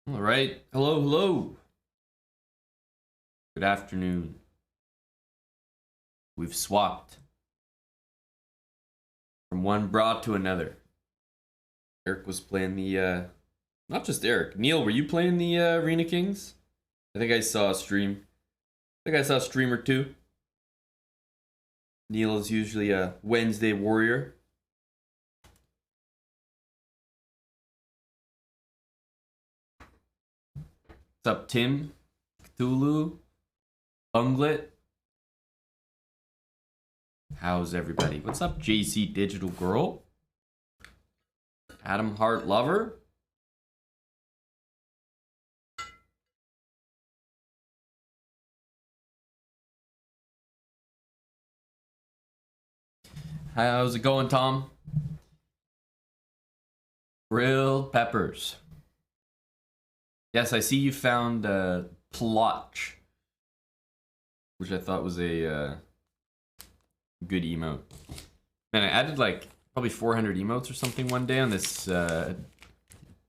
All right. Hello, hello. Good afternoon. We've swapped from one bra to another. Eric was playing the, not just Eric. Neil, were you playing the Arena Kings? I think I saw a stream. I think I saw a stream or two. Neil is usually a Wednesday warrior. What's up, Tim? Cthulhu? Bunglet? How's everybody? What's up, JC Digital Girl? Adam Hart Lover? How's it going, Tom? Grilled peppers. Yes, I see you found Plotch, which I thought was a good emote. Man, I added like probably 400 emotes or something one day on this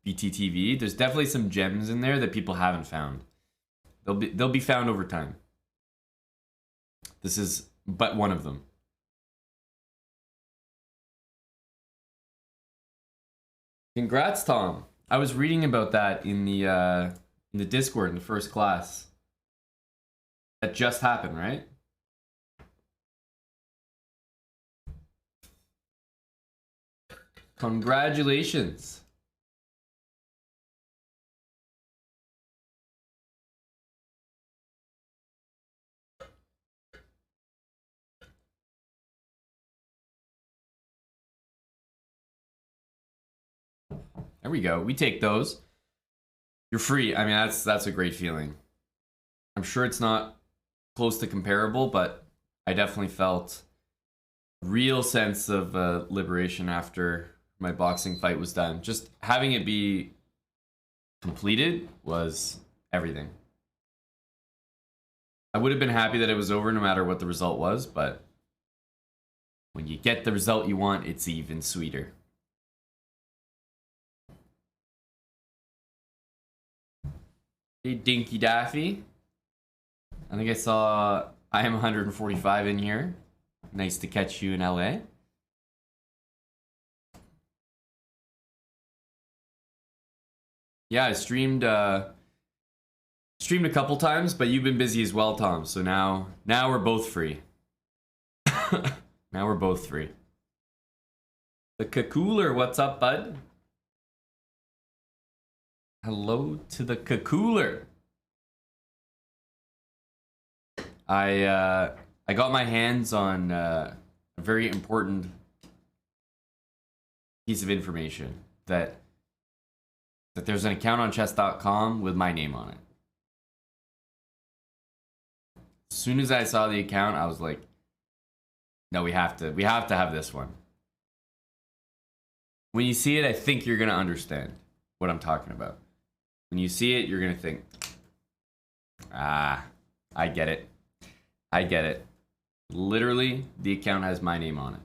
BTTV. There's definitely some gems in there that people haven't found. They'll be found over time. This is but one of them. Congrats, Tom. I was reading about that in the Discord in the first class. That just happened, right? Congratulations. There we go. We take those. You're free. I mean, that's a great feeling. I'm sure it's not close to comparable, but I definitely felt a real sense of liberation after my boxing fight was done. Just having it be completed was everything. I would have been happy that it was over no matter what the result was, but when you get the result you want, it's even sweeter. Hey, Dinky Daffy. I think I saw I am 145 in here. Nice to catch you in LA. Yeah, I streamed a couple times, but you've been busy as well, Tom. So now we're both free. Now we're both free. The Kakooler, what's up, bud? Hello to the Kakooler. I got my hands on a very important piece of information that there's an account on chess.com with my name on it. As soon as I saw the account, I was like, no, we have to have this one. When you see it, I think you're gonna understand what I'm talking about. When you see it, you're gonna think, ah, I get it. I get it. Literally, the account has my name on it.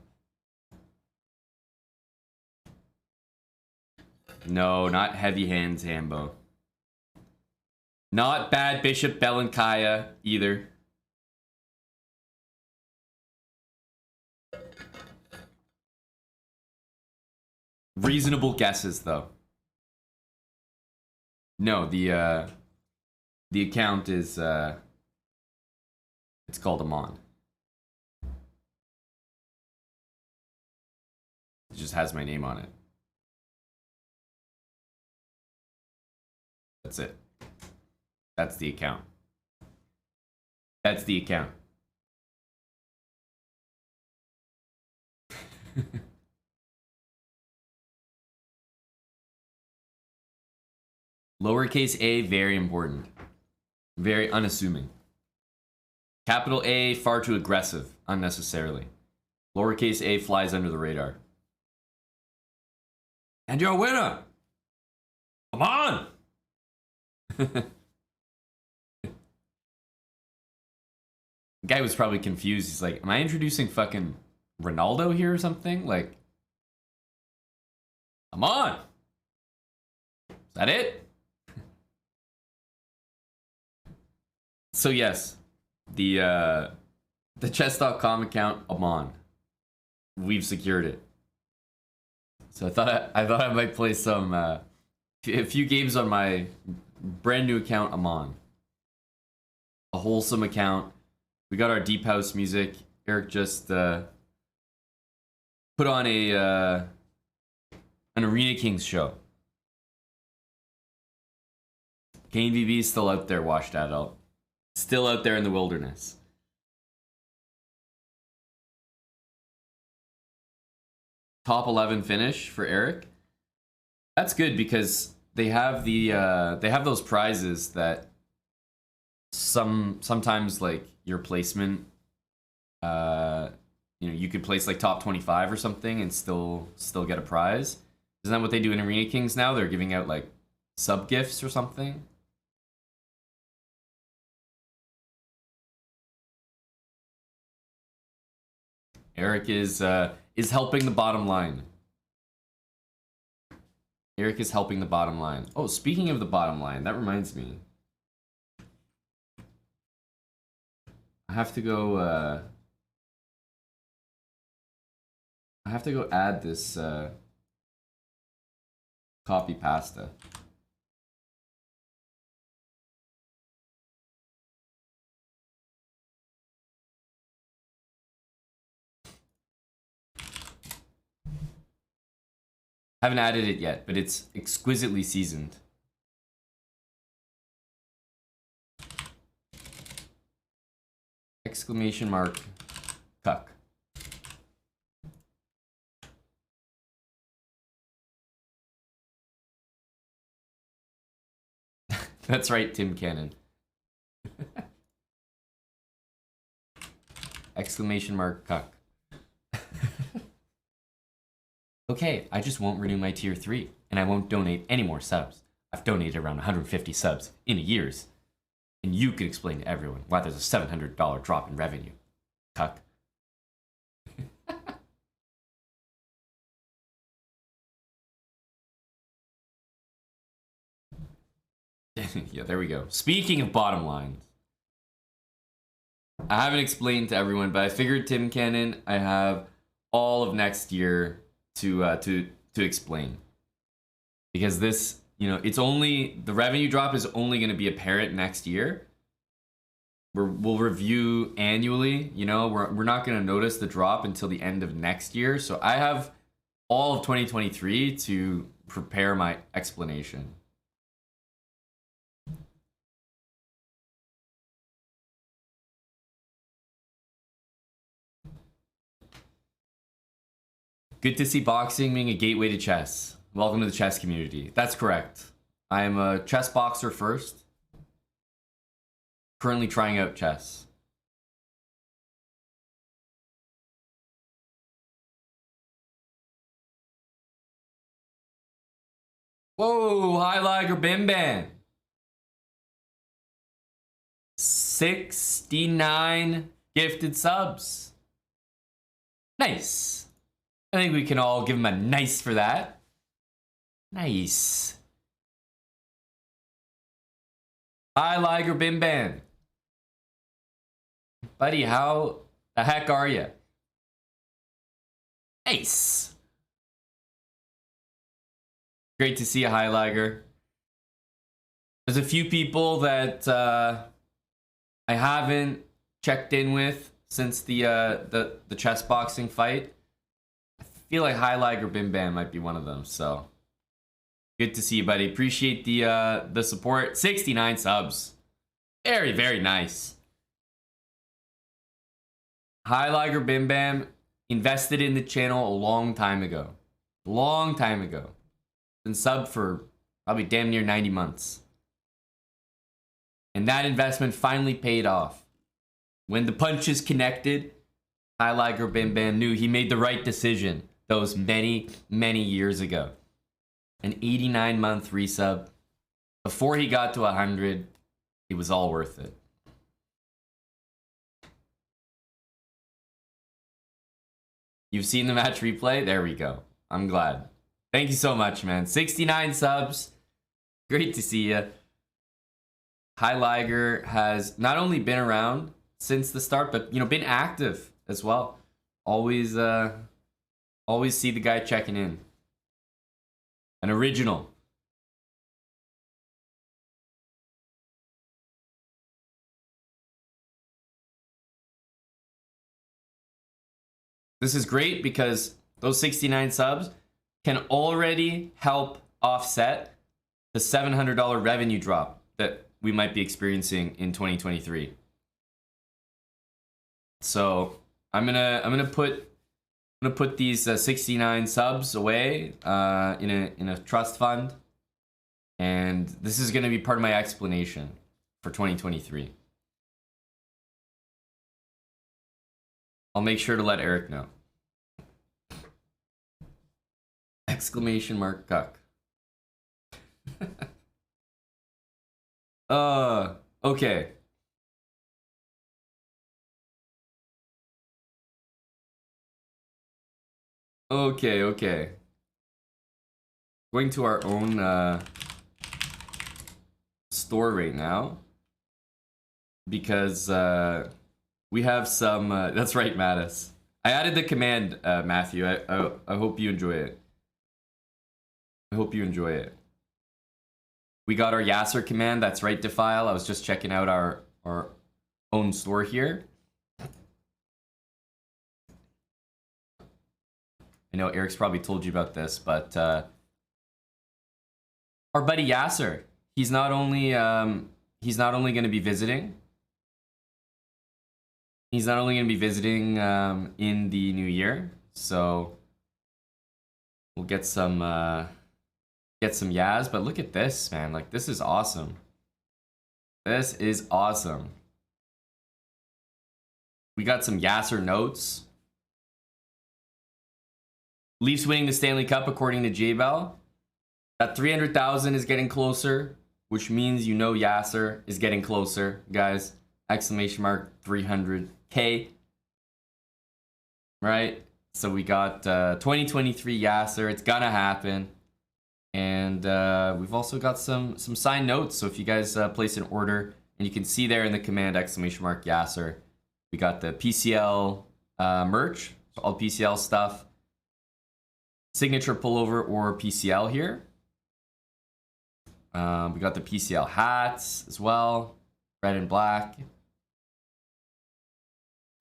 No, not Heavy Hands Hambo. Not Bad Bishop Belankaya either. Reasonable guesses, though. No, the account is it's called Aman. It just has my name on it. That's it. That's the account. That's the account. Lowercase a, very important. Very unassuming. Capital A, far too aggressive, unnecessarily. Lowercase a flies under the radar. And you're a winner! Come on! The guy was probably confused. He's like, am I introducing fucking Ronaldo here or something? Like, come on! Is that it? So yes, the chess.com account, Aman. We've secured it. So I thought I might play some a few games on my brand new account, Aman. A wholesome account. We got our deep house music. Eric just put on an Arena Kings show. Kane VB is still out there, washed adult. Still out there in the wilderness. Top 11 finish for Eric. That's good because they have those prizes that sometimes like your placement, you could place like top 25 or something and still get a prize. Isn't that what they do in Arena Kings now? They're giving out like sub gifts or something. Eric is helping the bottom line. Eric is helping the bottom line. Oh, speaking of the bottom line, that reminds me. I have to go add this copy pasta. Haven't added it yet, but it's exquisitely seasoned. Exclamation mark, cuck. That's right, Tim Cannon. Exclamation mark, cuck. Okay, I just won't renew my tier 3, and I won't donate any more subs. I've donated around 150 subs in years. And you can explain to everyone why there's a $700 drop in revenue. Cuck. Yeah, there we go. Speaking of bottom lines. I haven't explained to everyone, but I figured Tim Cannon, I have all of next year to explain, because this, it's only the revenue drop is only going to be apparent next year. We'll review annually. We're not going to notice the drop until the end of next year. So I have all of 2023 to prepare my explanation. Good to see boxing being a gateway to chess. Welcome to the chess community. That's correct. I am a chess boxer first. Currently trying out chess. Whoa, hi Liger Bim Bam. 69 gifted subs. Nice. I think we can all give him a nice for that. Nice. Hi, Liger Bim Bam. Buddy, how the heck are you? Nice. Great to see you, hi, Liger. There's a few people that I haven't checked in with since the chess boxing fight. I feel like High Liger Bim Bam might be one of them, so good to see you, buddy. Appreciate the support. 69 subs. Very, very nice. High Liger Bim Bam invested in the channel a long time ago. Long time ago. Been subbed for probably damn near 90 months. And that investment finally paid off. When the punches connected, High Liger Bim Bam knew he made the right decision those many, many years ago. An 89-month resub. Before he got to 100, it was all worth it. You've seen the match replay? There we go. I'm glad. Thank you so much, man. 69 subs. Great to see you. High Liger has not only been around since the start, but been active as well. Always see the guy checking in. An original. This is great because those 69 subs can already help offset the $700 revenue drop that we might be experiencing in 2023. So I'm gonna put these 69 subs away in a trust fund, and this is gonna be part of my explanation for 2023. I'll make sure to let Eric know. Exclamation mark cuck. Okay. Okay. Going to our own store right now because we have some. That's right, Mattis. I added the command, Matthew. I hope you enjoy it. I hope you enjoy it. We got our Yasser command. That's right, Defile. I was just checking out our own store here. I know Eric's probably told you about this, but our buddy Yasser, he's not only going to be visiting. He's not only going to be visiting in the new year, so we'll get some Yaz. But look at this, man! Like, this is awesome. This is awesome. We got some Yasser notes. Leafs winning the Stanley Cup according to J-Bell. That 300,000 is getting closer, which means Yasser is getting closer, guys. Exclamation mark 300K. Right? So we got 2023 Yasser. It's gonna happen. And we've also got some signed notes. So if you guys place an order, and you can see there in the command exclamation mark Yasser, we got the PCL merch, so all PCL stuff. Signature pullover or PCL here. We got the PCL hats as well, red and black,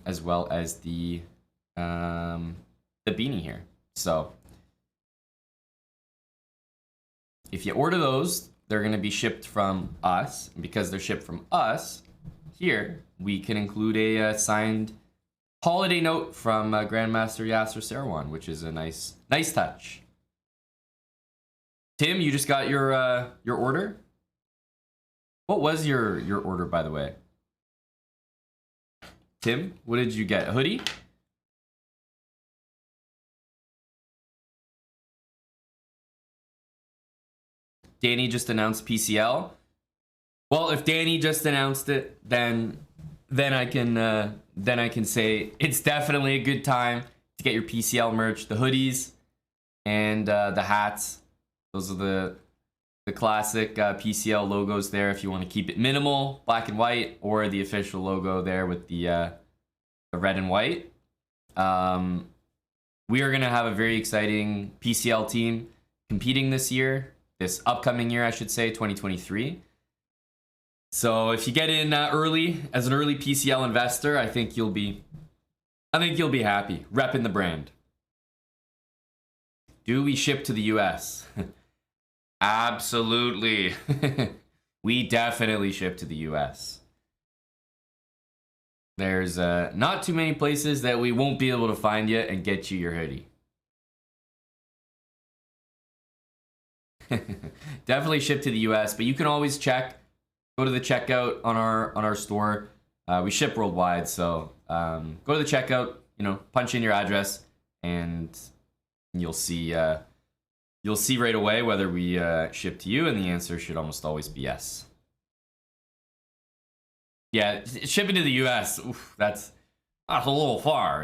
as well as the beanie here. So if you order those, they're going to be shipped from us. And because they're shipped from us, here we can include a signed holiday note from Grandmaster Yasser Sarawan, which is a nice touch. Tim, you just got your order? What was your order, by the way? Tim, what did you get? A hoodie? Danny just announced PCL. Well, if Danny just announced it, then I can say it's definitely a good time to get your PCL merch, the hoodies and the hats. Those are the classic PCL logos there. If you want to keep it minimal, black and white, or the official logo there with the red and white. We are gonna have a very exciting PCL team competing this upcoming year, I should say, 2023. So if you get in early as an early PCL investor, I think you'll be happy repping the brand. Do we ship to the US? Absolutely. We definitely ship to the US. There's not too many places that we won't be able to find you and get you your hoodie. Definitely ship to the US, but you can always check. Go to the checkout on our store. We ship worldwide, so go to the checkout. Punch in your address, and you'll see right away whether we ship to you, and the answer should almost always be yes. Yeah, shipping to the US, oof, that's a little far,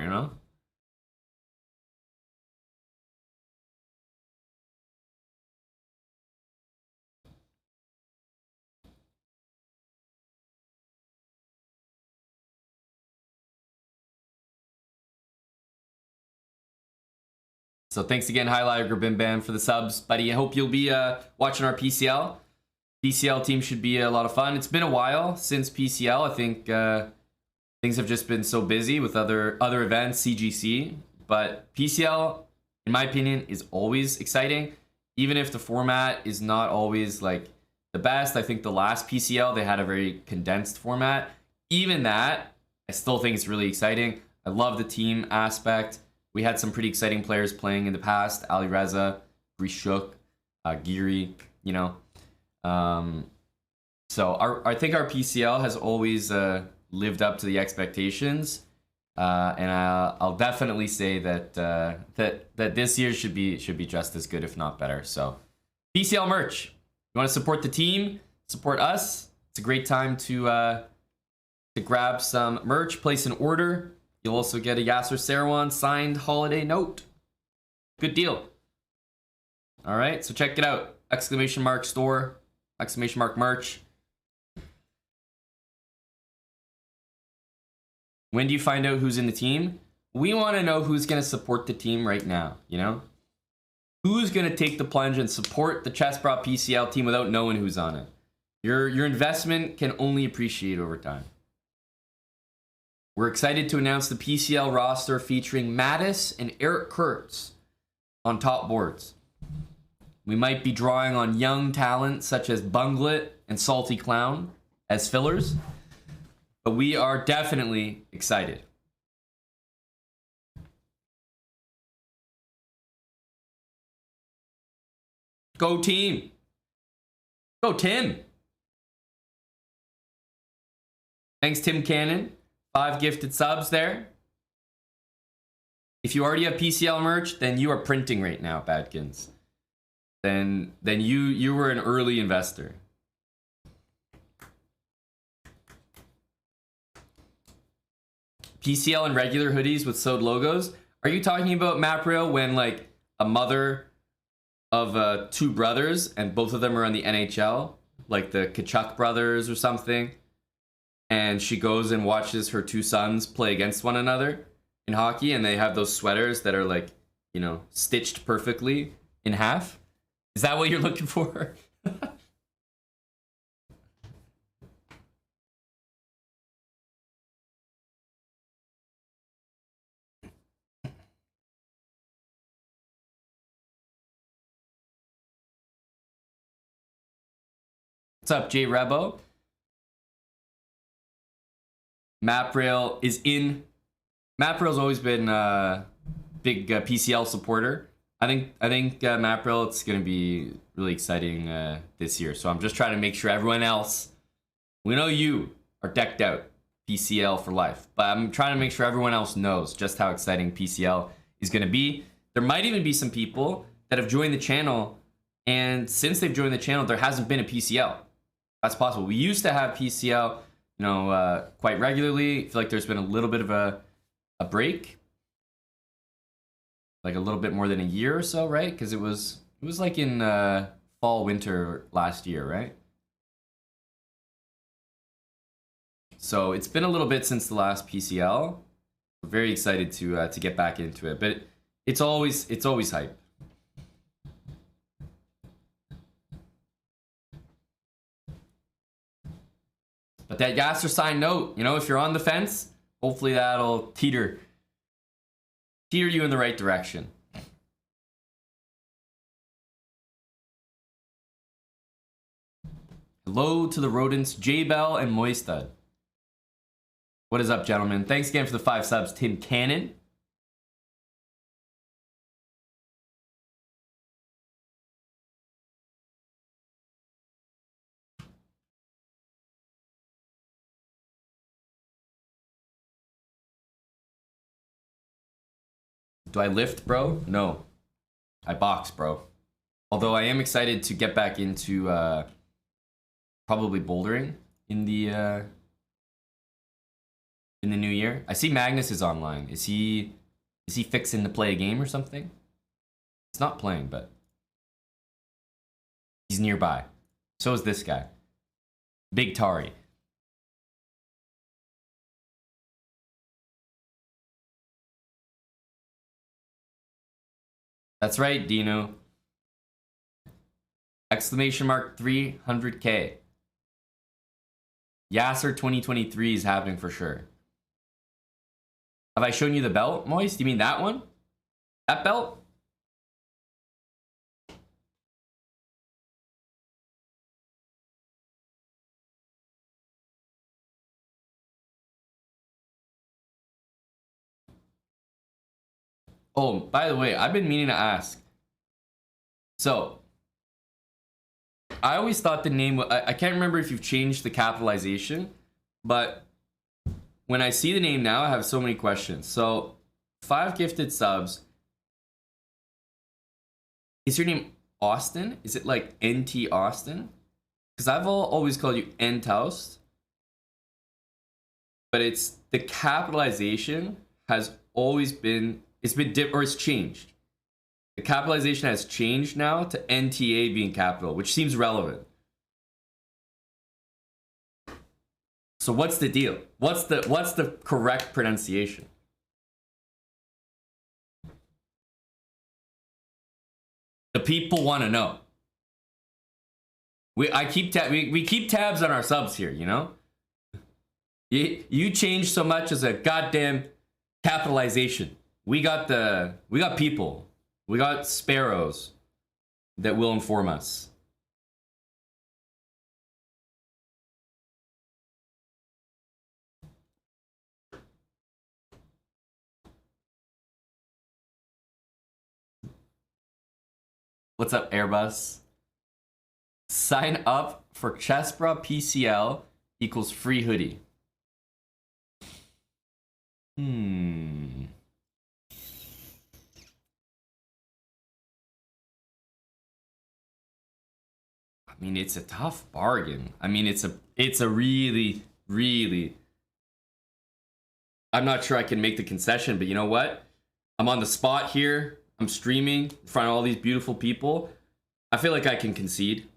So thanks again, Highlighter Bim Bam, for the subs, buddy. I hope you'll be watching our PCL. PCL team should be a lot of fun. It's been a while since PCL. I think things have just been so busy with other events, CGC. But PCL, in my opinion, is always exciting. Even if the format is not always like the best. I think the last PCL, they had a very condensed format. Even that, I still think it's really exciting. I love the team aspect. We had some pretty exciting players playing in the past. Ali Reza, Brishuk, Giri, you know. So I think our PCL has always lived up to the expectations. And I'll definitely say that that this year should be just as good, if not better. So PCL merch. You want to support the team, support us. It's a great time to grab some merch, place an order. You'll also get a Yasser Sarawan signed holiday note. Good deal. All right, so check it out. Exclamation mark store, exclamation mark merch. When do you find out who's in the team? We want to know who's going to support the team right now, you know? Who's going to take the plunge and support the Chessbrah PCL team without knowing who's on it? Your investment can only appreciate over time. We're excited to announce the PCL roster featuring Mattis and Eric Kurtz on top boards. We might be drawing on young talent such as Bunglet and Salty Clown as fillers, but we are definitely excited. Go team! Go Tim! Thanks, Tim Cannon. 5 gifted subs there. If you already have PCL merch, then you are printing right now, Badkins. Then you were an early investor. PCL and regular hoodies with sewed logos. Are you talking about MapRail when like a mother of 2 brothers and both of them are on the NHL, like the Kachuk brothers or something? And she goes and watches her 2 sons play against one another in hockey, and they have those sweaters that are like, you know, stitched perfectly in half. Is that what you're looking for? What's up, Jay Rebo? MapRail is in. MapRail's always been a big PCL supporter. I think MapRail, it's going to be really exciting this year. So I'm just trying to make sure everyone else, we know you are decked out PCL for life, but I'm trying to make sure everyone else knows just how exciting PCL is going to be. There might even be some people that have joined the channel, and since they've joined the channel, there hasn't been a PCL. That's possible. We used to have PCL, you know, quite regularly. I feel like there's been a little bit of a break, like a little bit more than a year or so, right? Because it was like in fall, winter last year, right? So it's been a little bit since the last PCL. We're very excited to get back into it, but it's always hype. But that Yasser sign note, you know, if you're on the fence, hopefully that'll teeter you in the right direction. Hello to the rodents, J-Bell and Moistad. What is up, gentlemen? Thanks again for the 5 subs, Tim Cannon. Do I lift, bro? No. I box, bro. Although I am excited to get back into probably bouldering in the new year. I see Magnus is online. Is he fixing to play a game or something? He's not playing, but he's nearby. So is this guy. Big Tari. That's right, Dino. Exclamation mark 300K. Yasser 2023 is happening for sure. Have I shown you the belt, Moist? You mean that one? That belt? Oh, by the way, I've been meaning to ask. So, I always thought the name, I can't remember if you've changed the capitalization, but when I see the name now, I have so many questions. So, 5 gifted subs. Is your name Austin? Is it like NT Austin? Because I've always called you N-Toast. But it's, the capitalization has always been, it's changed. The capitalization has changed now to NTA being capital, which seems relevant. So what's the deal? What's the correct pronunciation? The people want to know. We keep tabs on our subs here, you know? You change so much as a goddamn capitalization. We got people. We got sparrows that will inform us. What's up, Airbus? Sign up for Chespra PCL equals free hoodie. I mean, it's a tough bargain. I mean, it's a really, really... I'm not sure I can make the concession, but you know what? I'm on the spot here. I'm streaming in front of all these beautiful people. I feel like I can concede.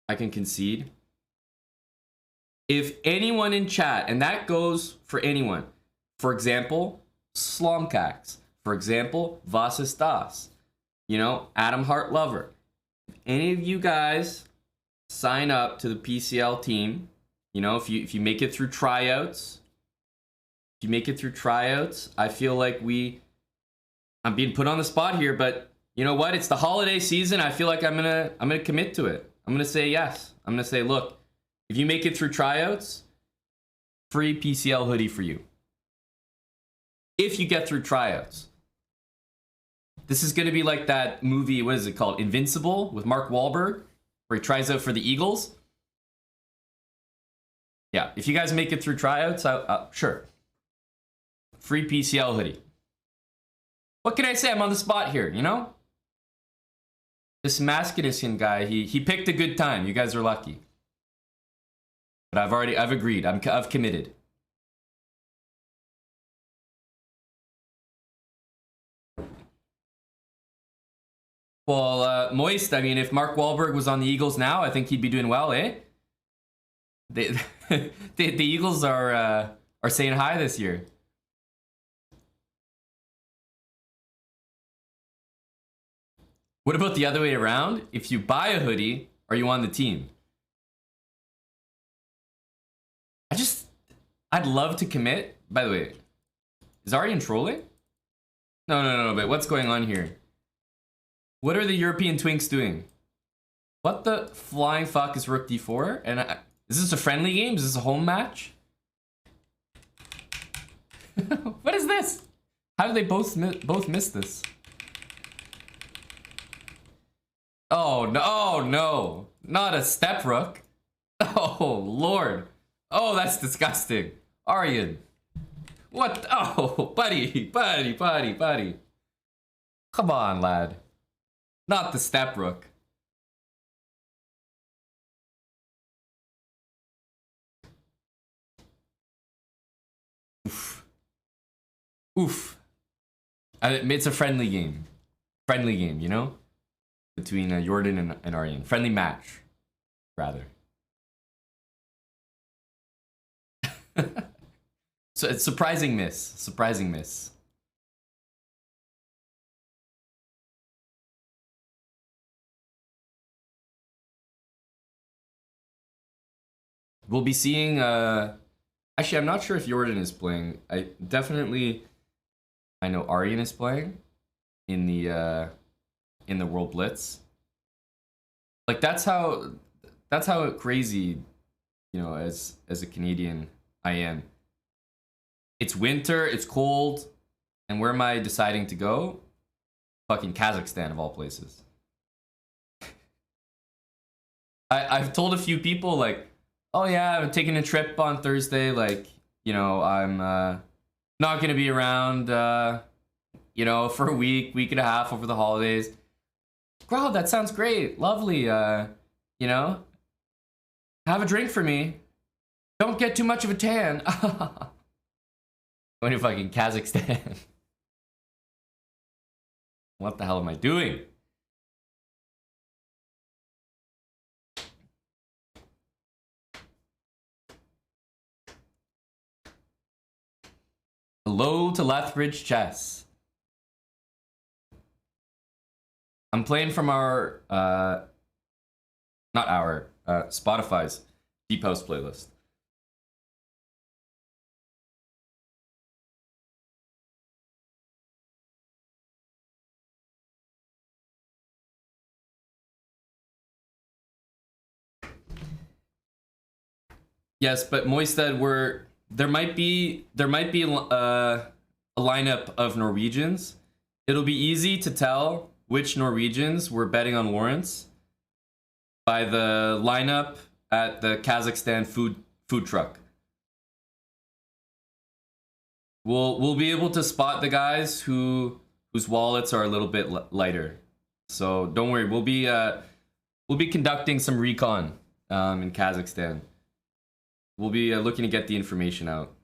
I can concede. If anyone in chat, and that goes for anyone, for example, Slomcax, for example, Vasas Das, you know, Adam Hart Lover. If any of you guys sign up to the PCL team, you know, if you make it through tryouts, I feel like I'm being put on the spot here, but you know what? It's the holiday season. I feel like I'm gonna commit to it. I'm gonna say yes. I'm gonna say, look, if you make it through tryouts, free PCL hoodie for you. If you get through tryouts. This is gonna be like that movie, what is it called? Invincible with Mark Wahlberg, where he tries out for the Eagles. Yeah, if you guys make it through tryouts, sure. Free PCL hoodie. What can I say? I'm on the spot here, you know? This Maskinisian guy, he picked a good time. You guys are lucky. But I've agreed. I've committed. Well, Moist, I mean, if Mark Wahlberg was on the Eagles now, I think he'd be doing well, eh? The Eagles are saying hi this year. What about the other way around? If you buy a hoodie, are you on the team? I'd love to commit. By the way, is Aryan trolling? No, but what's going on here? What are the European twinks doing? What the flying fuck is Rook D4? And is this a friendly game? Is this a home match? What is this? How did they both miss this? Oh no, not a step rook. Oh lord. Oh, that's disgusting. Aryan. What? Oh, buddy. Come on, lad. Not the step rook. Oof. It's a friendly game. Friendly game, you know? Between Jordan and Aryan. Friendly match, rather. So it's surprising miss. we'll be seeing. Actually, I'm not sure if Jordan is playing. I know Aryan is playing in the World Blitz. Like that's how crazy, as a Canadian I am. It's winter, it's cold, and where am I deciding to go? Fucking Kazakhstan of all places. I've told a few people like, oh yeah, I'm taking a trip on Thursday. Like, I'm not gonna be around, for a week and a half over the holidays. Bro, that sounds great, lovely. Have a drink for me. Don't get too much of a tan. Going to fucking Kazakhstan. What the hell am I doing? Hello to Lethbridge Chess. I'm playing from our, Spotify's Deep House playlist. Yes, but Moisted, there might be a lineup of Norwegians. It'll be easy to tell which Norwegians were betting on Lawrence by the lineup at the Kazakhstan food truck. We'll be able to spot the guys whose wallets are a little bit lighter. So don't worry, we'll be conducting some recon in Kazakhstan. We'll be looking to get the information out.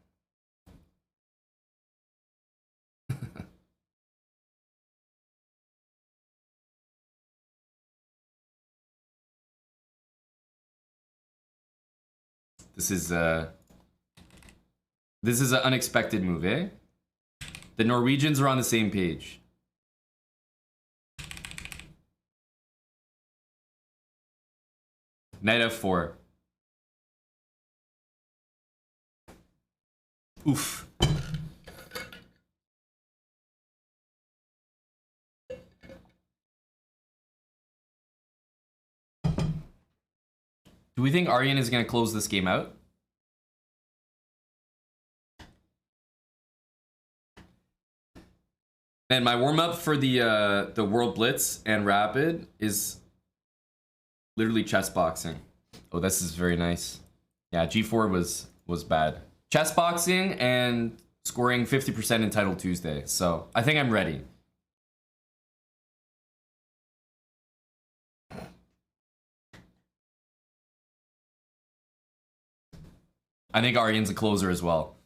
This is an unexpected move, eh? The Norwegians are on the same page. Knight f4. Oof. Do we think Aryan is going to close this game out? And my warm-up for the World Blitz and Rapid is literally chess boxing. Oh, this is very nice. Yeah, G4 was bad. Chess boxing and scoring 50% in Title Tuesday. So I think I'm ready. I think Aryan's a closer as well.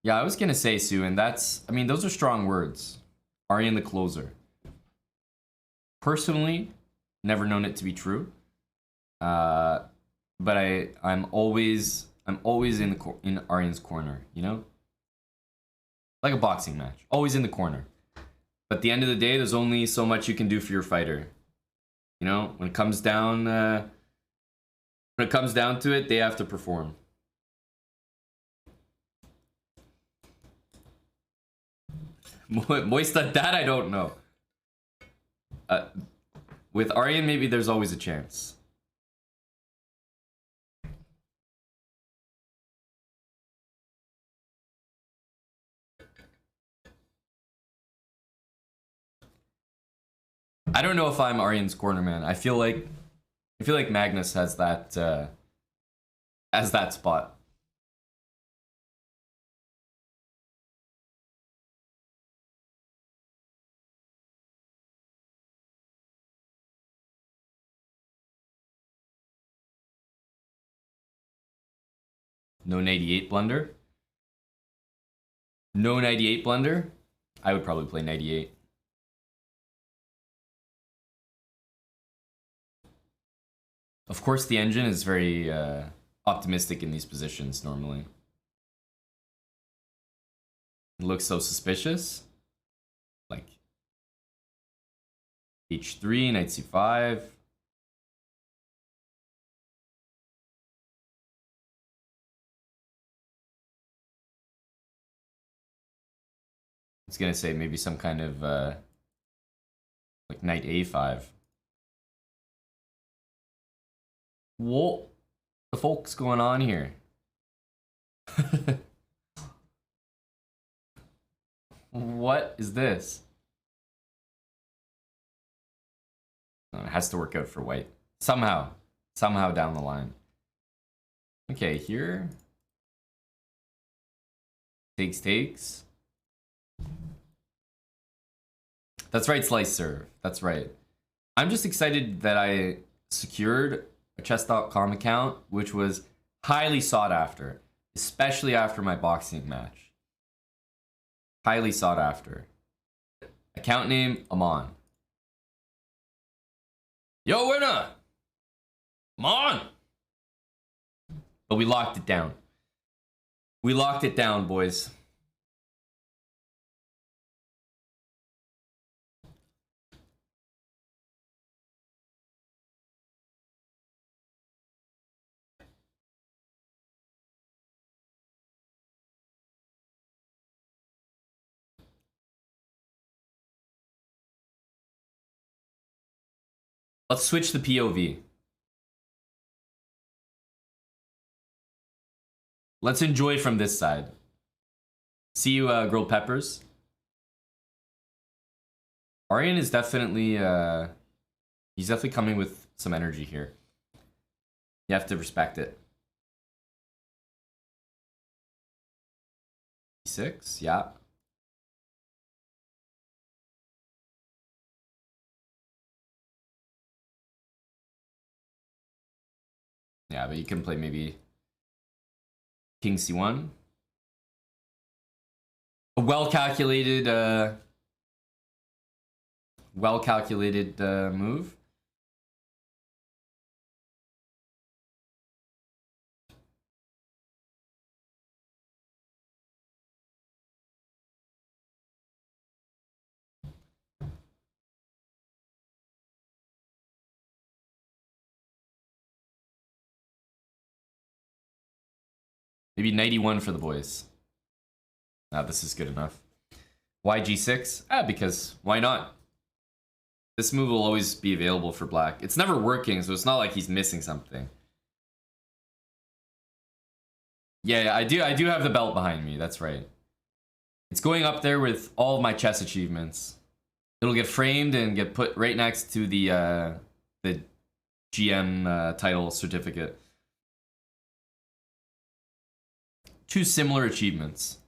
Yeah, I was gonna say, Sue, and those are strong words. Aryan the closer. Personally, never known it to be true. But I'm always in Aryan's corner, like a boxing match, always in the corner. But at the end of the day, there's only so much you can do for your fighter. When it comes down to it, they have to perform. Moista, that I don't know. With Aryan, maybe there's always a chance. I don't know if I'm Aryan's corner, man. I feel like Magnus has that spot. No 98 blunder. No 98 blunder. I would probably play 98. Of course, the engine is very optimistic in these positions normally. It looks so suspicious. Like h3, knight c5. It's gonna say maybe some kind of like knight a5. What the fuck's going on here? What is this? Oh, it has to work out for white. Somehow down the line. Okay, here. Takes. That's right, slice serve. That's right. I'm just excited that I secured a chess.com account, which was highly sought after, especially after my boxing match. Highly sought after. Account name, Aman. Yo, winner! Aman! But we locked it down. We locked it down, boys. Let's switch the POV. Let's enjoy from this side. See you, grilled peppers. Aryan is definitely, he's definitely coming with some energy here. You have to respect it. E6, yeah. Yeah, but you can play maybe King C1. A well-calculated move. Maybe 91 for the boys. This is good enough. Why G6? Because why not? This move will always be available for black. It's never working, so it's not like he's missing something. Yeah, I do have the belt behind me, that's right. It's going up there with all of my chess achievements. It'll get framed and get put right next to the GM title certificate. Two similar achievements.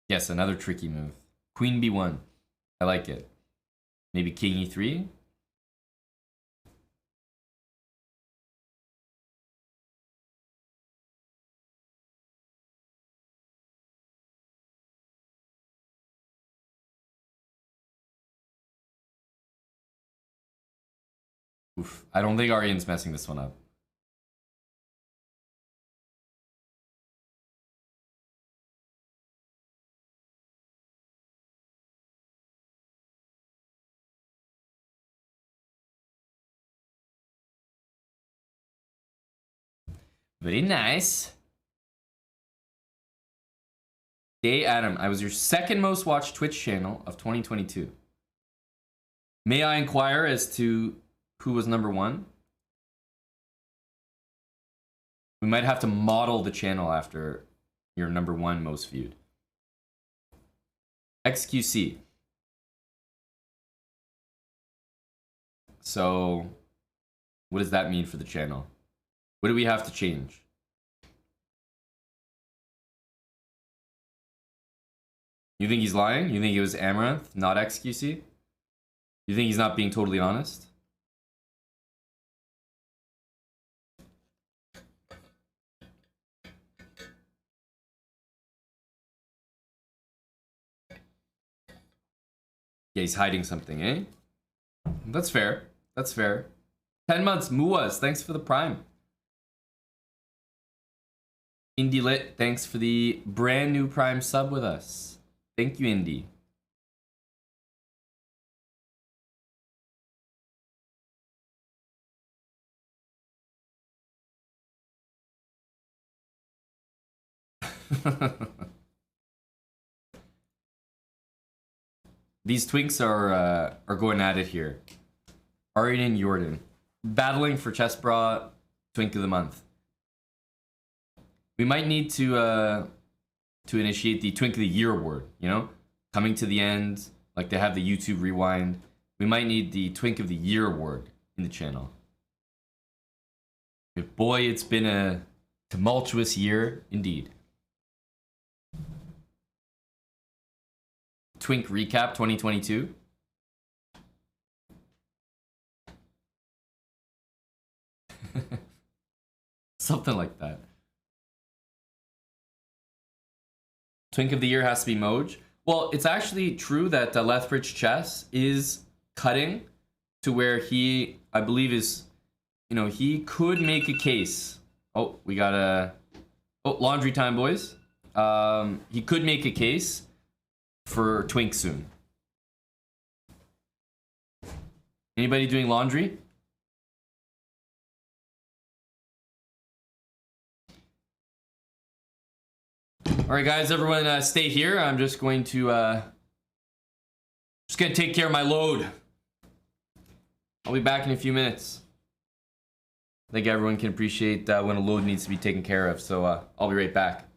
Yes, another tricky move. Queen B1. I like it. Maybe King E3. Oof. I don't think Aryan's messing this one up. Very nice. Day Adam, I was your second most watched Twitch channel of 2022. May I inquire as to who was number one? We might have to model the channel after your number one most viewed. XQC. So, what does that mean for the channel? What do we have to change? You think he's lying? You think it was Amaranth, not XQC? You think he's not being totally honest? Yeah, he's hiding something, eh? That's fair. That's fair. 10 months, Muas, thanks for the prime. Indie Lit, thanks for the brand new prime sub with us. Thank you, Indie. These twinks are going at it here. Arian and Jordan battling for chest bra twink of the month. We might need to initiate the twink of the year award. You know, coming to the end, like they have the YouTube rewind. We might need the twink of the year award in the channel. But boy, it's been a tumultuous year indeed. Twink recap 2022. Something like that. Twink of the year has to be Moj. Well, it's actually true that Lethbridge Chess is cutting to where he, I believe, is, you know, he could make a case. Oh, we got a laundry time, boys. He could make a case for Twink soon. Anybody doing laundry? All right, guys, everyone stay here. I'm just going to take care of my load. I'll be back in a few minutes. I think everyone can appreciate when a load needs to be taken care of, so I'll be right back.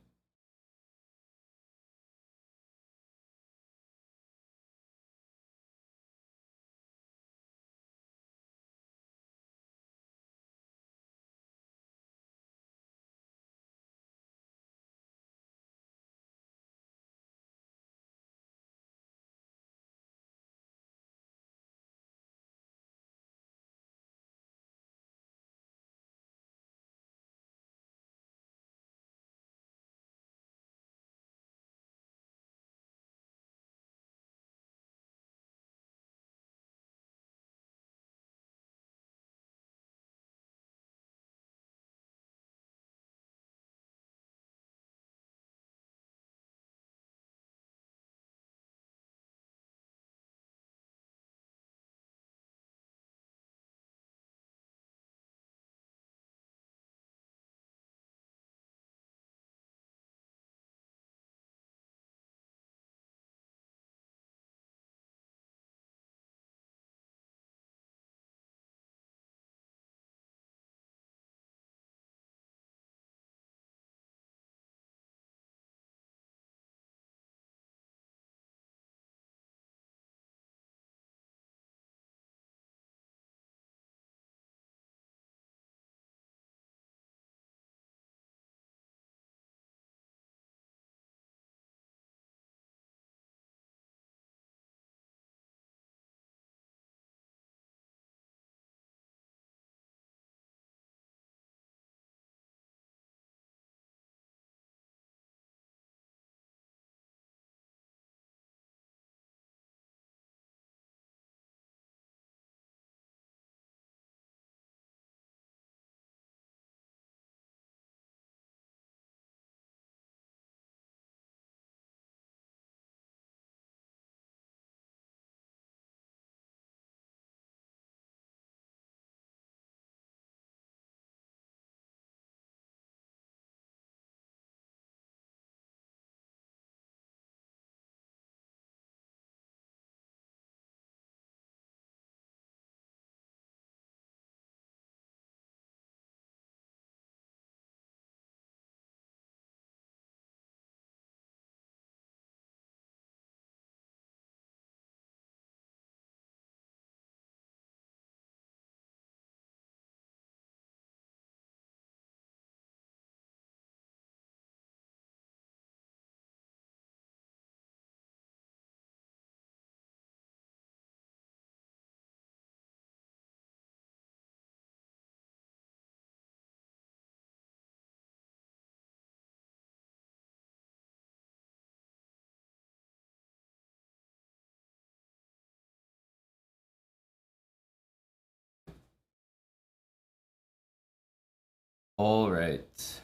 All right.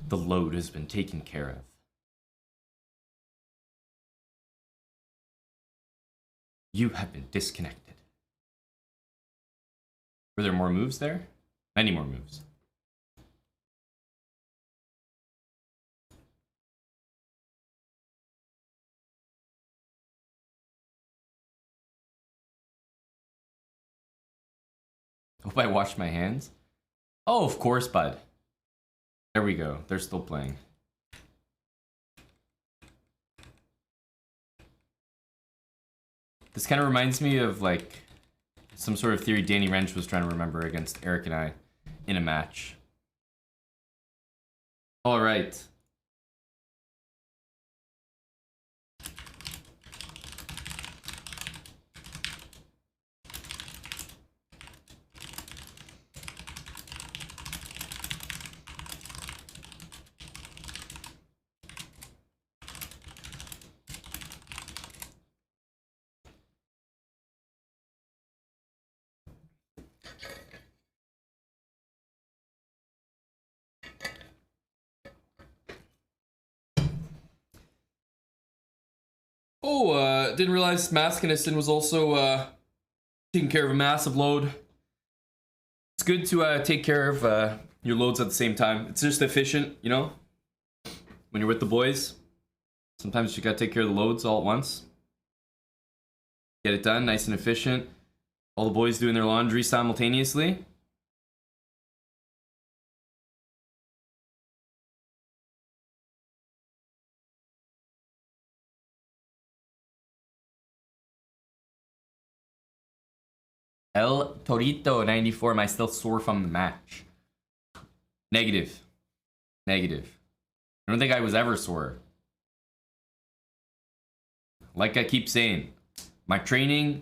The load has been taken care of. You have been disconnected. Were there more moves there? Many more moves. Hope I washed my hands. Oh, of course, bud. There we go. They're still playing. This kind of reminds me of like some sort of theory Danny Wrench was trying to remember against Eric and I in a match. All right. Oh, didn't realize Maskinison was also taking care of a massive load. It's good to take care of your loads at the same time. It's just efficient, you know? When you're with the boys, sometimes you gotta take care of the loads all at once. Get it done, nice and efficient. All the boys doing their laundry simultaneously. El Torito 94, am I still sore from the match? Negative. Negative. I don't think I was ever sore. Like I keep saying, my training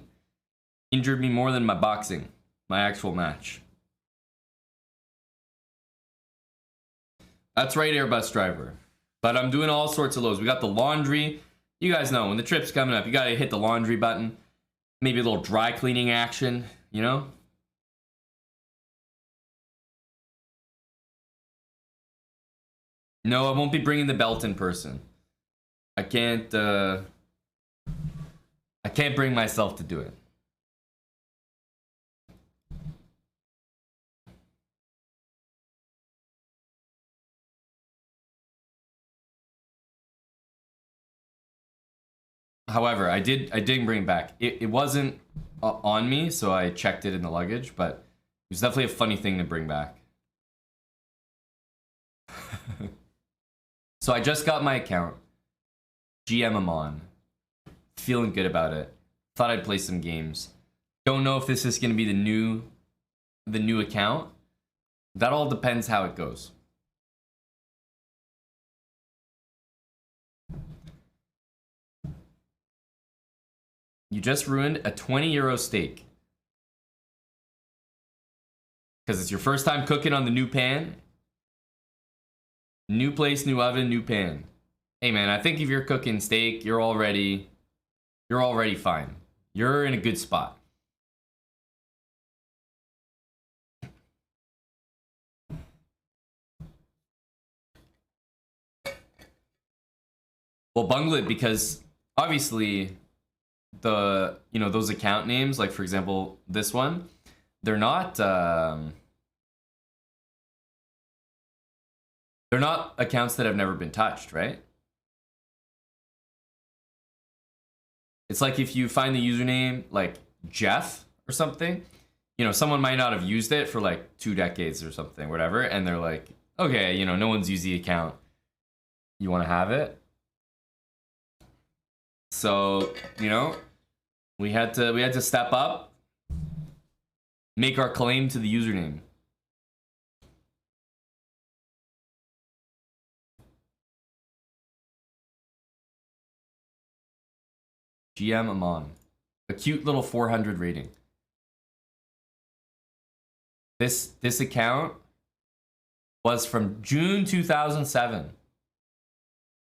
injured me more than my boxing, my actual match. That's right, Airbus driver. But I'm doing all sorts of loads. We got the laundry. You guys know, when the trip's coming up, you gotta hit the laundry button. Maybe a little dry cleaning action, you know? No, I won't be bringing the belt in person. I can't bring myself to do it. However, I did bring it back. It wasn't on me, so I checked it in the luggage, but it was definitely a funny thing to bring back. So I just got my account. GM Aman. Feeling good about it. Thought I'd play some games. Don't know if this is going to be the new account. That all depends how it goes. You just ruined a 20 € steak. Because it's your first time cooking on the new pan. New place, new oven, new pan. Hey man, I think if you're cooking steak, you're already fine. You're in a good spot. Well, bungle it because obviously those account names, like for example this one, they're not accounts that have never been touched, right? It's like if you find the username like Jeff or something, someone might not have used it for like 2 decades or something, whatever, and they're like, okay, no one's used the account. You want to have it? So, we had to step up, make our claim to the username. GM Aman. A cute little 400 rating. This account was from June 2007. You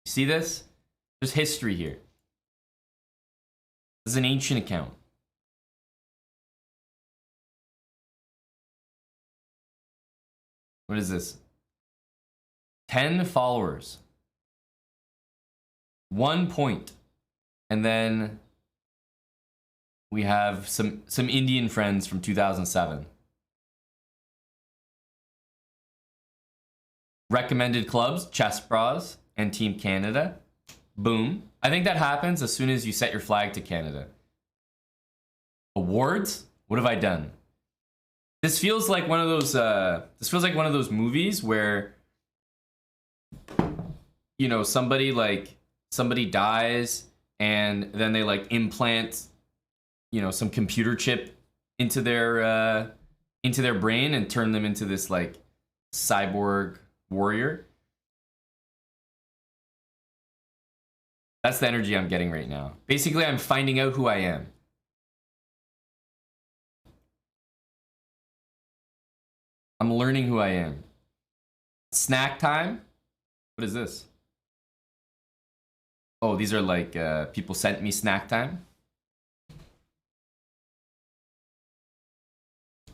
see this? There's history here. This is an ancient account. What is this? 10 followers. 1 point. And then we have some Indian friends from 2007. Recommended clubs, Chess Bras and Team Canada. Boom. I think that happens as soon as you set your flag to Canada. Awards? What have I done? This feels like one of those movies where, you know, somebody dies and then they like implant, you know, some computer chip into their brain and turn them into this like cyborg warrior. That's the energy I'm getting right now. Basically, I'm finding out who I am. I'm learning who I am. Snack time? What is this? Oh, these are like people sent me snack time.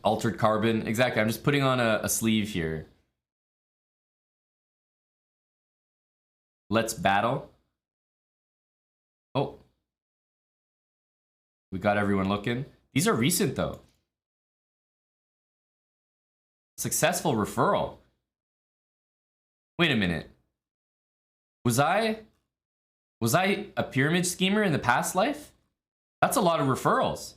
Altered carbon. Exactly. I'm just putting on a sleeve here. Let's battle. Oh. We got everyone looking. These are recent though. Successful referral. Wait a minute. Was I a pyramid schemer in the past life? That's a lot of referrals.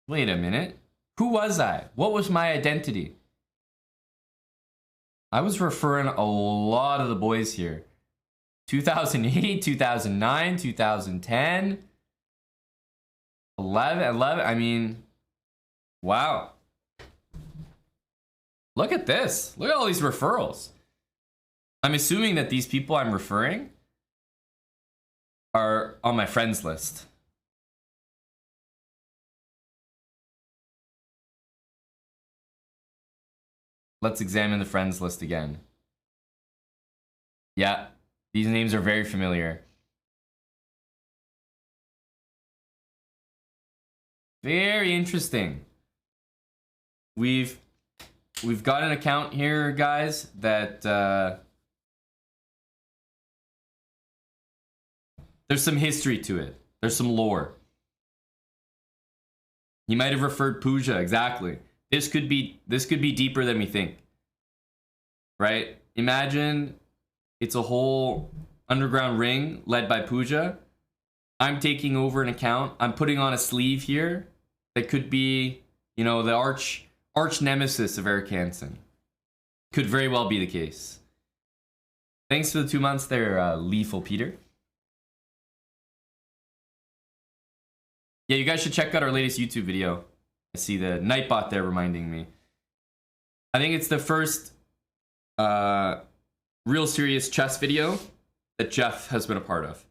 Wait a minute. Who was I? What was my identity? I was referring a lot of the boys here. 2008, 2009, 2010, 11, I mean, wow. Look at this. Look at all these referrals. I'm assuming that these people I'm referring are on my friends list. Let's examine the friends list again. Yeah, these names are very familiar. Very interesting. We've got an account here, guys, that there's some history to it. There's some lore. You might have referred Pooja, exactly. This could be deeper than we think. Right? Imagine it's a whole underground ring led by Pooja. I'm taking over an account. I'm putting on a sleeve here that could be, you know, the arch nemesis of Eric Hansen. Could very well be the case. Thanks for the 2 months there, Lethal Peter. Yeah, you guys should check out our latest YouTube video. I see the Nightbot there reminding me. I think it's the first real serious chess video that Jeff has been a part of.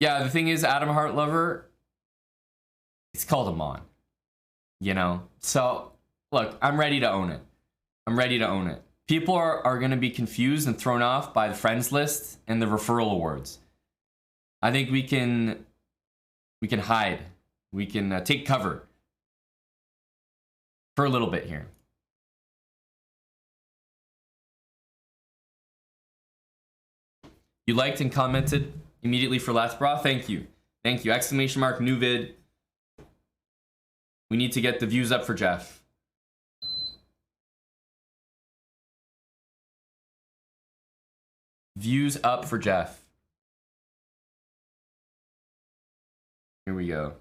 Yeah, the thing is, Adam Heartlover, it's called Aman. You know? So, look, I'm ready to own it. I'm ready to own it. People are going to be confused and thrown off by the friends list and the referral awards. I think we can hide. We can take cover for a little bit here. You liked and commented immediately for Last Bra. Thank you. Thank you. Exclamation mark, new vid. We need to get the views up for Jeff. Views up for Jeff. Here we go.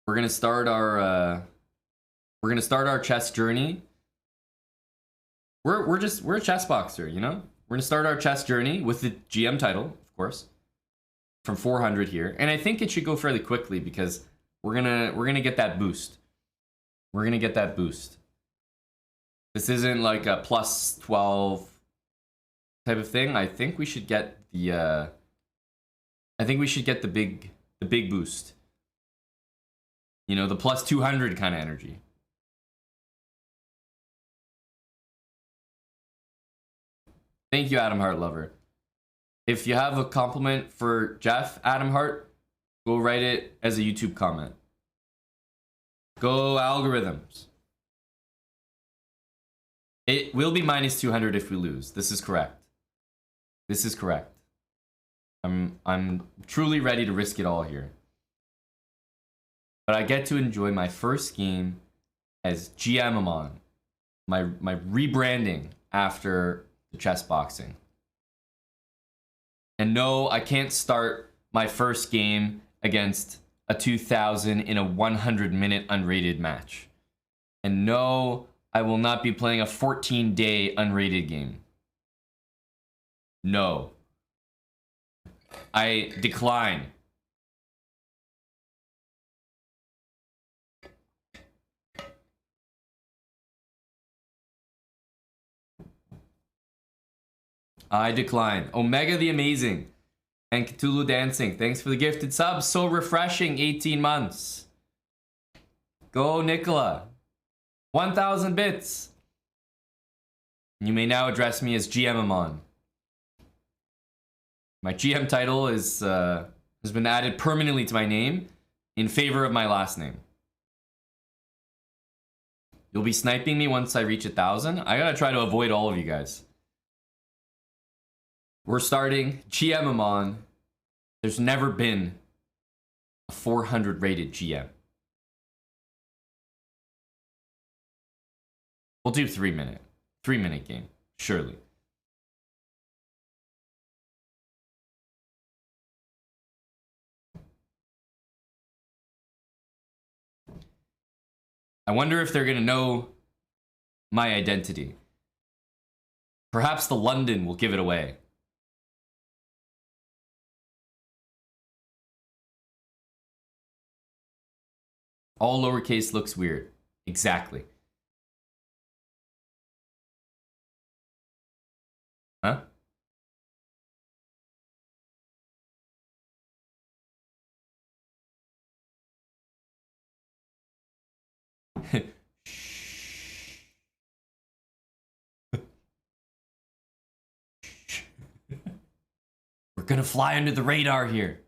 We're gonna start our chess journey. We're a chess boxer, you know? We're gonna start our chess journey with the GM title, of course, from 400 here, and I think it should go fairly quickly because we're gonna get that boost. We're gonna get that boost. This isn't like a plus 12 type of thing. I think we should get the big boost. You know, the plus 200 kind of energy. Thank you, Adam Hart Lover. If you have a compliment for Jeff, Adam Hart, Go write it as a YouTube comment. Go algorithms. It will be minus 200 if we lose. This is correct. This is correct. I'm truly ready to risk it all here. But I get to enjoy my first game as GM Aman. My rebranding after the chess boxing. And no, I can't start my first game against a 2000 in a 100-minute unrated match. And no, I will not be playing a 14-day unrated game. No. I decline. I decline. Omega the Amazing and Cthulhu Dancing, thanks for the gifted subs. So refreshing, 18 months. Go, Nicola. 1,000 bits. You may now address me as GM Aman. My GM title is has been added permanently to my name in favor of my last name. You'll be sniping me once I reach 1,000. I gotta try to avoid all of you guys. We're starting GM Aman. There's never been a 400 rated GM. We'll do 3-minute game, surely. I wonder if they're gonna know my identity. Perhaps the London will give it away. All lowercase looks weird. Exactly. Huh? We're gonna fly under the radar here.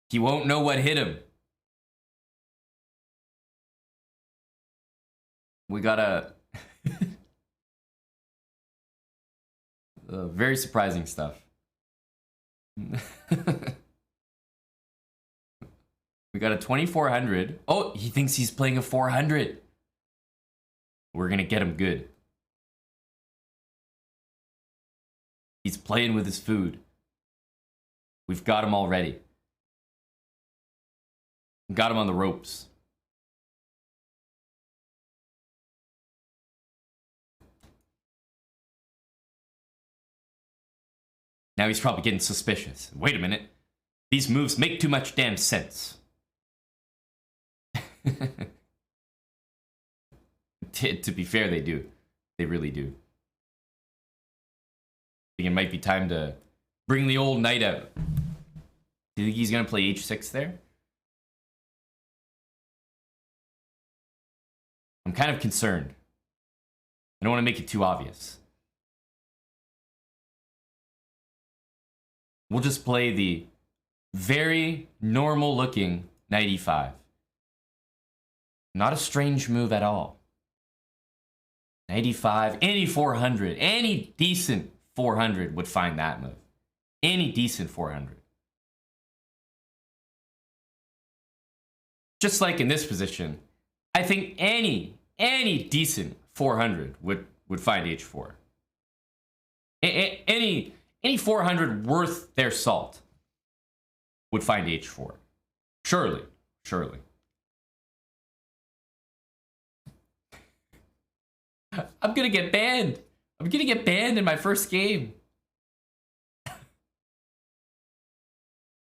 He won't know what hit him. We gotta... very surprising stuff. We got a 2400. Oh, he thinks he's playing a 400. We're gonna get him good. He's playing with his food. We've got him already. Got him on the ropes. Now he's probably getting suspicious. Wait a minute. These moves make too much damn sense. To be fair, they do. They really do. I think it might be time to bring the old knight out. Do you think he's gonna play h6 there? I'm kind of concerned. I don't want to make it too obvious. We'll just play the very normal looking knight e5. Not a strange move at all. Knight e5, any 400, any decent 400 would find that move. Any decent 400. Just like in this position, I think any decent 400 would find h4. Any 400 worth their salt would find h4. Surely, surely. I'm gonna get banned. I'm gonna get banned in my first game.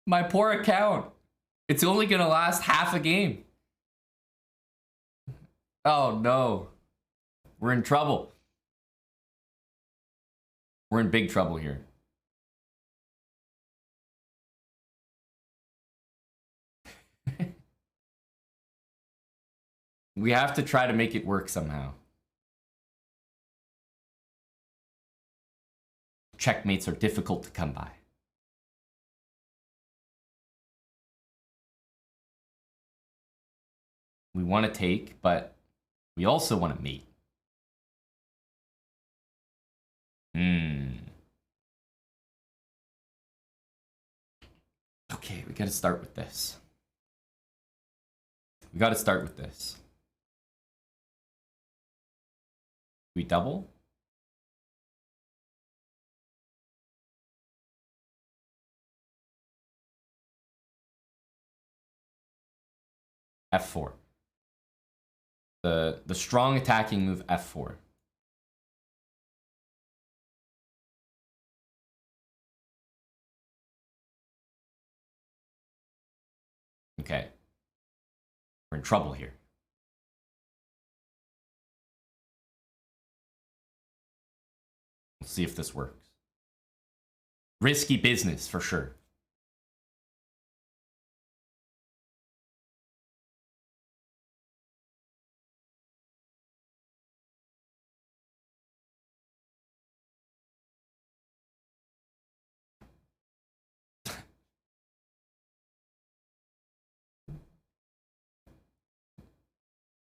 My poor account. It's only gonna last half a game. Oh no. We're in trouble. We're in big trouble here. We have to try to make it work somehow. checkmates are difficult to come by. We want to take, but we also want to mate. Okay, we gotta start with this. We gotta start with this. We double? F4. The strong attacking move, F4. Okay. We're in trouble here. Let's see if this works. Risky business, for sure.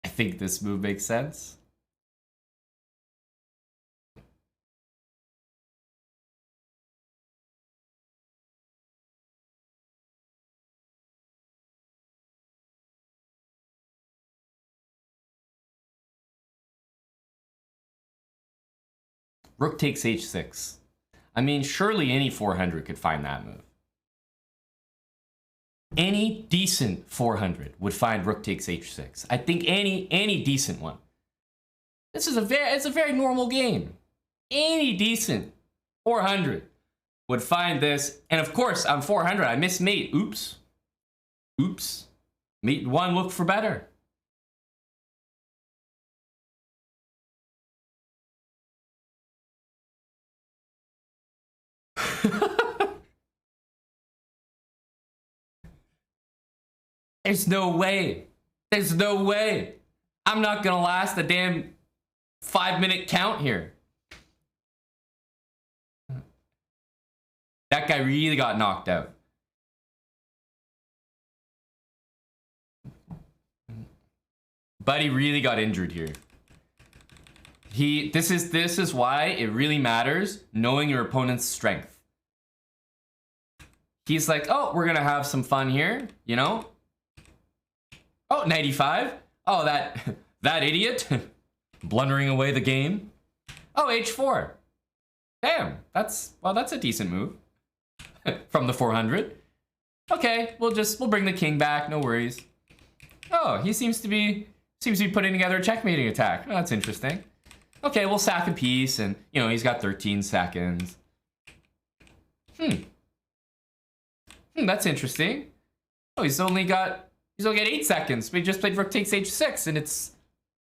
I think this move makes sense. Rook takes h6. I mean, surely any 400 could find that move. Any decent 400 would find rook takes h6. I think any decent one. This is it's a very normal game. Any decent 400 would find this. And of course, I'm 400. I missed mate. Oops. Oops. Mate 1, look for better. There's no way. There's no way. I'm not gonna last a damn 5-minute count here. That guy really got knocked out. Buddy really got injured here. This is why it really matters knowing your opponent's strength. He's like, oh, we're gonna have some fun here, you know? Oh, 95. Oh, that idiot blundering away the game. Oh, h4. Damn, that's a decent move from the 400. Okay, we'll bring the king back, no worries. Oh, he seems to be putting together a checkmating attack. Oh, that's interesting. Okay, we'll sack a piece, and you know he's got 13 seconds. That's interesting. Oh, he's only got 8 seconds. We just played rook takes h6, and it's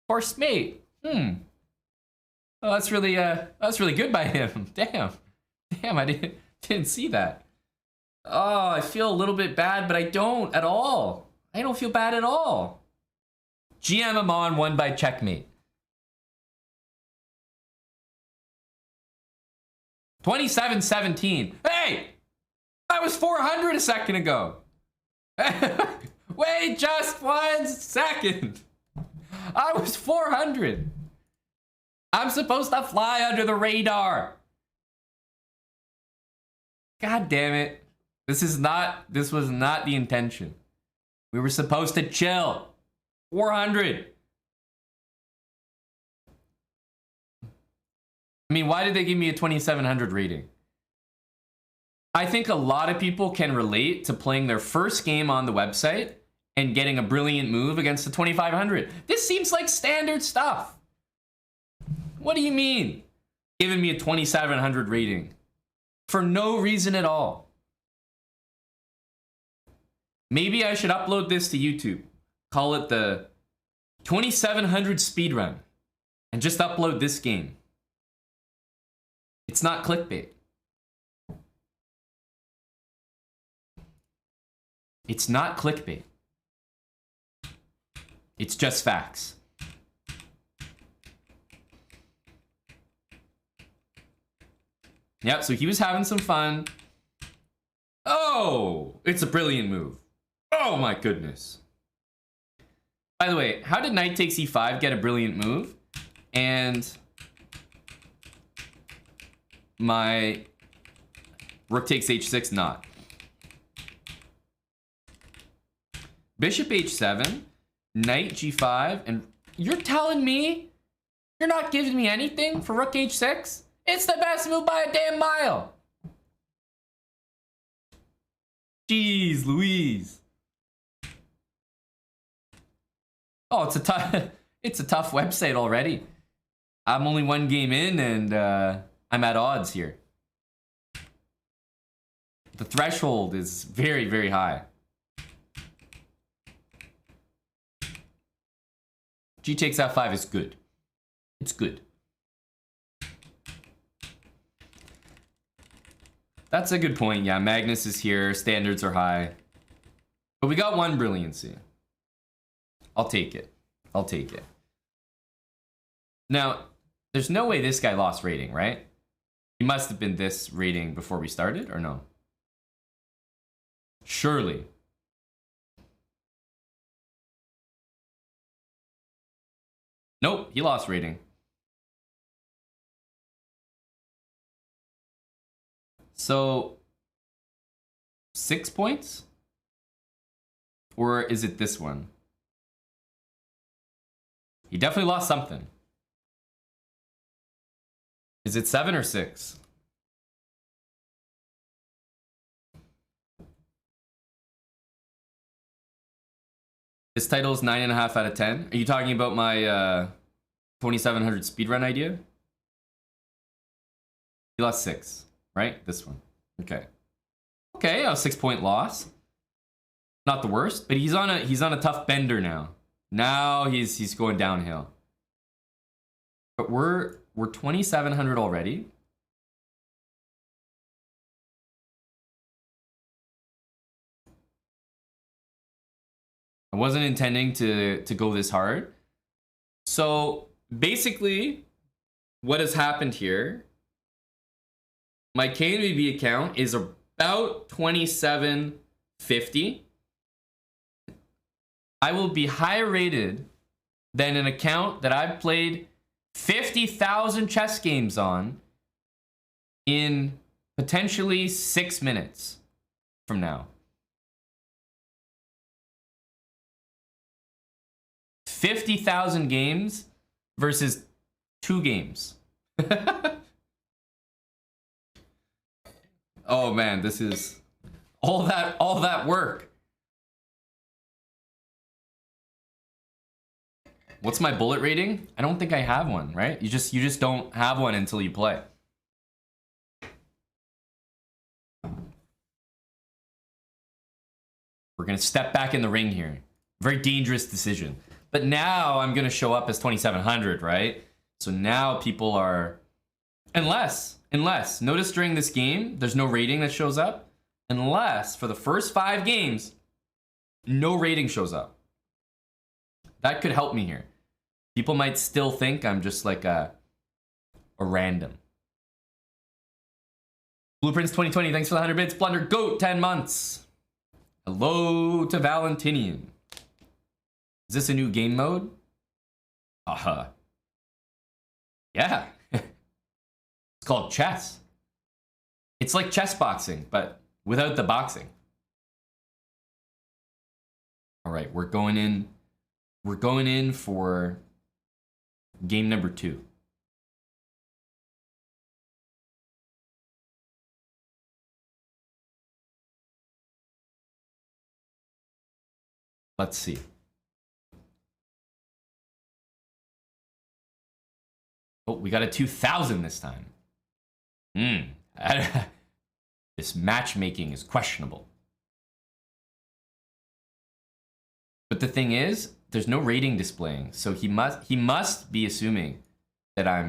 forced mate. Oh, that's really good by him. Damn, I didn't see that. Oh, I feel a little bit bad, but I don't at all. I don't feel bad at all. GM Aman won by checkmate. 27-17. Hey! I was 400 a second ago. Wait just 1 second. I was 400. I'm supposed to fly under the radar. God damn it. This was not the intention. We were supposed to chill. 400. I mean, why did they give me a 2700 rating? I think a lot of people can relate to playing their first game on the website and getting a brilliant move against the 2500. This seems like standard stuff. What do you mean? Giving me a 2700 rating for no reason at all. Maybe I should upload this to YouTube. Call it the 2700 speedrun and just upload this game. It's not clickbait. It's not clickbait. It's just facts. Yep, so he was having some fun. Oh, it's a brilliant move. Oh my goodness. By the way, how did knight takes e5 get a brilliant move? And my rook takes h6 not. Bishop h7, knight g5, and you're telling me you're not giving me anything for rook h6? It's the best move by a damn mile. Jeez Louise. Oh, it's a tough website already. I'm only one game in and I'm at odds here. The threshold is very, very high. G takes f5 is good. It's good. That's a good point. Yeah, Magnus is here. Standards are high. But we got one brilliancy. I'll take it. I'll take it. Now, there's no way this guy lost rating, right? He must have been this rating before we started, or no? Surely. Nope, he lost rating. So, 6 points? Or is it this one? He definitely lost something. Is it 7 or 6? This title is 9.5 out of 10. Are you talking about my 2700 speedrun idea? He lost 6, right? This one. Okay. Okay, a 6-point loss. Not the worst, but he's on a tough bender now. Now he's going downhill. But we're 2700 already. I wasn't intending to go this hard. So basically, what has happened here, my KNVB account is about 2750. I will be higher rated than an account that I've played 50,000 chess games on in potentially 6 minutes from now. 50,000 games versus 2 games. Oh man, this is all that work. What's my bullet rating? I don't think I have one, right? You just don't have one until you play. We're gonna step back in the ring here. Very dangerous decision. But now I'm gonna show up as 2700, right? So now people are, unless, notice during this game, there's no rating that shows up. Unless for the first 5 games, no rating shows up. That could help me here. People might still think I'm just like a random. Blueprints 2020, thanks for the 100 bits. Blunder Goat, 10 months. Hello to Valentinian. Is this a new game mode? Yeah. It's called chess. It's like chess boxing, but without the boxing. All right, we're going in for game number 2. Let's see. Oh, we got a 2000 this time. This matchmaking is questionable. But the thing is, there's no rating displaying, so he must be assuming that I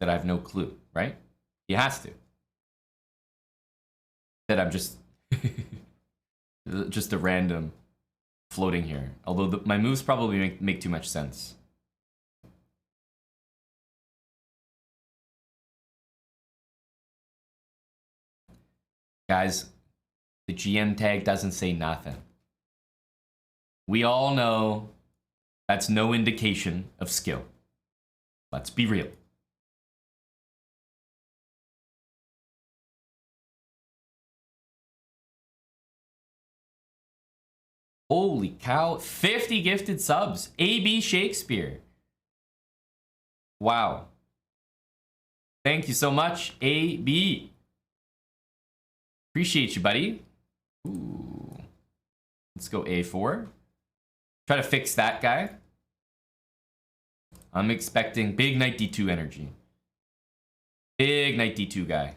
have no clue, right? He has to. That I'm just just a random floating here. Although my moves probably make too much sense. Guys, the GM tag doesn't say nothing. We all know that's no indication of skill. Let's be real. Holy cow, 50 gifted subs. AB Shakespeare. Wow. Thank you so much, AB. Appreciate you, buddy. Ooh. Let's go A4. Try to fix that guy. I'm expecting big Knight D2 energy. Big Knight D2 guy.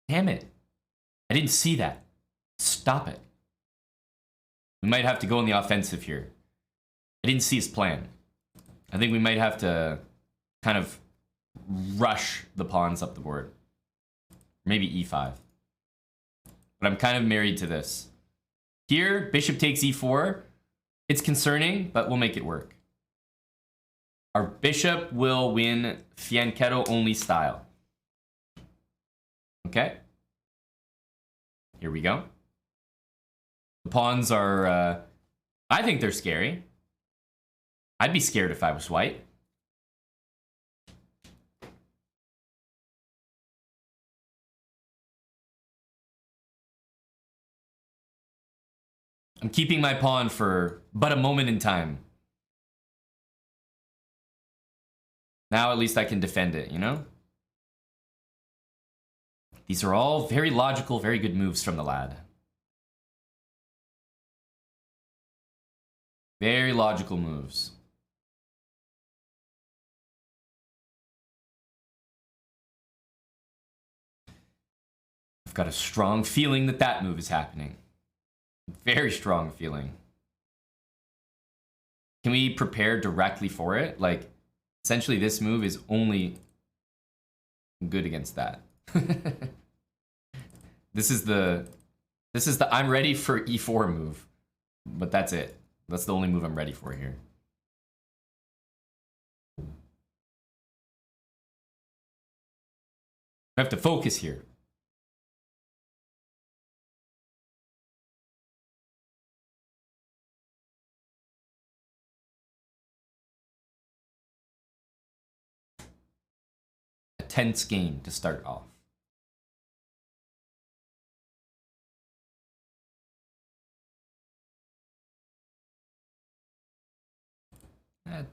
Damn it. I didn't see that. Stop it. We might have to go on the offensive here. I didn't see his plan. I think we might have to kind of rush the pawns up the board. Maybe E5. But I'm kind of married to this. Here, bishop takes E4. It's concerning, but we'll make it work. Our bishop will win fianchetto only style. Okay. Here we go. The pawns are, I think they're scary. I'd be scared if I was white. I'm keeping my pawn for but a moment in time. Now at least I can defend it, you know? These are all very logical, very good moves from the lad. Very logical moves. I've got a strong feeling that that move is happening. Very strong feeling. Can we prepare directly for it? Like, essentially this move is only good against that. This is the I'm ready for E4 move. But that's it. That's the only move I'm ready for here. I have to focus here. A tense game to start off.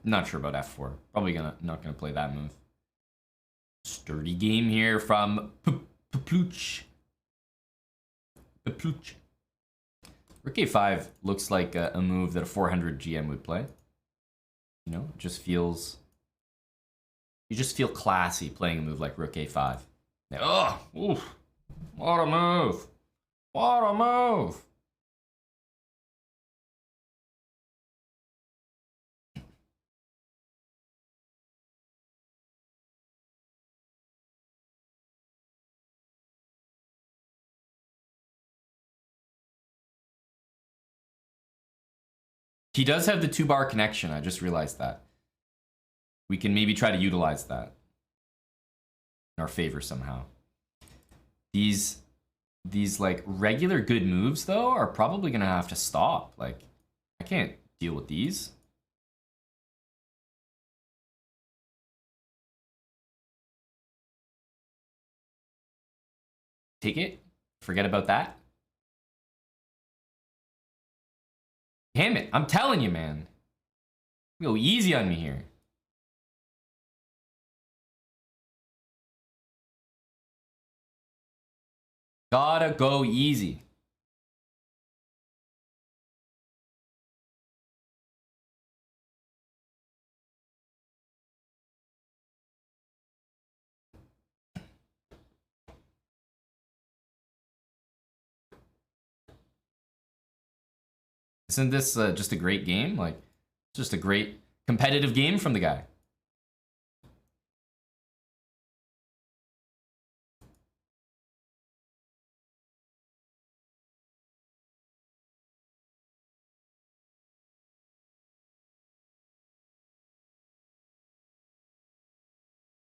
Not sure about F4. Probably not gonna play that move. Sturdy game here from Pplooch. Rook A5 looks like a move that a 400 GM would play. You know, it just feels... You just feel classy playing a move like Rook A5. Oh, oof. What a move. What a move. He does have the 2-bar connection. I just realized that. We can maybe try to utilize that in our favor somehow. These like regular good moves though are probably gonna have to stop. Like, I can't deal with these. Take it. Forget about that. Damn it, I'm telling you, man. Go easy on me here. Gotta go easy. Isn't this just a great game? Like, just a great competitive game from the guy.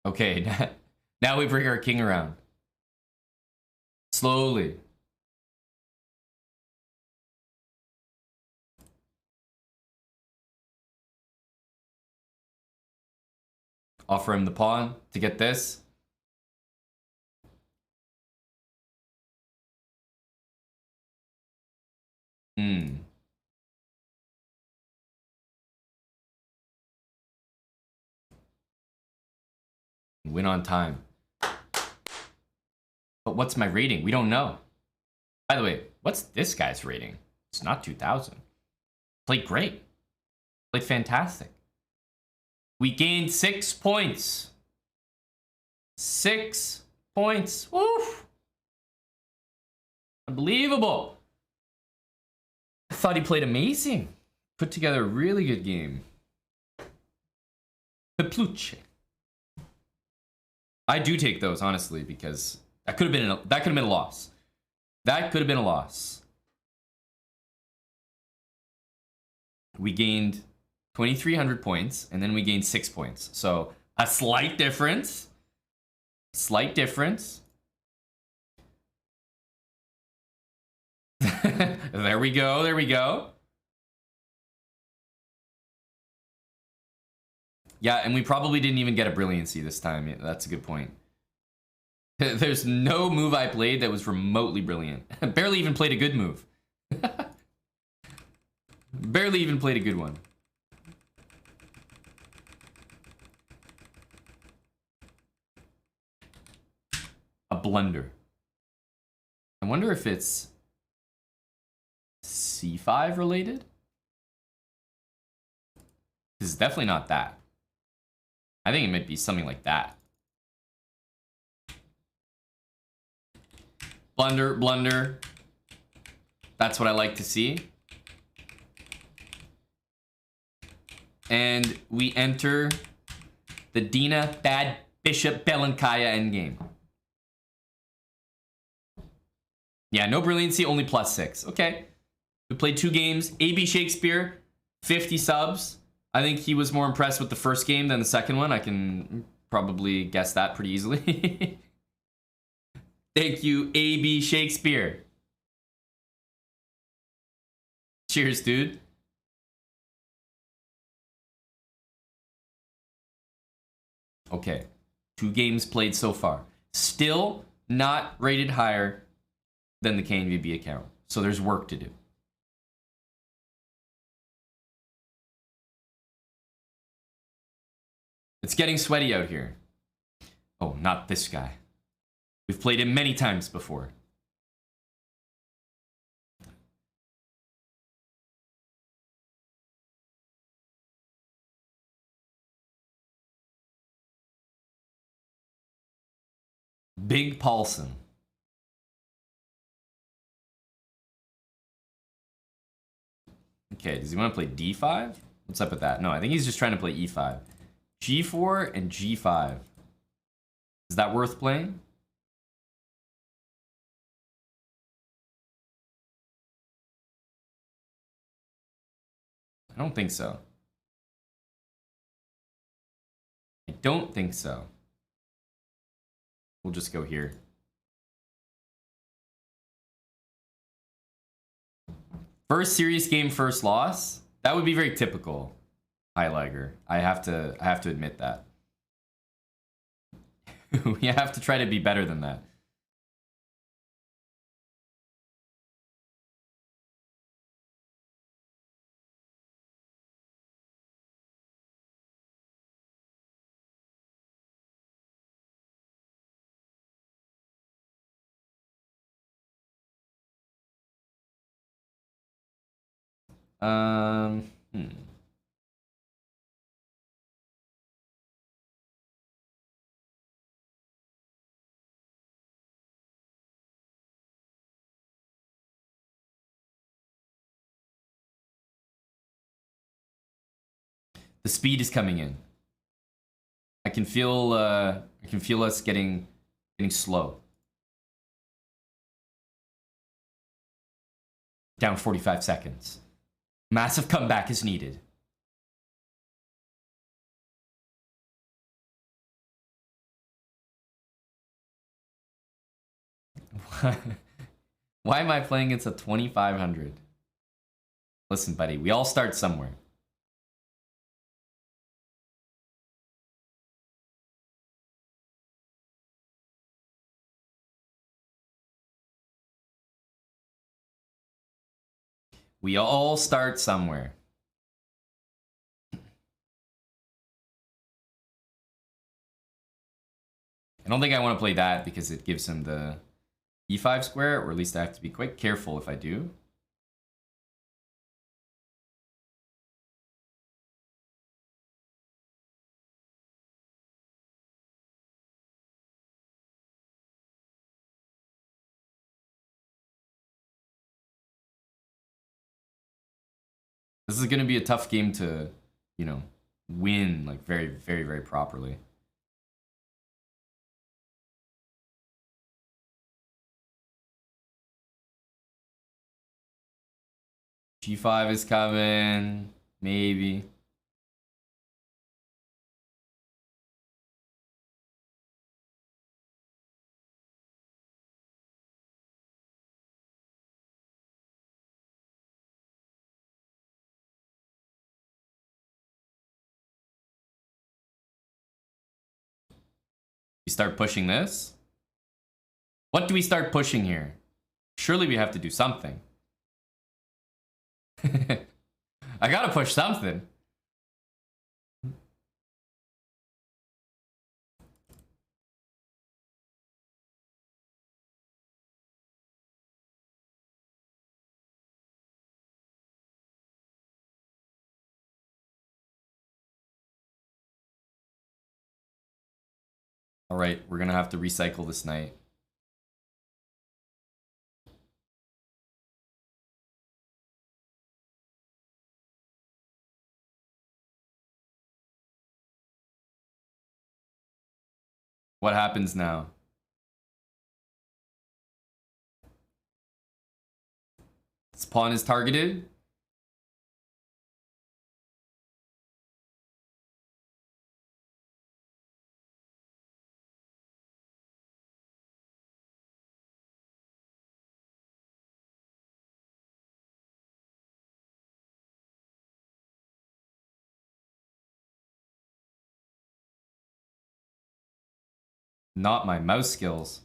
Okay, now we bring our king around. Slowly. Offer him the pawn to get this. Win on time. But what's my rating? We don't know. By the way, what's this guy's rating? It's not 2,000. Played great. Played fantastic. We gained 6 points. 6 points. Woof. Unbelievable. I thought he played amazing. Put together a really good game. Pepluche. I do take those, honestly, because that could have been a loss. That could have been a loss. We gained 2,300 points, and then we gained 6 points. So a slight difference. Slight difference. There we go. There we go. Yeah, and we probably didn't even get a brilliancy this time. Yeah, that's a good point. There's no move I played that was remotely brilliant. Barely even played a good move. Barely even played a good one. A blunder. I wonder if it's C5 related? This is definitely not that. I think it might be something like that. Blunder, blunder. That's what I like to see. And we enter the Dina Bad Bishop Belankaya endgame. Yeah, no brilliancy, only +6. Okay. We played 2 games. AB Shakespeare, 50 subs. I think he was more impressed with the first game than the second one. I can probably guess that pretty easily. Thank you, AB Shakespeare. Cheers, dude. Okay. 2 games played so far. Still not rated higher than the KNVB account. So there's work to do. It's getting sweaty out here. Oh, not this guy. We've played him many times before. Big Paulson. Okay, does he want to play D5? What's up with that? No, I think he's just trying to play E5. G4 and G5. Is that worth playing? I don't think so. I don't think so. We'll just go here. First serious game, first loss. That would be very typical. Highliger. I have to admit that. We have to try to be better than that. Hmm. The speed is coming in. I can feel us getting slow. Down 45 seconds. Massive comeback is needed. Why am I playing against a 2500? Listen, buddy, we all start somewhere. We all start somewhere. I don't think I want to play that because it gives him the e5 square, or at least I have to be quite careful if I do. This is going to be a tough game to, you know, win like very, very, very properly. G5 is coming, maybe. We start pushing this? What do we start pushing here? Surely we have to do something. I gotta push something. All right, we're gonna have to recycle this knight. What happens now? This pawn is targeted. Not my mouse skills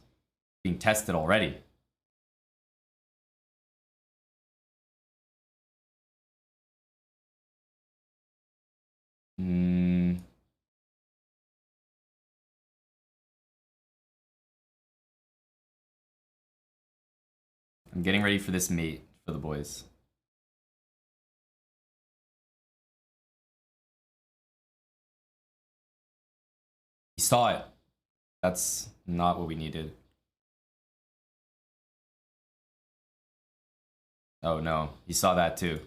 being tested already. I'm getting ready for this mate for the boys. He saw it. That's not what we needed. Oh no, he saw that too.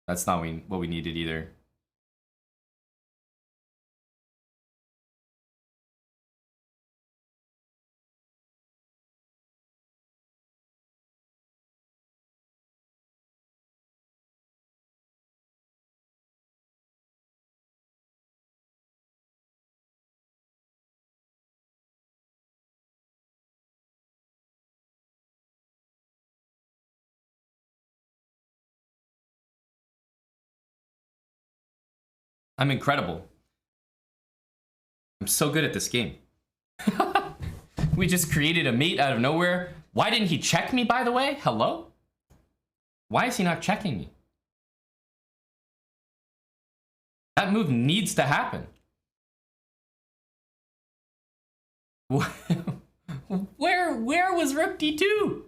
That's not what we needed either. I'm incredible. I'm so good at this game. We just created a mate out of nowhere. Why didn't he check me, by the way? Hello? Why is he not checking me? That move needs to happen. Where was Rook D2?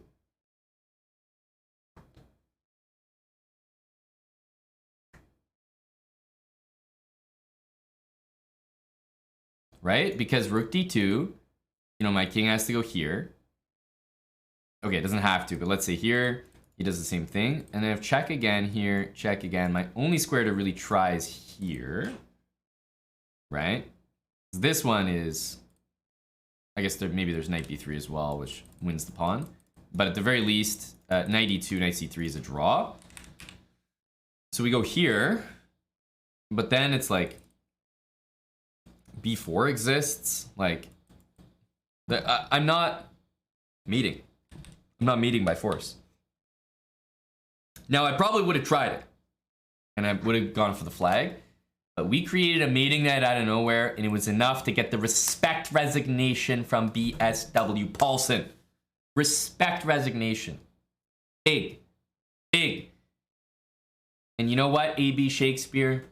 Right? Because Rook D2, you know, my king has to go here. Okay, it doesn't have to, but let's say here, he does the same thing. And then if check again here, check again. My only square to really try is here. Right? This one is, I guess maybe there's knight b3 as well, which wins the pawn. But at the very least, knight e2, knight c3 is a draw. So we go here, but then it's like b4 exists. Like, I'm not meeting. I'm not mating by force. Now, I probably would have tried it. And I would have gone for the flag. But we created a mating net out of nowhere, and it was enough to get the respect resignation from BSW Paulson. Respect resignation. Big. Big. And you know what? AB Shakespeare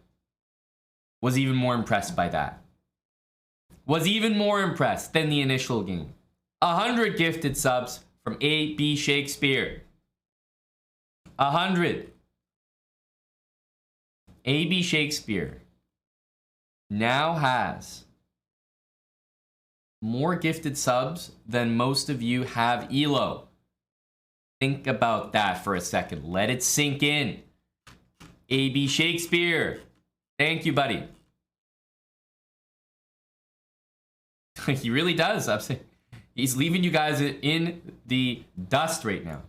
was even more impressed by that. Was even more impressed than the initial game. 100 gifted subs from AB Shakespeare. 100. AB Shakespeare now has more gifted subs than most of you have ELO. Think about that for a second. Let it sink in. AB Shakespeare. Thank you, buddy. He really does. I'm saying he's leaving you guys in the dust right now.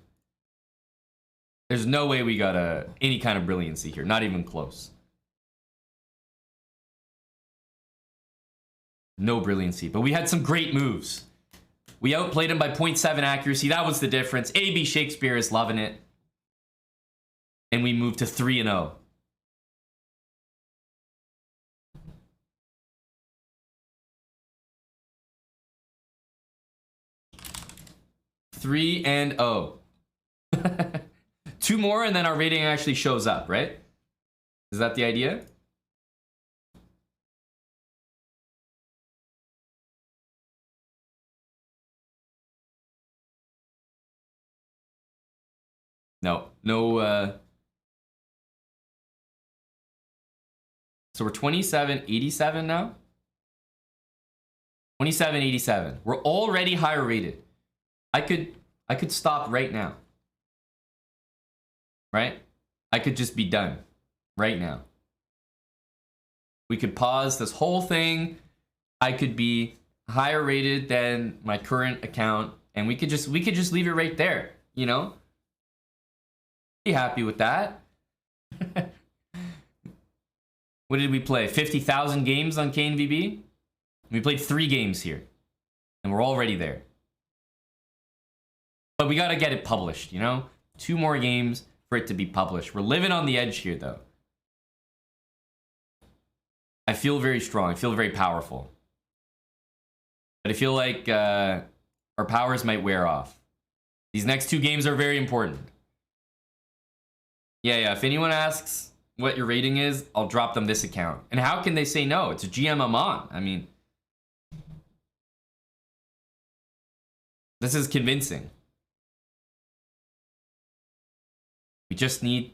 There's no way we got any kind of brilliancy here. Not even close. No brilliancy. But we had some great moves. We outplayed him by 0.7 accuracy. That was the difference. AB Shakespeare is loving it. And we moved to 3-0. Three and 0. 2 more and then our rating actually shows up, right? Is that the idea? No. So we're 2787 now? 2787. We're already higher rated. I could stop right now. Right? I could just be done right now. We could pause this whole thing. I could be higher rated than my current account, and we could just leave it right there, you know? Be happy with that. What did we play? 50,000 games on KNVB? We played 3 games here, and we're already there. But we got to get it published, you know? 2 more games for it to be published. We're living on the edge here, though. I feel very strong. I feel very powerful. But I feel like our powers might wear off. These next 2 games are very important. Yeah. If anyone asks what your rating is, I'll drop them this account. And how can they say no? It's a GM Aman. I mean, this is convincing. We just need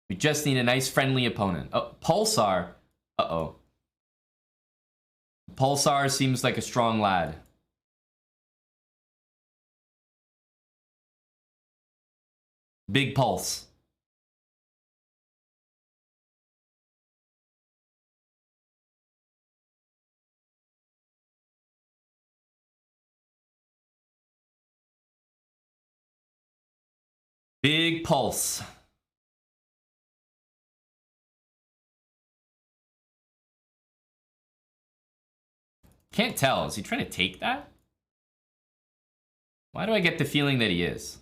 a nice friendly opponent. Oh, Pulsar. Uh-oh. Pulsar seems like a strong lad. Big pulse. Big pulse. Can't tell. Is he trying to take that? Why do I get the feeling that he is?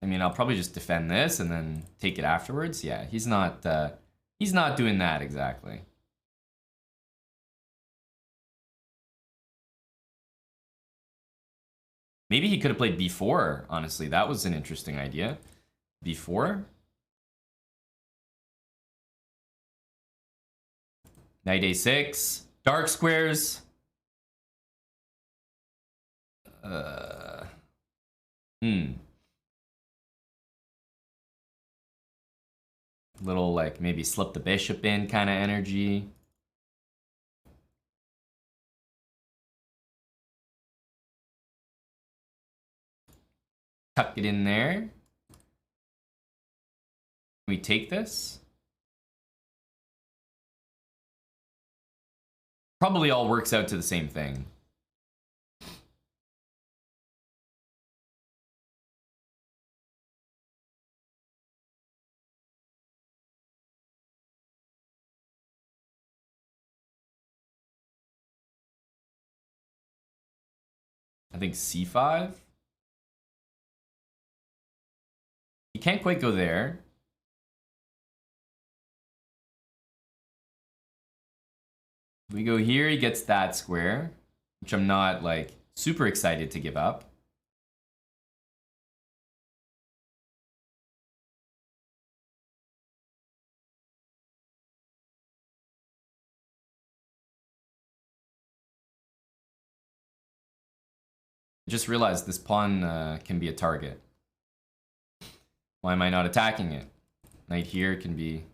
I mean, I'll probably just defend this and then take it afterwards. Yeah, he's not doing that exactly. Maybe he could have played B4, honestly. That was an interesting idea. B4? Knight A6. Dark squares. Little, like, maybe slip the bishop in kind of energy. Tuck it in there. Can we take this? Probably all works out to the same thing. I think c5. He can't quite go there. If we go here, he gets that square, which I'm not like super excited to give up. I just realized this pawn can be a target. Why am I not attacking it? Knight here can be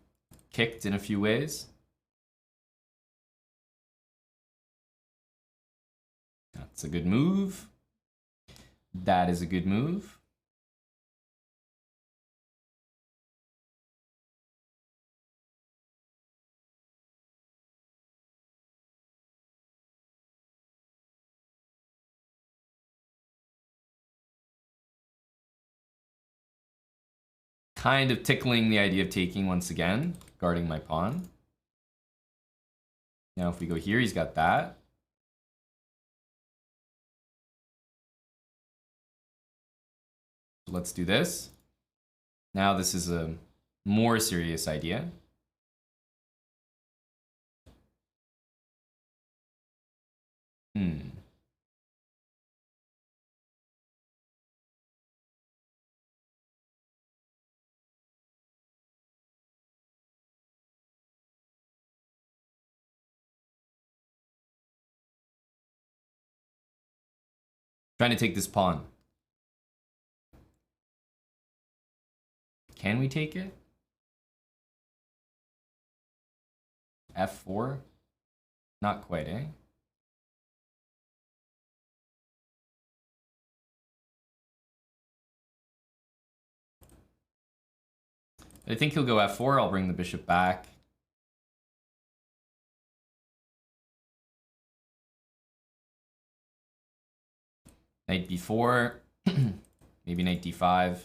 kicked in a few ways. That's a good move. That is a good move. Kind of tickling the idea of taking once again, guarding my pawn. Now if we go here, he's got that. Let's do this. Now this is a more serious idea. Trying to take this pawn. Can we take it? F4? Not quite, eh? I think he'll go F4. I'll bring the bishop back. Knight B4. Maybe knight D5.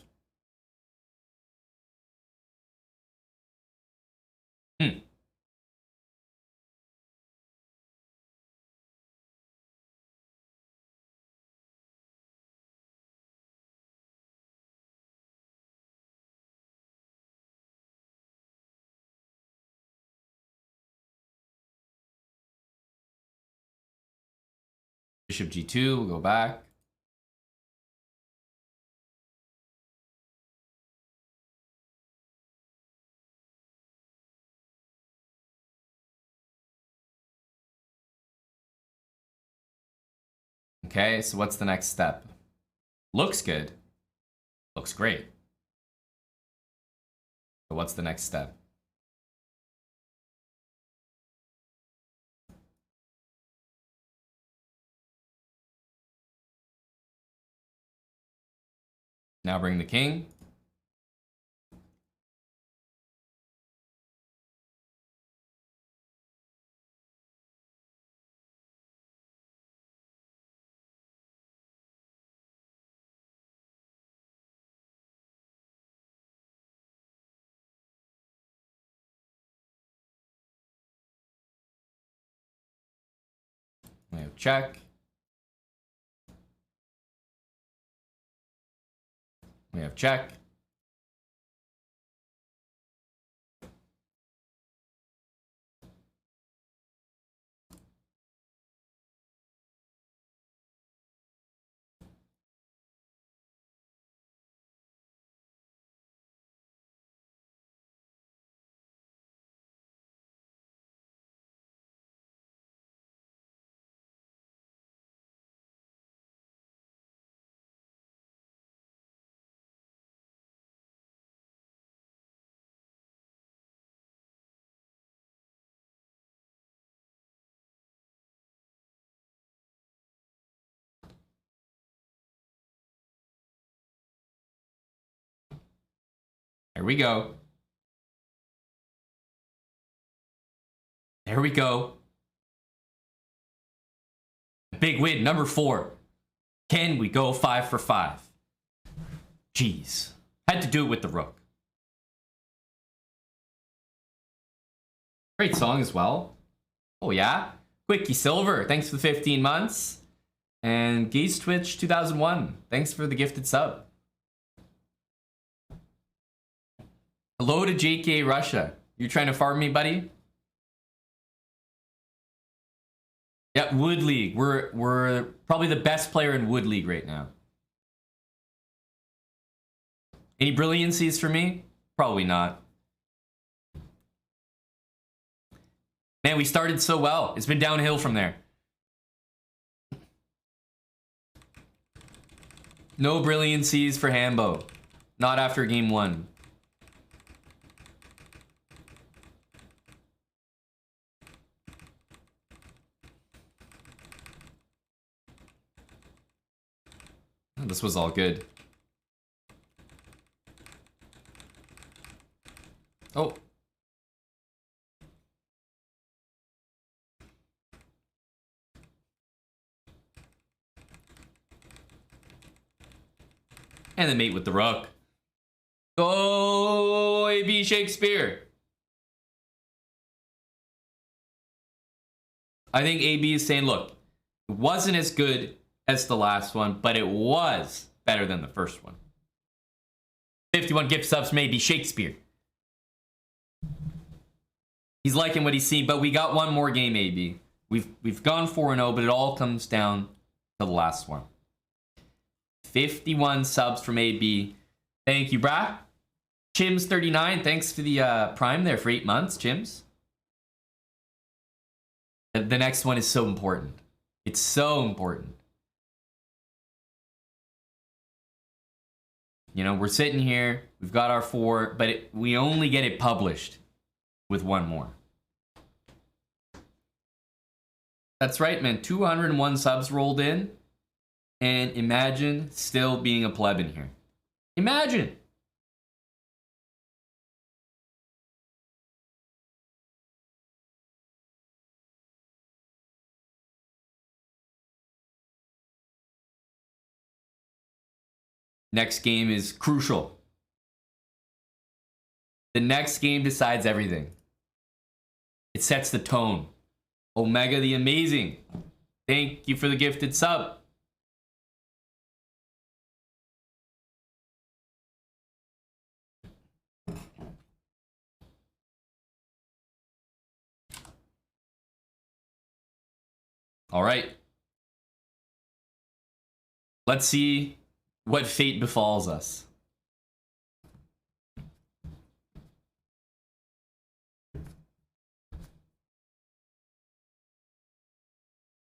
Bishop G2, we'll go back. Okay, so what's the next step? Looks good. Looks great. But what's the next step? Now bring the king. We have check. We have check. There we go. There we go. Big win, number 4. Can we go 5 for 5? Jeez. Had to do it with the rook. Great song as well. Oh yeah? Quickie Silver, thanks for the 15 months. And Gaze Twitch 2001. Thanks for the gifted sub. Hello to JK Russia. You trying to farm me, buddy? Yeah, Wood League. We're probably the best player in Wood League right now. Any brilliancies for me? Probably not. Man, we started so well. It's been downhill from there. No brilliancies for Hambo. Not after game 1. This was all good. Oh. And the mate with the rook. Go, AB Shakespeare. I think AB is saying, look, it wasn't as good as the last one, but it was better than the first one. 51 gift subs from AB Shakespeare. He's liking what he's seen, but we got one more game, AB. We've gone 4-0, but it all comes down to the last one. 51 subs from AB. Thank you, brah. Chims39, thanks for the Prime there for 8 months, Chims. The next one is so important. It's so important. You know, we're sitting here, we've got our 4, but we only get it published with one more. That's right, man. 201 subs rolled in. And imagine still being a pleb in here. Imagine. Next game is crucial. The next game decides everything. It sets the tone. Omega the Amazing. Thank you for the gifted sub. All right. Let's see what fate befalls us.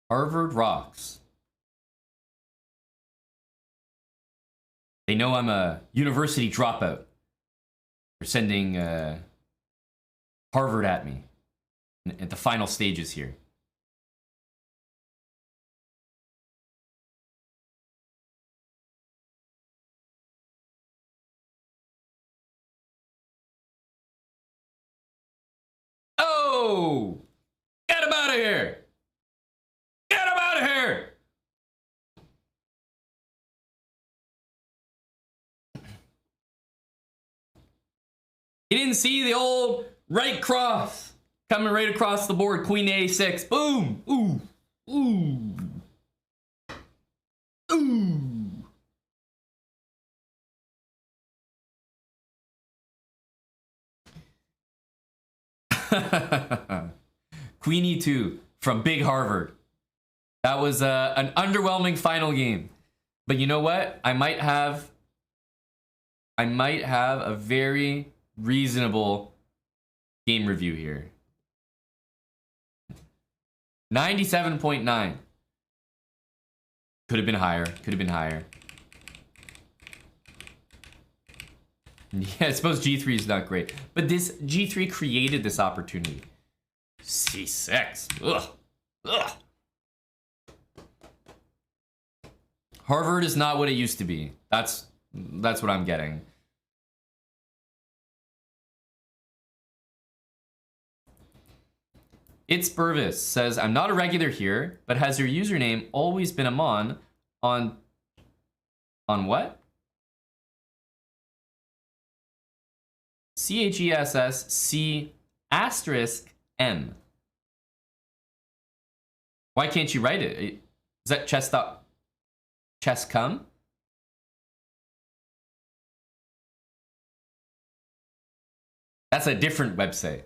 Harvard rocks. They know I'm a university dropout. They're sending Harvard at me at the final stages here. Oh! Get him out of here! Get him out of here! You didn't see the old right cross coming right across the board. Queen A6. Boom! Ooh! Ooh! Ooh! Queen E2 from Big Harvard. That was an underwhelming final game. But you know what? I might have a very reasonable game review here. 97.9. Could have been higher. Could have been higher. Yeah, I suppose G3 is not great. But this G3 created this opportunity. C6. Ugh. Ugh. Harvard is not what it used to be. That's what I'm getting. It's Purvis says, I'm not a regular here, but has your username always been Aman on what? CHESSC asterisk M. Why can't you write it? Is that chess dot Chess Come? That's a different website.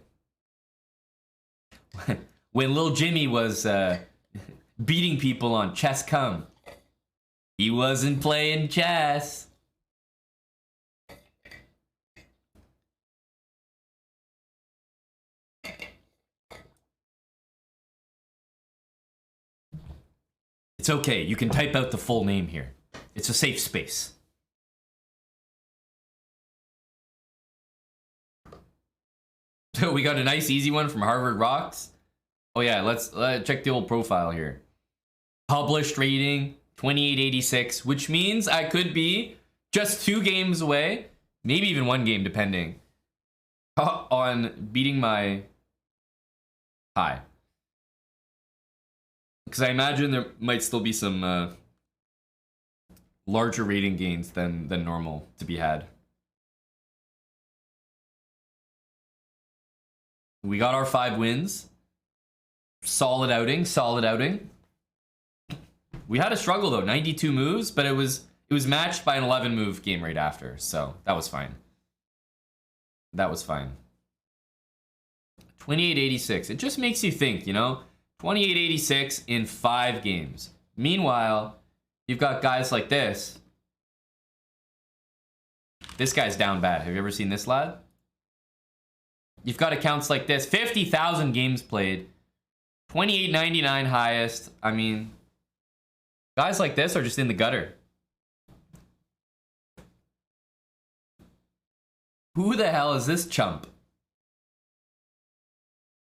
When Lil Jimmy was beating people on Chess Come, he wasn't playing chess. It's okay, you can type out the full name here. It's a safe space. So we got a nice easy one from Harvard Rocks. Oh yeah, let's check the old profile here. Published rating 2886, which means I could be just 2 games away, maybe even 1 game depending, on beating my high. Because I imagine there might still be some larger rating gains than normal to be had. We got our 5 wins. Solid outing, solid outing. We had a struggle though, 92 moves, but it was matched by an 11 move game right after, so that was fine. That was fine. 2886. It just makes you think, you know? 2886 in 5 games. Meanwhile, you've got guys like this. This guy's down bad. Have you ever seen this lad? You've got accounts like this. 50,000 games played. 2899 highest. I mean, guys like this are just in the gutter. Who the hell is this chump?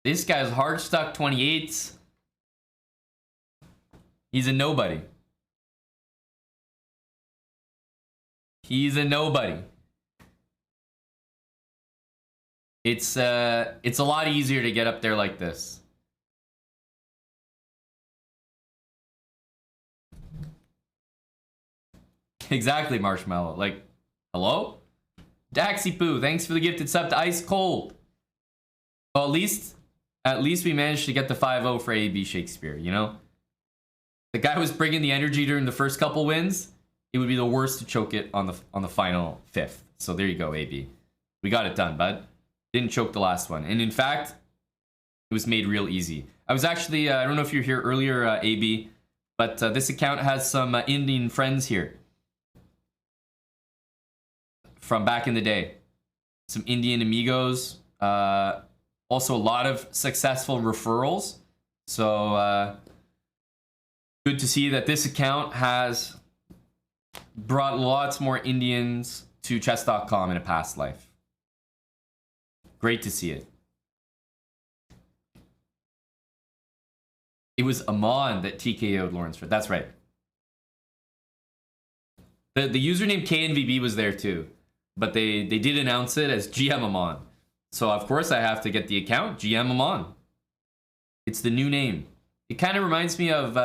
This guy's hard stuck 28s. He's a nobody. He's a nobody. It's a lot easier to get up there like this. Exactly, Marshmallow. Like, hello? Daxy Poo, thanks for the gifted sub to Ice Cold. Well, at least we managed to get the 5-0 for AB Shakespeare, you know? The guy was bringing the energy during the first couple wins. It would be the worst to choke it on the final 5th. So there you go, AB. We got it done, bud. Didn't choke the last one. And in fact, it was made real easy. I was actually, I don't know if you were here earlier, AB, but this account has some Indian friends here. From back in the day. Some Indian amigos. Also a lot of successful referrals. So good to see that this account has brought lots more Indians to chess.com in a past life. Great to see it. It was Aman that TKO'd Lawrence Fred. That's right. The username KNVB was there too. But they did announce it as GM Aman. So of course I have to get the account, GM Aman. It's the new name. It kind of reminds me of,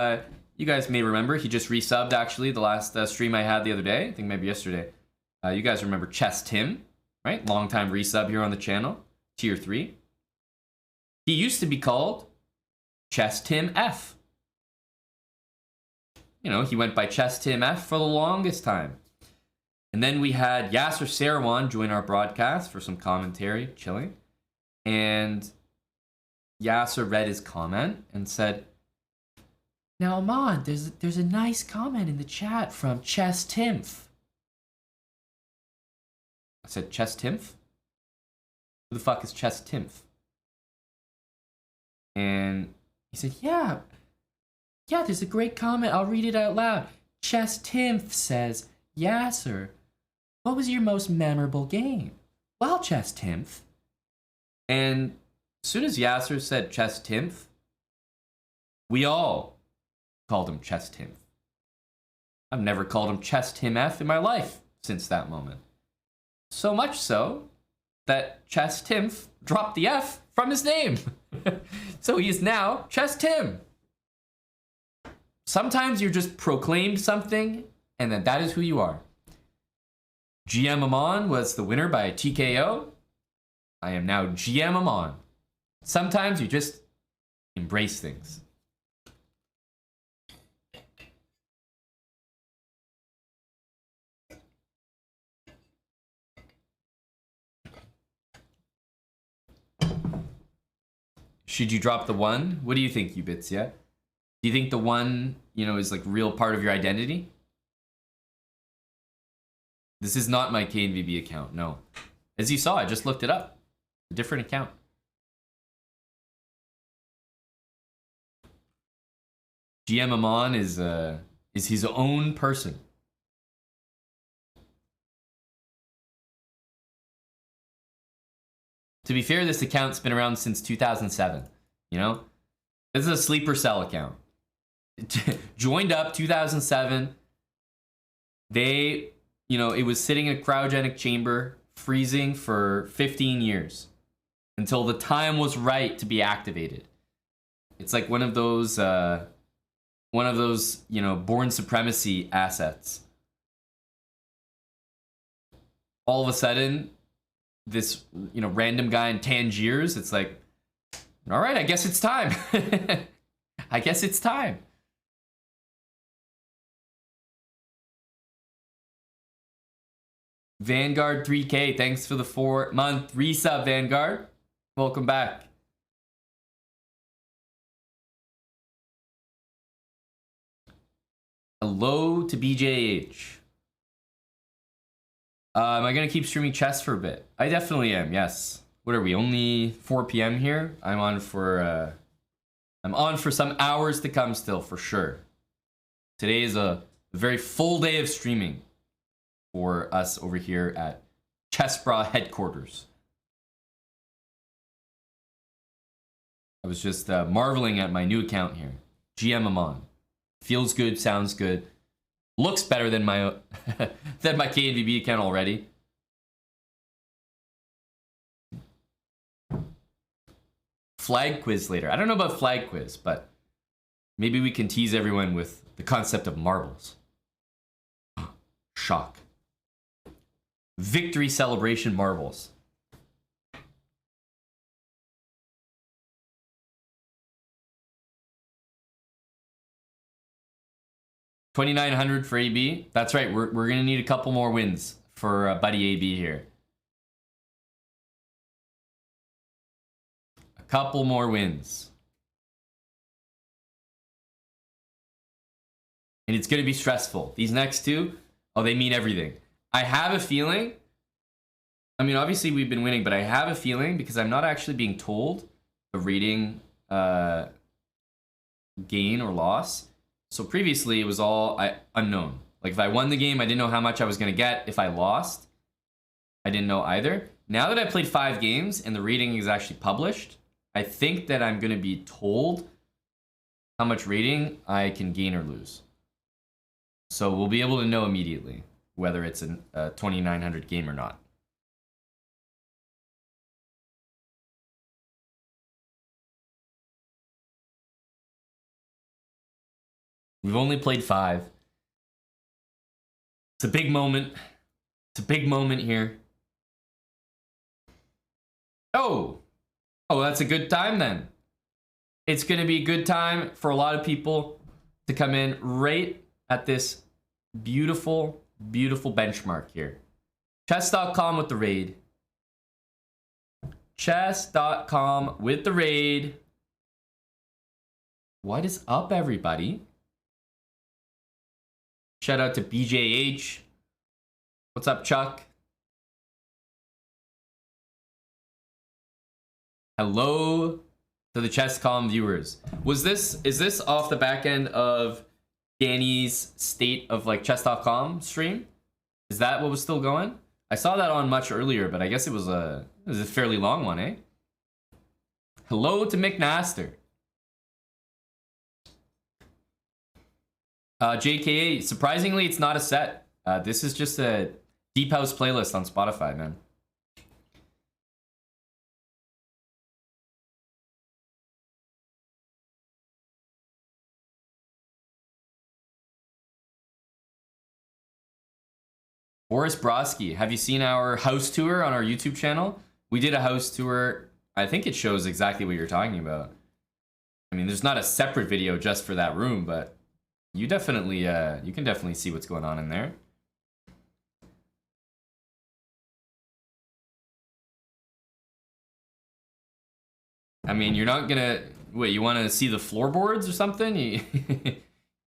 you guys may remember, he just resubbed actually the last stream I had the other day. I think maybe yesterday. You guys remember Chess Tim, right? Long time resub here on the channel. Tier 3. He used to be called Chess Tim F. You know, he went by Chess Tim F for the longest time. And then we had Yasser Sarawan join our broadcast for some commentary, chilling. And Yasser read his comment and said, "Now, Aman, there's a nice comment in the chat from Chess Timph." I said, Chess Timph? Who the fuck is Chess Timph? And he said, yeah, there's a great comment. I'll read it out loud. Chess Timph says, Yasser, what was your most memorable game? Well, Chess Timph. And as soon as Yasser said Chess Timph, we all called him Chess Timph. I've never called him Chess Tim F in my life since that moment. So much so that Chess Timph dropped the F from his name. So he is now Chess Tim. Sometimes you're just proclaimed something and then that is who you are. GM Aman was the winner by TKO. I am now GM Aman. Sometimes you just embrace things. Should you drop the 1? What do you think, Ubits? Yeah. Do you think the 1, you know, is like real part of your identity? This is not my KNVB account. No. As you saw, I just looked it up. A different account. GM Aman is his own person. To be fair, this account's been around since 2007. You know, this is a sleeper cell account. Joined up 2007. They, you know, it was sitting in a cryogenic chamber, freezing for 15 years until the time was right to be activated. It's like one of those, you know, born supremacy assets. All of a sudden, this, you know, random guy in Tangiers, it's like, all right, I guess it's time. I guess it's time. Vanguard 3K, thanks for the 4-month resub, Vanguard. Welcome back. Hello to BJH. Am I gonna keep streaming chess for a bit? I definitely am, yes. What are we, only 4 p.m. here? I'm on for some hours to come still, for sure. Today is a very full day of streaming for us over here at Chessbra headquarters. I was just marveling at my new account here. GM Aman. Feels good, sounds good. Looks better than my than my KNVB account already. Flag quiz later. I don't know about flag quiz, but maybe we can tease everyone with the concept of marbles. Shock. Victory celebration marbles. $2,900 for AB. That's right. We're gonna need a couple more wins for Buddy AB here. A couple more wins, and it's gonna be stressful. These next two, oh, they mean everything. I have a feeling. I mean, obviously we've been winning, but I have a feeling because I'm not actually being told the rating gain or loss. So previously it was all unknown. Like if I won the game, I didn't know how much I was going to get. If I lost, I didn't know either. Now that I played 5 games and the rating is actually published, I think that I'm going to be told how much rating I can gain or lose. So we'll be able to know immediately whether it's a 2,900 game or not. We've only played 5. It's a big moment. It's a big moment here. Oh, that's a good time then. It's going to be a good time for a lot of people to come in right at this beautiful, beautiful benchmark here. Chess.com with the raid. Chess.com with the raid. What is up, everybody? Shout out to BJH. What's up, Chuck? Hello to the ChessCom viewers. Is this off the back end of Danny's State of like Chess.com stream? Is that what was still going? I saw that on much earlier, but I guess it was a fairly long one, eh? Hello to McNaster. JKA, surprisingly, it's not a set. This is just a Deep House playlist on Spotify, man. Boris Brodsky, have you seen our house tour on our YouTube channel? We did a house tour. I think it shows exactly what you're talking about. I mean, there's not a separate video just for that room, but you definitely, you can definitely see what's going on in there. I mean, you're not gonna... Wait, you want to see the floorboards or something? You,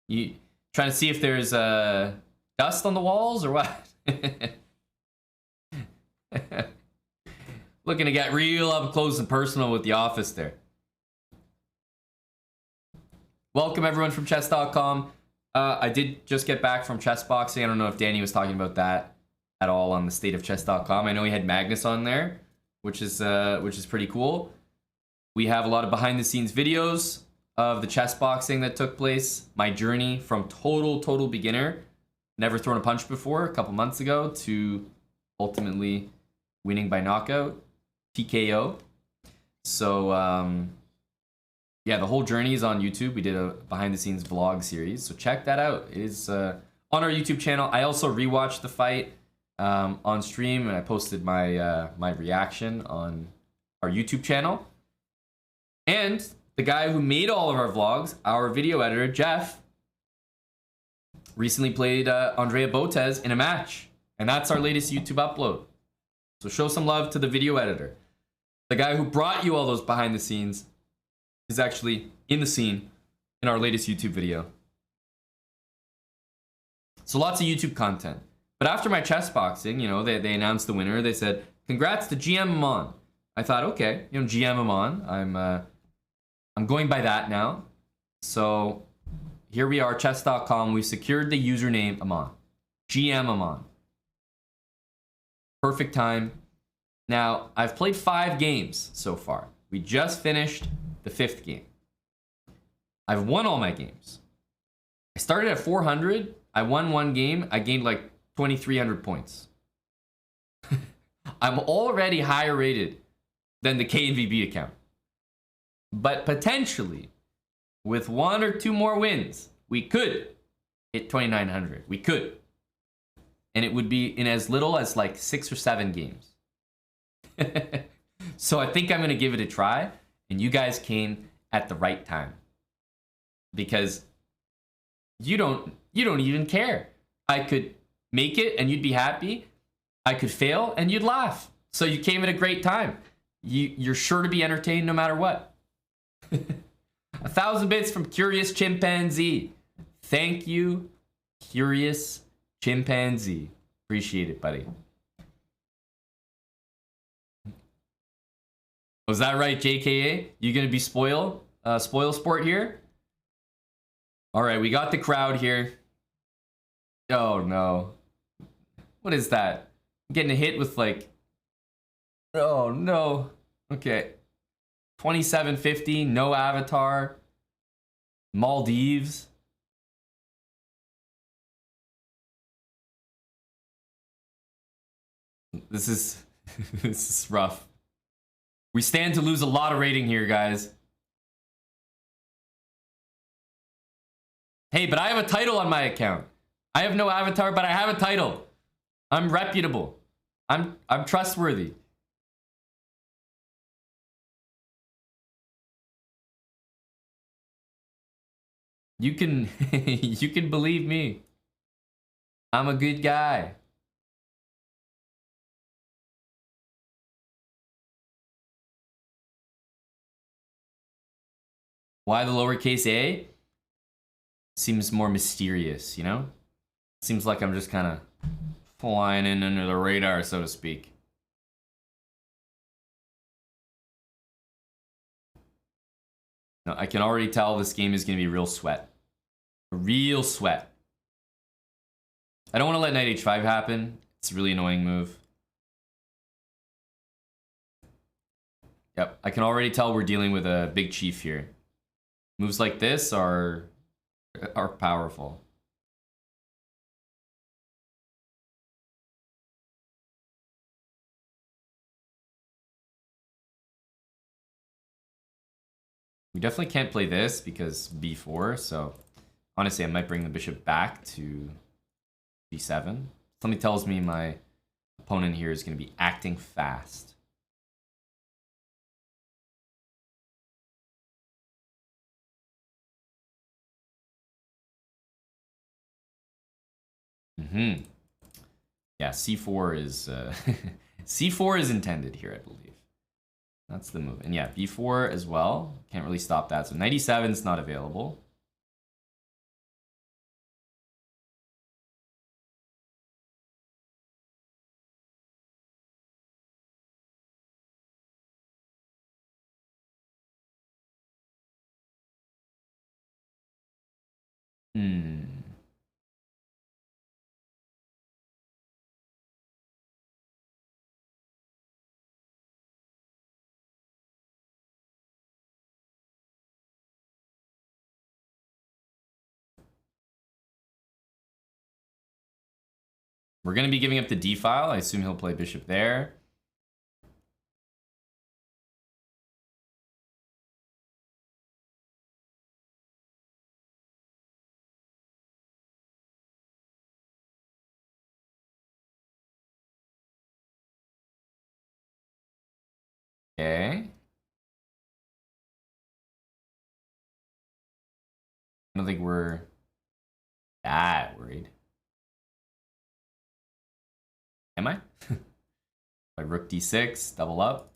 you trying to see if there's dust on the walls or what? Looking to get real up close and personal with the office there. Welcome everyone from chess.com. I did just get back from chess boxing. I don't know if Danny was talking about that at all on the state of chess.com. I know he had Magnus on there, which is pretty cool. We have a lot of behind the scenes videos of the chess boxing that took place. My journey from total beginner, never thrown a punch before, a couple months ago, to ultimately winning by knockout, TKO. So yeah, the whole journey is on YouTube. We did a behind the scenes vlog series, so check that out. It is on our YouTube channel. I also rewatched the fight on stream, and I posted my my reaction on our YouTube channel. And the guy who made all of our vlogs, our video editor, Jeff, recently played Andrea Botez in a match. And that's our latest YouTube upload. So show some love to the video editor. The guy who brought you all those behind the scenes is actually in the scene in our latest YouTube video. So lots of YouTube content. But after my chess boxing, you know, they announced the winner. They said, congrats to GM Aman. I thought, okay, you know, GM Aman, I'm going by that now. So here we are, chess.com. We secured the username Aman. GM Aman. Perfect time. Now, I've played 5 games so far. We just finished the 5th game. I've won all my games. I started at 400. I won 1 game. I gained like 2,300 points. I'm already higher rated than the KNVB account. But potentially, with 1 or 2 more wins, we could hit 2,900. We could. And it would be in as little as like 6 or 7 games. So I think I'm going to give it a try. And you guys came at the right time. Because you don't even care. I could make it and you'd be happy. I could fail and you'd laugh. So you came at a great time. You're sure to be entertained no matter what. 1,000 bits from Curious Chimpanzee. Thank you, Curious Chimpanzee. Appreciate it, buddy. Was that right, JKA? You gonna be spoil sport here? All right, we got the crowd here. Oh no. What is that? I'm getting a hit with like... Oh no. Okay. 2750, no avatar. Maldives. This is this is rough. We stand to lose a lot of rating here, guys. Hey, but I have a title on my account. I have no avatar, but I have a title. I'm reputable. I'm trustworthy. You can you can believe me. I'm a good guy. Why the lowercase a? Seems more mysterious, you know? Seems like I'm just kind of flying in under the radar, so to speak. No, I can already tell this game is going to be real sweat. A real sweat. I don't want to let knight h5 happen. It's a really annoying move. Yep, I can already tell we're dealing with a big chief here. Moves like this are powerful. We definitely can't play this because b4, so honestly I might bring the bishop back to b7. Something tells me my opponent here is going to be acting fast. Yeah, c4 is c4 is intended here, I believe. That's the move. And yeah, b4 as well. Can't really stop that. So 97 is not available. We're going to be giving up the d file. I assume he'll play bishop there. Okay. I don't think we're that worried. Am I? By rook d6, double up.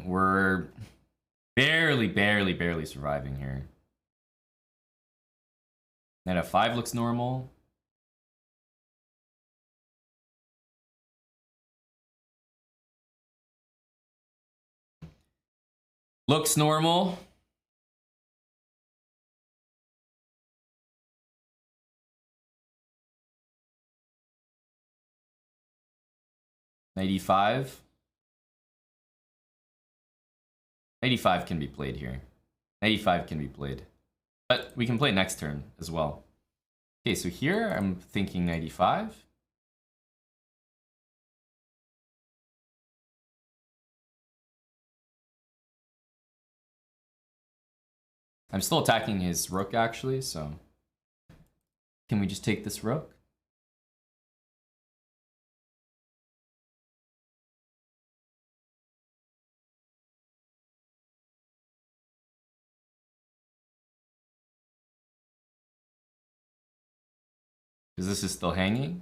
We're barely surviving here. Knight f5 looks normal. Looks normal. Knight e5. 85 can be played here. 85 can be played. But we can play next turn as well. Okay, so here I'm thinking 95. I'm still attacking his rook actually, so can we just take this rook? Because this is still hanging.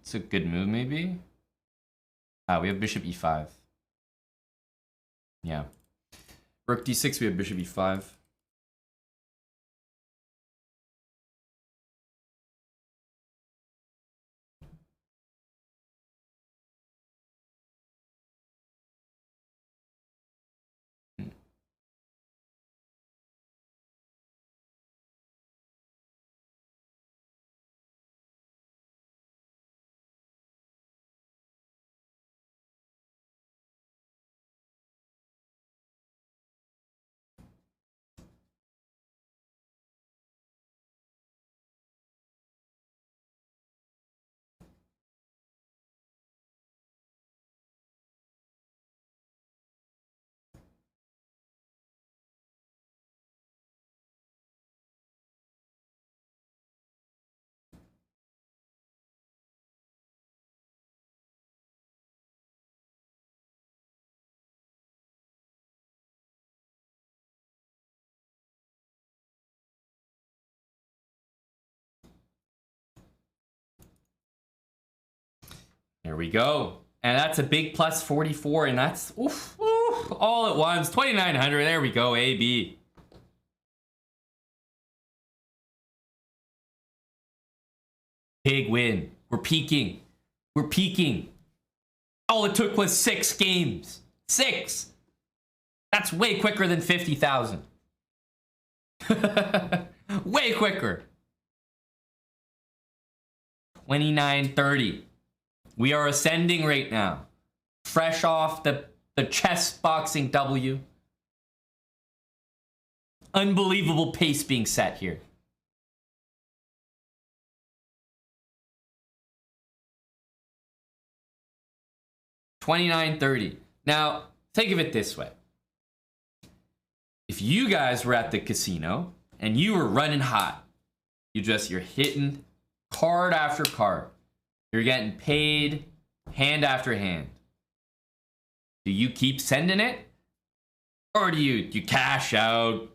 It's a good move, maybe. Ah, we have bishop e5. Yeah. Rook d6, we have bishop e5. There we go. And that's a big plus 44, and that's oof, all at once. 2,900. There we go, AB. Big win. We're peaking. We're peaking. All it took was 6 games. 6. That's way quicker than 50,000. Way quicker. 2930. We are ascending right now. Fresh off the chess boxing W. Unbelievable pace being set here. $29.30. Now, think of it this way. If you guys were at the casino and you were running hot, you're hitting card after card. You're getting paid hand after hand. Do you keep sending it? Or do you cash out,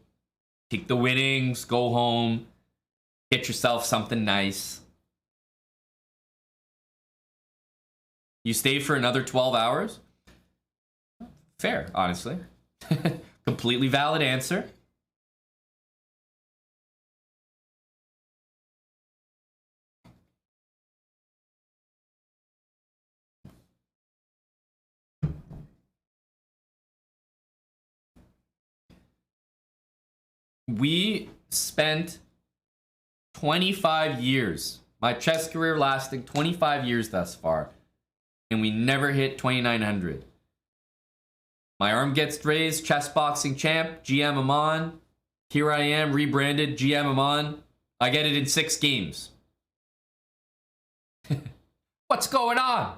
take the winnings, go home, get yourself something nice? You stay for another 12 hours? Fair, honestly. Completely valid answer. We spent 25 years, my chess career lasting 25 years thus far, and we never hit 2,900. My arm gets raised, chess boxing champ, GM Aman. Here I am, rebranded GM Aman. I get it in 6 games. What's going on?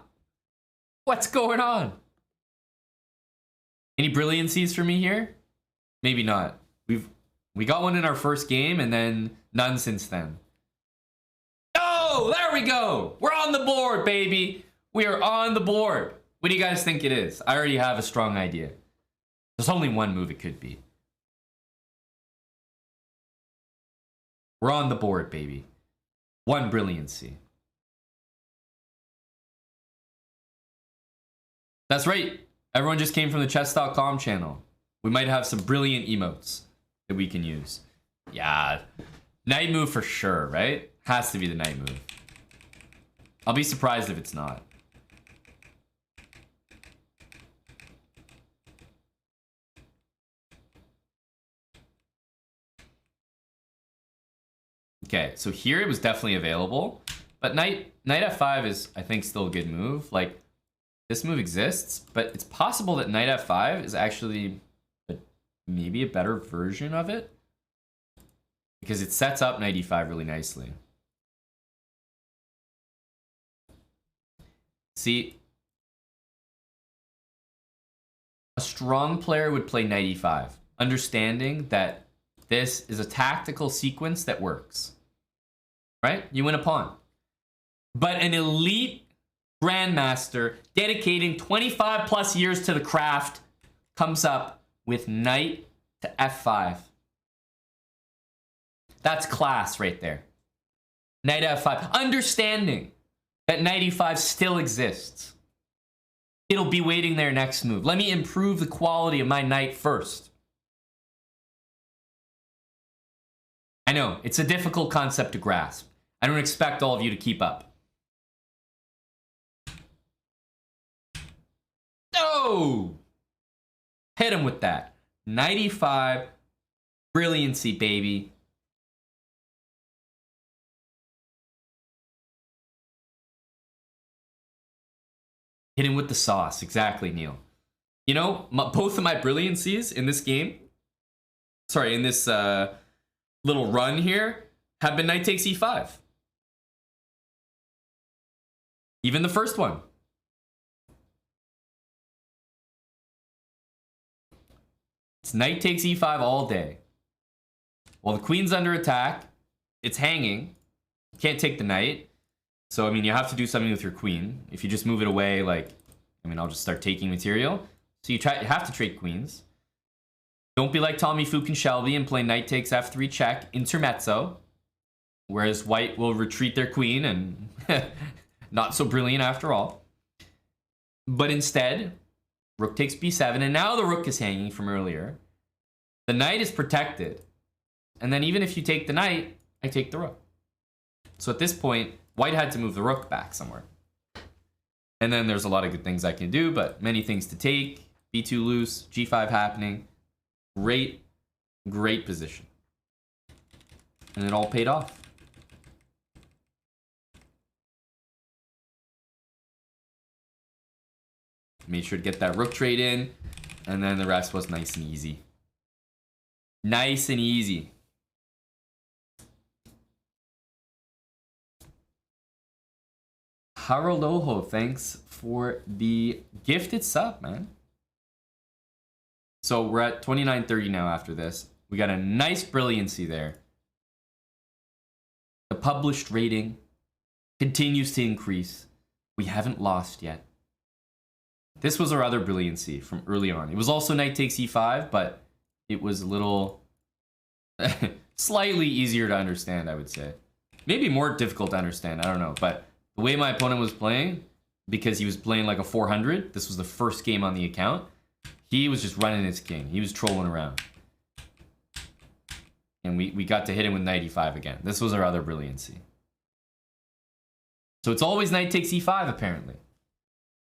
What's going on? Any brilliancies for me here? Maybe not. We got one in our first game and then none since then. Oh, there we go. We're on the board, baby. We are on the board. What do you guys think it is? I already have a strong idea. There's only one move it could be. We're on the board, baby. One brilliancy. That's right. Everyone just came from the chess.com channel. We might have some brilliant emotes that we can use. Yeah. Knight move for sure, right? Has to be the knight move. I'll be surprised if it's not. Okay, so here it was definitely available, but knight f5 is, I think, still a good move. Like, this move exists, but it's possible that knight f5 is actually maybe a better version of it, because it sets up knight e5 really nicely. See, a strong player would play knight e5, understanding that this is a tactical sequence that works. Right? You win a pawn. But an elite grandmaster dedicating 25 plus years to the craft comes up with knight to f5. That's class right there. Knight f5. Understanding that knight e5 still exists. It'll be waiting there next move. Let me improve the quality of my knight first. I know, it's a difficult concept to grasp. I don't expect all of you to keep up. Oh! Hit him with that. Knight e5. Brilliancy, baby. Hit him with the sauce. Exactly, Neil. You know, both of my brilliancies in this game, sorry, in this little run here, have been knight takes e5. Even the first one. It's knight takes e5 all day. While the queen's under attack, it's hanging. You can't take the knight. So, I mean, you have to do something with your queen. If you just move it away, like, I mean, I'll just start taking material. So you have to trade queens. Don't be like Tommy Fukin-Shelby and play knight takes f3 check, intermezzo. Whereas white will retreat their queen and not so brilliant after all. But instead, rook takes b7, and now the rook is hanging from earlier. The knight is protected. And then even if you take the knight, I take the rook. So at this point, white had to move the rook back somewhere. And then there's a lot of good things I can do, but many things to take. b2 loose, g5 happening. Great, great position. And it all paid off. Made sure to get that rook trade in, and then the rest was nice and easy. Nice and easy. Harold Oho, thanks for the gifted sub, man. So we're at 29.30 now after this. We got a nice brilliancy there. The published rating continues to increase. We haven't lost yet. This was our other brilliancy from early on. It was also knight takes e5, but it was a little slightly easier to understand, I would say. Maybe more difficult to understand, I don't know. But the way my opponent was playing, because he was playing like a 400, this was the first game on the account, he was just running his king. He was trolling around. And we got to hit him with knight e5 again. This was our other brilliancy. So it's always knight takes e5, apparently.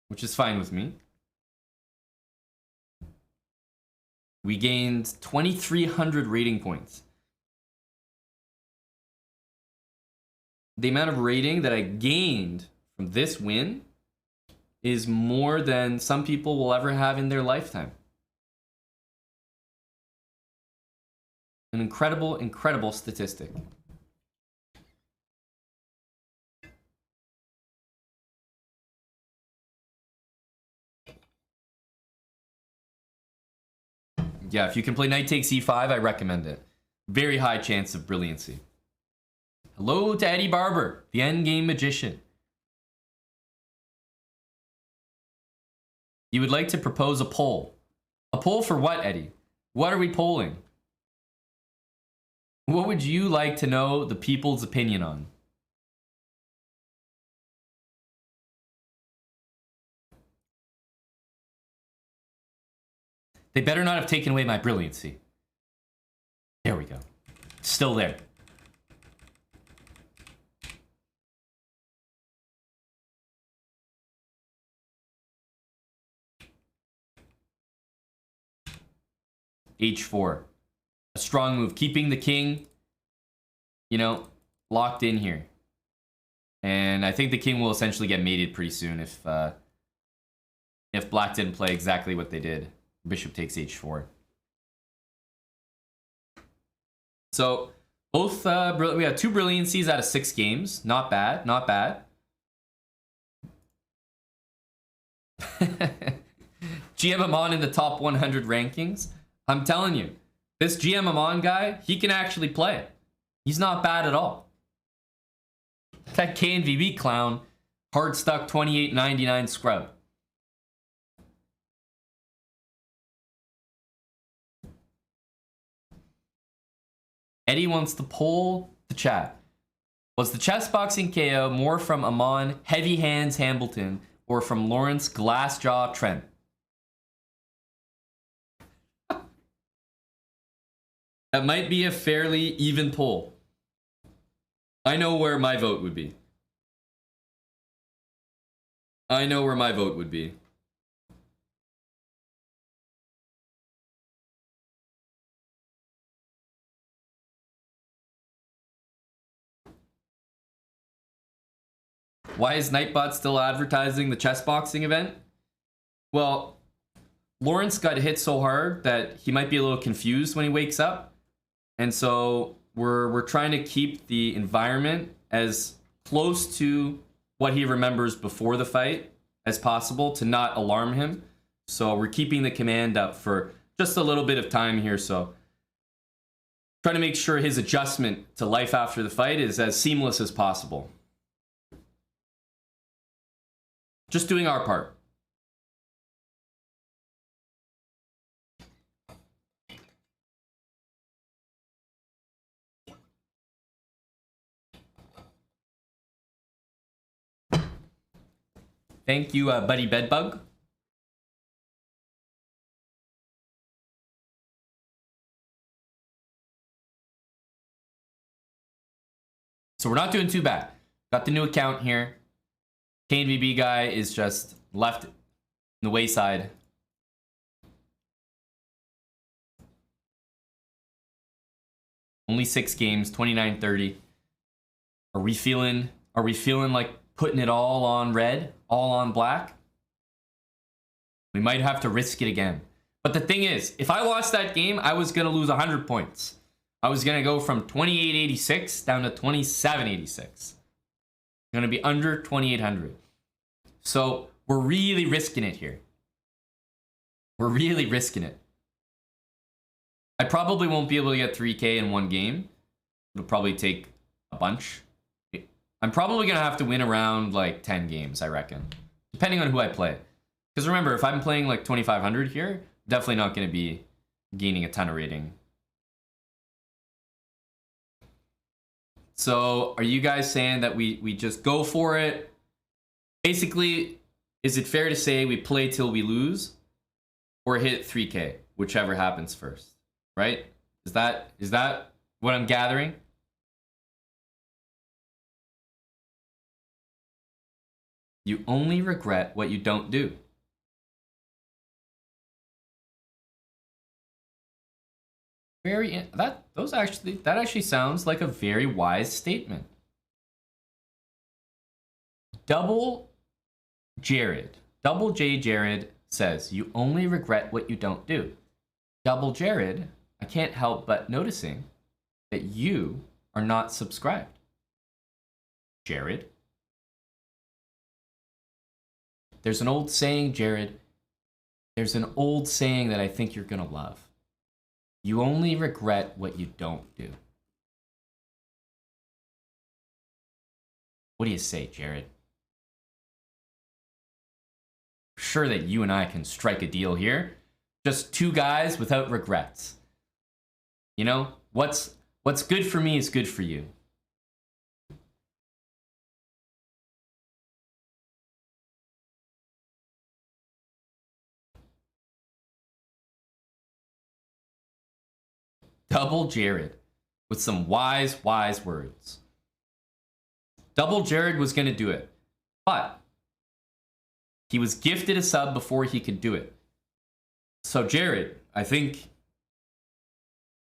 Which is fine with me. We gained 2,300 rating points. The amount of rating that I gained from this win is more than some people will ever have in their lifetime. An incredible, incredible statistic. Yeah, if you can play knight takes e5, I recommend it. Very high chance of brilliancy. Hello to Eddie Barber, the endgame magician. You would like to propose a poll. A poll for what, Eddie? What are we polling? What would you like to know the people's opinion on? They better not have taken away my brilliancy. There we go. Still there. H4. A strong move. Keeping the king, you know, locked in here. And I think the king will essentially get mated pretty soon if black didn't play exactly what they did. Bishop takes h4. So both we have 2 brilliancies out of 6 games. Not bad, not bad. GM Aman in the top 100 rankings. I'm telling you, this GM Aman guy, he can actually play it. He's not bad at all. That KNVB clown, hard stuck 28.99 scrub. Eddie wants to poll the chat. Was the chess boxing KO more from Aman Heavy Hands Hambleton or from Lawrence Glassjaw Trent? That might be a fairly even poll. I know where my vote would be. I know where my vote would be. Why is Nightbot still advertising the chess boxing event? Well, Lawrence got hit so hard that he might be a little confused when he wakes up. And so we're trying to keep the environment as close to what he remembers before the fight as possible to not alarm him. So we're keeping the command up for just a little bit of time here. So trying to make sure his adjustment to life after the fight is as seamless as possible. Just doing our part. Thank you, Buddy Bedbug. So we're not doing too bad. Got the new account here. KNVB guy is just left in the wayside. Only 6 games, 29-30. Are we feeling like putting it all on red, all on black? We might have to risk it again. But the thing is, if I lost that game, I was going to lose 100 points. I was going to go from 2886 down to 2786. Going to be under 2800. So we're really risking it here. We're really risking it. I probably won't be able to get 3K in one game. It'll probably take a bunch. I'm probably going to have to win around like 10 games, I reckon. Depending on who I play. Because remember, if I'm playing like 2500 here, definitely not going to be gaining a ton of rating. So are you guys saying that we just go for it? Basically, is it fair to say we play till we lose or hit 3K, whichever happens first, right? Is that what I'm gathering? You only regret what you don't do. That actually sounds like a very wise statement. Double J Jared says, you only regret what you don't do. Double Jared, I can't help but noticing that you are not subscribed. Jared. There's an old saying, Jared. There's an old saying that I think you're gonna love. You only regret what you don't do. What do you say, Jared? Sure that you and I can strike a deal here. Just two guys without regrets. You know, what's good for me is good for you. Double Jared with some wise words. Double Jared was going to do it, but he was gifted a sub before he could do it. So Jared, I think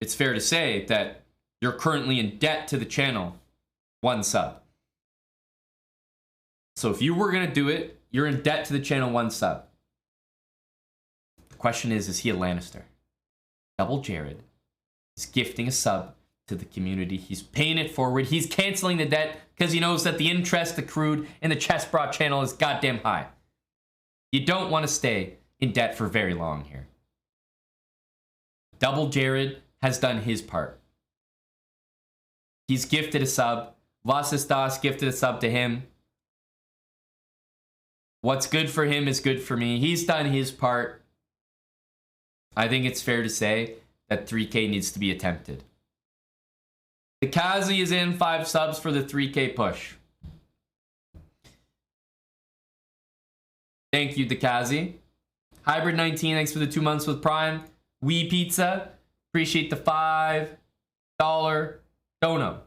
it's fair to say that you're currently in debt to the channel, 1 sub. So if you were going to do it, you're in debt to the channel, 1 sub. The question is he a Lannister? Double Jared is gifting a sub to the community. He's paying it forward. He's canceling the debt because he knows that the interest accrued in the Chessbrot channel is goddamn high. You don't want to stay in debt for very long here. Double Jared has done his part. He's gifted a sub. Vasistas gifted a sub to him. What's good for him is good for me. He's done his part. I think it's fair to say that 3K needs to be attempted. The Kazi is in 5 subs for the 3K push. Thank you, Dekazi. Hybrid 19, thanks for the 2 months with Prime. Wee Pizza, appreciate the $5 dono.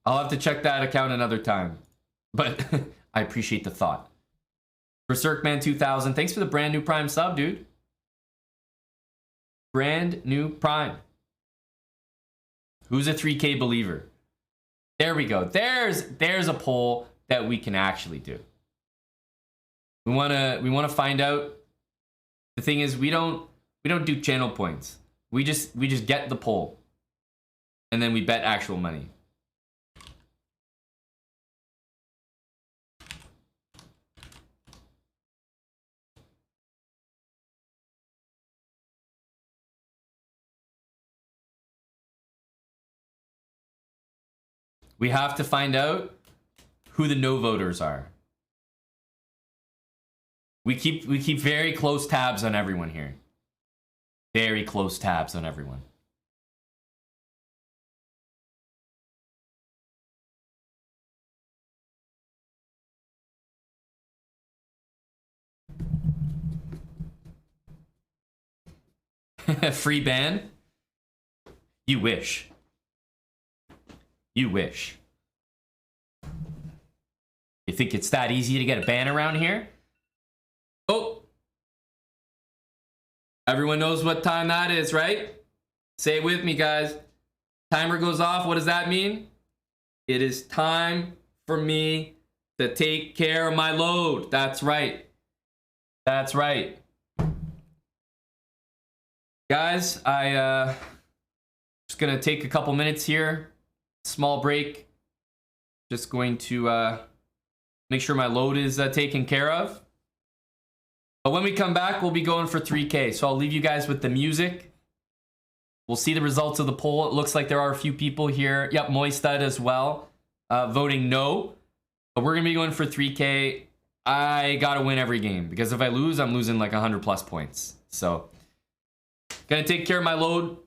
I'll have to check that account another time, but I appreciate the thought. Berserkman 2000, thanks for the brand new Prime sub, dude. Brand new Prime. Who's a 3K believer? There we go. There's a poll that we can actually do. We wanna find out. The thing is, we don't do channel points. We just get the poll, and then we bet actual money. We have to find out who the no voters are. We keep very close tabs on everyone here. Very close tabs on everyone. Free ban? You wish. You wish. You think it's that easy to get a ban around here? Oh. Everyone knows what time that is, right? Say it with me, guys. Timer goes off. What does that mean? It is time for me to take care of my load. That's right. That's right. Guys, I just gonna take a couple minutes here. Small break. Just going to make sure my load is taken care of. But when we come back, we'll be going for 3K. So I'll leave you guys with the music. We'll see the results of the poll. It looks like there are a few people here. Yep, Moistad as well, voting no. But we're going to be going for 3K. I got to win every game, because if I lose, I'm losing like 100 plus points. So, going to take care of my load.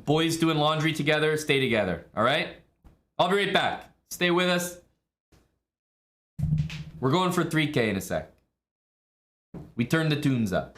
Boys doing laundry together, stay together. All right? I'll be right back. Stay with us. We're going for 3K in a sec. We turn the tunes up.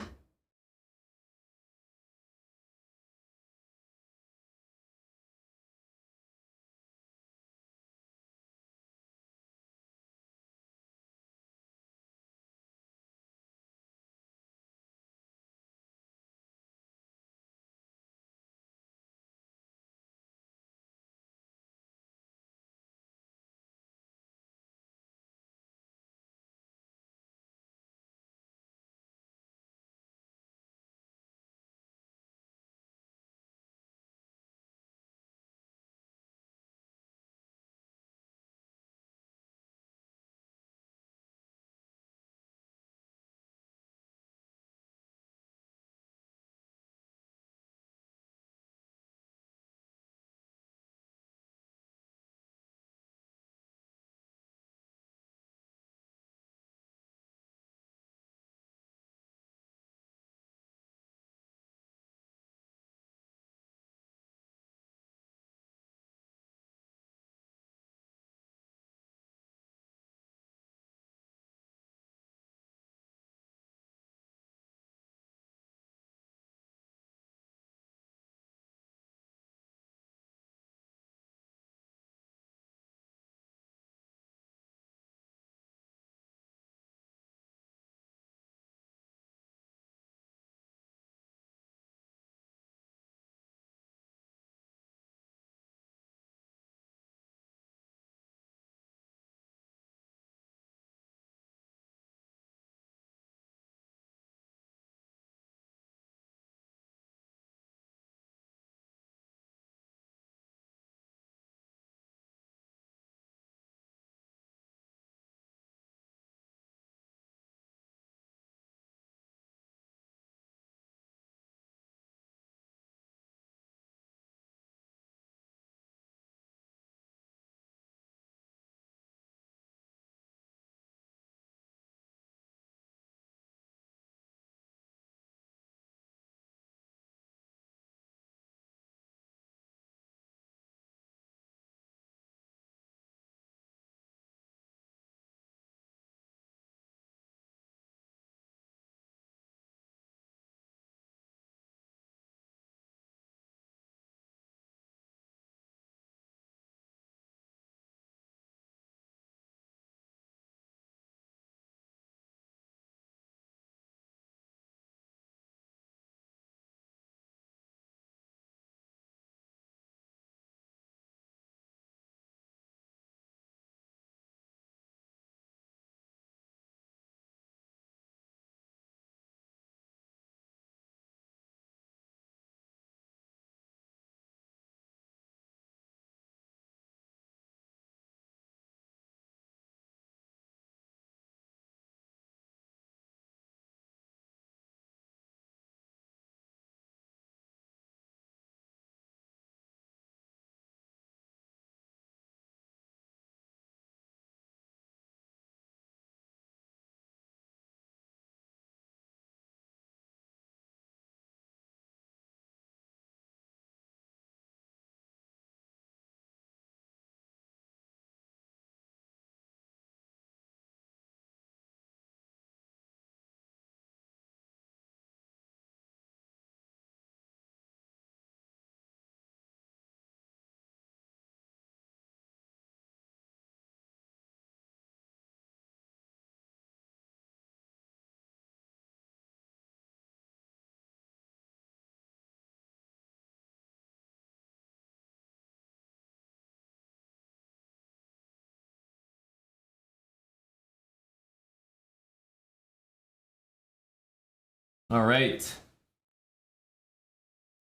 All right.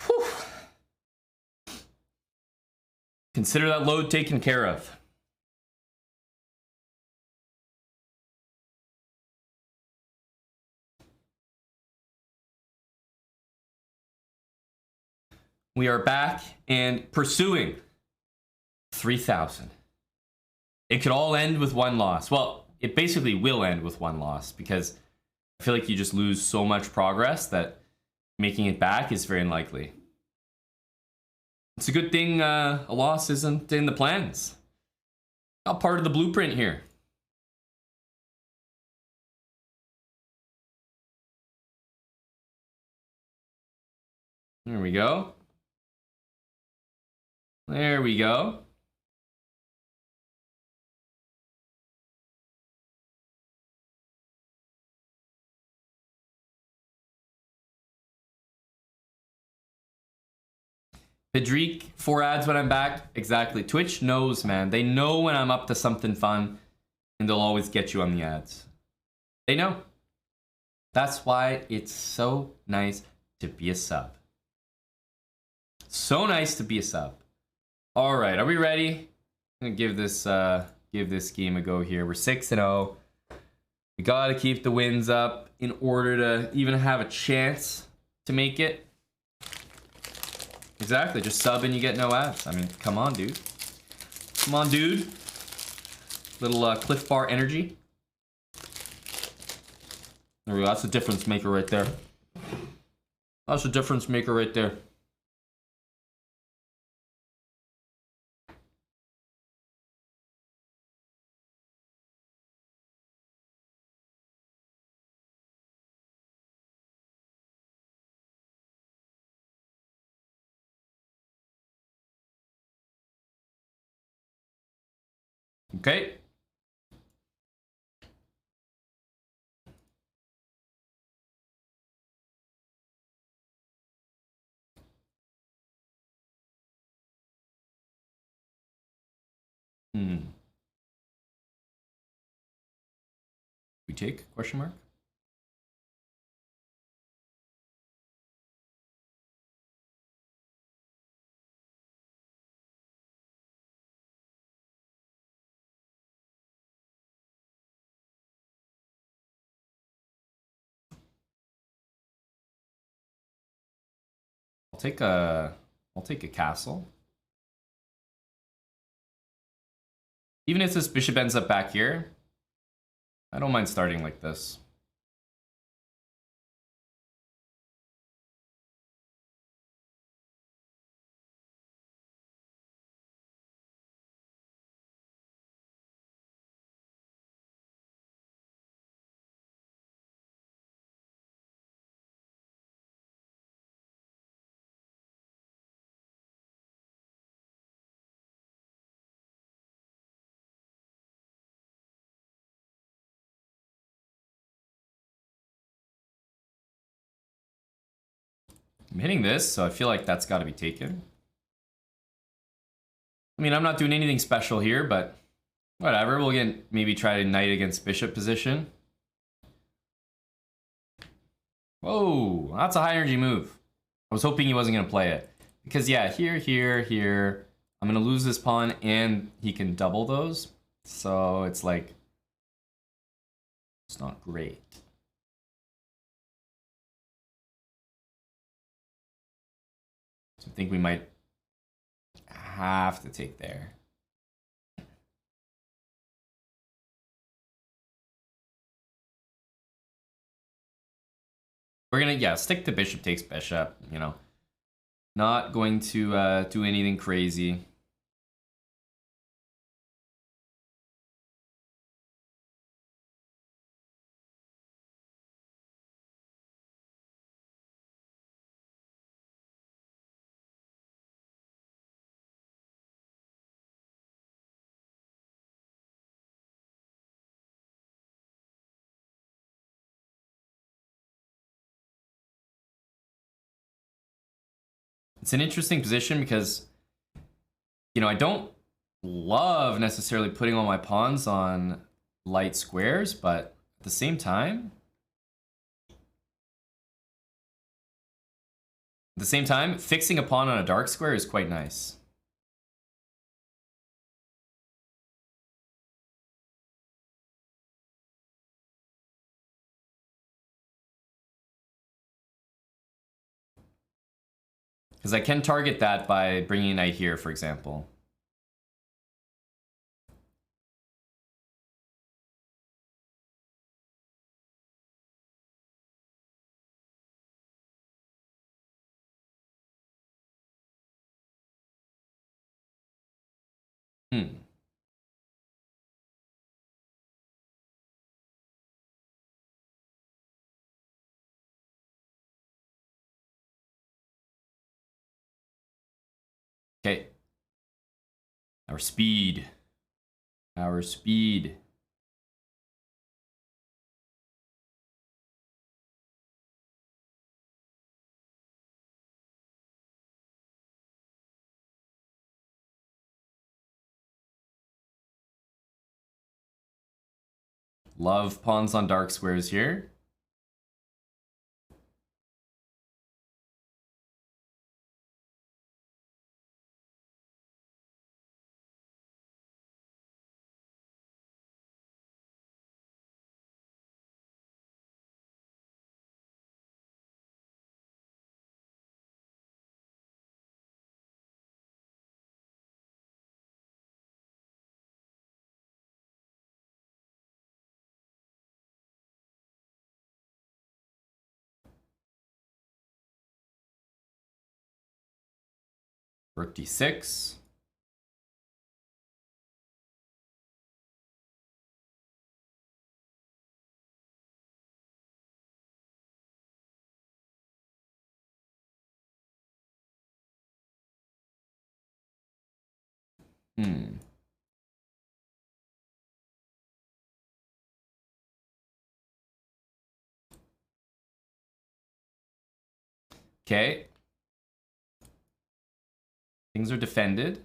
Whew. Consider that load taken care of. We are back and pursuing 3,000. It could all end with one loss. Well, it basically will end with one loss because I feel like you just lose so much progress that making it back is very unlikely. It's a good thing a loss isn't in the plans. Not part of the blueprint here. There we go. There we go. Pedrique, 4 ads when I'm back. Exactly. Twitch knows, man. They know when I'm up to something fun, and they'll always get you on the ads. They know. That's why it's so nice to be a sub. So nice to be a sub. All right, are we ready? I'm gonna give this game a go here. We're 6-0. We gotta keep the wins up in order to even have a chance to make it. Exactly, just sub and you get no ads. I mean, come on, dude. Come on, dude. Little Cliff Bar energy. There we go, that's the difference maker right there. That's the difference maker right there. Okay. We take question mark? I'll take a castle. Even if this bishop ends up back here, I don't mind starting like this. I'm hitting this, so I feel like that's got to be taken. I mean, I'm not doing anything special here, but whatever. We'll get maybe try to knight against bishop position. Whoa, that's a high energy move. I was hoping he wasn't going to play it. Because yeah, here, here, here. I'm going to lose this pawn and he can double those. So it's like, it's not great. So I think we might have to take there. We're gonna, yeah, stick to bishop takes bishop, you know. Not going to do anything crazy. It's an interesting position because, you know, I don't love necessarily putting all my pawns on light squares, but at the same time, fixing a pawn on a dark square is quite nice. Because I can target that by bringing a knight here, for example. Okay. Our speed. Our speed. Love pawns on dark squares here. Rook d6. Okay. Things are defended.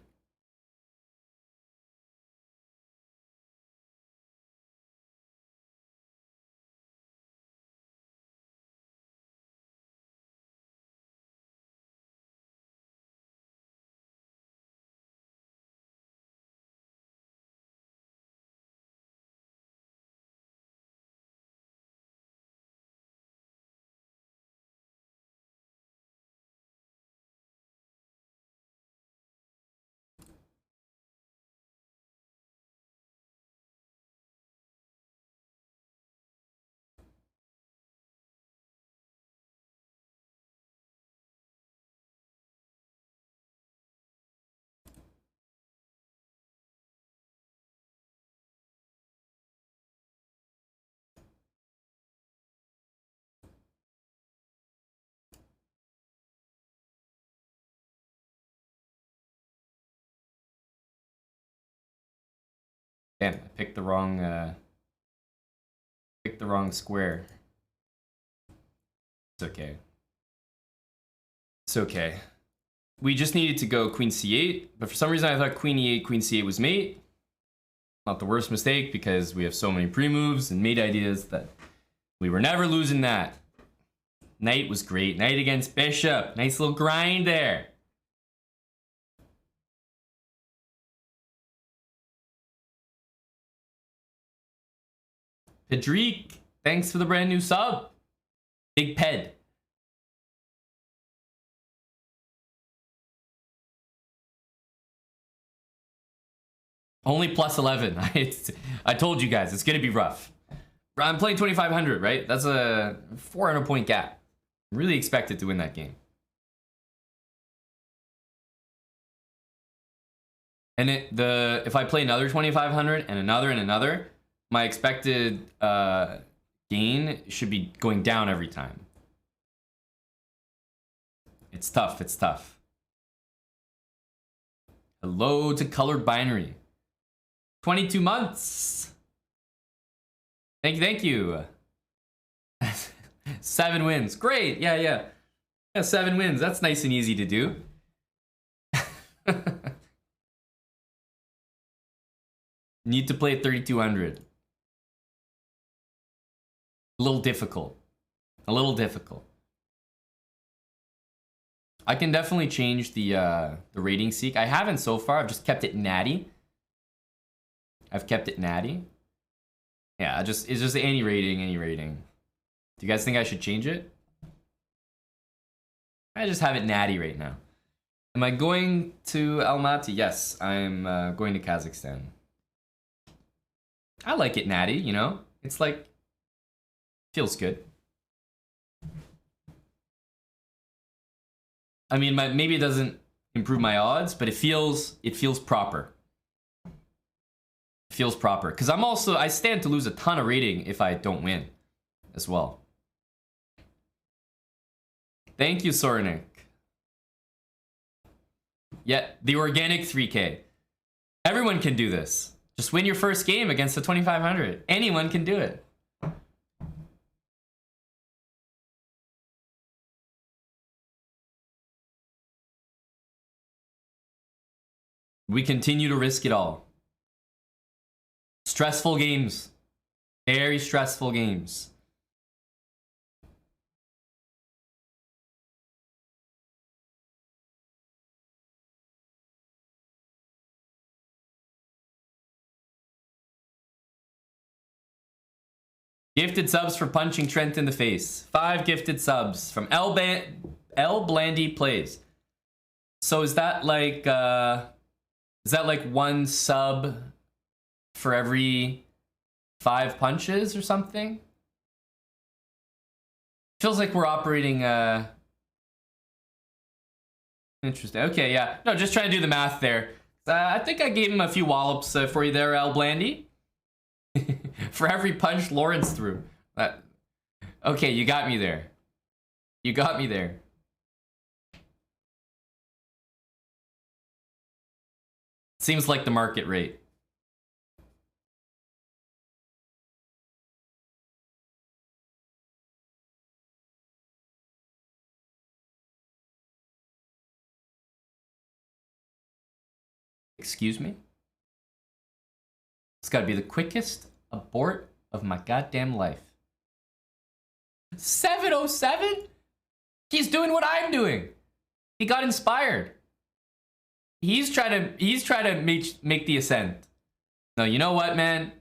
Damn, I picked the wrong square. It's okay. It's okay. We just needed to go queen c8, but for some reason I thought queen e8, queen c8 was mate. Not the worst mistake because we have so many pre-moves and mate ideas that we were never losing that. Knight was great. Knight against bishop. Nice little grind there. Pedrique, thanks for the brand new sub. Big Ped. Only plus 11. I told you guys, it's gonna be rough. I'm playing 2500, right? That's a 400 point gap. Really expected to win that game. And if I play another 2500 and another, my expected gain should be going down every time. It's tough, it's tough. Hello to Colored Binary. 22 months. Thank you. 7 wins. Great. Yeah, 7 wins. That's nice and easy to do. Need to play 3200. A little difficult. A little difficult. I can definitely change the rating seek. I haven't so far. I've just kept it natty. I've kept it natty. Yeah, it's just any rating. Do you guys think I should change it? I just have it natty right now. Am I going to Almaty? Yes, I'm going to Kazakhstan. I like it, Natty, you know? It's like, feels good. I mean, maybe it doesn't improve my odds, but it feels proper. It feels proper. Because I stand to lose a ton of rating if I don't win as well. Thank you, Sornik. Yeah, the organic 3K. Everyone can do this. Just win your first game against the 2500. Anyone can do it. We continue to risk it all. Stressful games. Very stressful games. Gifted subs for punching Trent in the face. 5 gifted subs from L Blandy Plays. So is that like 1 sub for every 5 punches or something? Feels like we're operating interesting. Okay, yeah. No, just trying to do the math there. I think I gave him a few wallops for you there, L Blandy. For every punch Lawrence threw. Okay, you got me there. You got me there. Seems like the market rate. Excuse me? It's gotta be the quickest abort of my goddamn life. 707? He's doing what I'm doing. He got inspired. He's trying to make the ascent. No, you know what, man?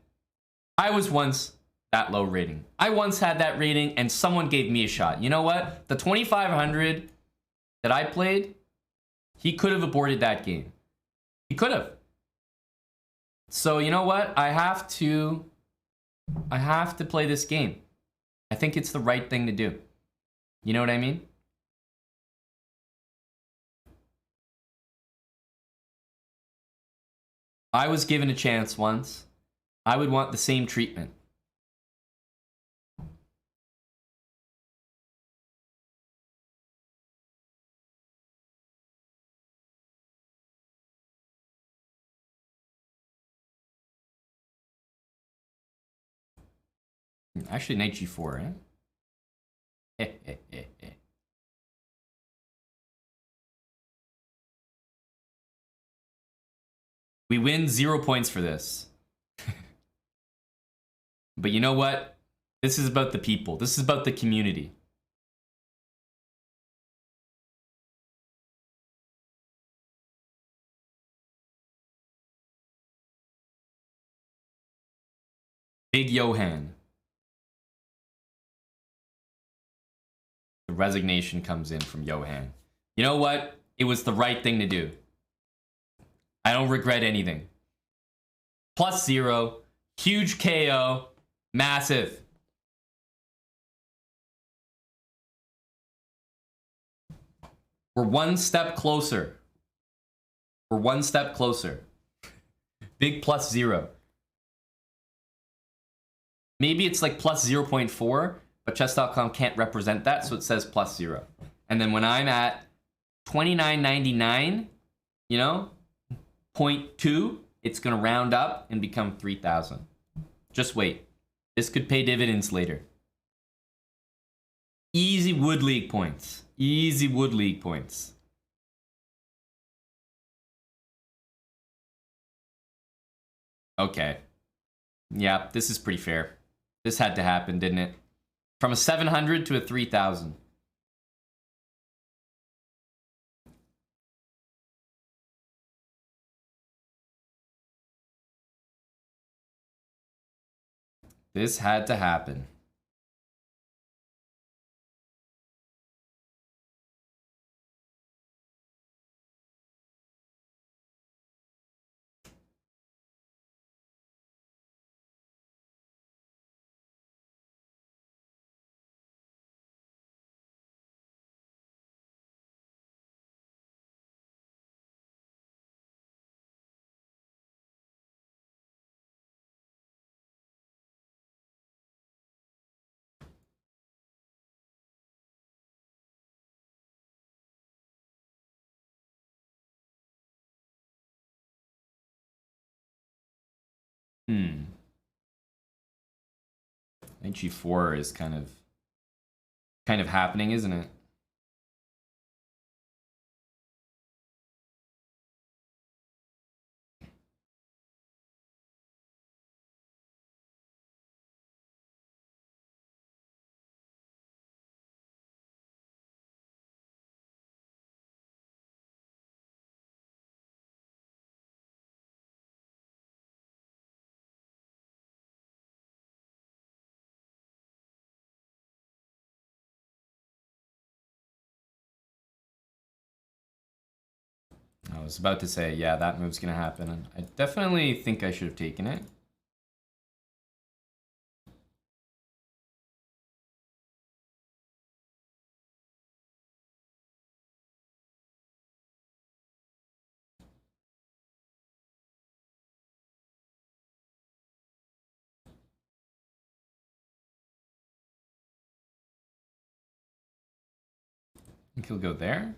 I was once that low rating. I once had that rating and someone gave me a shot. You know what? The 2500 that I played, he could have aborted that game. He could have. So, you know what? I have to play this game. I think it's the right thing to do. You know what I mean? I was given a chance once. I would want the same treatment. Actually, knight g4, eh? We win 0 points for this. But you know what? This is about the people. This is about the community. Big Johan. The resignation comes in from Johan. You know what? It was the right thing to do. I don't regret anything. +0. Huge KO. Massive. We're 1 step closer. We're 1 step closer. Big +0. Maybe it's like +0.4, but chess.com can't represent that, so it says +0. And then when I'm at 29.99, you know, 0.2, it's gonna round up and become 3,000. Just wait. This could pay dividends later. Easy Wood League points. Easy Wood League points. Okay. Yeah, this is pretty fair. This had to happen, didn't it? From a 700 to a 3,000. This had to happen. Hmm. Knight g4 is kind of happening, isn't it? I was about to say, yeah, that move's gonna happen. I definitely think I should have taken it. I think he'll go there.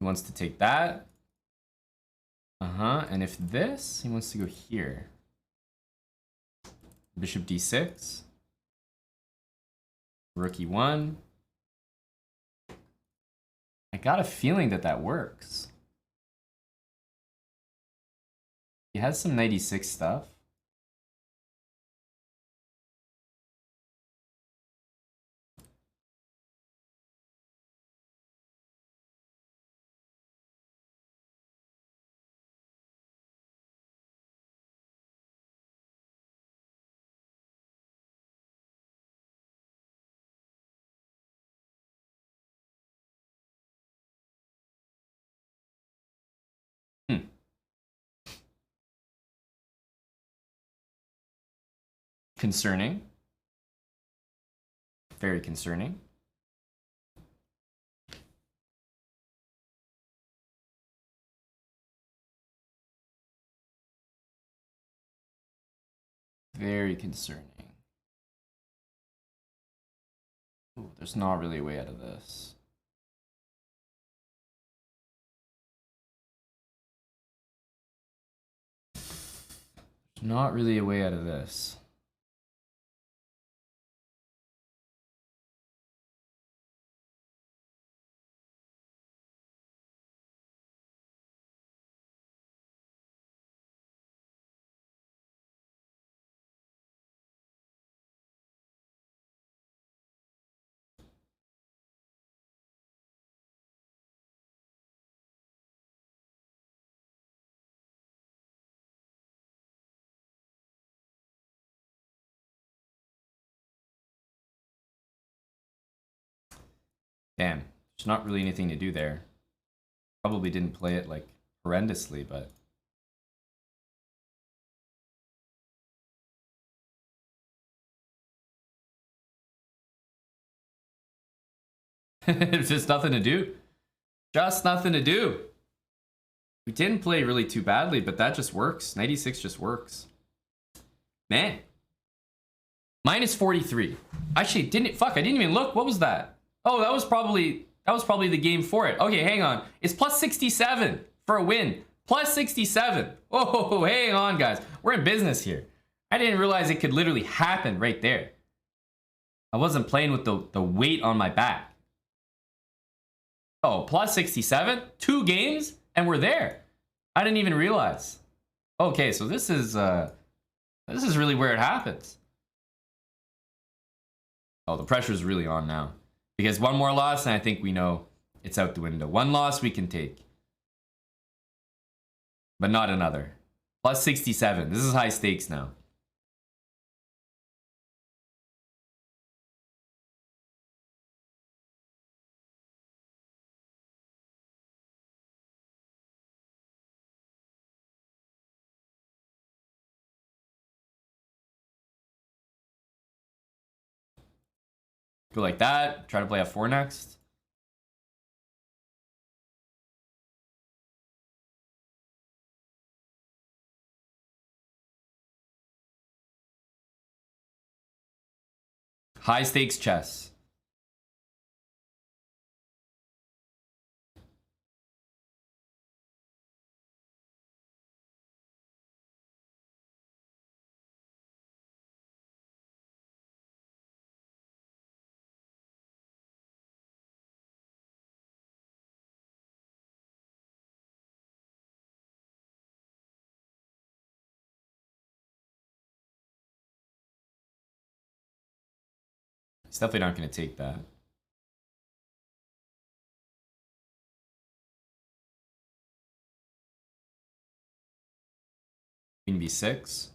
He wants to take that. And if this, he wants to go here. Bishop d6. Rook e1. I got a feeling that that works. He has some knight e6 stuff. Concerning. Very concerning. Very concerning. Ooh, there's not really a way out of this. There's not really a way out of this. Damn, there's not really anything to do there. Probably didn't play it like horrendously, but there's just nothing to do. Just nothing to do. We didn't play really too badly, but that just works. 96 just works. Man. Minus 43. Actually, I didn't even look. What was that? Oh, that was probably the game for it. Okay, hang on. It's plus 67 for a win. Plus 67. Oh, hang on, guys. We're in business here. I didn't realize it could literally happen right there. I wasn't playing with the weight on my back. Oh, plus 67? 2 games? And we're there. I didn't even realize. Okay, so this is really where it happens. Oh, the pressure's really on now. Because one more loss, and I think we know it's out the window. One loss we can take. But not another. Plus 67. This is high stakes now. Go like that. Try to play f4 next. High stakes chess. He's definitely not going to take that. Queen b6.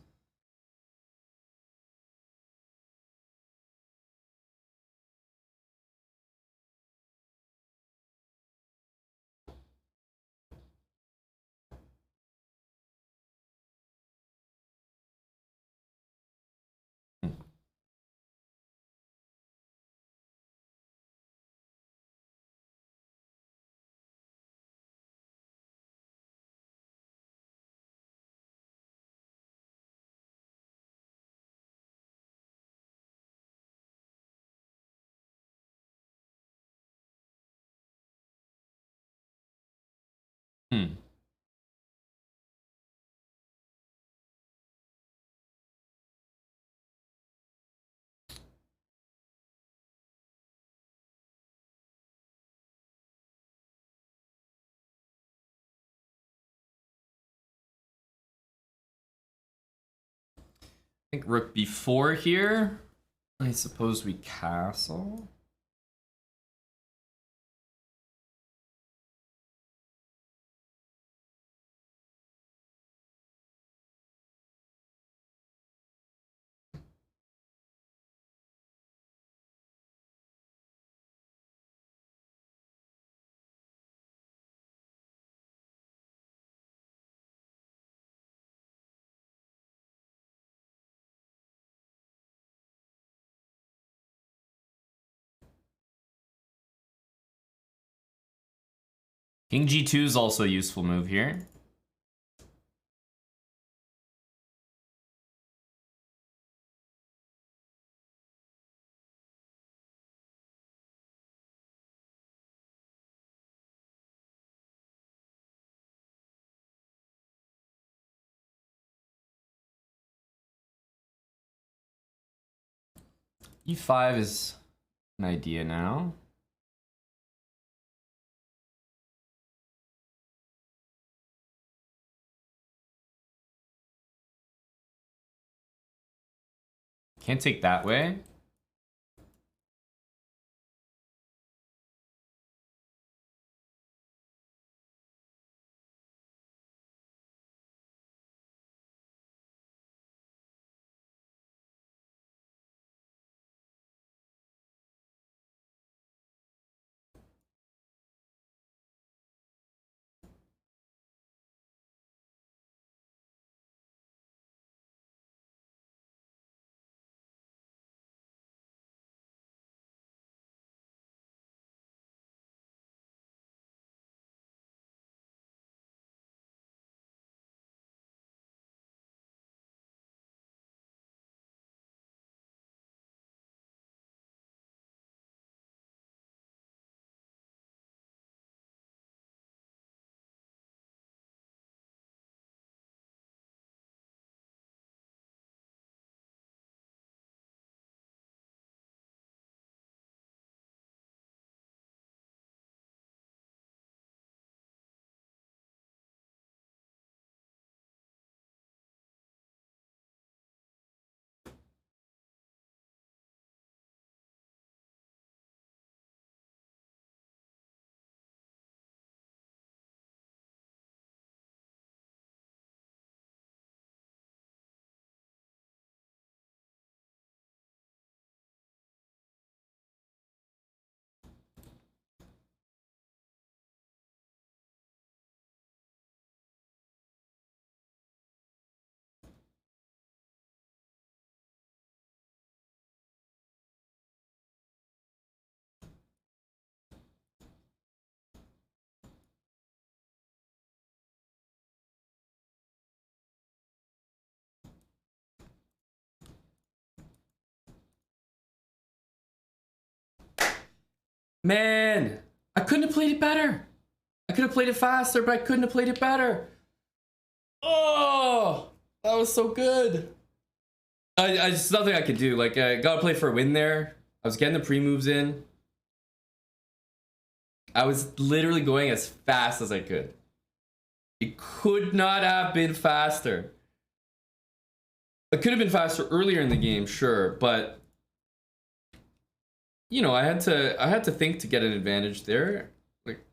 I think rook b4 here. I suppose we castle. King g2 is also a useful move here. e5 is an idea now. Can't take that way. Man, I couldn't have played it better. I could have played it faster, but I couldn't have played it better. Oh, that was so good. I just nothing I could do. Like, I gotta play for a win there. I was getting the pre-moves in. I was literally going as fast as I could. It could not have been faster. It could have been faster earlier in the game, sure, but you know, I had to think to get an advantage there. Like,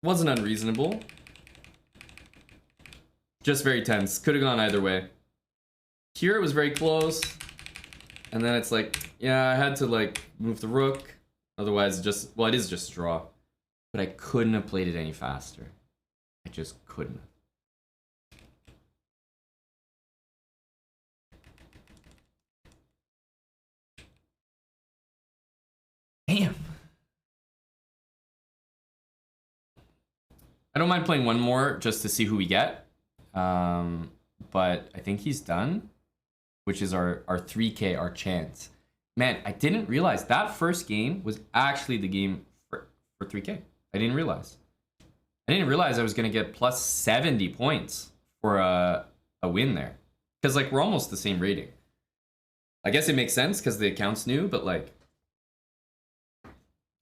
wasn't unreasonable. Just very tense. Could have gone either way. Here it was very close. And then it's like, yeah, I had to like move the rook. Otherwise, just, well, it is just a draw. But I couldn't have played it any faster. I just couldn't. Damn. I don't mind playing one more just to see who we get. But I think he's done, which is our 3K, our chance. Man, I didn't realize that first game was actually the game for 3K. I didn't realize. I didn't realize I was going to get plus 70 points for a win there. Because, like, we're almost the same rating. I guess it makes sense because the account's new, but, like...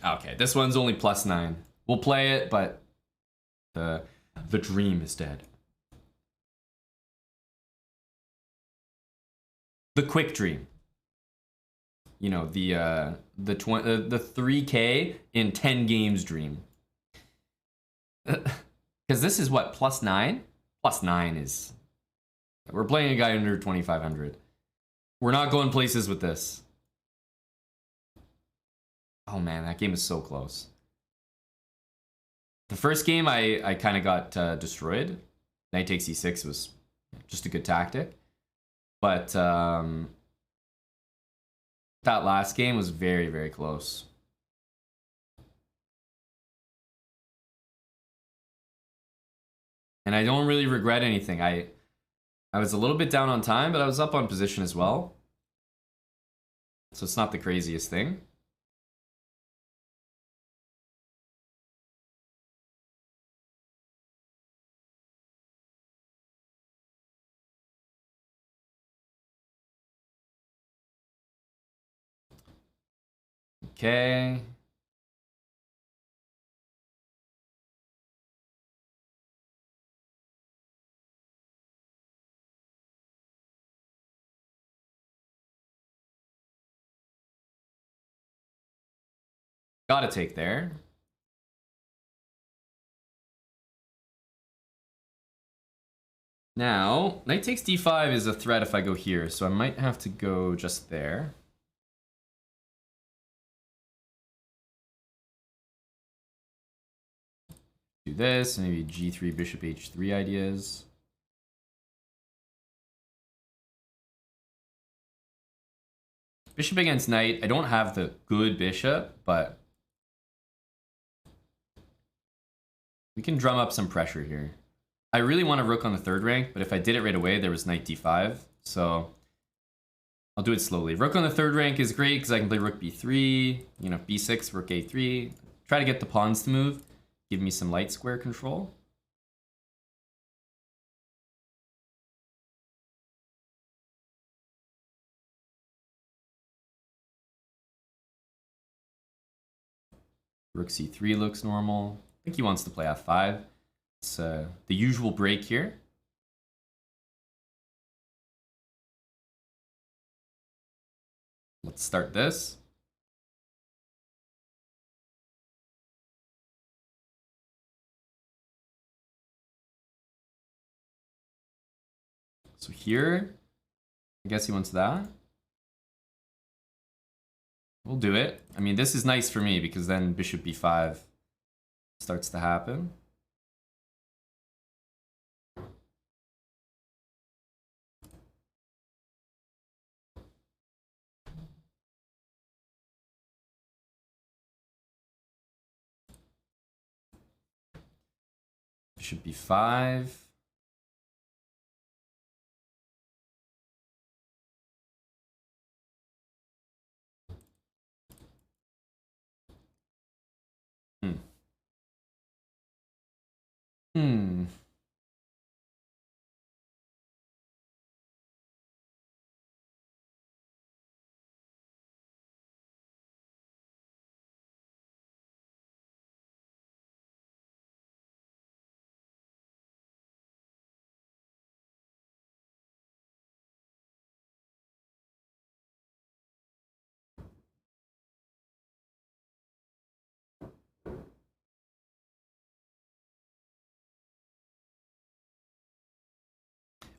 Okay, this one's only plus 9. We'll play it, but the dream is dead. The quick dream. You know, the 3K in 10 games dream. Because this is what, plus 9? Plus 9 is... We're playing a guy under 2,500. We're not going places with this. Oh man, that game is so close. The first game, I kind of got destroyed. Knight takes e6 was just a good tactic. But that last game was very, very close. And I don't really regret anything. I was a little bit down on time, but I was up on position as well. So it's not the craziest thing. Okay. Gotta take there. Now, knight takes d5 is a threat if I go here, so I might have to go just there. Do this, maybe g3, bishop h3 ideas. Bishop against knight. I don't have the good bishop, but we can drum up some pressure here. I really want a rook on the third rank, but if I did it right away, there was knight d5. So I'll do it slowly. Rook on the third rank is great because I can play rook b3, you know, b6, rook a3. Try to get the pawns to move. Give me some light square control. Rook c3 looks normal. I think he wants to play f5. It's the usual break here. Let's start this. So here, I guess he wants that. We'll do it. I mean, this is nice for me because then bishop b5 starts to happen. Bishop b5. Hmm.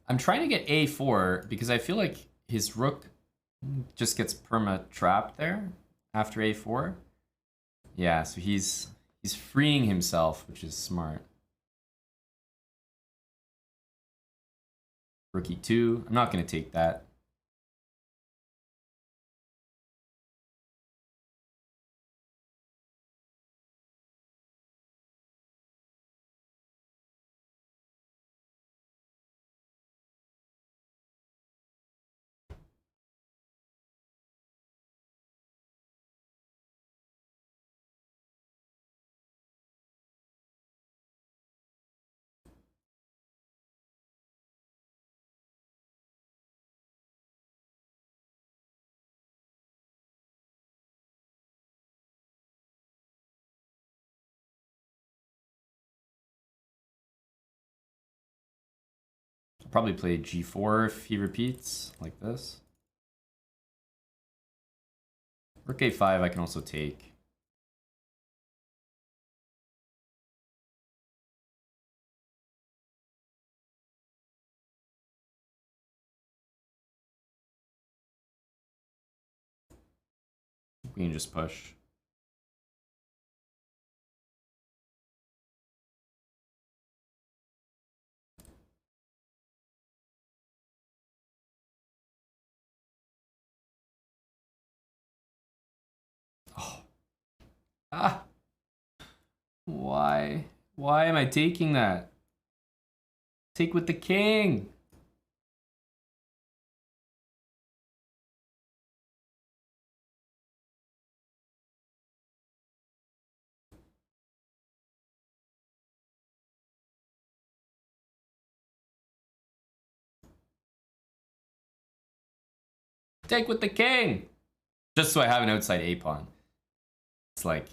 I'm trying to get a4 because I feel like his rook just gets perma trapped there after a4. Yeah, so he's freeing himself, which is smart. Rook e2. I'm not going to take that. I'll probably play g4 if he repeats like this. Rook a5 I can also take. We can just push. Oh. Ah. Why? Why am I taking that? Take with the king. Take with the king. Just so I have an outside a pawn. It's like,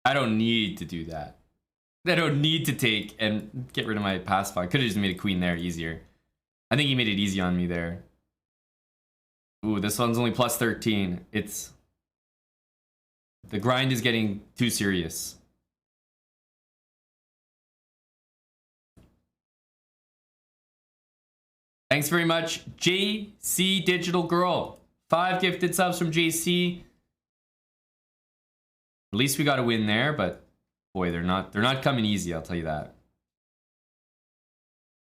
I don't need to do that. I don't need to take and get rid of my pass pawn. Could have just made a queen there easier. I think he made it easy on me there. Ooh, this one's only plus 13. It's... The grind is getting too serious. Thanks very much, JC Digital Girl. 5 gifted subs from JC. At least we got a win there, but boy, they're not coming easy, I'll tell you that.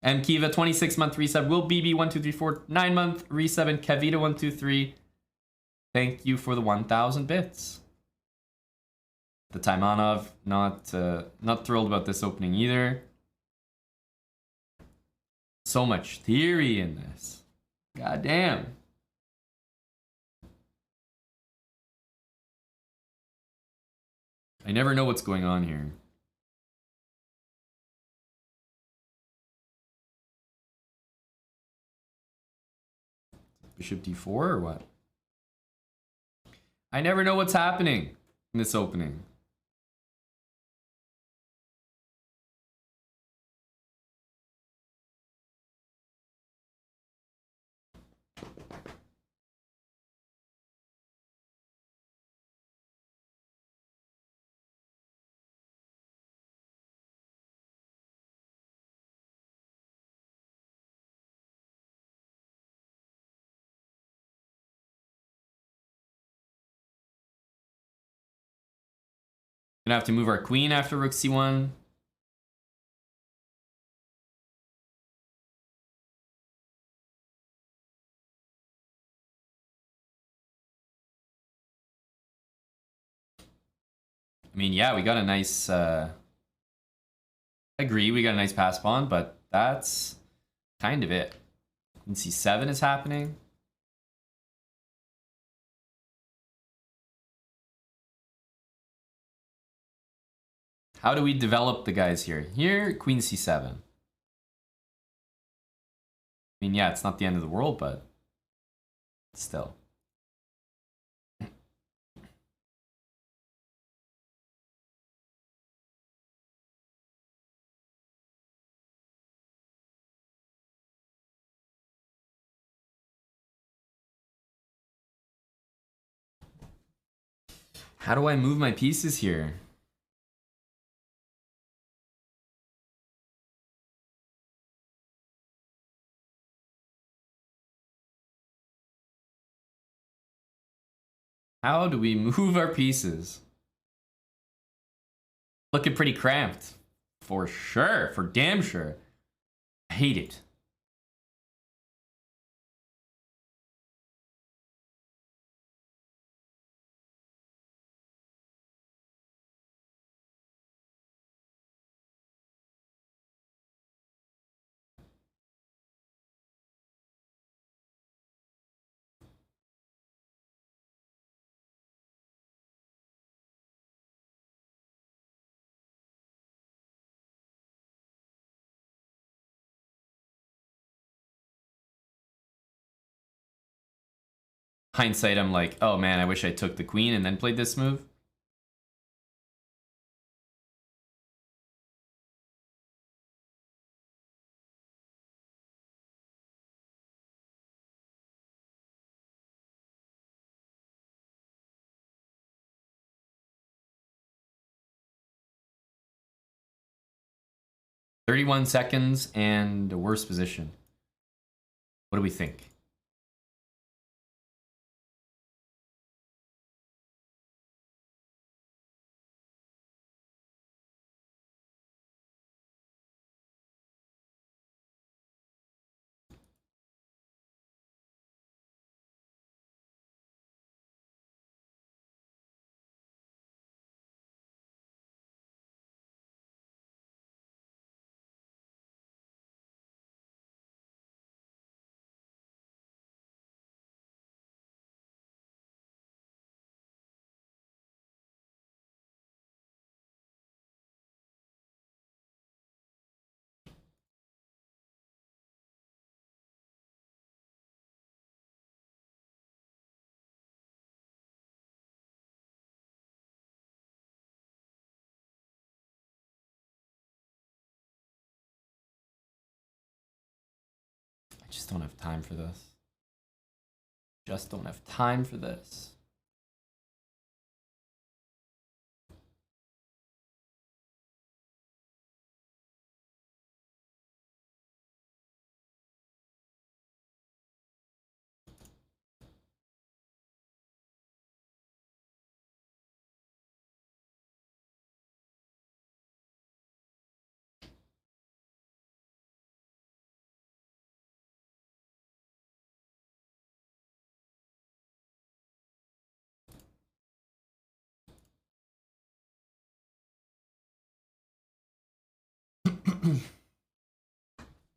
M Kiva 26-month resub. Will BB 1234 9-month resub, and Kavita 123. Thank you for the 1,000 bits. The Taimanov, not thrilled about this opening either. So much theory in this. God damn. I never know what's going on here. Bishop d4 or what? I never know what's happening in this opening. Gonna have to move our queen after rook c1. I mean, yeah, we got a nice... agree, we got a nice pass pawn, but that's kind of it. Queen c7 is happening. How do we develop the guys here? Here, queen c7. I mean, yeah, it's not the end of the world, but still. How do I move my pieces here? How do we move our pieces? Looking pretty cramped. For sure. For damn sure. I hate it. Hindsight, I'm like, oh man, I wish I took the queen and then played this move. "31 seconds and a worse position. What do we think?" I just don't have time for this. Just don't have time for this.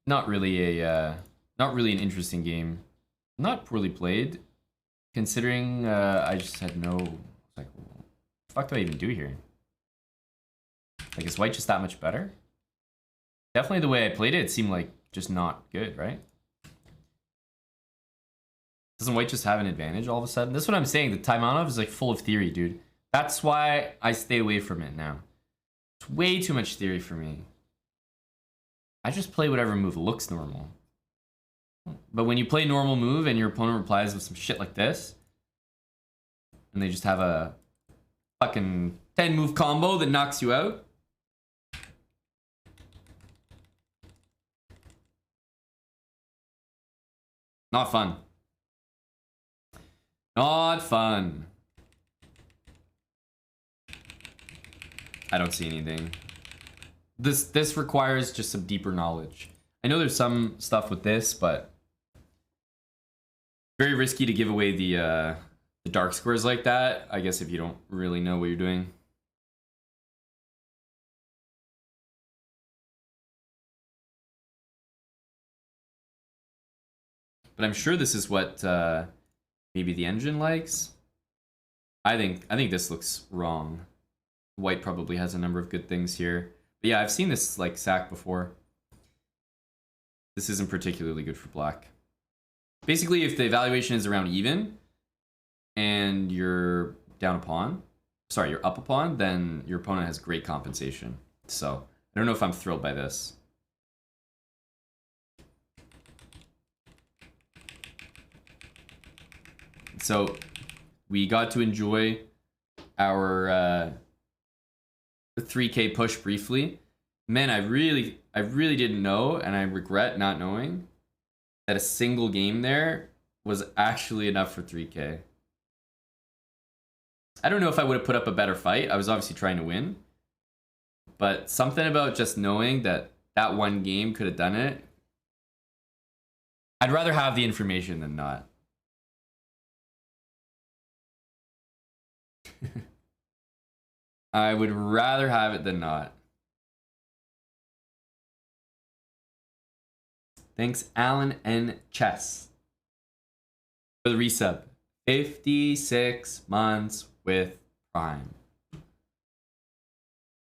Not really not really an interesting game. Not poorly played, considering I just had no, like, what the fuck do I even do here? Like, is white just that much better? Definitely the way I played it seemed like just not good, right? Doesn't white just have an advantage all of a sudden? That's what I'm saying. The Taimanov is like full of theory, dude. That's why I stay away from it now. It's way too much theory for me. I just play whatever move looks normal. But when you play normal move and your opponent replies with some shit like this, and they just have a fucking 10 move combo that knocks you out. Not fun. Not fun. I don't see anything. This requires just some deeper knowledge. I know there's some stuff with this, but very risky to give away the dark squares like that, I guess, if you don't really know what you're doing. But I'm sure this is what maybe the engine likes. I think this looks wrong. White probably has a number of good things here. But yeah, I've seen this like sack before. This isn't particularly good for black. Basically, if the evaluation is around even and you're down a pawn, sorry, you're up a pawn, then your opponent has great compensation. So I don't know if I'm thrilled by this. So we got to enjoy our 3K push briefly. Man, I really didn't know, and I regret not knowing that a single game there was actually enough for 3K. I don't know if I would have put up a better fight. I was obviously trying to win. But something about just knowing that that one game could have done it. I'd rather have the information than not. I would rather have it than not. Thanks, Alan and Chess, for the resub. 56 months with Prime.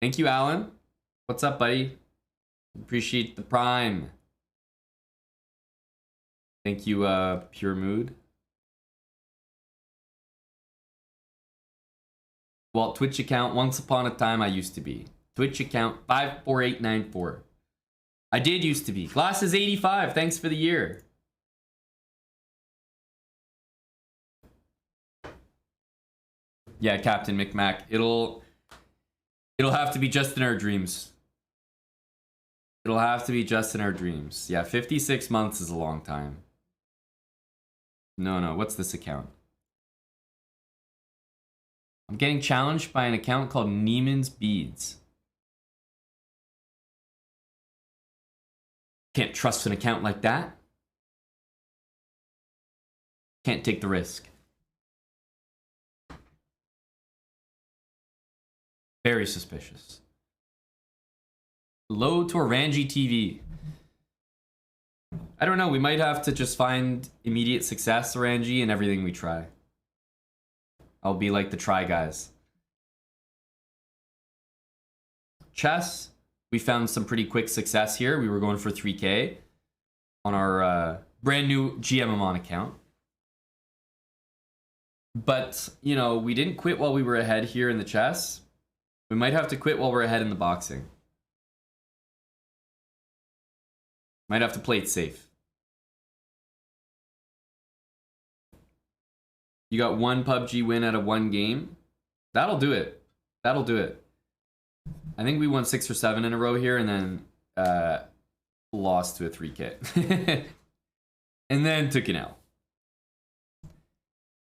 Thank you, Alan. What's up, buddy? Appreciate the Prime. Thank you, Pure Mood. Well, Twitch account, once upon a time I used to be. Twitch account 54894. I did used to be. Glasses 85, thanks for the year. Yeah, Captain McMac. It'll have to be just in our dreams. It'll have to be just in our dreams. Yeah, 56 months is a long time. No, what's this account? I'm getting challenged by an account called Neiman's Beads. Can't trust an account like that. Can't take the risk. Very suspicious. Low to Orangi TV. I don't know, we might have to just find immediate success, Orangi, in everything we try. I'll be like the Try Guys. Chess, we found some pretty quick success here. We were going for 3K on our brand new GM Aman account. But, you know, we didn't quit while we were ahead here in the chess. We might have to quit while we're ahead in the boxing. Might have to play it safe. You got one PUBG win out of one game. That'll do it. That'll do it. I think we won 6 or 7 in a row here and then lost to a 3K. And then took an L.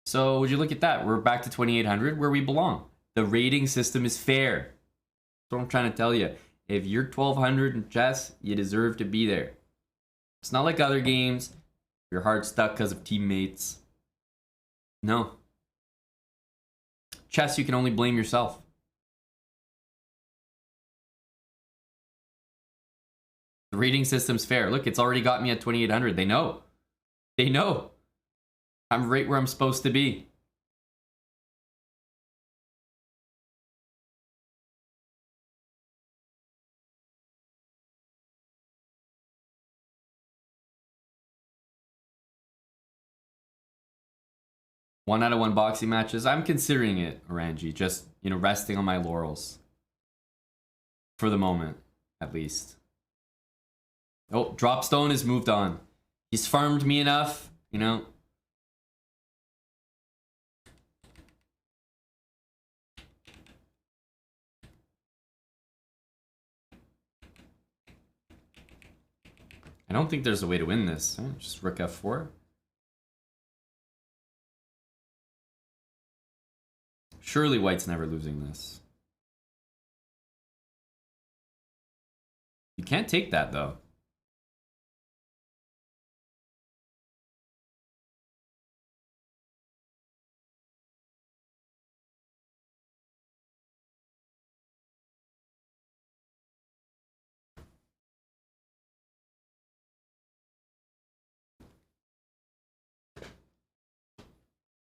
So would you look at that? We're back to 2800 where we belong. The rating system is fair. That's what I'm trying to tell you. If you're 1200 in chess, you deserve to be there. It's not like other games. Your heart's stuck because of teammates. No. Chess, you can only blame yourself. The rating system's fair. Look, it's already got me at 2800. They know. They know. I'm right where I'm supposed to be. One out of one boxing matches. I'm considering it, Orangi. Just, you know, resting on my laurels. For the moment, at least. Oh, Dropstone has moved on. He's farmed me enough, you know. I don't think there's a way to win this. Just rook f4. Surely White's never losing this. You can't take that, though.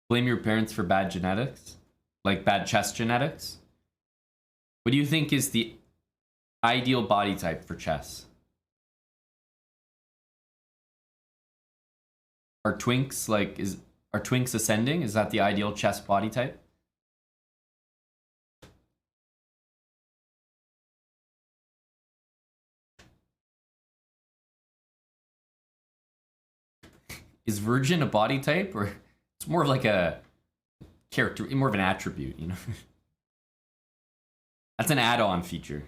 Blame your parents for bad genetics? Like bad chess genetics? What do you think is the ideal body type for chess? Are twinks ascending? Is that the ideal chess body type? Is virgin a body type, or it's more of like a character, more of an attribute, you know? That's an add-on feature.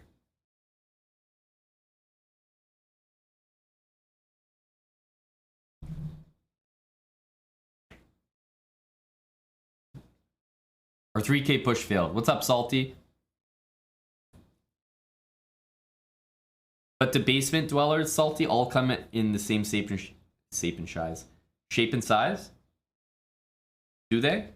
Or 3K push failed. What's up, Salty? But the basement dwellers, Salty, all come in the same shape and size? Do they?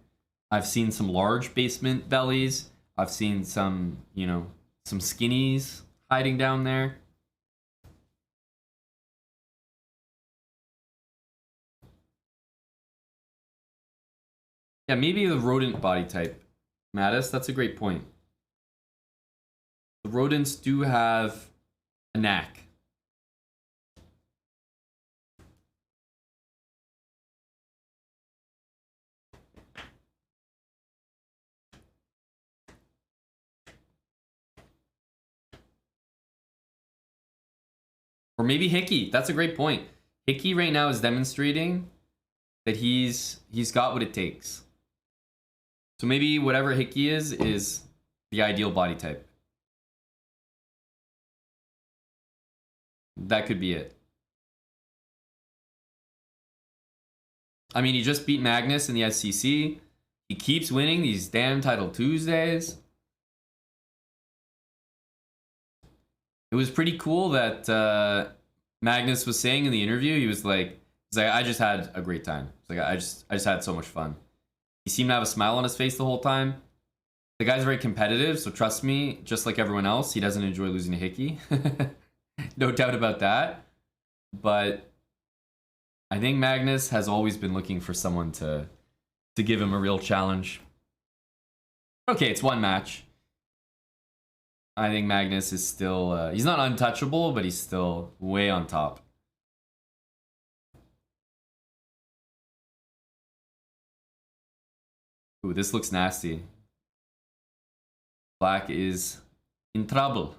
I've seen some large basement bellies. I've seen some, you know, some skinnies hiding down there. Yeah, maybe the rodent body type. Mattis, that's a great point. The rodents do have a knack. Or maybe Hickey. That's a great point. Hickey right now is demonstrating that he's got what it takes. So maybe whatever Hickey is the ideal body type. That could be it. I mean, he just beat Magnus in the SCC. He keeps winning these damn Title Tuesdays. It was pretty cool that Magnus was saying in the interview, he's like, I just had a great time. It's like, I just had so much fun. He seemed to have a smile on his face the whole time. The guy's very competitive, so trust me, just like everyone else, he doesn't enjoy losing to Hickey. No doubt about that. But I think Magnus has always been looking for someone to give him a real challenge. Okay, it's one match. I think Magnus is still... he's not untouchable, but he's still way on top. Ooh, this looks nasty. Black is in trouble.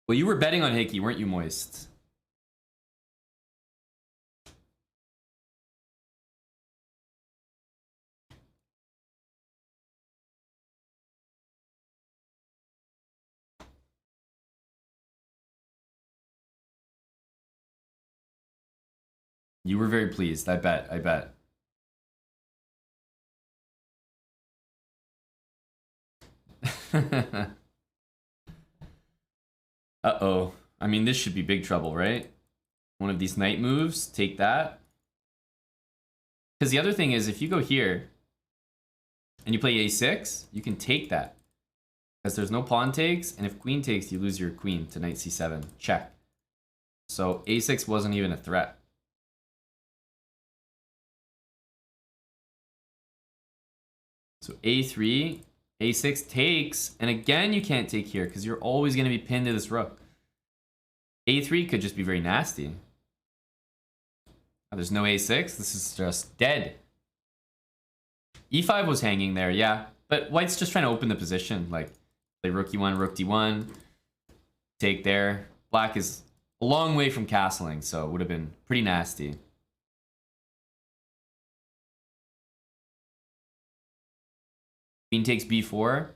Well, you were betting on Hickey, weren't you, Moist? You were very pleased, I bet. Uh-oh. I mean, this should be big trouble, right? One of these knight moves, take that. Because the other thing is, if you go here, and you play a6, you can take that. Because there's no pawn takes, and if queen takes, you lose your queen to knight c7. Check. So a6 wasn't even a threat. So a3, a6 takes, and again you can't take here because you're always going to be pinned to this rook. a3 could just be very nasty. Oh, there's no a6, this is just dead. e5 was hanging there, yeah, but white's just trying to open the position, like play rook e1, rook d1, take there. Black is a long way from castling, so it would have been pretty nasty. Queen takes b4.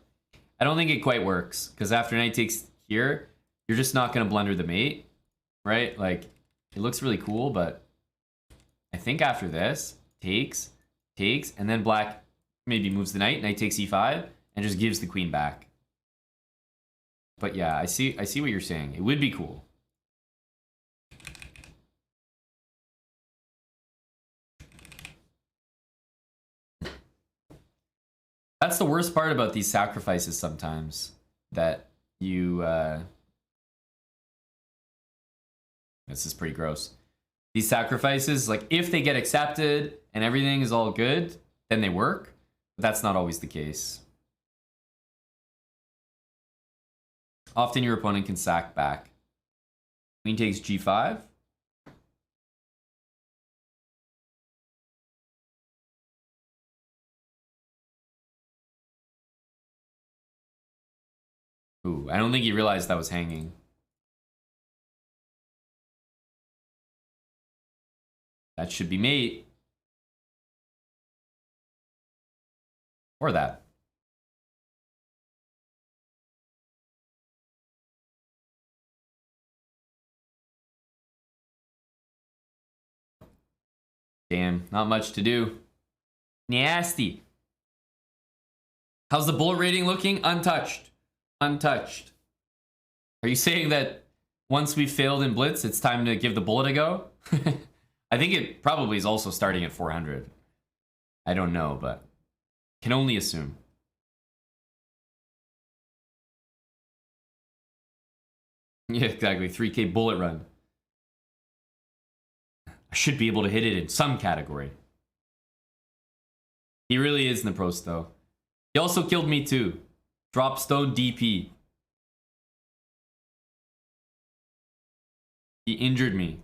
I don't think it quite works, because after knight takes here, you're just not going to blunder the mate, right? Like, it looks really cool, but I think after this, takes, and then black maybe moves the knight takes e5, and just gives the queen back. But yeah, I see what you're saying. It would be cool. That's the worst part about these sacrifices sometimes, that you... This is pretty gross. These sacrifices, like, if they get accepted and everything is all good, then they work. But that's not always the case. Often your opponent can sack back. Queen takes g5. Ooh, I don't think he realized that was hanging. That should be mate. Or that. Damn, not much to do. Nasty. How's the bullet rating looking? Untouched. Untouched. Are you saying that once we failed in Blitz, it's time to give the bullet a go? I think it probably is also starting at 400. I don't know, but can only assume. Yeah, exactly. 3K bullet run. I should be able to hit it in some category. He really is Nepros, though. He also killed me, too. Dropstone DP. He injured me.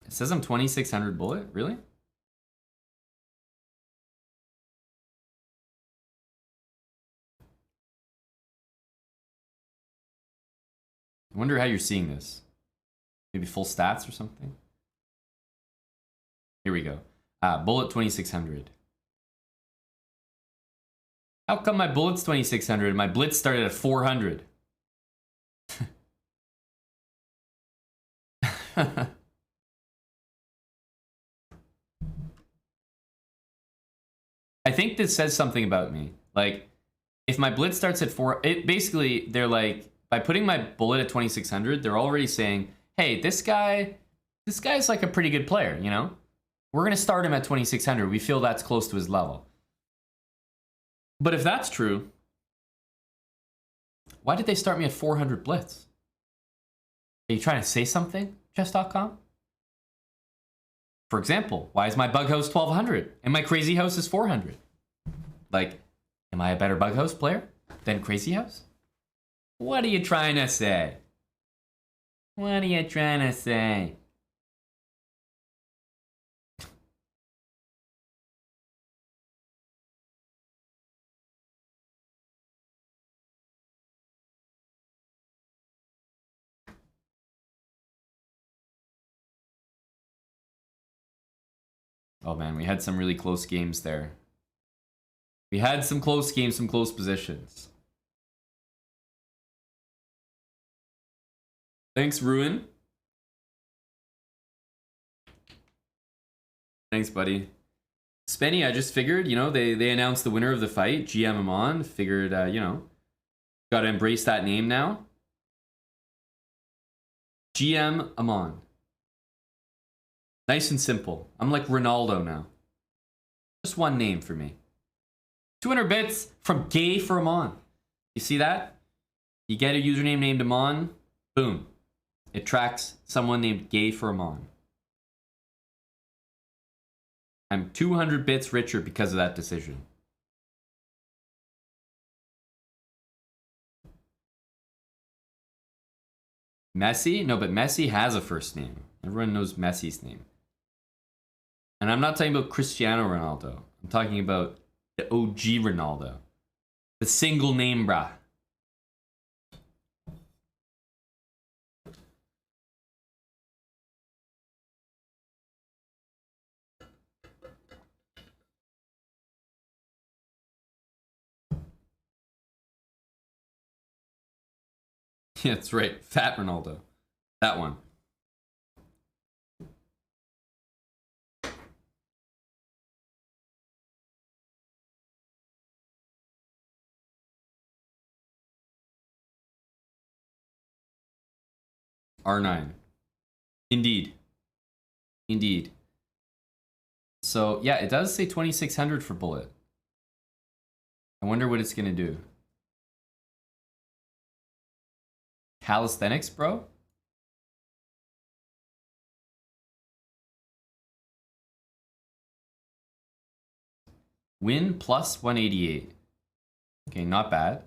It says I'm 2600 bullet? Really? I wonder how you're seeing this. Maybe full stats or something? Here we go. Bullet 2600. How come my bullet's 2600 and my blitz started at 400? I think this says something about me. Like, if my blitz starts at 4, basically, they're like, by putting my bullet at 2600, they're already saying, hey, this guy's like a pretty good player, you know? We're going to start him at 2600. We feel that's close to his level. But if that's true, why did they start me at 400 blitz? Are you trying to say something, chess.com? For example, why is my bug house 1200 and my crazy house is 400? Like, am I a better bug house player than crazy house? What are you trying to say? What are you trying to say? Oh man, we had some really close games there. We had some close games, some close positions. Thanks, Ruin. Thanks, buddy. Spenny, I just figured, you know, they announced the winner of the fight, GM Aman. Figured, you know, gotta embrace that name now. GM Aman. Nice and simple. I'm like Ronaldo now. Just one name for me. 200 bits from Gay for Aman. You see that? You get a username named Aman, boom. It tracks someone named Gay for Aman. I'm 200 bits richer because of that decision. Messi? No, but Messi has a first name. Everyone knows Messi's name. And I'm not talking about Cristiano Ronaldo. I'm talking about the OG Ronaldo. The single name, brah. Yeah, that's right. Fat Ronaldo. That one. R9. Indeed. Indeed. So, yeah, it does say 2600 for bullet. I wonder what it's going to do. Calisthenics, bro? Win plus 188. Okay, not bad.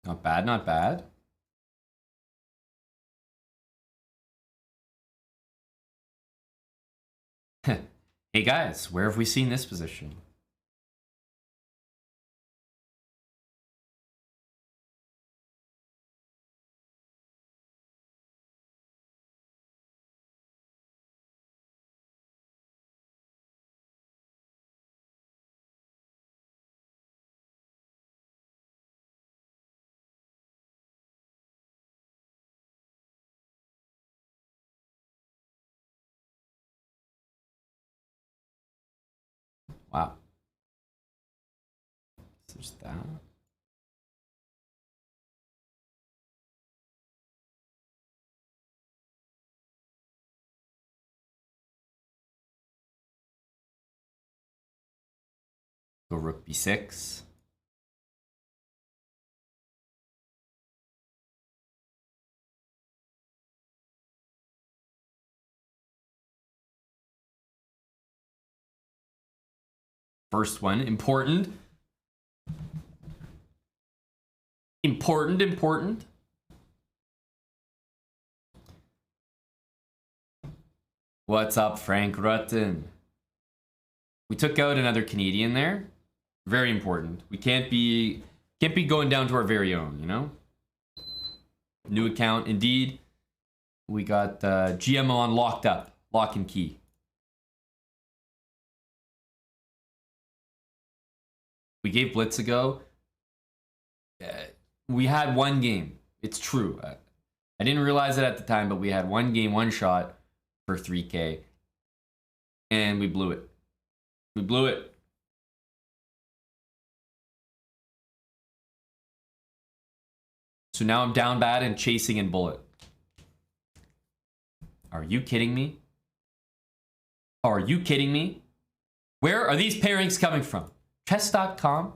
Not bad, not bad. Hey guys, where have we seen this position? Wow. There's that. Go rook b6. First one, important. Important. What's up, Frank Rutten? We took out another Canadian there. Very important. We can't be going down to our very own, you know? New account, indeed. We got GM on locked up. Lock and key. We gave Blitz a go. We had one game. It's true. I didn't realize it at the time, but we had one game, one shot for 3K. And we blew it. We blew it. So now I'm down bad and chasing in bullet. Are you kidding me? Are you kidding me? Where are these pairings coming from? Chess.com?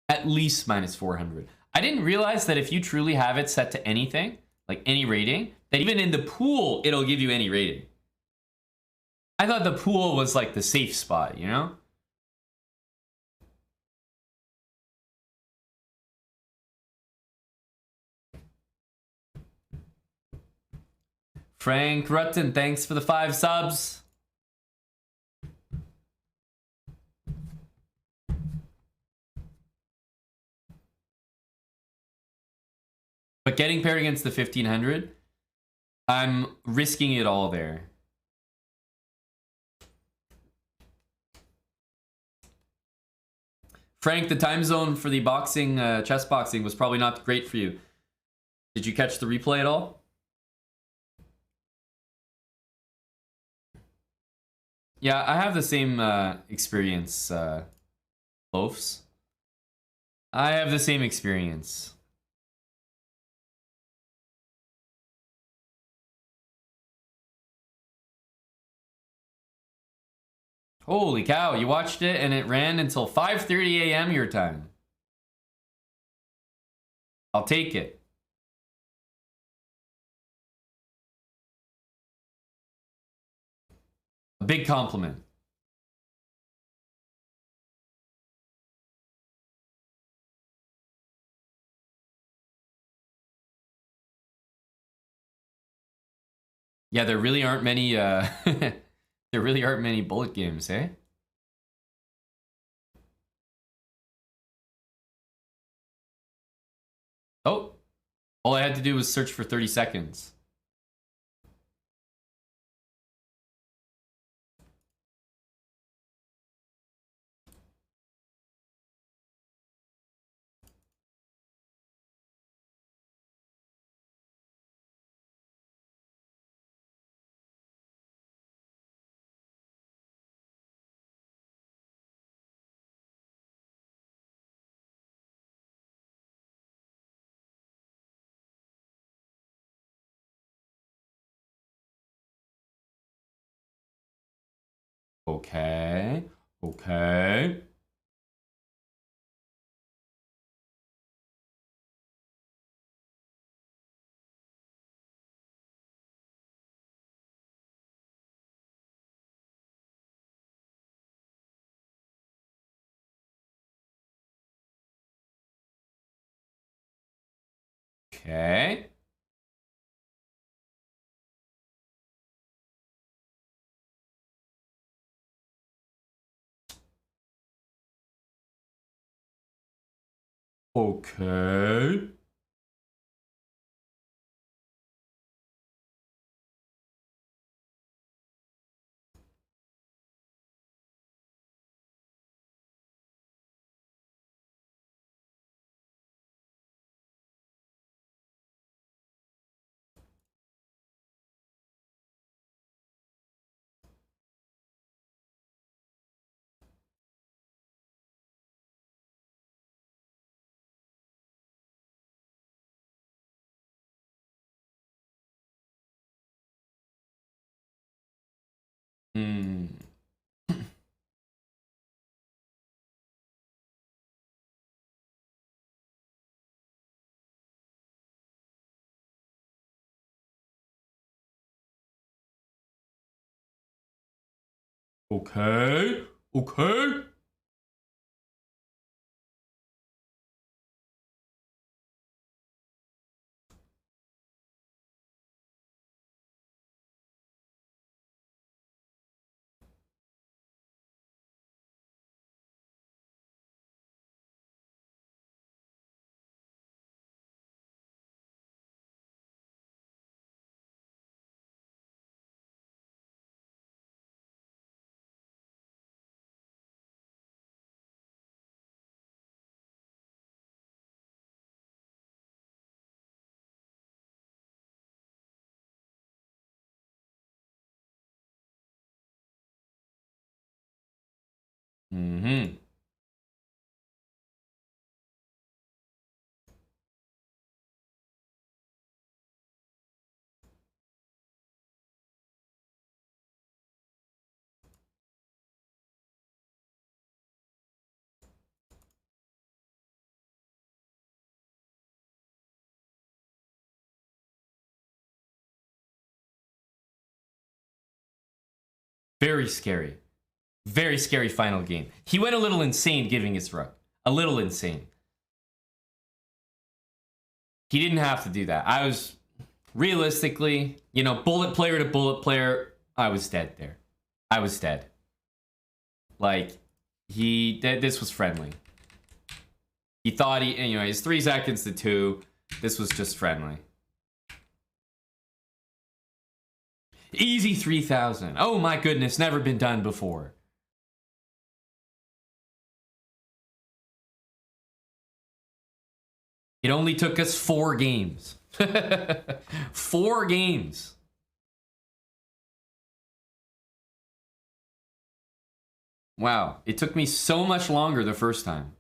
At least minus 400. I didn't realize that if you truly have it set to anything, like any rating, that even in the pool, it'll give you any rating. I thought the pool was like the safe spot, you know? Frank Rutten, thanks for the 5 subs. But getting paired against the 1500, I'm risking it all there. Frank, the time zone for the boxing, chess boxing was probably not great for you. Did you catch the replay at all? Yeah, I have the same experience, Loafs. I have the same experience. Holy cow, you watched it and it ran until 5:30 a.m. your time. I'll take it. A big compliment. Yeah, there really aren't many there really aren't many bullet games, eh? Oh, all I had to do was search for 30 seconds. Okay. Okay. Okay. Okay. Hmm. Okay. Okay. Mm-hmm. Very scary. Very scary final game. He went a little insane giving his rook. A little insane. He didn't have to do that. I was realistically, you know, bullet player to bullet player, I was dead there. I was dead. Like, this was friendly. He thought you know, he's 3 seconds to 2. This was just friendly. Easy 3,000. Oh my goodness, never been done before. It only took us 4 games. 4 games. Wow, it took me so much longer the first time.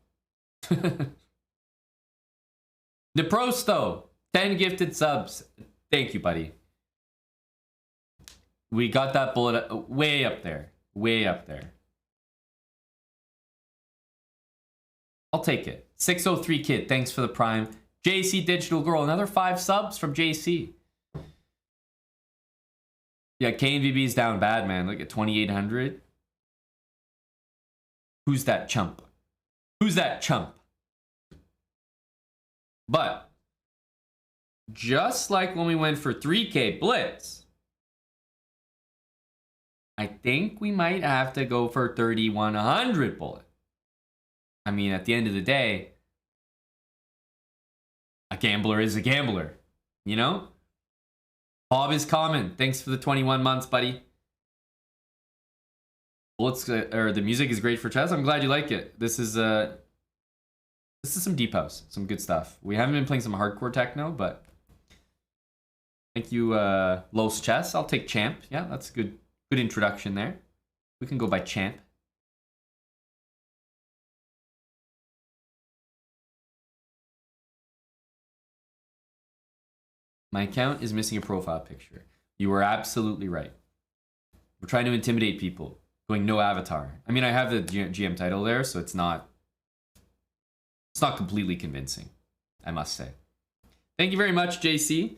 Neprosto, 10 gifted subs. Thank you, buddy. We got that bullet way up there. Way up there. I'll take it. 603 Kid, thanks for the prime. JC Digital Girl, another 5 subs from JC. Yeah, KNVB's down bad, man. Look at 2,800. Who's that chump? Who's that chump? But, just like when we went for 3K Blitz, I think we might have to go for 3,100 bullet. I mean, at the end of the day, a gambler is a gambler, you know? Bob is common. Thanks for the 21 months, buddy. Bullets, or the music is great for chess. I'm glad you like it. This is some deep house, some good stuff. We haven't been playing some hardcore techno, but thank you, Los Chess. I'll take Champ. Yeah, that's a good introduction there. We can go by Champ. My account is missing a profile picture. You are absolutely right. We're trying to intimidate people. Going no avatar. I mean, I have the GM title there, so it's not completely convincing, I must say. Thank you very much, JC.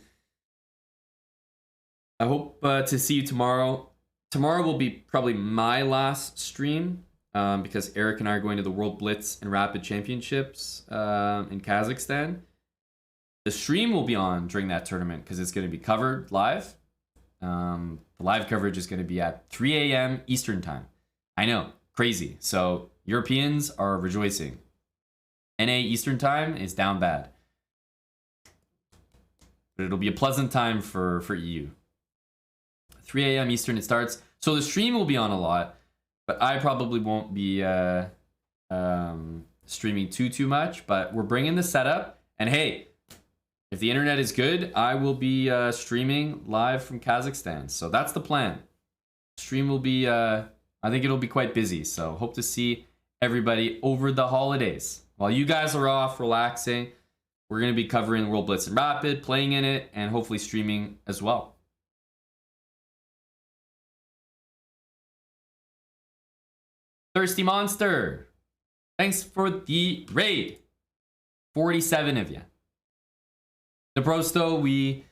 I hope to see you tomorrow. Tomorrow will be probably my last stream because Eric and I are going to the World Blitz and Rapid Championships in Kazakhstan. The stream will be on during that tournament because it's going to be covered live. The live coverage is going to be at 3 a.m. Eastern time. I know, crazy. So Europeans are rejoicing. NA Eastern time is down bad. But it'll be a pleasant time for EU. 3 a.m. Eastern it starts. So the stream will be on a lot, but I probably won't be streaming too much. But we're bringing the setup, and hey, if the internet is good, I will be streaming live from Kazakhstan. So that's the plan. Stream will be, I think it'll be quite busy. So hope to see everybody over the holidays. While you guys are off relaxing, we're going to be covering World Blitz and Rapid, playing in it, and hopefully streaming as well. Thirsty Monster, thanks for the raid. 47 of you. The Prosto, we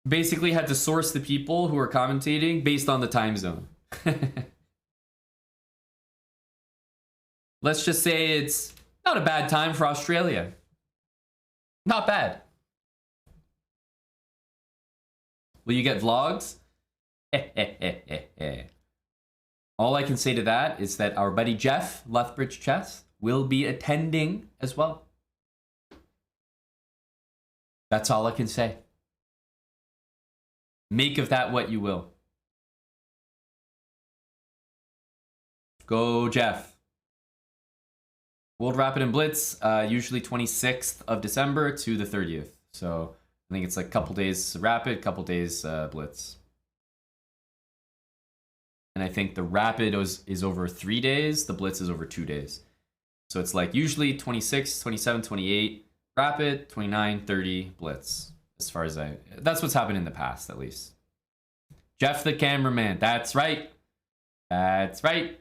basically had to source the people who are commentating based on the time zone. Let's just say it's not a bad time for Australia. Not bad. Will you get vlogs? All I can say to that is that our buddy Jeff, Lethbridge Chess, will be attending as well. That's all I can say. Make of that what you will. Go, Jeff. World Rapid and Blitz, usually 26th of December to the 30th. So I think it's like a couple days Rapid, couple days Blitz. And I think the Rapid is over 3 days, the Blitz is over 2 days. So it's like usually 26, 27, 28, Rapid, 29, 30, Blitz. As far as that's what's happened in the past, at least. Jeff the cameraman, that's right. That's right.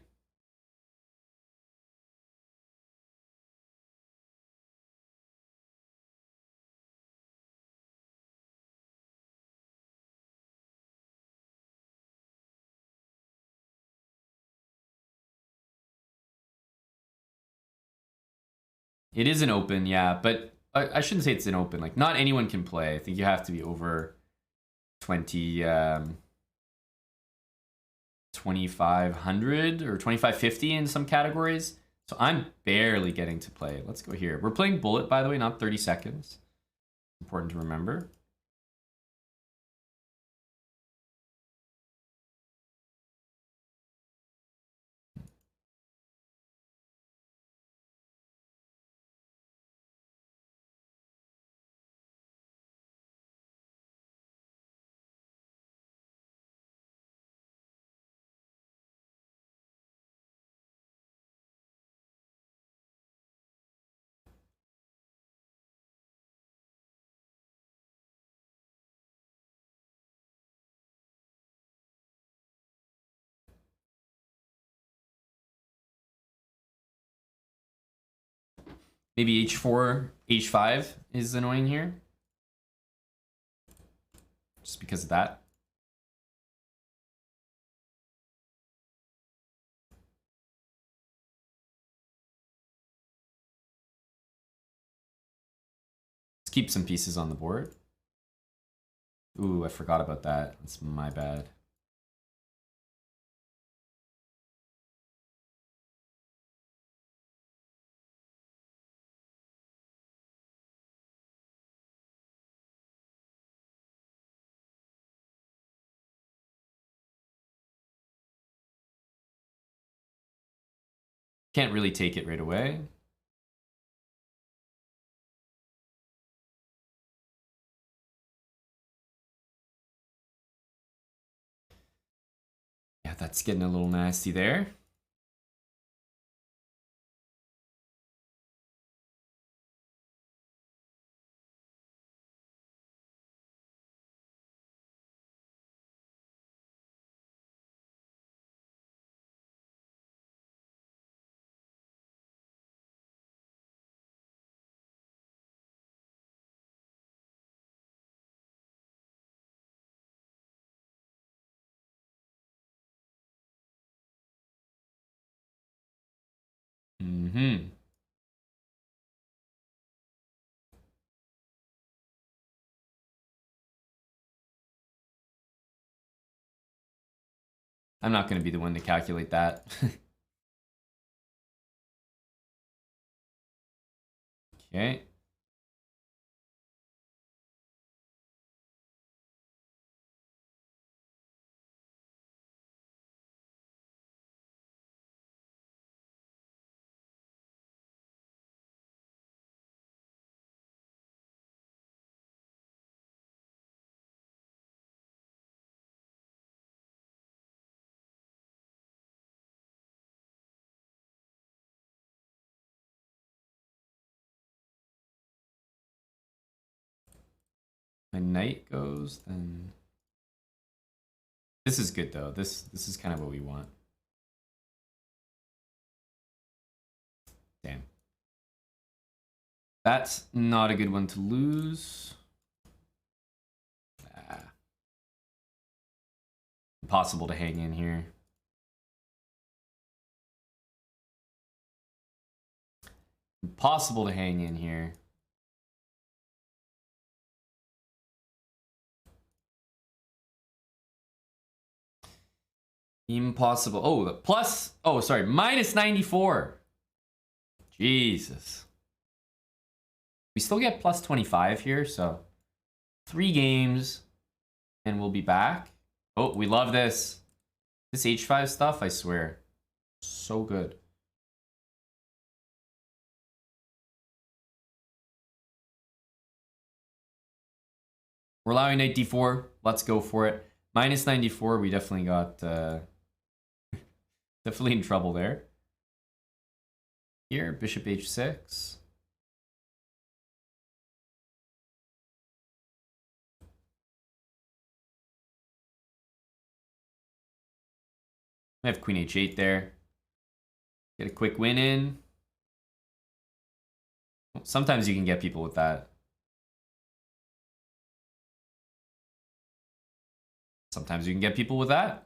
It is an open, yeah, but I shouldn't say it's an open. Like, not anyone can play. I think you have to be over 2500 or 2550 in some categories. So I'm barely getting to play. Let's go here. We're playing Bullet, by the way, not 30 seconds. Important to remember. Maybe H4, H5 is annoying here. Just because of that. Let's keep some pieces on the board. Ooh, I forgot about that. That's my bad. Can't really take it right away. Yeah, that's getting a little nasty there. Mm-hmm. I'm not going to be the one to calculate that. Okay. My knight goes, then this is good though. This is kind of what we want. Damn. That's not a good one to lose. Impossible to hang in here. Impossible to hang in here. Impossible. Oh, the plus. Oh, sorry. Minus 94. Jesus. We still get plus 25 here, so 3 games and we'll be back. Oh, we love this. This H5 stuff, I swear. So good. We're allowing knight d4. Let's go for it. Minus 94, we definitely got definitely in trouble there. Here, bishop h6. I have queen h8 there. Get a quick win in. Sometimes you can get people with that. Sometimes you can get people with that.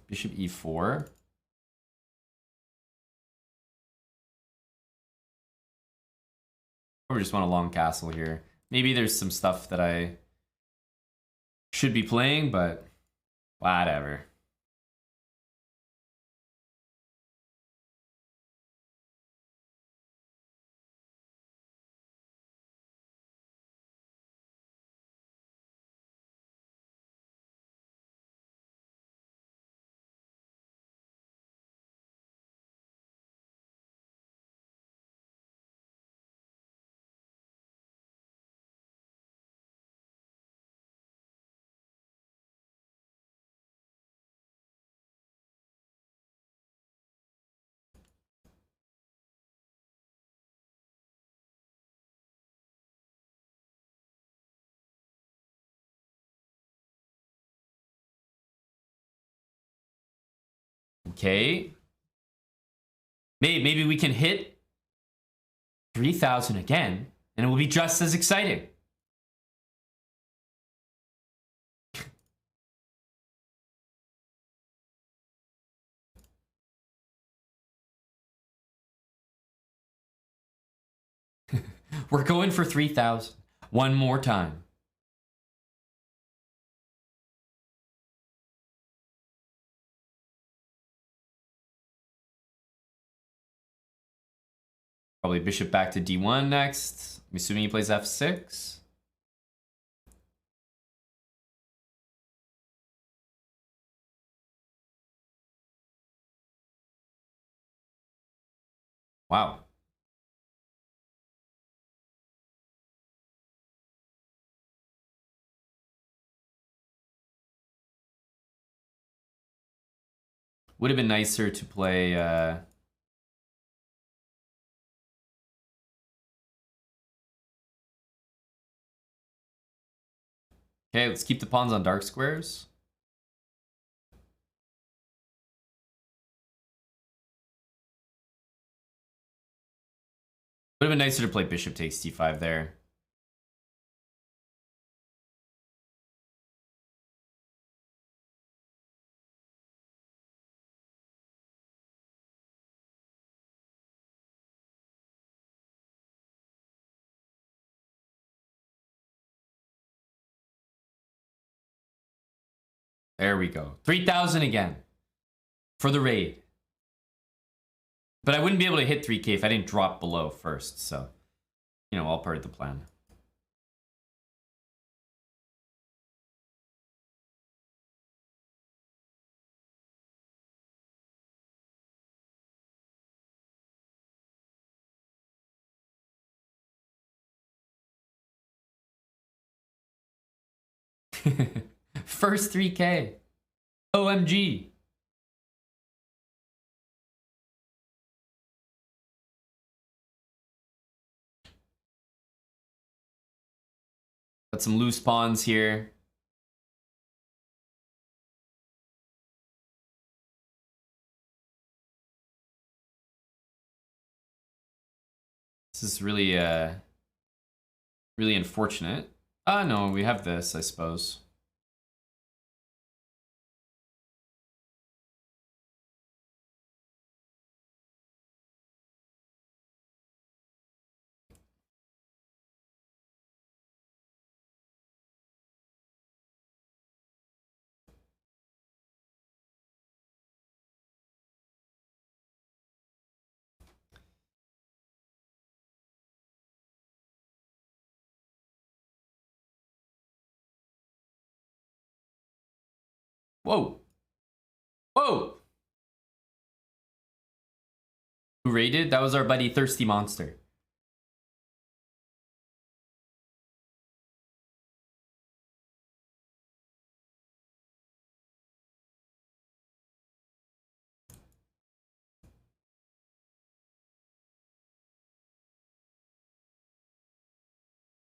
Bishop e4. Or we just want a long castle here. Maybe there's some stuff that I should be playing, but whatever. Okay. Maybe we can hit 3,000 again, and it will be just as exciting. We're going for 3,000. One more time. Probably bishop back to d1 next. I'm assuming he plays f6. Wow. Would have been nicer to play... Okay, let's keep the pawns on dark squares. Would have been nicer to play bishop takes d5 there. There we go. 3,000 again for the raid. But I wouldn't be able to hit 3K if I didn't drop below first. So, you know, all part of the plan. First 3K. OMG. Got some loose pawns here. This is really, really unfortunate. No, we have this, I suppose. Whoa. Whoa. Who raided? That was our buddy Thirsty Monster.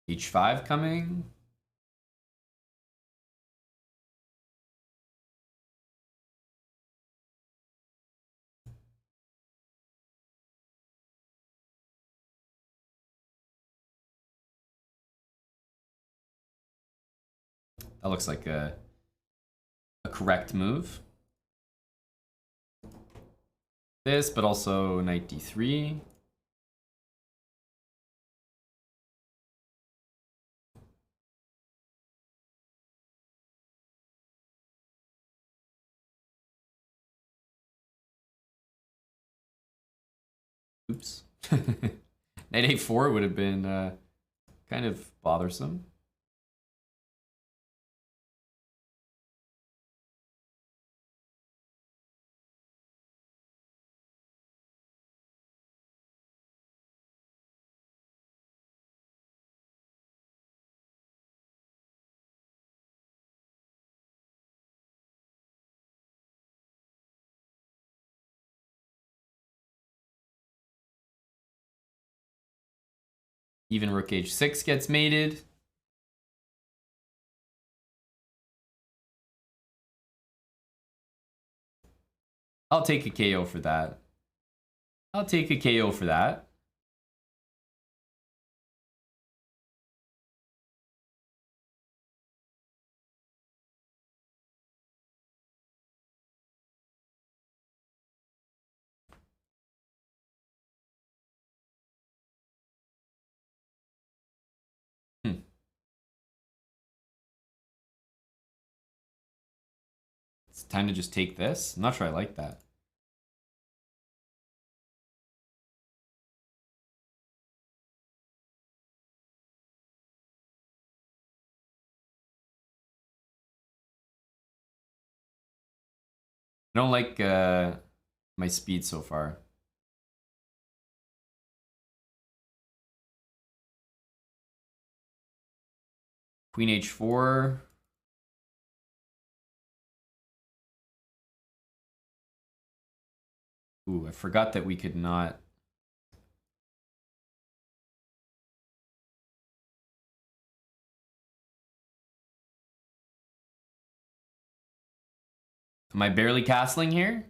H5 coming. That looks like a correct move. This, but also knight d3. Oops. Knight a4 would have been kind of bothersome. Even rook h6 gets mated. I'll take a KO for that. I'll take a KO for that. It's time to just take this. I'm not sure I like that. I don't like my speed so far. Queen h4. Ooh, I forgot that we could not. Am I barely castling here?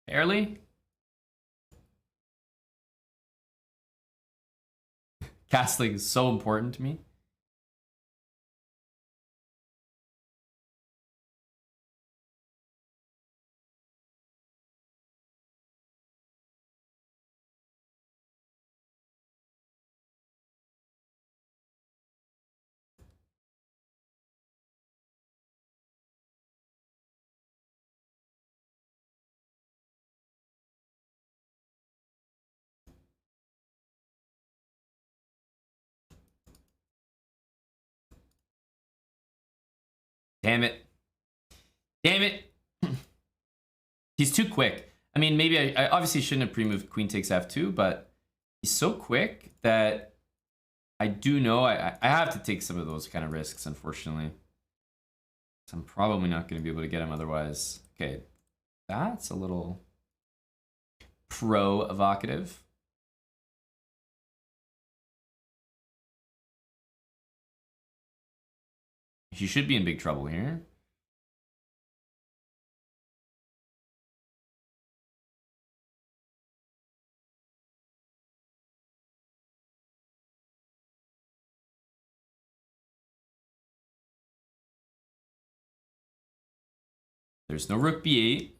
Barely? Castling is so important to me. Damn it. Damn it. He's too quick. I mean, maybe I obviously shouldn't have pre-moved queen takes f2, but he's so quick that I do know I have to take some of those kind of risks, unfortunately. So I'm probably not going to be able to get him otherwise. Okay, that's a little pro-evocative. He should be in big trouble here. There's no rook b8.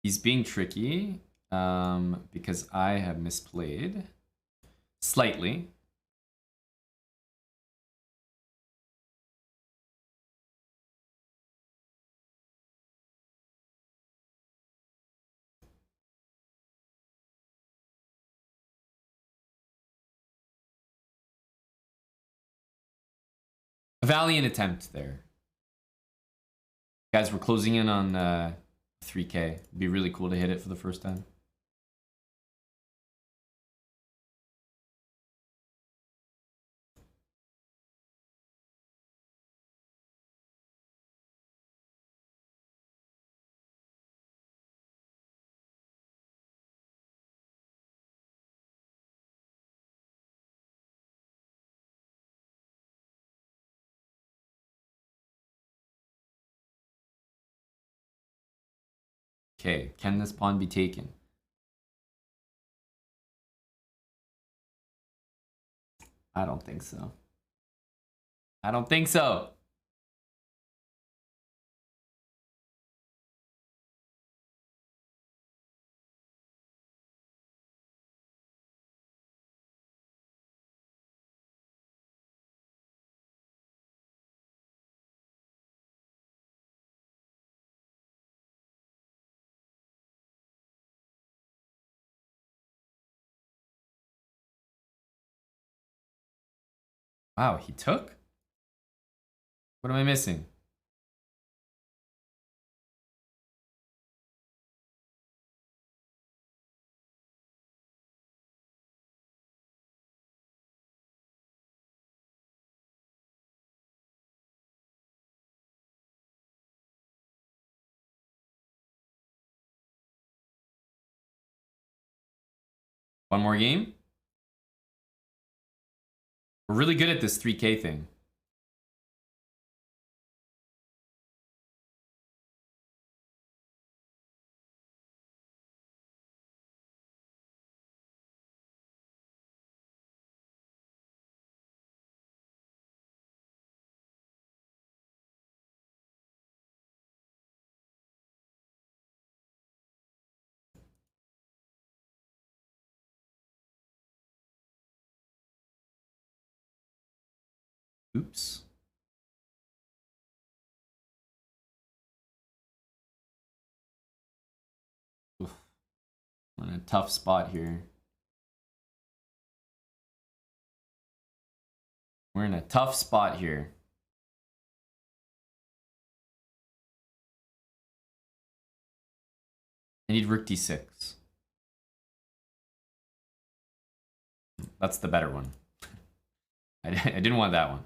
He's being tricky because I have misplayed slightly. A valiant attempt there. Guys, we're closing in on 3K. It'd be really cool to hit it for the first time. Okay, can this pawn be taken? I don't think so. I don't think so. Wow, he took? What am I missing? One more game? We're really good at this 3K thing. Oops. Oof. I'm in a tough spot here. We're in a tough spot here. I need rook d6. That's the better one. I didn't want that one.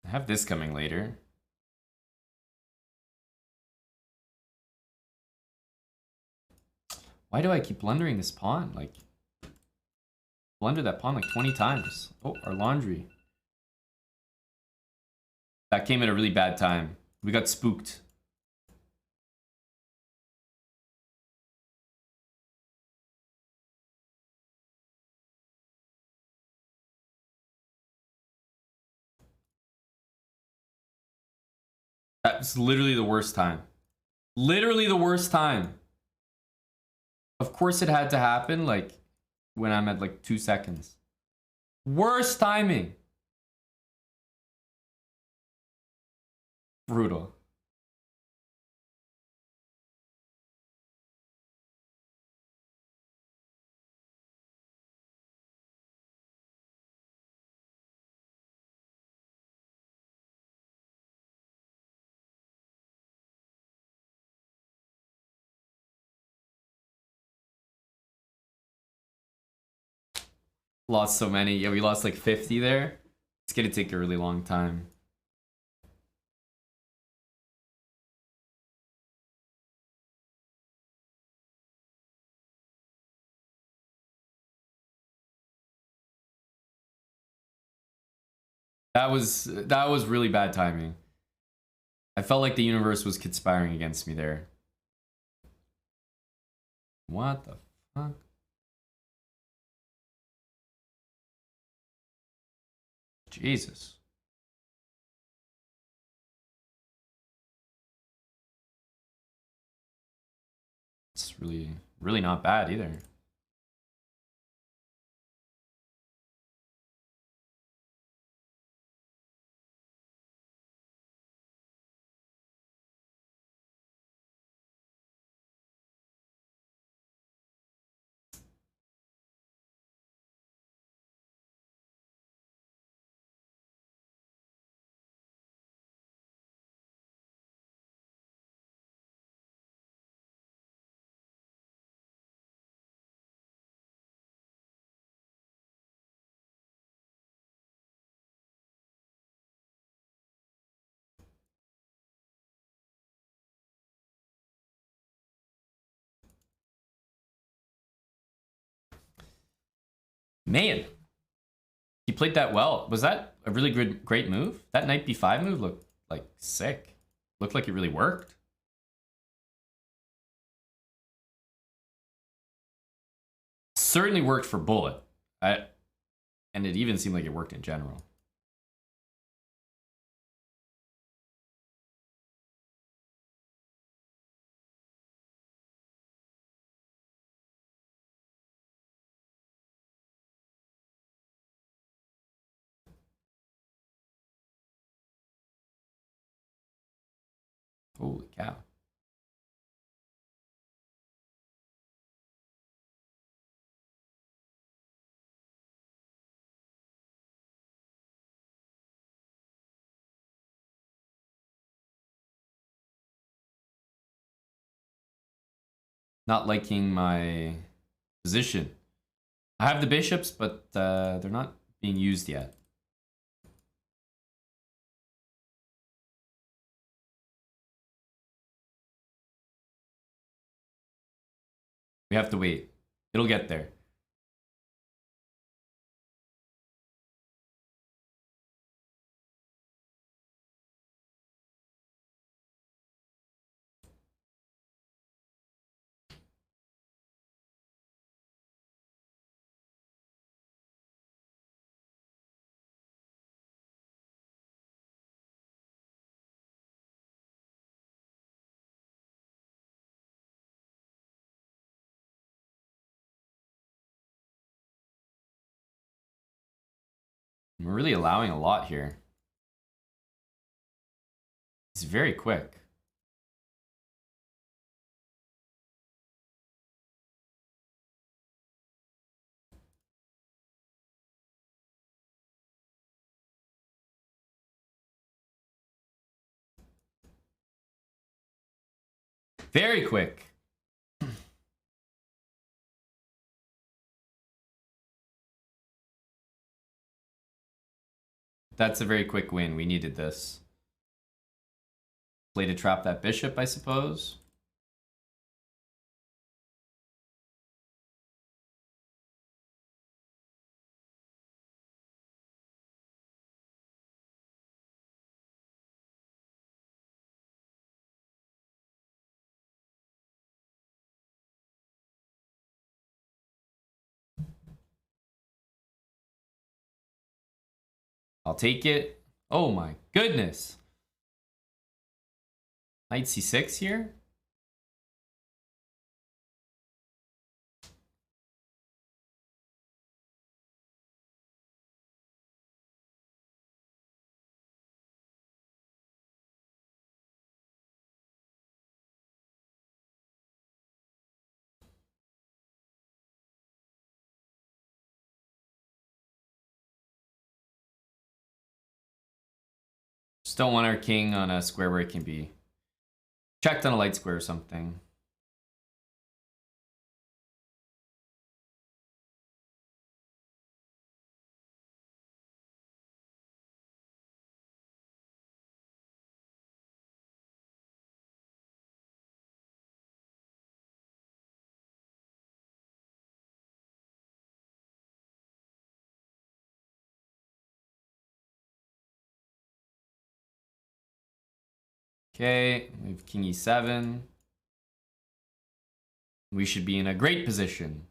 I have this coming later. Why do I keep blundering this pawn? Like, blunder that pawn like 20 times. Oh, our laundry. That came at a really bad time. We got spooked. That's literally the worst time. Literally the worst time. Of course it had to happen, like, when I'm at, like, 2 seconds. Worst timing. Brutal. Lost so many. Yeah, we lost like 50 there. It's gonna take a really long time. That was really bad timing. I felt like the universe was conspiring against me there. What the fuck? Jesus. It's really not bad either. Man, he played that well. Was that a really great move? That knight b5 move looked like sick. Looked like it really worked. Certainly worked for Bullet. And it even seemed like it worked in general. Holy cow. Not liking my position. I have the bishops, but they're not being used yet. We have to wait. It'll get there. We're really allowing a lot here. It's very quick. Very quick. That's a very quick win. We needed this. Play to trap that bishop, I suppose. I'll take it. Oh my goodness. Knight c6 here? Just don't want our king on a square where it can be checked on a light square or something. Okay, we have king e7. We should be in a great position.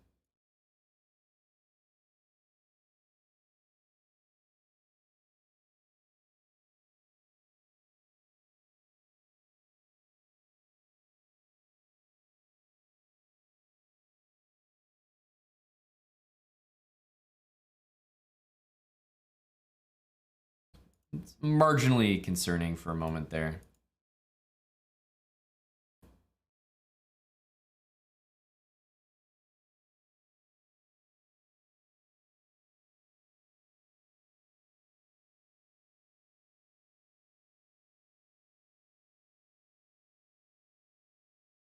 It's marginally concerning for a moment there.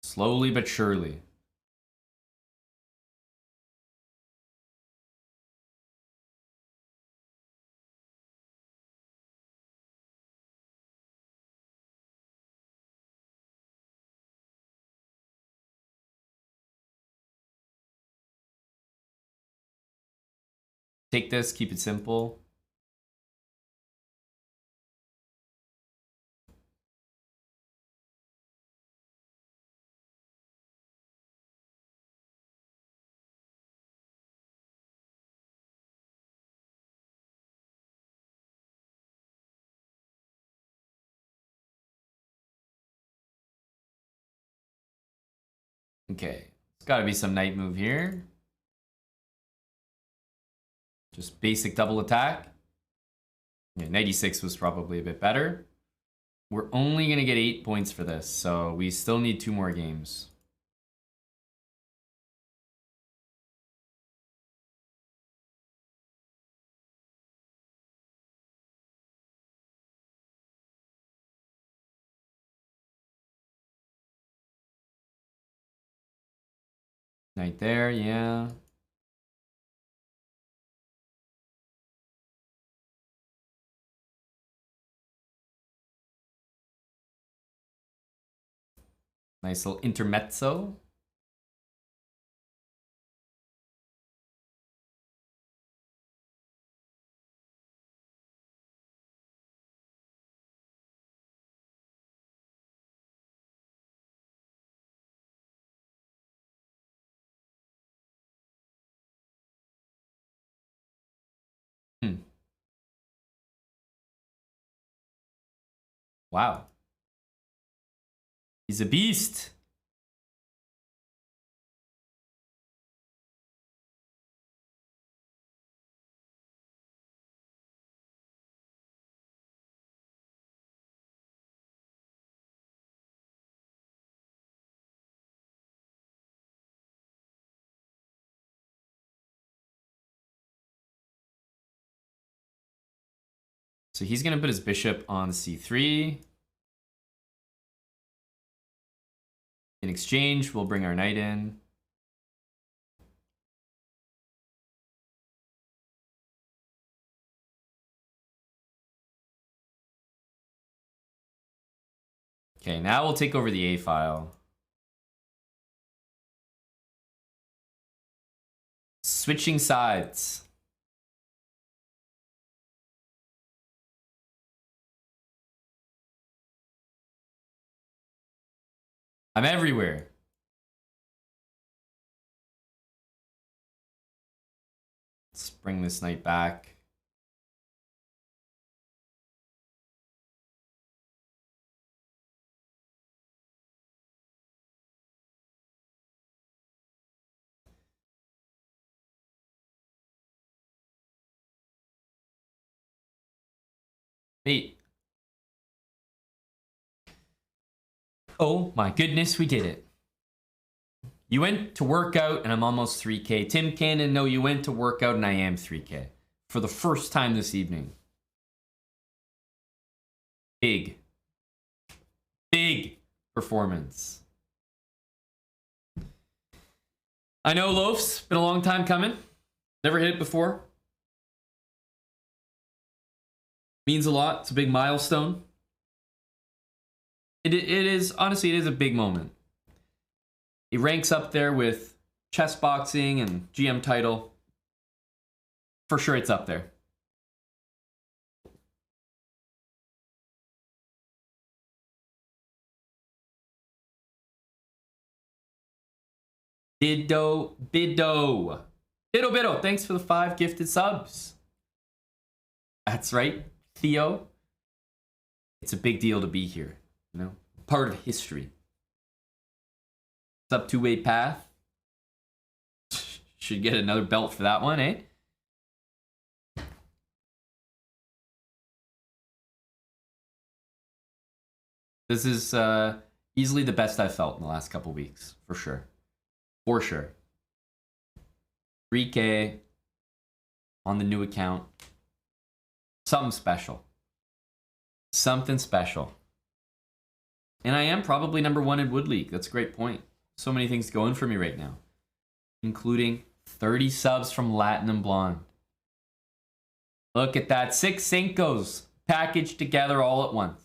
Slowly but surely. Take this, keep it simple. Okay, it's got to be some knight move here. Just basic double attack. Yeah, 96 was probably a bit better. We're only going to get 8 points for this, so we still need 2 more games. Knight there, yeah. Nice little intermezzo. Wow. He's a beast. So he's going to put his bishop on c3. In exchange, we'll bring our knight in. Okay, now we'll take over the A file. Switching sides. I'm everywhere. Let's bring this knight back. Hey. Oh my goodness, we did it. You went to work out and I'm almost 3K. Tim Cannon, no, you went to work out and I am 3K. For the first time this evening. Big performance. I know, Loaf's been a long time coming. Never hit it before. Means a lot. It's a big milestone. It is, honestly, it is a big moment. It ranks up there with chess boxing and GM title. For sure, it's up there. Biddo. Thanks for the 5 gifted subs. That's right, Theo. It's a big deal to be here, you know? Part of history. What's up, two-way path? Should get another belt for that one, eh? This is easily the best I've felt in the last couple weeks, for sure. For sure. 3K on the new account. Something special. Something special. And I am probably #1 in Wood League. That's a great point. So many things going for me right now. Including 30 subs from Latinum Blonde. Look at that. 6 Cincos packaged together all at once.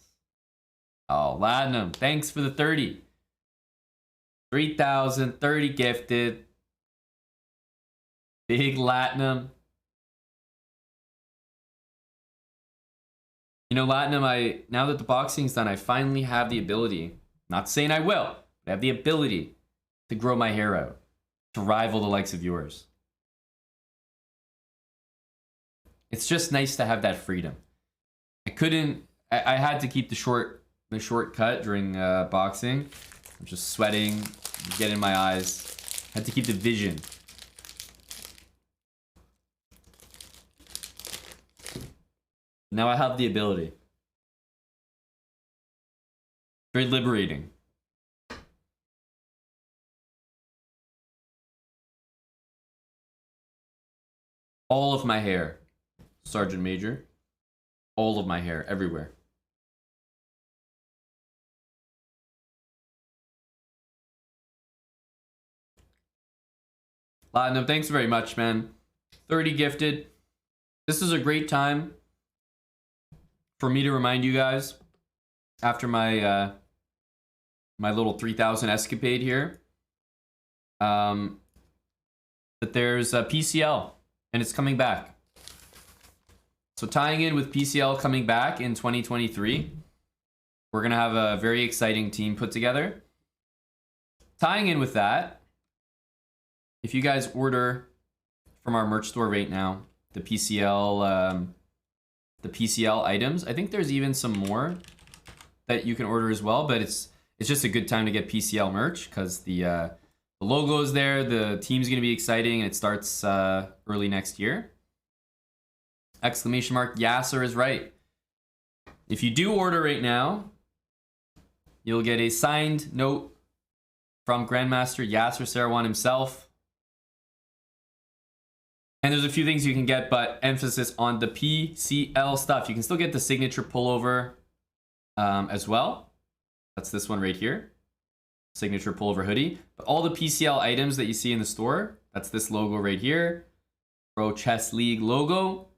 Oh, Latinum, thanks for the 30. 3,000, 30 gifted. Big Latinum. You know, Latinum, now that the boxing's done, I finally have the ability, not saying I will, but I have the ability to grow my hair out, to rival the likes of yours. It's just nice to have that freedom. I had to keep the short cut during boxing. I'm just sweating, get in my eyes. Had to keep the vision. Now I have the ability. Very liberating. All of my hair, Sergeant Major. All of my hair, everywhere. Platinum, thanks very much, man. 30 gifted. This is a great time for me to remind you guys, after my my little 3,000 escapade here, that there's a PCL and it's coming back. So tying in with PCL coming back in 2023, we're gonna have a very exciting team put together. Tying in with that, if you guys order from our merch store right now, the PCL items, I think there's even some more that you can order as well, but it's just a good time to get PCL merch because the logo is there, the team's gonna be exciting, and it starts early next year. Exclamation mark, Yasser is right. If you do order right now, you'll get a signed note from Grandmaster Yasser Sarawan himself. And there's a few things you can get, but emphasis on the PCL stuff. You can still get the signature pullover as well. That's this one right here. Signature pullover hoodie. But all the PCL items that you see in the store, that's this logo right here. Pro Chess League logo.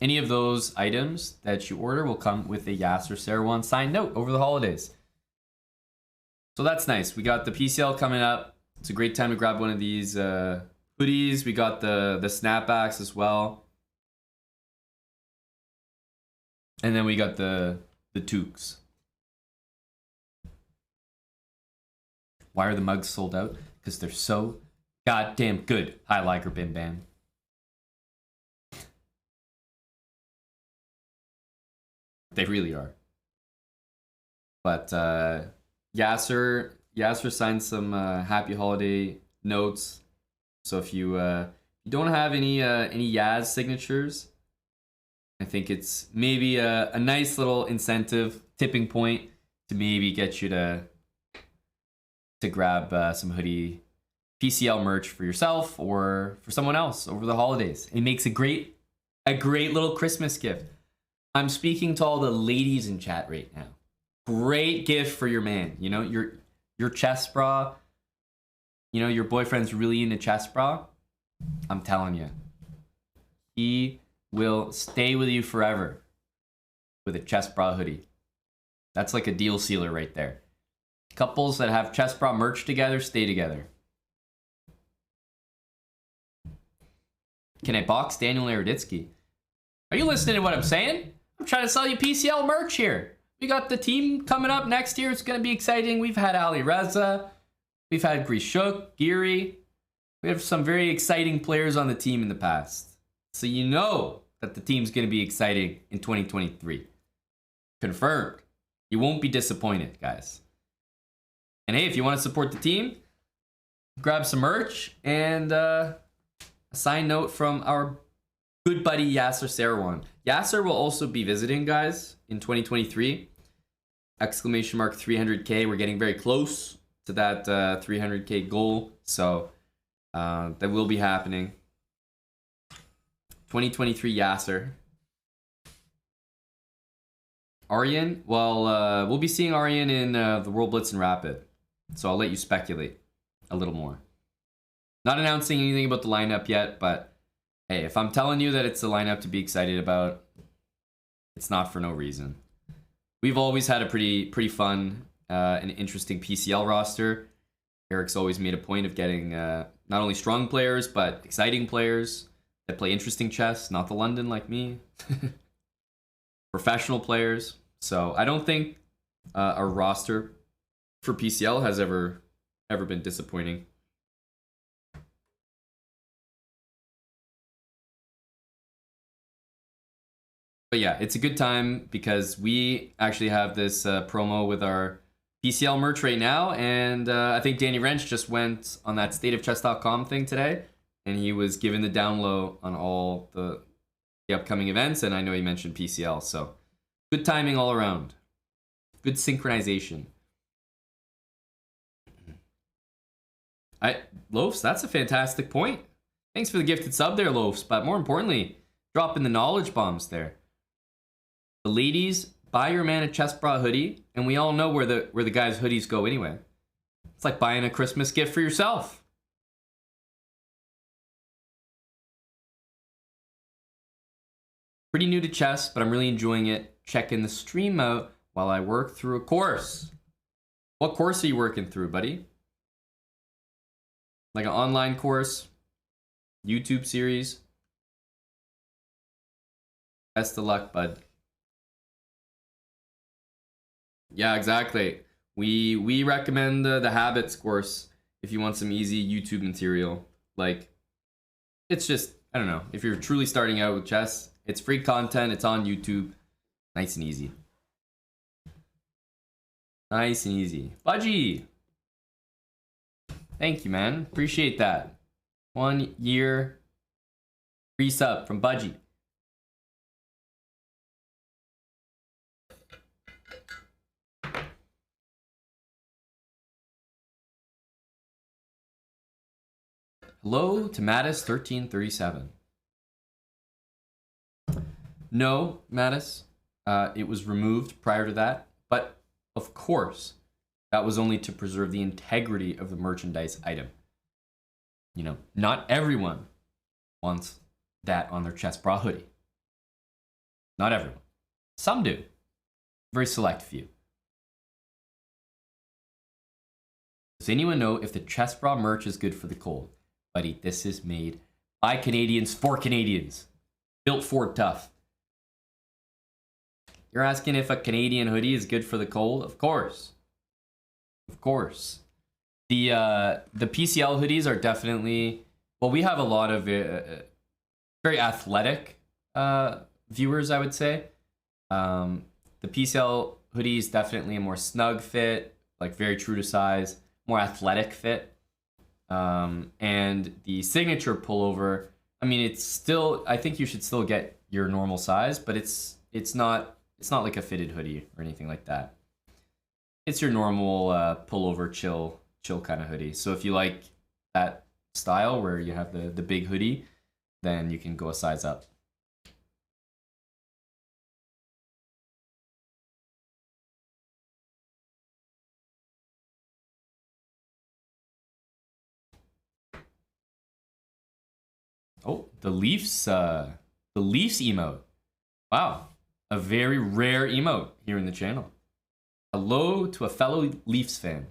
Any of those items that you order will come with a Yasser Seirawan signed note over the holidays. So that's nice. We got the PCL coming up. It's a great time to grab one of these hoodies. We got the snapbacks as well. And then we got the toques. Why are the mugs sold out? Because they're so goddamn good. Hi, Liger Bim Bam. They really are. But Yasser signed some happy holiday notes. So if you don't have any Yaz signatures, I think it's maybe a nice little incentive tipping point to maybe get you to grab some hoodie PCL merch for yourself or for someone else over the holidays. It makes a great little Christmas gift. I'm speaking to all the ladies in chat right now. Great gift for your man. You know, your chest bra. You know, your boyfriend's really into chest bra. I'm telling you, he will stay with you forever with a chest bra hoodie. That's like a deal sealer right there. Couples that have chest bra merch together stay together. Can I box Daniel Naroditsky? Are you listening to what I'm saying? I'm trying to sell you PCL merch here. We got the team coming up next year. It's going to be exciting. We've had Ali Reza. We've had Grishuk, Giri. We have some very exciting players on the team in the past. So you know that the team's going to be exciting in 2023. Confirmed. You won't be disappointed, guys. And hey, if you want to support the team, grab some merch and a signed note from our good buddy Yasser Seirawan. Yasser will also be visiting, guys, in 2023. Exclamation mark 300K. We're getting very close to that 300K goal. So that will be happening. 2023 Yasser. Aryan, well, we'll be seeing Aryan in the World Blitz and Rapid. So I'll let you speculate a little more. Not announcing anything about the lineup yet, but hey, if I'm telling you that it's a lineup to be excited about, it's not for no reason. We've always had a pretty fun and interesting PCL roster. Eric's always made a point of getting not only strong players, but exciting players that play interesting chess, not the London like me. Professional players. So I don't think our roster for PCL has ever been disappointing. But yeah, it's a good time because we actually have this promo with our PCL merch right now. And I think Danny Wrench just went on that stateofchess.com thing today. And he was given the down low on all the upcoming events. And I know he mentioned PCL. So good timing all around. Good synchronization. Loafs, that's a fantastic point. Thanks for the gifted sub there, Loafs. But more importantly, dropping the knowledge bombs there. The ladies, buy your man a chest bra hoodie, and we all know where the guys' hoodies go anyway. It's like buying a Christmas gift for yourself. Pretty new to chess, but I'm really enjoying it. Checking the stream out while I work through a course. What course are you working through, buddy? Like an online course? YouTube series? Best of luck, bud. Yeah, exactly. We recommend the Habits course if you want some easy YouTube material. Like, it's just, I don't know, if you're truly starting out with chess, it's free content, it's on YouTube. Nice and easy. Nice and easy. Budgie! Thank you, man. Appreciate that. 1 year free sub from Budgie. Hello to Mattis1337. No, Mattis. It was removed prior to that, but of course, that was only to preserve the integrity of the merchandise item. You know, not everyone wants that on their chest bra hoodie. Not everyone. Some do. Very select few. Does anyone know if the chest bra merch is good for the cold? Buddy, this is made by Canadians for Canadians. Built for tough. You're asking if a Canadian hoodie is good for the cold? Of course. Of course. The PCL hoodies are definitely... Well, we have a lot of very athletic viewers, I would say. The PCL hoodie is definitely a more snug fit, like very true to size, more athletic fit. And the signature pullover, I mean, it's still, I think you should still get your normal size, but it's not like a fitted hoodie or anything like that. It's your normal pullover chill kind of hoodie. So if you like that style where you have the big hoodie, then you can go a size up. Oh, the Leafs emote. Wow, a very rare emote here in the channel. Hello to a fellow Leafs fan.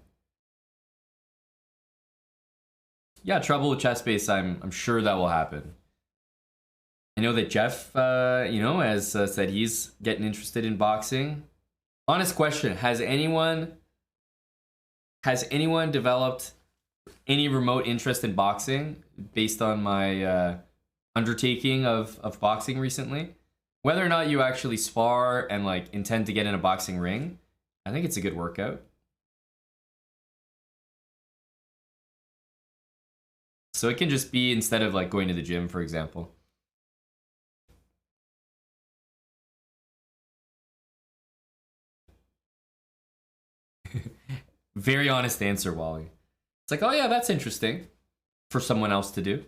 Yeah, trouble with chest base. I'm sure that will happen. I know that Jeff, has said he's getting interested in boxing. Honest question: Has anyone developed any remote interest in boxing based on my undertaking of boxing recently? Whether or not you actually spar and like intend to get in a boxing ring, I think it's a good workout. So it can just be instead of like going to the gym, for example. Very honest answer, Wally. It's like, oh yeah, that's interesting for someone else to do.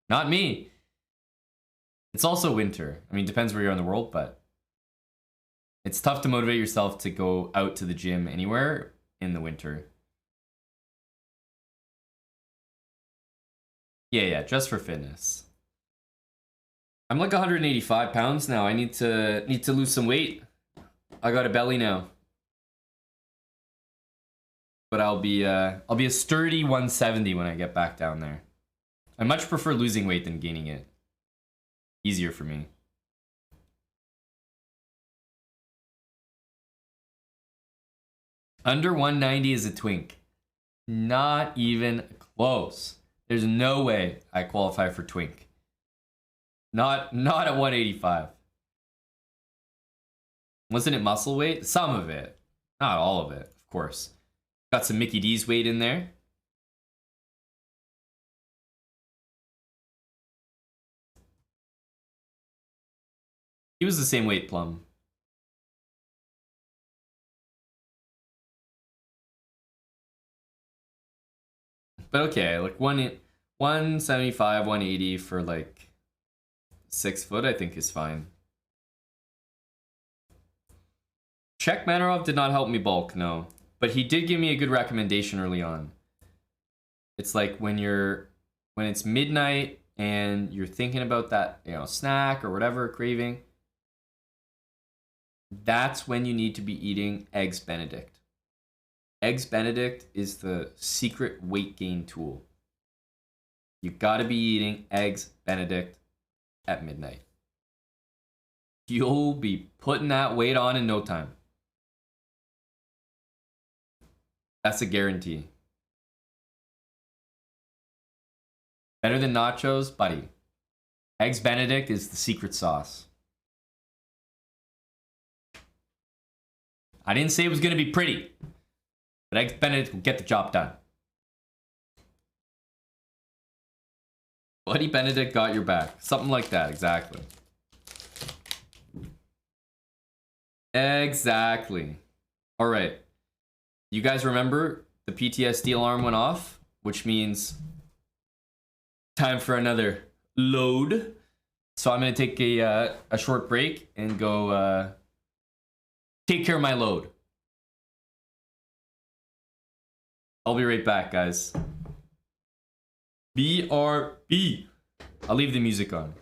Not me. It's also winter. I mean, depends where you're in the world, but it's tough to motivate yourself to go out to the gym anywhere in the winter. Yeah, just for fitness. I'm like 185 pounds now. I need to lose some weight. I got a belly now. But I'll be a sturdy 170 when I get back down there. I much prefer losing weight than gaining it. Easier for me. Under 190 is a twink. Not even close. There's no way I qualify for twink. Not at 185. Wasn't it muscle weight? Some of it. Not all of it, of course. Got some Mickey D's weight in there. He was the same weight, Plum. But okay, like 175, 180 for like 6 foot, I think is fine. Czech Manarov did not help me bulk, no. But he did give me a good recommendation early on. It's like when it's midnight and you're thinking about that, snack or whatever, craving. That's when you need to be eating Eggs Benedict. Eggs Benedict is the secret weight gain tool. You gotta be eating Eggs Benedict at midnight. You'll be putting that weight on in no time. That's a guarantee. Better than nachos, buddy. Eggs Benedict is the secret sauce. I didn't say it was going to be pretty, but Eggs Benedict will get the job done. Buddy Benedict got your back. Something like that, exactly. Exactly. All right. You guys remember the PTSD alarm went off, which means time for another load. So I'm gonna take a short break and go take care of my load. I'll be right back, guys. BRB. I'll leave the music on.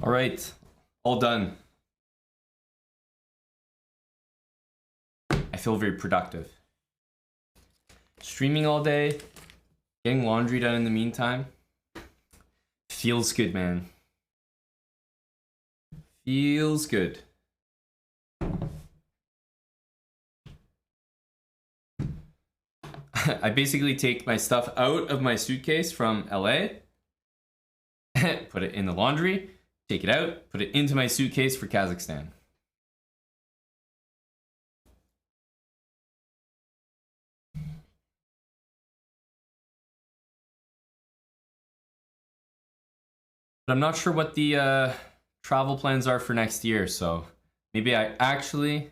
All right, all done. I feel very productive. Streaming all day, getting laundry done in the meantime. Feels good, man. Feels good. I basically take my stuff out of my suitcase from LA, put it in the laundry, take it out, put it into my suitcase for Kazakhstan. But I'm not sure what the travel plans are for next year, so maybe I actually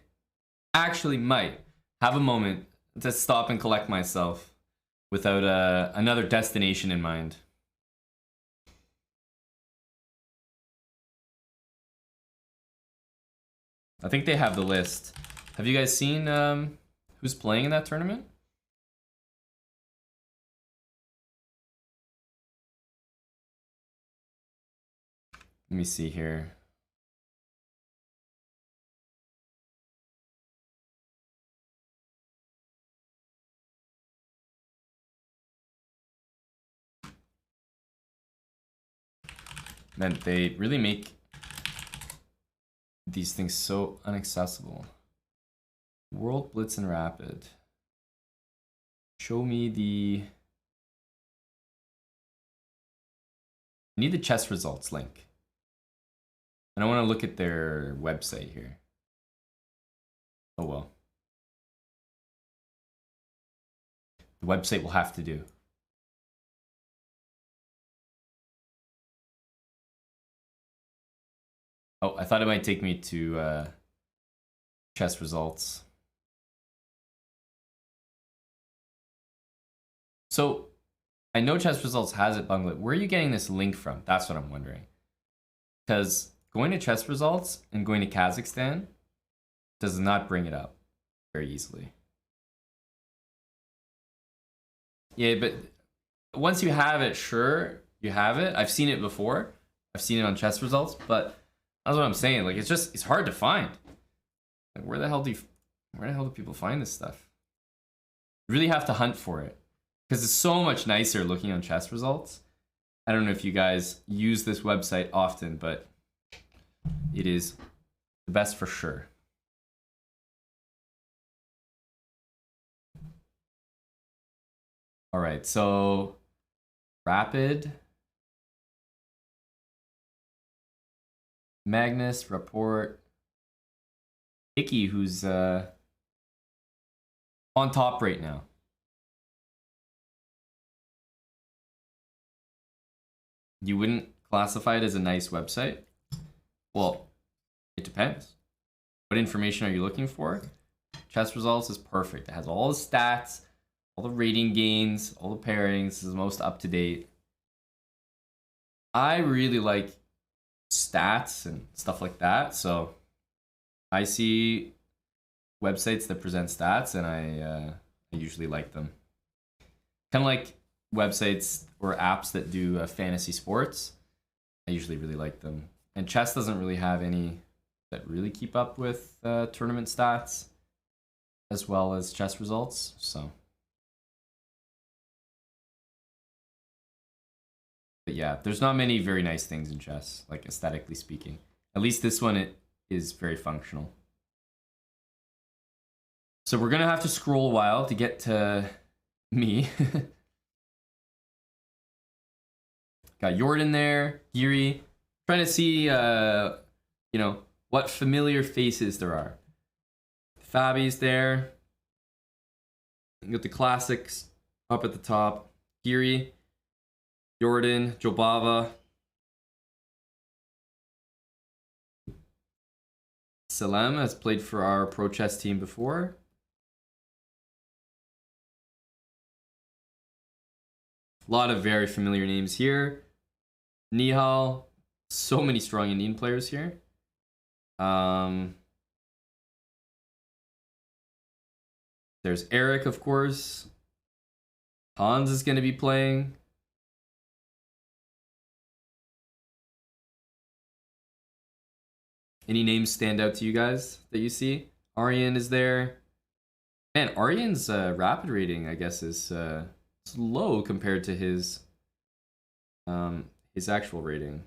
might have a moment to stop and collect myself without another destination in mind. I think they have the list. Have you guys seen who's playing in that tournament? Let me see here. Man, they really make these things so inaccessible. World Blitz and Rapid. Show me the... I need the chess results link. And I want to look at their website here. Oh well. The website will have to do. Oh, I thought it might take me to chess results. So, I know chess results has it bunglet. Where are you getting this link from? That's what I'm wondering. Because going to chess results and going to Kazakhstan does not bring it up very easily. Yeah, but once you have it, sure, you have it. I've seen it before. I've seen it on chess results, but that's what I'm saying. Like, it's hard to find. Like, where the hell do people find this stuff? You really have to hunt for it. Because it's so much nicer looking on chess results. I don't know if you guys use this website often, but it is the best for sure. All right, so Rapid, Magnus, Rapport, Icky, who's on top right now. You wouldn't classify it as a nice website? Well, it depends. What information are you looking for? Chess results is perfect. It has all the stats, all the rating gains, all the pairings. This is the most up to date. I really like stats and stuff like that. So I see websites that present stats and I usually like them. Kind of like websites or apps that do fantasy sports. I usually really like them. And chess doesn't really have any that really keep up with tournament stats as well as chess results. So, but yeah, there's not many very nice things in chess, like aesthetically speaking. At least this one, it is very functional. So we're gonna have to scroll a while to get to me. Got Jordan there, Geary. Trying to see, you know, what familiar faces there are. Fabi's there. You got the classics up at the top. Geary, Jordan, Jobava. Salem has played for our pro chess team before. A lot of very familiar names here. Nihal, so many strong Indian players here. There's Eric, of course. Hans is going to be playing. Any names stand out to you guys that you see? Aryan is there. Man, Aryan's rapid rating, I guess, is low compared to his actual rating.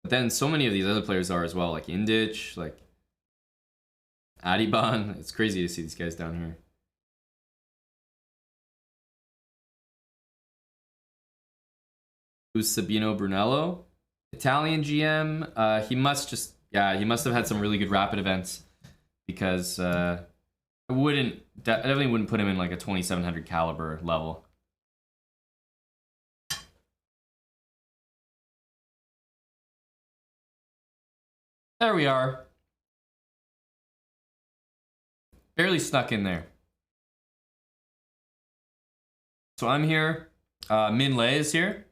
But then so many of these other players are as well, like Indich, like Adiban. It's crazy to see these guys down here. Who's Sabino Brunello? Italian GM. He must have had some really good rapid events, because I definitely wouldn't put him in like a 2700 caliber level. There we are. Barely snuck in there. So I'm here. Min Lei is here.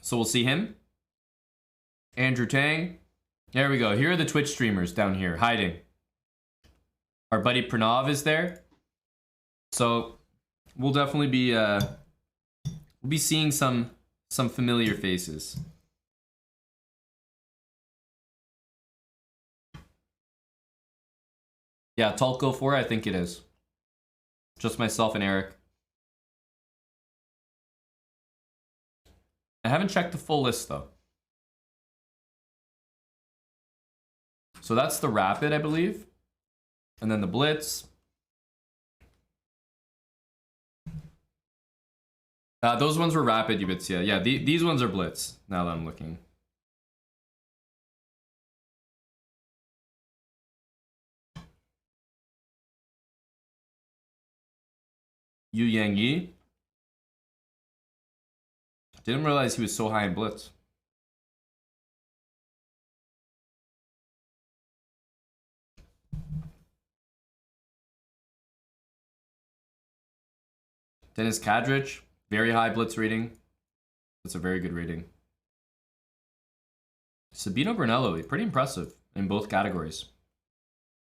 So we'll see him. Andrew Tang. There we go. Here are the Twitch streamers down here, hiding. Our buddy Pranav is there. So we'll definitely be we'll be seeing some familiar faces. Yeah, Tulko 4, I think it is. Just myself and Eric. I haven't checked the full list though. So that's the Rapid, I believe. And then the Blitz. Those ones were Rapid, Ubitsia. Yeah, these ones are Blitz, now that I'm looking. Yu Yang Yi. Didn't realize he was so high in Blitz. Dennis Kadrich, very high Blitz rating. That's a very good rating. Sabino Brunello, pretty impressive in both categories.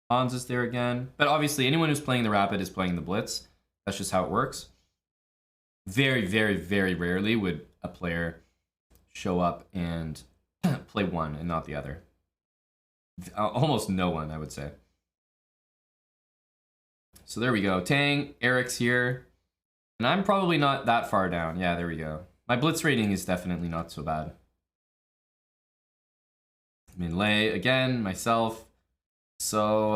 Hans is there again. But obviously, anyone who's playing the Rapid is playing the Blitz. That's just how it works. Very, very, very rarely would a player show up and play one and not the other. Almost no one, I would say. So there we go. Tang, Eric's here. And I'm probably not that far down. Yeah, there we go. My Blitz rating is definitely not so bad. Min Lei, again, myself. So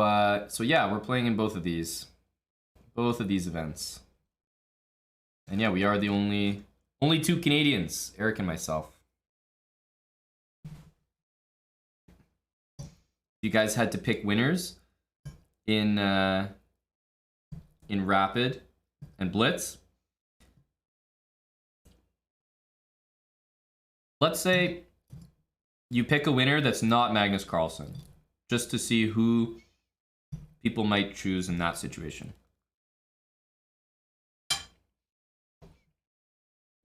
yeah, we're playing in both of these events. And yeah, we are the only two Canadians, Eric and myself. You guys had to pick winners in Rapid and Blitz. Let's say you pick a winner that's not Magnus Carlsen, just to see who people might choose in that situation.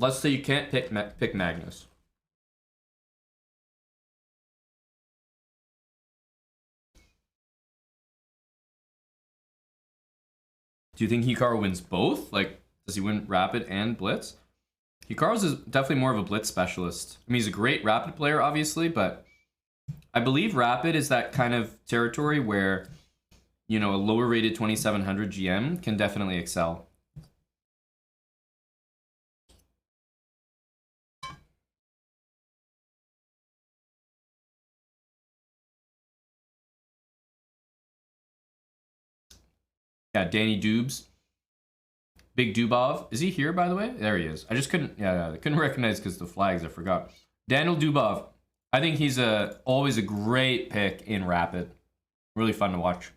Let's say you can't pick Magnus. Do you think Hikaru wins both? Like, does he win Rapid and Blitz? Hikaru's is definitely more of a Blitz specialist. I mean, he's a great Rapid player, obviously, but I believe Rapid is that kind of territory where, you know, a lower rated 2700 GM can definitely excel. Yeah, Danny Dubes. Big Dubov. Is he here, by the way? There he is. I just couldn't, I couldn't recognize because the flags, I forgot. Daniel Dubov. I think he's always a great pick in Rapid. Really fun to watch.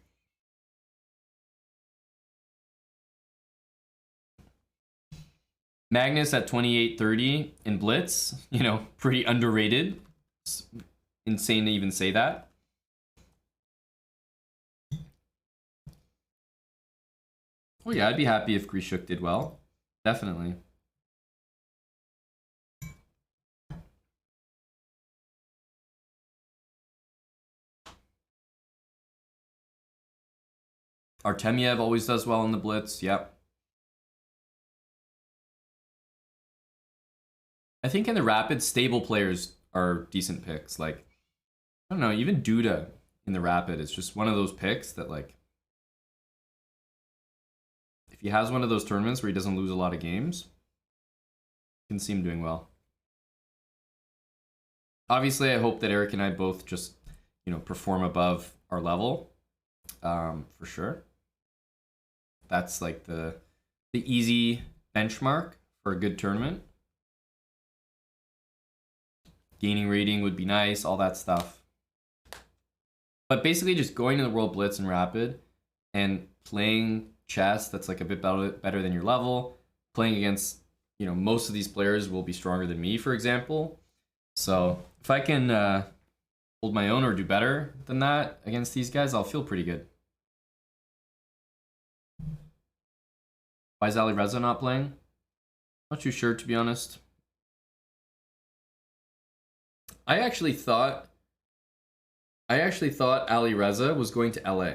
Magnus at 2830 in Blitz. You know, pretty underrated. It's insane to even say that. Oh yeah, I'd be happy if Grishuk did well. Definitely. Artemiev always does well in the Blitz, yep. I think in the Rapid, stable players are decent picks. Like, I don't know, even Duda in the Rapid is just one of those picks that, like, if he has one of those tournaments where he doesn't lose a lot of games, you can see him doing well. Obviously, I hope that Eric and I both just, you know, perform above our level, for sure. That's like the easy benchmark for a good tournament. Gaining rating would be nice, all that stuff. But basically just going to the World Blitz and Rapid and playing chess that's like a bit better than your level, playing against, you know, most of these players will be stronger than me, for example. So if I can hold my own or do better than that against these guys, I'll feel pretty good. Why is Ali Reza not playing? Not too sure, to be honest. I actually thought Ali Reza was going to LA.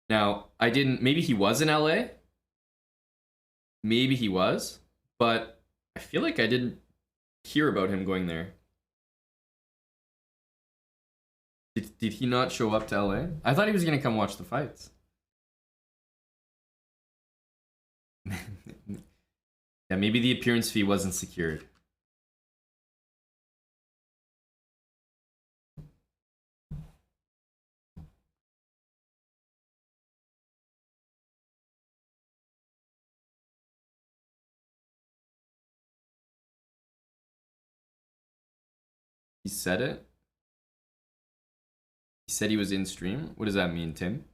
Now, I didn't, maybe he was in LA. Maybe he was, but I feel like I didn't hear about him going there. Did he not show up to LA? I thought he was going to come watch the fights. Yeah, maybe the appearance fee wasn't secured. He said it? He said he was in stream? What does that mean, Tim?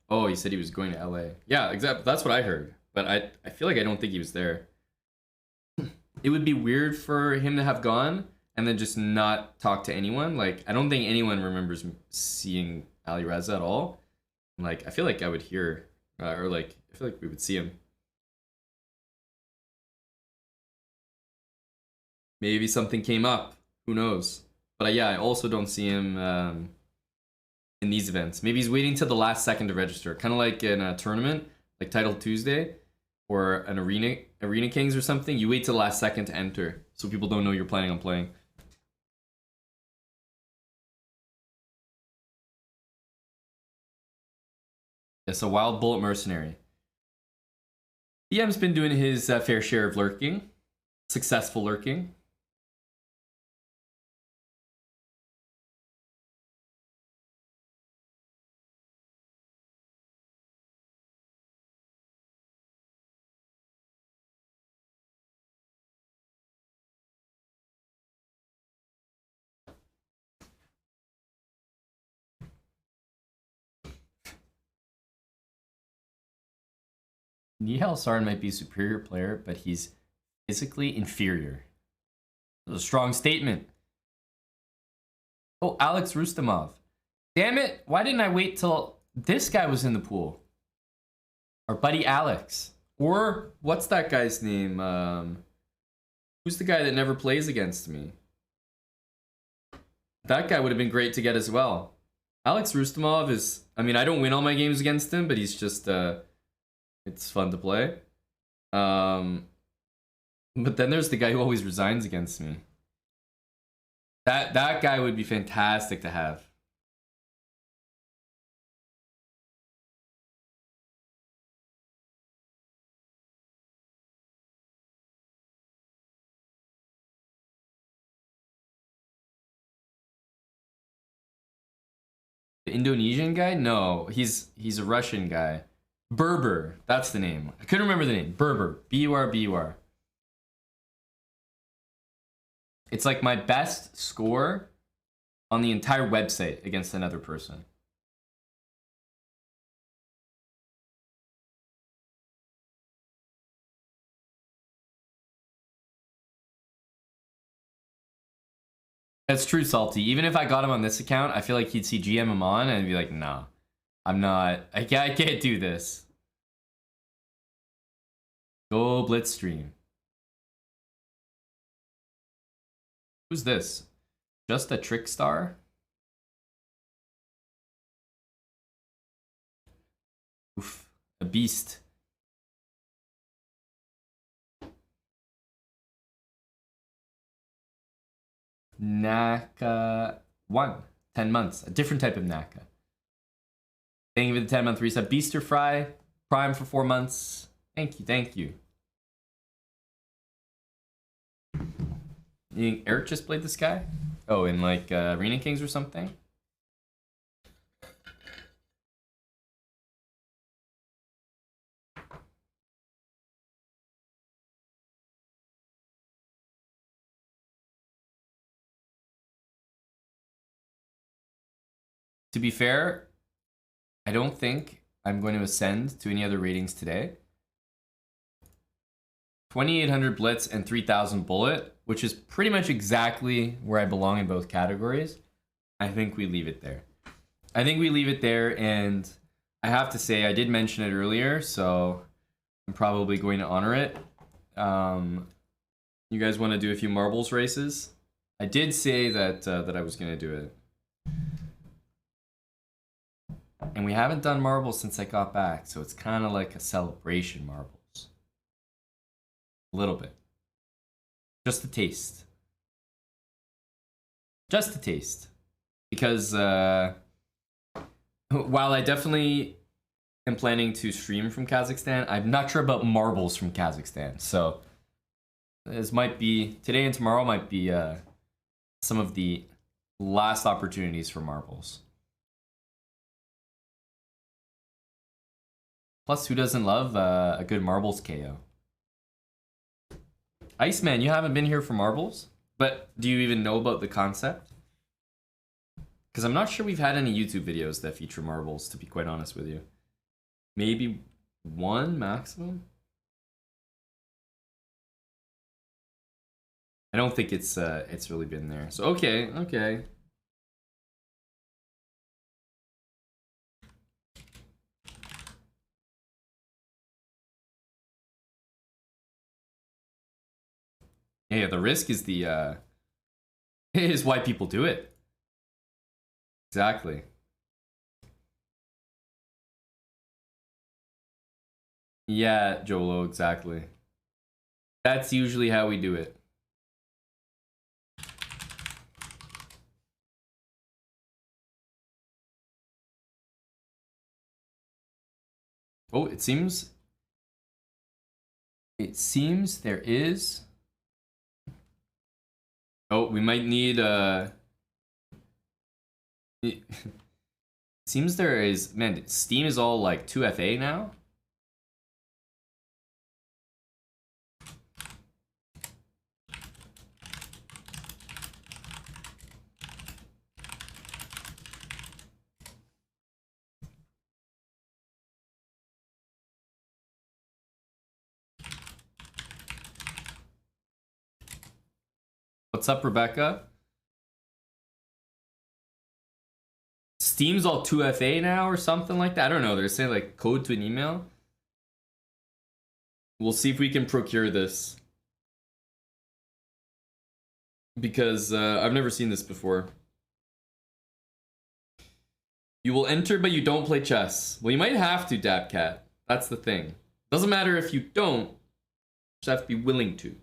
Oh, he said he was going to LA. Yeah, exactly. That's what I heard. But I feel like I don't think he was there. It would be weird for him to have gone and then just not talk to anyone. Like, I don't think anyone remembers seeing Ali Reza at all. Like, I feel like I would hear, or like, I feel like we would see him. Maybe something came up. Who knows? But yeah, I also don't see him in these events. Maybe he's waiting till the last second to register. Kind of like in a tournament, like Title Tuesday or an Arena Kings or something. You wait till the last second to enter so people don't know you're planning on playing. It's a Wild Bullet Mercenary. EM's been doing his fair share of lurking. Successful lurking. Nihal Sarn might be a superior player, but he's physically inferior. That's a strong statement. Oh, Alex Rustamov. Damn it, why didn't I wait till this guy was in the pool? Our buddy Alex. Or, what's that guy's name? Who's the guy that never plays against me? That guy would have been great to get as well. Alex Rustamov is, I mean, I don't win all my games against him, but he's just, it's fun to play. But then there's the guy who always resigns against me. That guy would be fantastic to have. The Indonesian guy? No, he's a Russian guy. Berber, that's the name. I couldn't remember the name. Berber, B-U-R, B-U-R. It's like my best score on the entire website against another person. That's true, Salty. Even if I got him on this account, I feel like he'd see GM Aman and be like, nah, I'm not, I can't do this. Go Blitz stream. Who's this? Just a trick star? Oof. A beast. Naka 1. 10 months. A different type of Naka. Thank you for the 10-month reset. Beaster Fry. Prime for 4 months. Thank you, thank you. You think Eric just played this guy? Oh, in like Arena Kings or something? To be fair, I don't think I'm going to ascend to any other ratings today. 2800 Blitz and 3000 Bullet, which is pretty much exactly where I belong in both categories. I think we leave it there. I think we leave it there, and I have to say, I did mention it earlier, so I'm probably going to honor it. You guys want to do a few marbles races? I did say that that I was going to do it. And we haven't done marbles since I got back, so it's kind of like a celebration marbles. A little bit. Just a taste. Just a taste. Because while I definitely am planning to stream from Kazakhstan, I'm not sure about marbles from Kazakhstan. So this might be, today and tomorrow might be some of the last opportunities for marbles. Plus, who doesn't love a good marbles KO? Iceman, you haven't been here for marbles? But do you even know about the concept? Because I'm not sure we've had any YouTube videos that feature marbles, to be quite honest with you. Maybe one maximum? I don't think it's really been there. So okay, okay. Yeah, the risk is the is why people do it. Exactly. Yeah, Jolo, exactly. That's usually how we do it. Oh, it seems there is. Oh, we might need it seems there is, man, Steam is all like 2FA now. What's up, Rebecca? Steam's all 2FA now or something like that. I don't know. They're saying like code to an email. We'll see if we can procure this. Because I've never seen this before. You will enter, but you don't play chess. Well, you might have to, Dabcat. That's the thing. Doesn't matter if you don't. You just have to be willing to.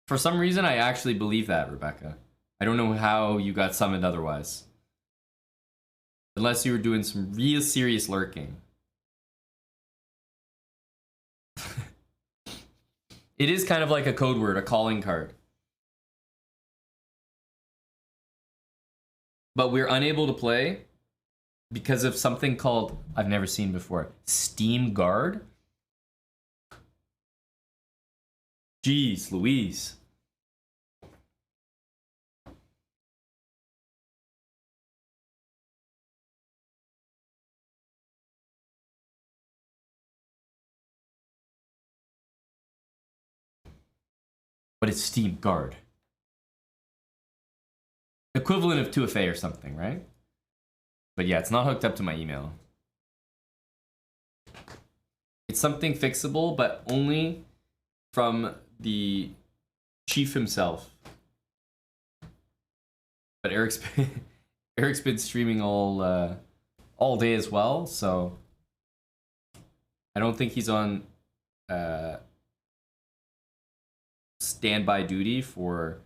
For some reason, I actually believe that, Rebecca. I don't know how you got summoned otherwise. Unless you were doing some real serious lurking. It is kind of like a code word, a calling card. But we're unable to play because of something called, I've never seen before, Steam Guard. Jeez Louise. But it's Steam Guard. Equivalent of 2FA or something, right? But yeah, it's not hooked up to my email. It's something fixable, but only from the chief himself. But Eric's been streaming all day as well, so I don't think he's on standby duty for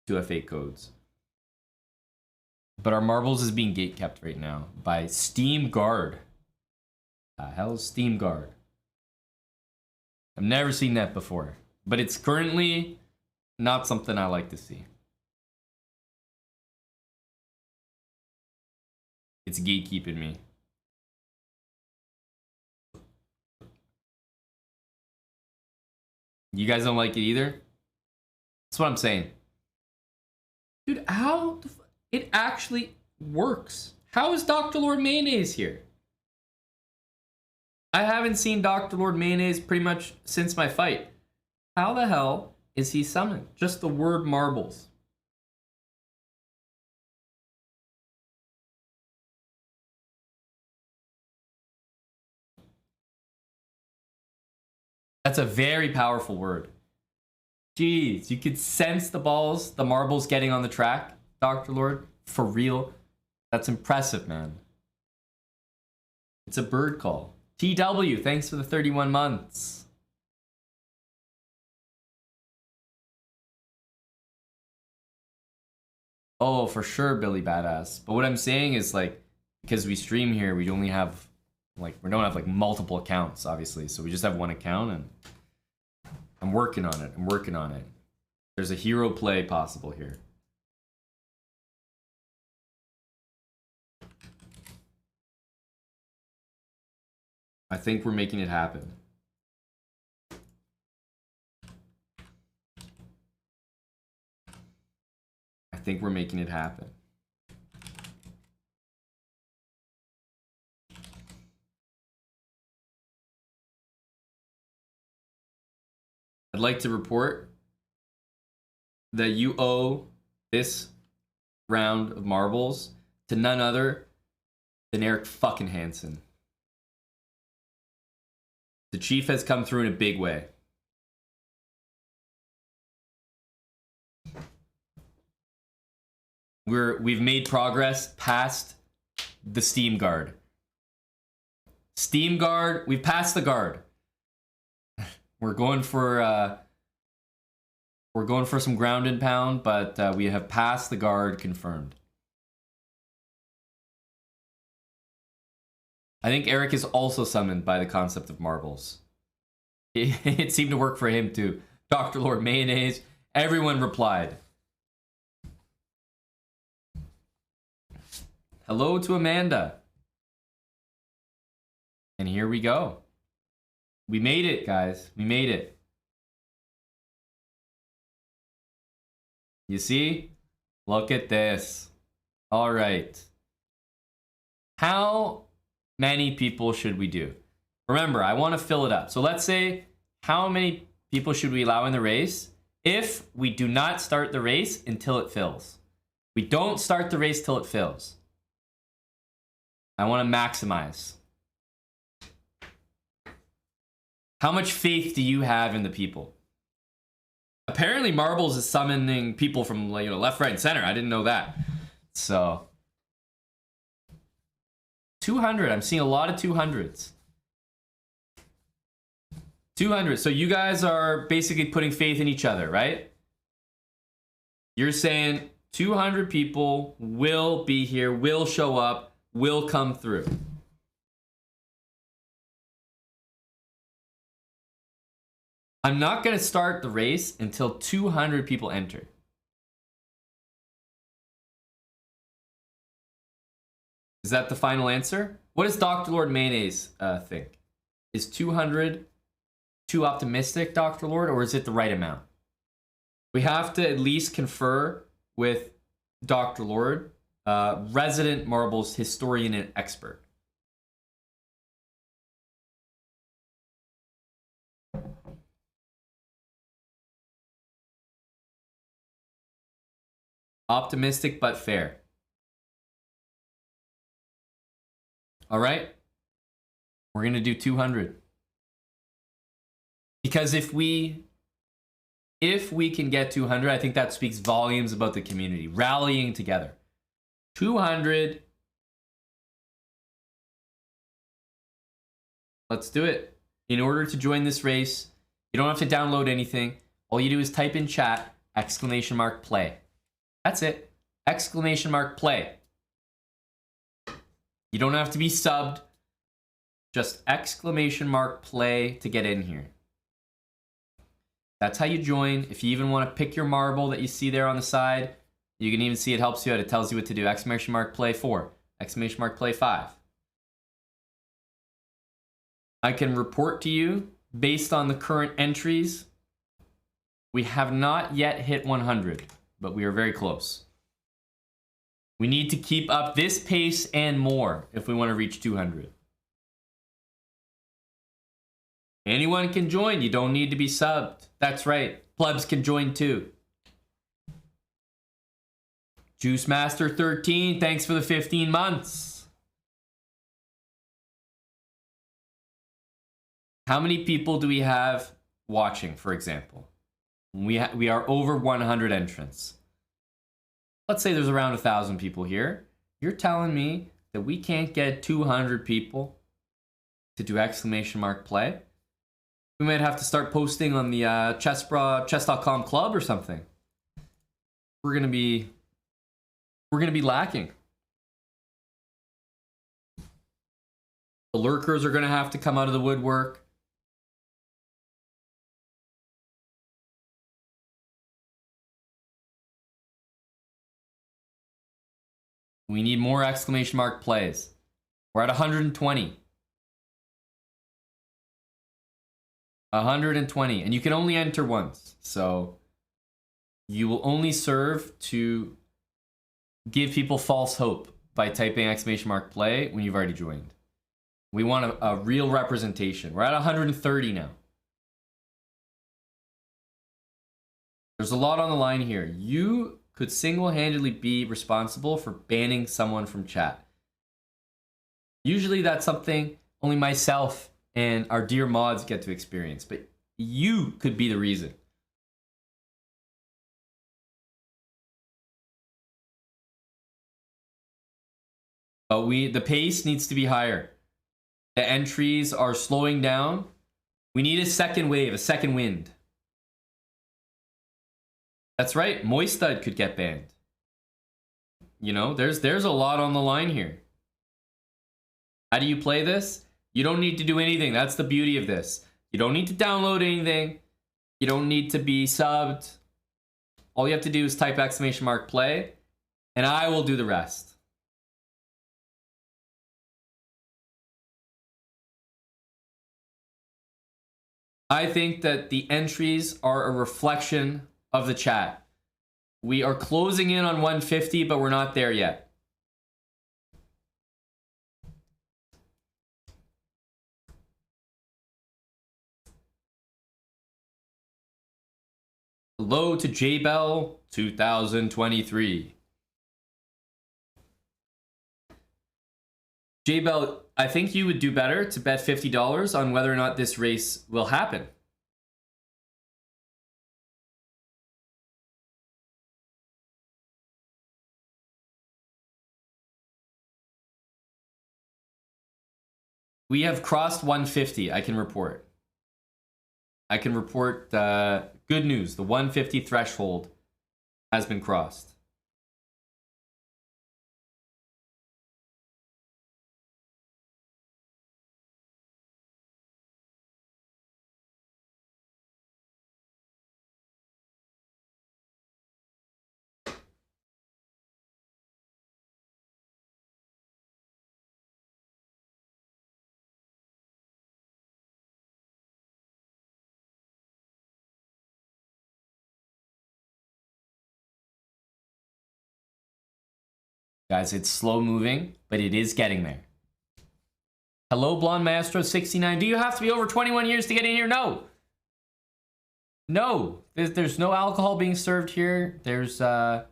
2F8 codes. But our marbles is being gatekept right now by Steam Guard. Hell's Steam Guard? I've never seen that before, but it's currently not something I like to see. It's gatekeeping me. You guys don't like it either? That's what I'm saying. Dude, how it actually works? How is Dr. Lord Mayonnaise here? I haven't seen Dr. Lord Mayonnaise pretty much since my fight. How the hell is he summoned? Just the word marbles. That's a very powerful word. Jeez, you could sense the marbles getting on the track, Dr. Lord. For real. That's impressive, man. It's a bird call. TW, thanks for the 31 months. Oh, for sure, Billy Badass. But what I'm saying is, like, because we stream here, we only have, like, we don't have, like, multiple accounts, obviously. So we just have one account, and I'm working on it. I'm working on it. There's a hero play possible here. I think we're making it happen. I think we're making it happen. I'd like to report that you owe this round of marbles to none other than Eric fucking Hansen. The chief has come through in a big way. We've made progress past the Steam Guard. Steam Guard, we've passed the guard. We're going for some ground and pound, but we have passed the guard, confirmed. I think Eric is also summoned by the concept of marbles. It seemed to work for him too. Dr. Lord Mayonnaise, everyone replied. Hello to Amanda. And here we go. We made it, guys. We made it. You see? Look at this. All right. How many people should we do? Remember, I want to fill it up. So let's say, how many people should we allow in the race if we do not start the race until it fills? We don't start the race till it fills. I want to maximize. How much faith do you have in the people? Apparently Marbles is summoning people from, you know, left, right, and center. I didn't know that. So 200. I'm seeing a lot of 200s. 200. So you guys are basically putting faith in each other, right? You're saying 200 people will be here, will show up, will come through. I'm not going to start the race until 200 people enter. Is that the final answer? What does Dr. Lord Mayonnaise think? Is 200 too optimistic, Dr. Lord, or is it the right amount? We have to at least confer with Dr. Lord, resident marbles historian and expert. Optimistic but fair. All right. We're going to do 200. Because if we can get 200, I think that speaks volumes about the community rallying together. 200. Let's do it. In order to join this race, you don't have to download anything. All you do is type in chat, !play. That's it. !play. You don't have to be subbed. Just !play to get in here. That's how you join. If you even want to pick your marble that you see there on the side, you can even see it helps you out. It tells you what to do. !play 4, !play 5. I can report to you based on the current entries. We have not yet hit 100, but we are very close. We need to keep up this pace and more if we want to reach 200. Anyone can join. You don't need to be subbed. That's right. Plebs can join too. Juice Master 13, thanks for the 15 months. How many people do we have watching, for example? We are over 100 entrants. Let's say there's around 1,000 people here. You're telling me that we can't get 200 people to do !play? We might have to start posting on the chess.com club or something. We're gonna be lacking. The lurkers are gonna have to come out of the woodwork. We need more !plays. We're at 120. 120. And you can only enter once. So you will only serve to give people false hope by typing !play when you've already joined. We want a real representation. We're at 130 now. There's a lot on the line here. You could single-handedly be responsible for banning someone from chat. Usually that's something only myself and our dear mods get to experience, but you could be the reason. But the pace needs to be higher. The entries are slowing down. We need a second wave, a second wind. That's right, Moistad could get banned. You know, there's a lot on the line here. How do you play this? You don't need to do anything. That's the beauty of this. You don't need to download anything. You don't need to be subbed. All you have to do is type !play, and I will do the rest. I think that the entries are a reflection of the chat. We are closing in on 150, but we're not there yet. Hello to JBell 2023. JBell, I think you would do better to bet $50 on whether or not this race will happen. We have crossed 150, I can report. I can report good news. The 150 threshold has been crossed. Guys, it's slow moving, but it is getting there. Hello, Blonde Maestro 69. Do you have to be over 21 years to get in here? No. No. There's no alcohol being served here. There's no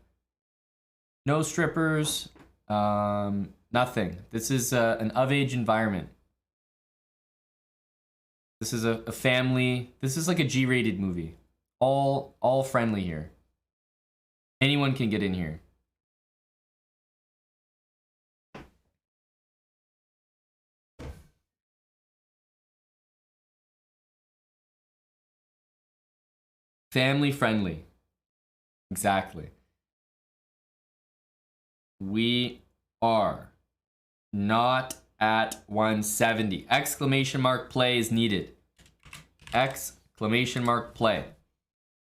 strippers. Nothing. This is an of-age environment. This is a family. This is like a G-rated movie. All friendly here. Anyone can get in here. Family friendly. Exactly. We are not at 170. Exclamation mark play is needed. Exclamation mark play.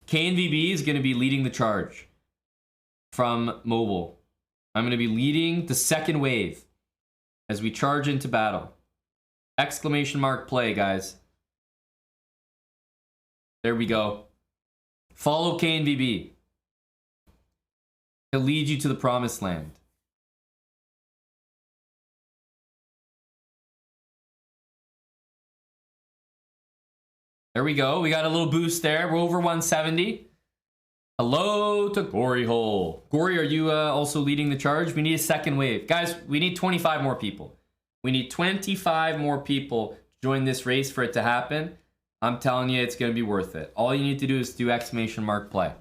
KNVB is going to be leading the charge from mobile. I'm going to be leading the second wave as we charge into battle. Exclamation mark play, guys. There we go. Follow KNVB. He'll lead you to the promised land. There we go. We got a little boost there. We're over 170. Hello to Gory Hole. Gory, are you also leading the charge? We need a second wave. Guys, we need 25 more people. We need 25 more people to join this race for it to happen. I'm telling you, it's going to be worth it. All you need to do is do exclamation mark play.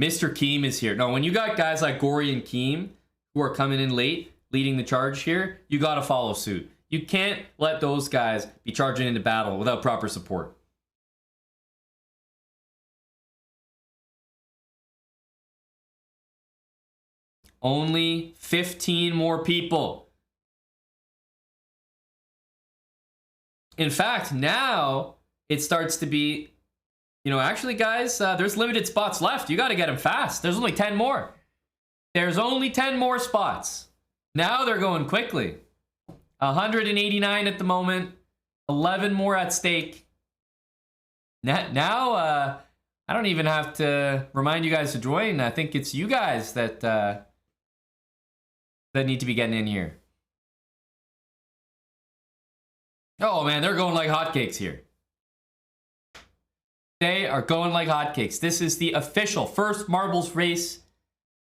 Mr. Keem is here. No, when you got guys like Gory and Keem who are coming in late, leading the charge here, you got to follow suit. You can't let those guys be charging into battle without proper support. Only 15 more people. In fact, now it starts to be, you know, actually, guys, there's limited spots left. You got to get them fast. There's only 10 more. There's only 10 more spots. Now they're going quickly. 189 at the moment. 11 more at stake. Now, I don't even have to remind you guys to join. I think it's you guys that that need to be getting in here. Oh, man, they're going like hotcakes here. They are going like hotcakes. This is the official first marbles race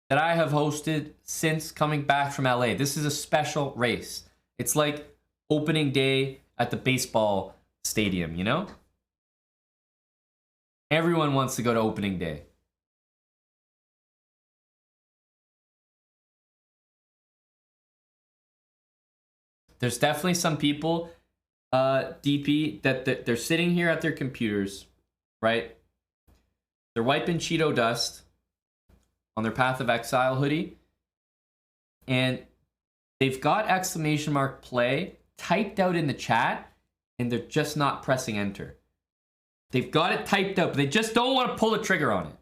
that I have hosted since coming back from LA. This is a special race. It's like opening day at the baseball stadium, you know? Everyone wants to go to opening day. There's definitely some people, DP, that they're sitting here at their computers, right? They're wiping Cheeto dust on their Path of Exile hoodie, and they've got exclamation mark play typed out in the chat, and they're just not pressing enter. They've got it typed out, but they just don't want to pull the trigger on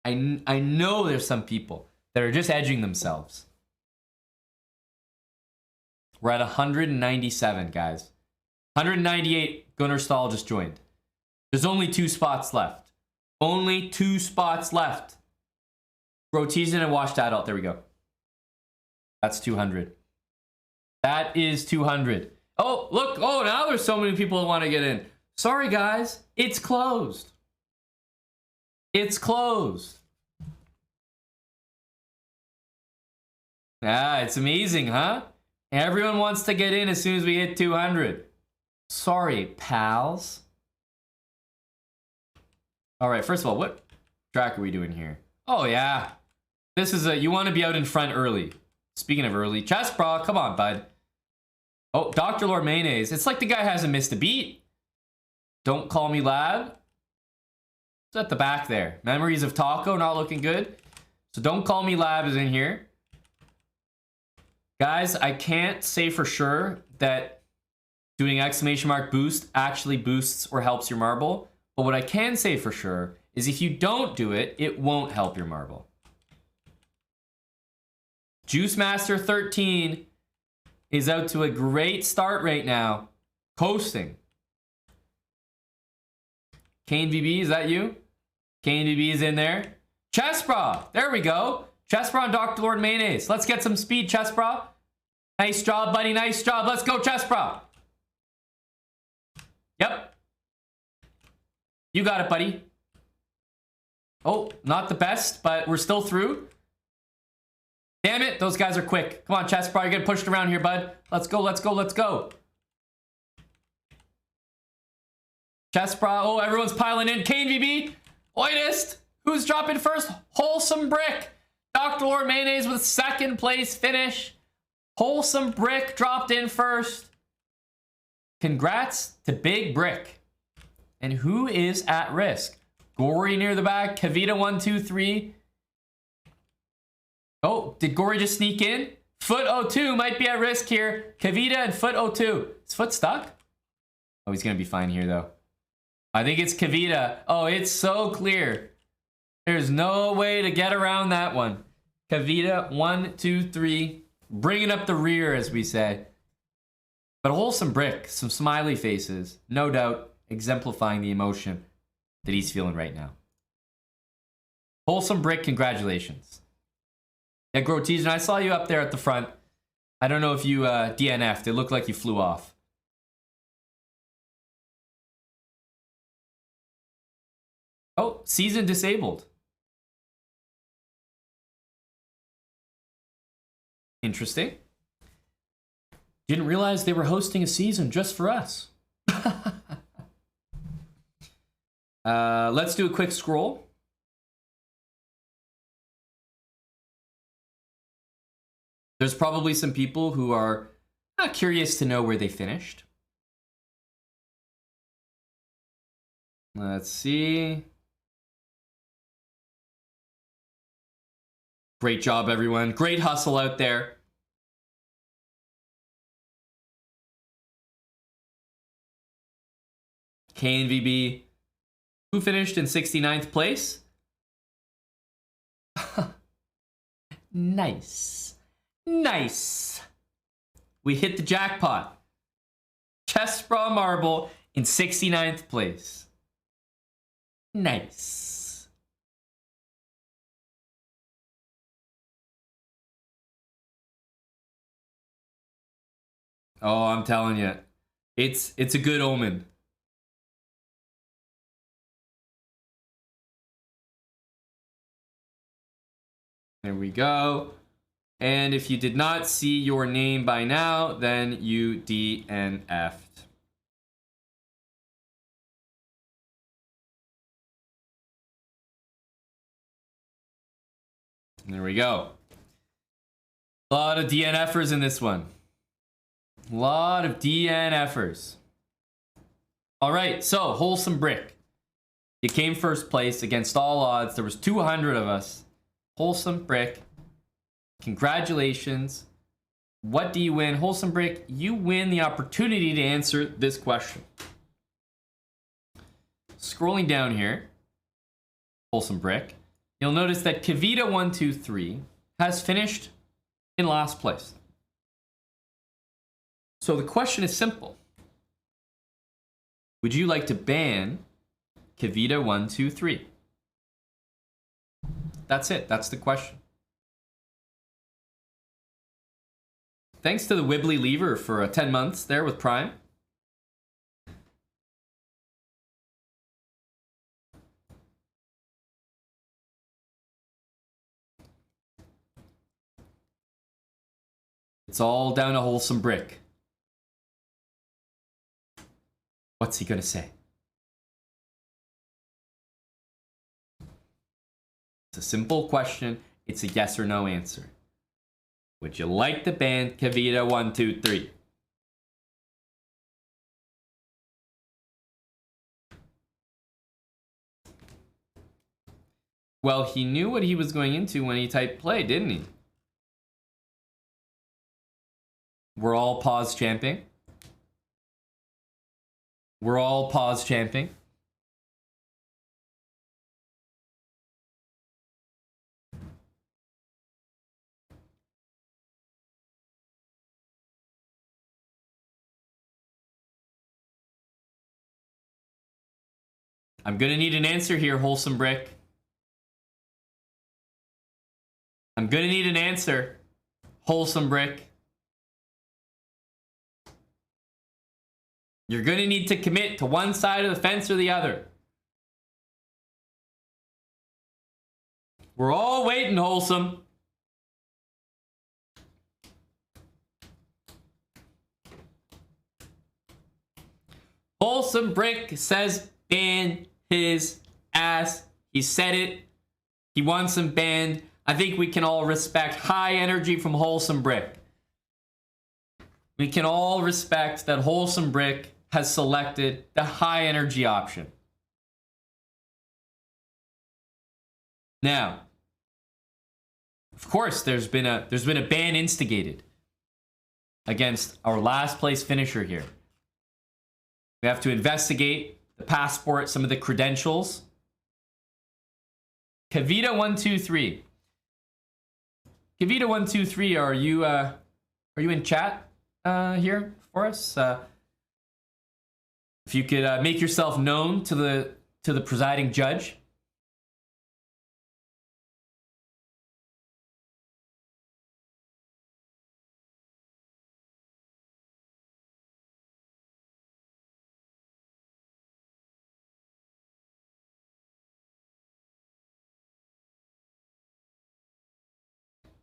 it. I know there's some people that are just edging themselves. We're at 197, guys. 198, Gunnar Stahl just joined. There's only 2 spots left. Only 2 spots left. Rotezen and Washed Adult. There we go. That's 200. That is 200. Oh, look. Oh, now there's so many people that want to get in. Sorry, guys. It's closed. It's closed. Ah, it's amazing, huh? Everyone wants to get in as soon as we hit 200. Sorry, pals. All right, first of all, what track are we doing here? Oh, yeah. This is you want to be out in front early. Speaking of early, Chess Bra, come on, bud. Oh, Dr. Lord Mayonnaise. It's like the guy hasn't missed a beat. Don't Call Me Lab. It's at the back there. Memories of Taco, not looking good. So Don't Call Me Lab is in here. Guys, I can't say for sure that doing exclamation mark boost actually boosts or helps your marble. But what I can say for sure is if you don't do it, it won't help your marble. Juice Master 13 is out to a great start right now. Coasting. Kane VB, is that you? Kane VB is in there. Chessbra, there we go. Chessbra and Dr. Lord Mayonnaise. Let's get some speed, Chessbra. Nice job, buddy. Nice job. Let's go, Chessbra. Yep. You got it, buddy. Oh, not the best, but we're still through. Damn it, those guys are quick. Come on, Chess Bro, you're getting pushed around here, bud. Let's go, let's go, let's go. Chess Bro, oh, everyone's piling in. KNVB, Oidist, who's dropping first? Wholesome Brick. Dr. Lord Mayonnaise with second place finish. Wholesome Brick dropped in first. Congrats to Big Brick. And who is at risk? Gory near the back. Kavita 1, 2, 3. Oh, did Gory just sneak in? Foot 02 might be at risk here. Kavita and Foot 02. Is Foot stuck? Oh, he's going to be fine here, though. I think it's Kavita. Oh, it's so clear. There's no way to get around that one. Kavita 1, 2, 3. Bringing up the rear, as we say. But a Wholesome Brick. Some smiley faces. No doubt exemplifying the emotion that he's feeling right now. Wholesome Brick, congratulations. Yeah, Groteasian, I saw you up there at the front. I don't know if you DNF'd. It looked like you flew off. Oh, season disabled. Interesting. Didn't realize they were hosting a season just for us. Let's do a quick scroll. There's probably some people who are curious to know where they finished. Let's see. Great job, everyone. Great hustle out there. KNVB, who finished in 69th place? Nice. Nice. We hit the jackpot. Chess Bra Marble in 69th place. Nice. Oh, I'm telling you. It's a good omen. There we go. And if you did not see your name by now, then you DNF'd. There we go. A lot of DNFers in this one. A lot of DNFers. All right, so Wholesome Brick. You came first place against all odds. There was 200 of us. Wholesome Brick. Congratulations. What do you win? Wholesome Brick, you win the opportunity to answer this question. Scrolling down here, Wholesome Brick, you'll notice that Kavita 1, 2, 3 has finished in last place. So the question is simple. Would you like to ban Kavita 1, 2, 3? That's it. That's the question. Thanks to the Wibbly Lever for 10 months there with Prime. It's all down to Wholesome Brick. What's he gonna say? It's a simple question. It's a yes or no answer. Would you like to ban Kavita 1, 2, 3? Well, he knew what he was going into when he typed play, didn't he? We're all pause champing. We're all pause champing. I'm gonna need an answer here, Wholesome Brick. I'm gonna need an answer, Wholesome Brick. You're gonna need to commit to one side of the fence or the other. We're all waiting, Wholesome. Wholesome Brick says ban his ass. He said it. He wants him banned. I think we can all respect high energy from Wholesome Brick. We can all respect that Wholesome Brick has selected the high energy option. Now, of course, there's been a ban instigated against our last place finisher here. We have to investigate the passport, some of the credentials. Kavita123. Kavita123, are you in chat here for us? If you could make yourself known to the presiding judge.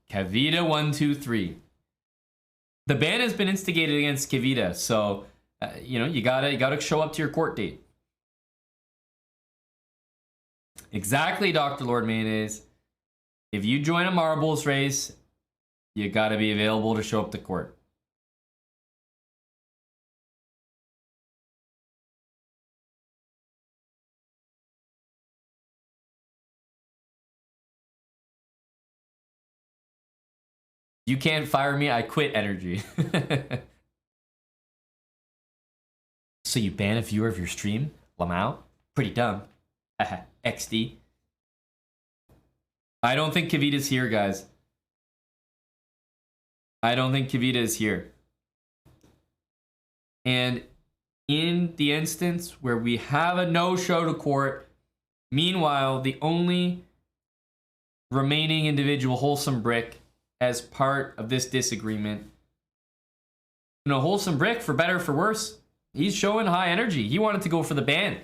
Kavita123. The ban has been instigated against Kavita, so you know you gotta show up to your court date. Exactly, Dr. Lord Mayonnaise. If you join a marbles race, you gotta be available to show up to court. You can't fire me, I quit energy. So you ban a viewer of your stream? Lamau? Pretty dumb. XD. I don't think Kavita's here, guys. I don't think Kavita is here. And in the instance where we have a no-show to court, meanwhile, the only remaining individual, Wholesome Brick, as part of this disagreement, you know, Wholesome Brick, for better or for worse, he's showing high energy. He wanted to go for the ban.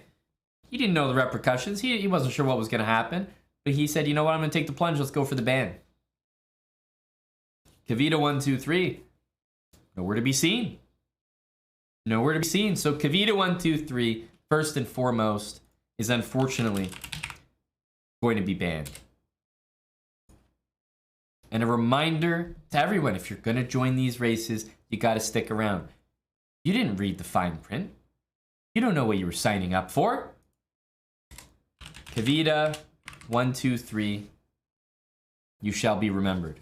He didn't know the repercussions. He wasn't sure what was going to happen. But he said, you know what, I'm going to take the plunge. Let's go for the ban. Kavita123, nowhere to be seen. Nowhere to be seen. So Kavita123, first and foremost, is unfortunately going to be banned. And a reminder to everyone, if you're going to join these races, you got to stick around. You didn't read the fine print. You don't know what you were signing up for. Kavita123, you shall be remembered.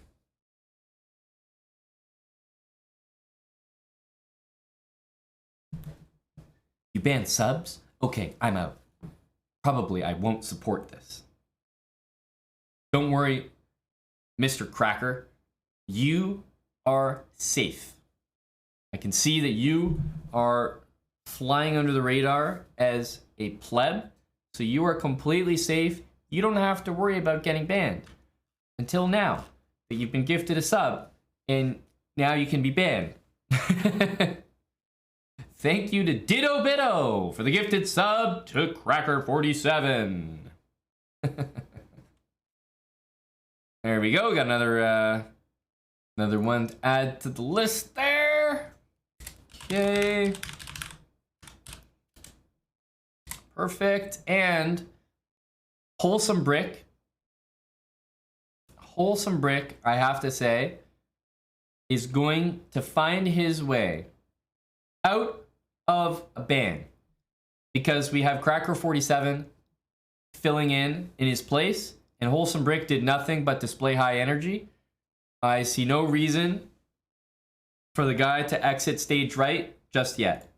You banned subs? Okay, I'm out. Probably I won't support this. Don't worry, Mr. Cracker, you are safe. I can see that you are flying under the radar as a pleb, so you are completely safe. You don't have to worry about getting banned. Until now, that you've been gifted a sub, and now you can be banned. Thank you to Ditto Bitto for the gifted sub to Cracker47. There we go. Got another one to add to the list there. Okay. Perfect. And Wholesome Brick. Wholesome Brick, I have to say, is going to find his way out of a ban. Because we have Cracker47 filling in his place. And Wholesome Brick did nothing but display high energy. I see no reason for the guy to exit stage right just yet.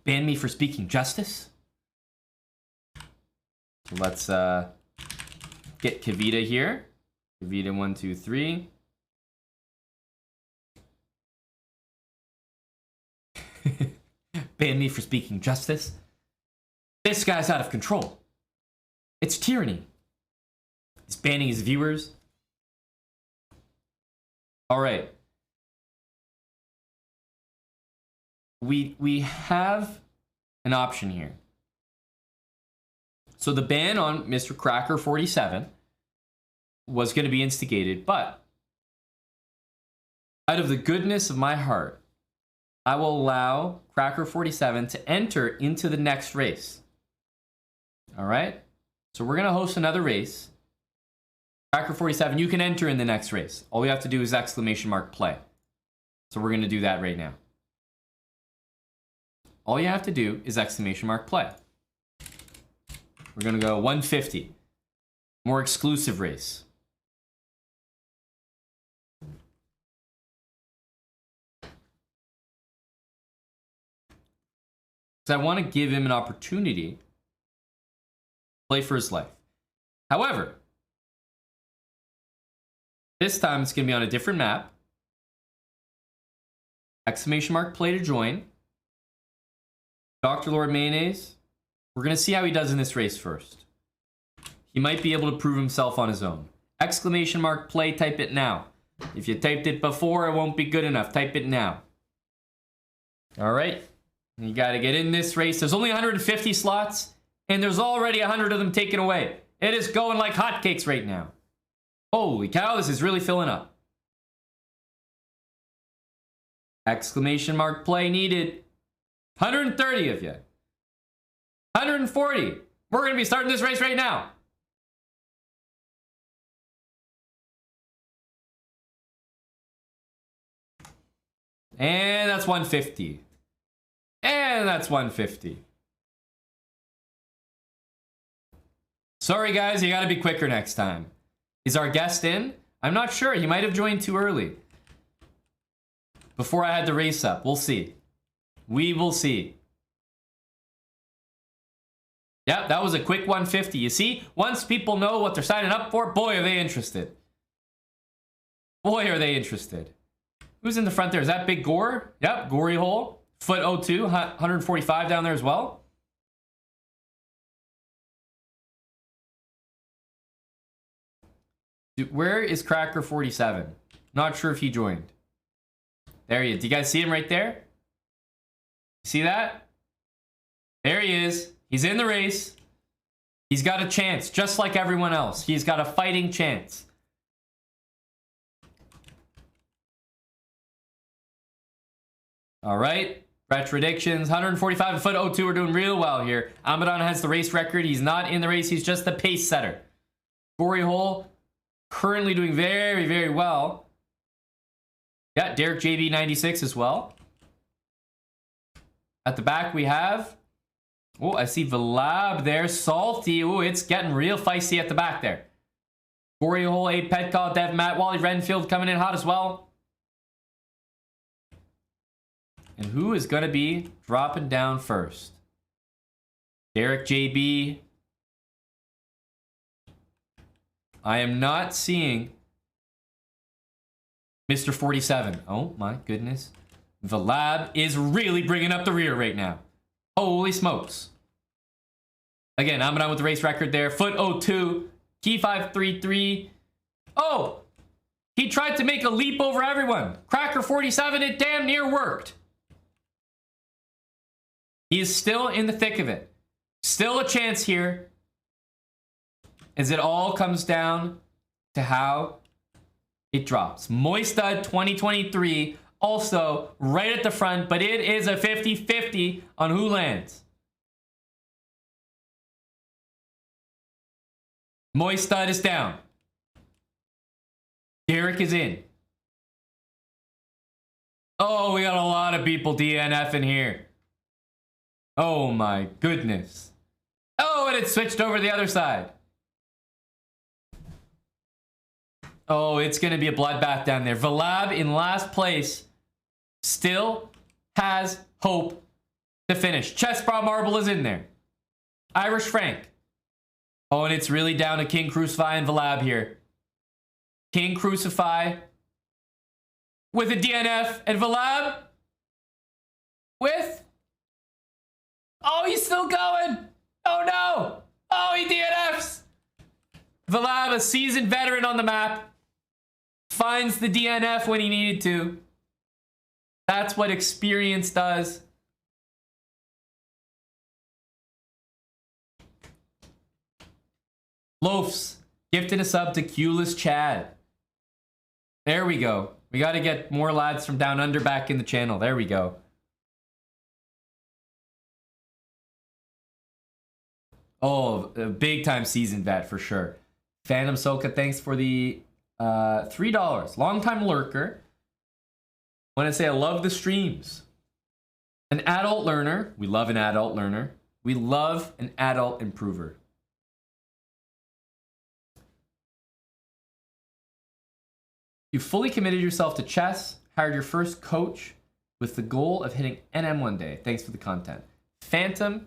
Ban me for speaking justice? Let's get Kavita here. Kavita123. Ban me for speaking justice. This guy's out of control. It's tyranny. He's banning his viewers. All right. We have an option here. So the ban on Mr. Cracker47 was going to be instigated, but out of the goodness of my heart, I will allow Cracker47 to enter into the next race. All right? So we're going to host another race. Cracker47, you can enter in the next race. All we have to do is exclamation mark play. So we're going to do that right now. All you have to do is exclamation mark play. We're going to go 150. More exclusive race. Because I want to give him an opportunity to play for his life. However, this time it's going to be on a different map. Exclamation mark play to join. Dr. Lord Mayonnaise. We're going to see how he does in this race first. He might be able to prove himself on his own. Exclamation mark play, type it now. If you typed it before, it won't be good enough. Type it now. All right. You got to get in this race. There's only 150 slots, and there's already 100 of them taken away. It is going like hotcakes right now. Holy cow, this is really filling up. Exclamation mark play needed. 130 of you. 140. We're going to be starting this race right now. And that's 150. And that's 150. Sorry, guys, you gotta be quicker next time. Is our guest in? I'm not sure. He might have joined too early. Before I had to race up. We'll see. We will see. Yeah, that was a quick 150. You see, once people know what they're signing up for, boy, are they interested. Boy, are they interested. Who's in the front there? Is that Big Gore? Yep, Gory Hole. Foot 02, 145 down there as well. Dude, where is Cracker47? Not sure if he joined. There he is. Do you guys see him right there? See that? There he is. He's in the race. He's got a chance, just like everyone else. He's got a fighting chance. All right. Retrodictions, 145 foot 02. We're doing real well here. Amadon has the race record. He's not in the race. He's just the pace setter. Gory Hole currently doing very, very well. Yeah, Derek JB 96 as well. At the back we have... Oh, I see Vlab there. Salty. Oh, it's getting real feisty at the back there. Gory Hole, Abe Petcall, Dev Matt, Wally Renfield coming in hot as well. And who is going to be dropping down first? Derek JB. I am not seeing Mr. 47. Oh my goodness. The lab is really bringing up the rear right now. Holy smokes. Again, I'm on with the race record there. Foot 02. Key 533. Oh! He tried to make a leap over everyone. Cracker 47, it damn near worked. He is still in the thick of it. Still a chance here. As it all comes down to how it drops. Moistad 2023 also right at the front, but it is a 50-50 on who lands. Moistad is down. Derek is in. Oh, we got a lot of people DNF in here. Oh my goodness. Oh, and it switched over to the other side. Oh, it's going to be a bloodbath down there. Vlab in last place still has hope to finish. Chessbra Marble is in there. Irish Frank. Oh, and it's really down to King Crucify and Vlab here. King Crucify with a DNF and Vlab with... Oh, he's still going. Oh, no. Oh, he DNFs. Vlab, a seasoned veteran on the map, finds the DNF when he needed to. That's what experience does. Loafs Gifted a sub to Q-less Chad. There we go. We got to get more lads from down under back in the channel. There we go. Oh, a big time season vet for sure. Phantom Soka, thanks for the $3. Long time lurker. Want to say I love the streams. An adult learner. We love an adult learner. We love an adult improver. You fully committed yourself to chess, hired your first coach with the goal of hitting NM one day. Thanks for the content. Phantom,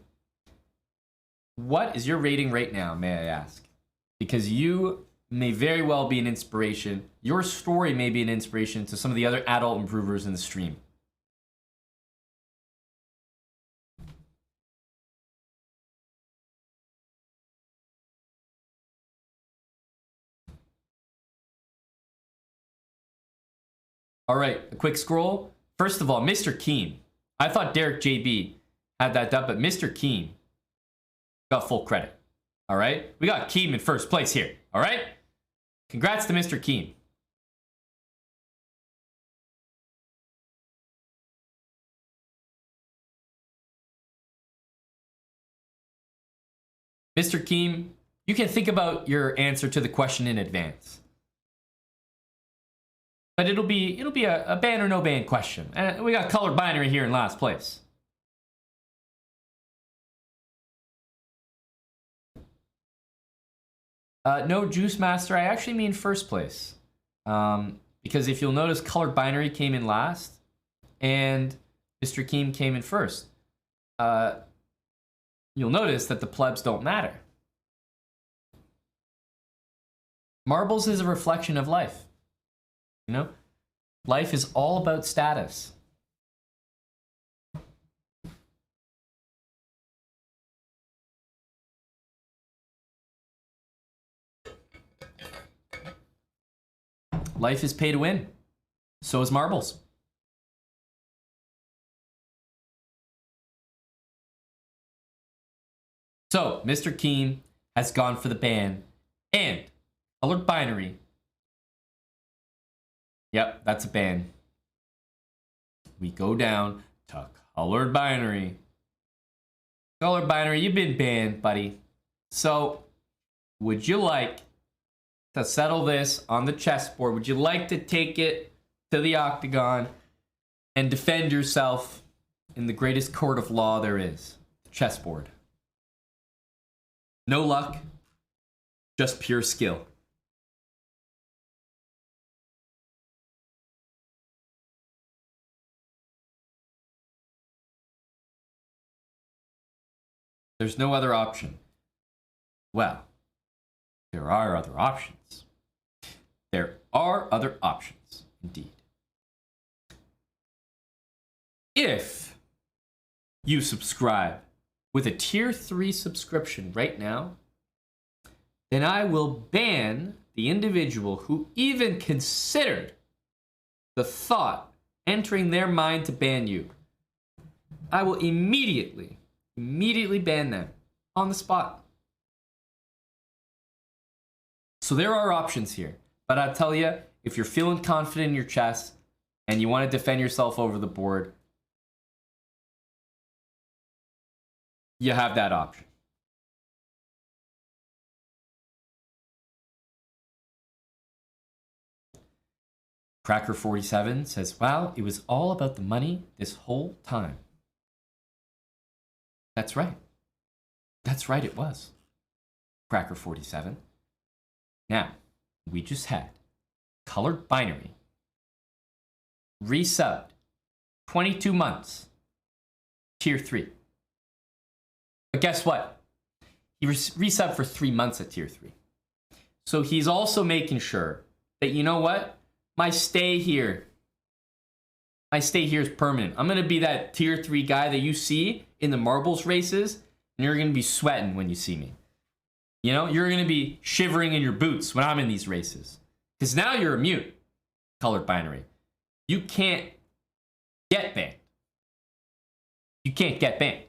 what is your rating right now, may I ask? Because you may very well be an inspiration. Your story may be an inspiration to some of the other adult improvers in the stream. All right, a quick scroll. First of all, Mr. Keem. I thought Derek JB had that done, but Mr. Keem got full credit. All right, we got Keem in first place here. All right, congrats to Mr. Keem. Mr. Keem, you can think about your answer to the question in advance. But it'll be a ban or no ban question. And we got colored binary here in last place. No, Juice Master, I actually mean first place. Because if you'll notice, colored binary came in last and Mr. Keem came in first. You'll notice that the plebs don't matter. Marbles is a reflection of life. You know, life is all about status. Life is pay to win. So is marbles. So, Mr. Keem has gone for the ban. And colored binary. Yep, that's a ban. We go down to colored binary. Colored binary, you've been banned, buddy. So, would you like to settle this on the chessboard? Would you like to take it to the octagon and defend yourself in the greatest court of law there is, the chessboard? No luck, just pure skill. There's no other option. Well, there are other options. There are other options, indeed. If you subscribe with a tier 3 subscription right now, then I will ban the individual who even considered the thought entering their mind to ban you. I will immediately ban them on the spot. So there are options here, but I'll tell you, if you're feeling confident in your chess and you want to defend yourself over the board, you have that option. Cracker47 says, wow, it was all about the money this whole time. That's right. That's right, it was. Cracker47. Now, we just had colored binary resubbed 22 months, tier 3. But guess what? He resubbed for 3 months at tier 3. So he's also making sure that, you know what? My stay here is permanent. I'm going to be that tier 3 guy that you see in the marbles races, and you're going to be sweating when you see me. You know, you're going to be shivering in your boots when I'm in these races. Because now you're a mute, colored binary. You can't get banned. You can't get banned.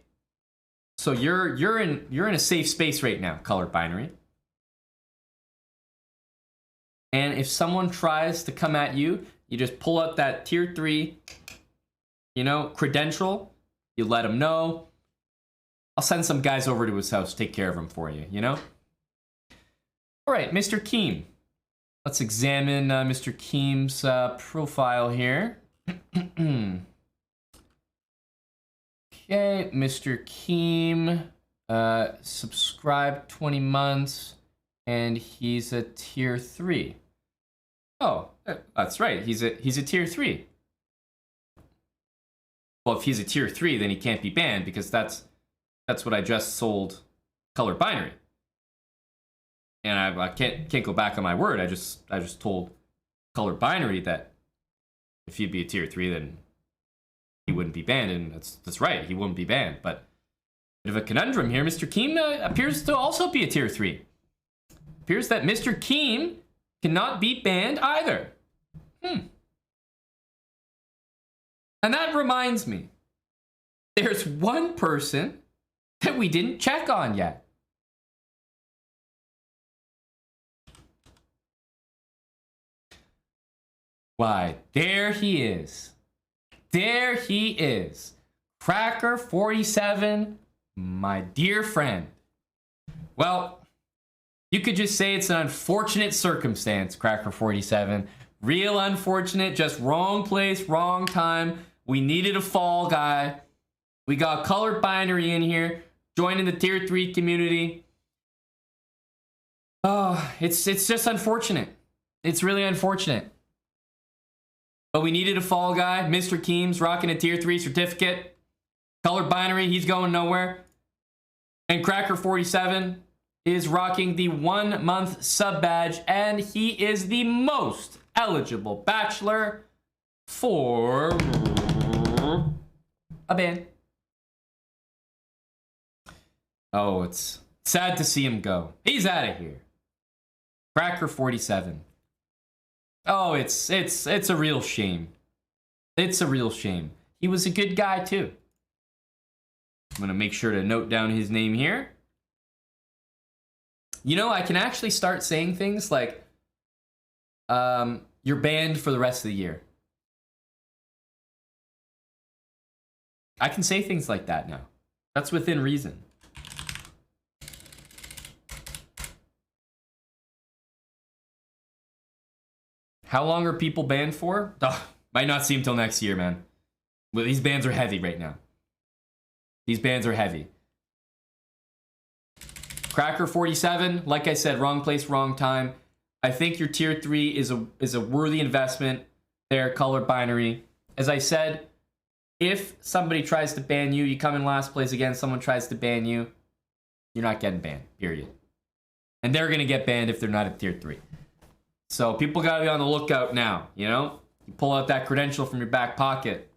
So you're in a safe space right now, colored binary. And if someone tries to come at you, you just pull out that tier 3, you know, credential. You let him know. I'll send some guys over to his house, take care of him for you, you know? All right, Mr. Keem. Let's examine Mr. Keem's profile here. Okay, Mr. Keem, subscribed 20 months, and he's a tier 3. Oh, that's right. He's a tier 3. Well, if he's a tier 3, then he can't be banned because that's what I just sold color binary. And I can't go back on my word. I just told color binary that if he'd be a tier 3, then he wouldn't be banned, and that's right, he wouldn't be banned. But bit of a conundrum here. Mr. Keem appears to also be a tier 3. Appears that Mr. Keem cannot be banned either. And that reminds me, there's one person that we didn't check on yet. Why, there he is. There he is. Cracker47, my dear friend. Well, you could just say it's an unfortunate circumstance, Cracker47. Real unfortunate, just wrong place, wrong time. We needed a fall guy. We got color binary in here, joining the tier 3 community. Oh, it's just unfortunate. It's really unfortunate. But we needed a fall guy. Mr. Keem's rocking a tier 3 certificate. Color binary, he's going nowhere. And Cracker47 is rocking the 1-month sub badge, and he is the most eligible bachelor for a ban. Oh, it's sad to see him go. He's out of here. Cracker47. Oh, it's a real shame. It's a real shame. He was a good guy too. I'm gonna make sure to note down his name here. You know, I can actually start saying things like, you're banned for the rest of the year. I can say things like that now. That's within reason. How long are people banned for? Might not see him till next year, man. Well, these bans are heavy right now. These bans are heavy. Cracker47, like I said, wrong place, wrong time. I think your tier 3 is a worthy investment there, color binary. As I said, if somebody tries to ban you, you come in last place again, someone tries to ban you, you're not getting banned, period. And they're going to get banned if they're not at tier 3. So people got to be on the lookout now, you know? You pull out that credential from your back pocket.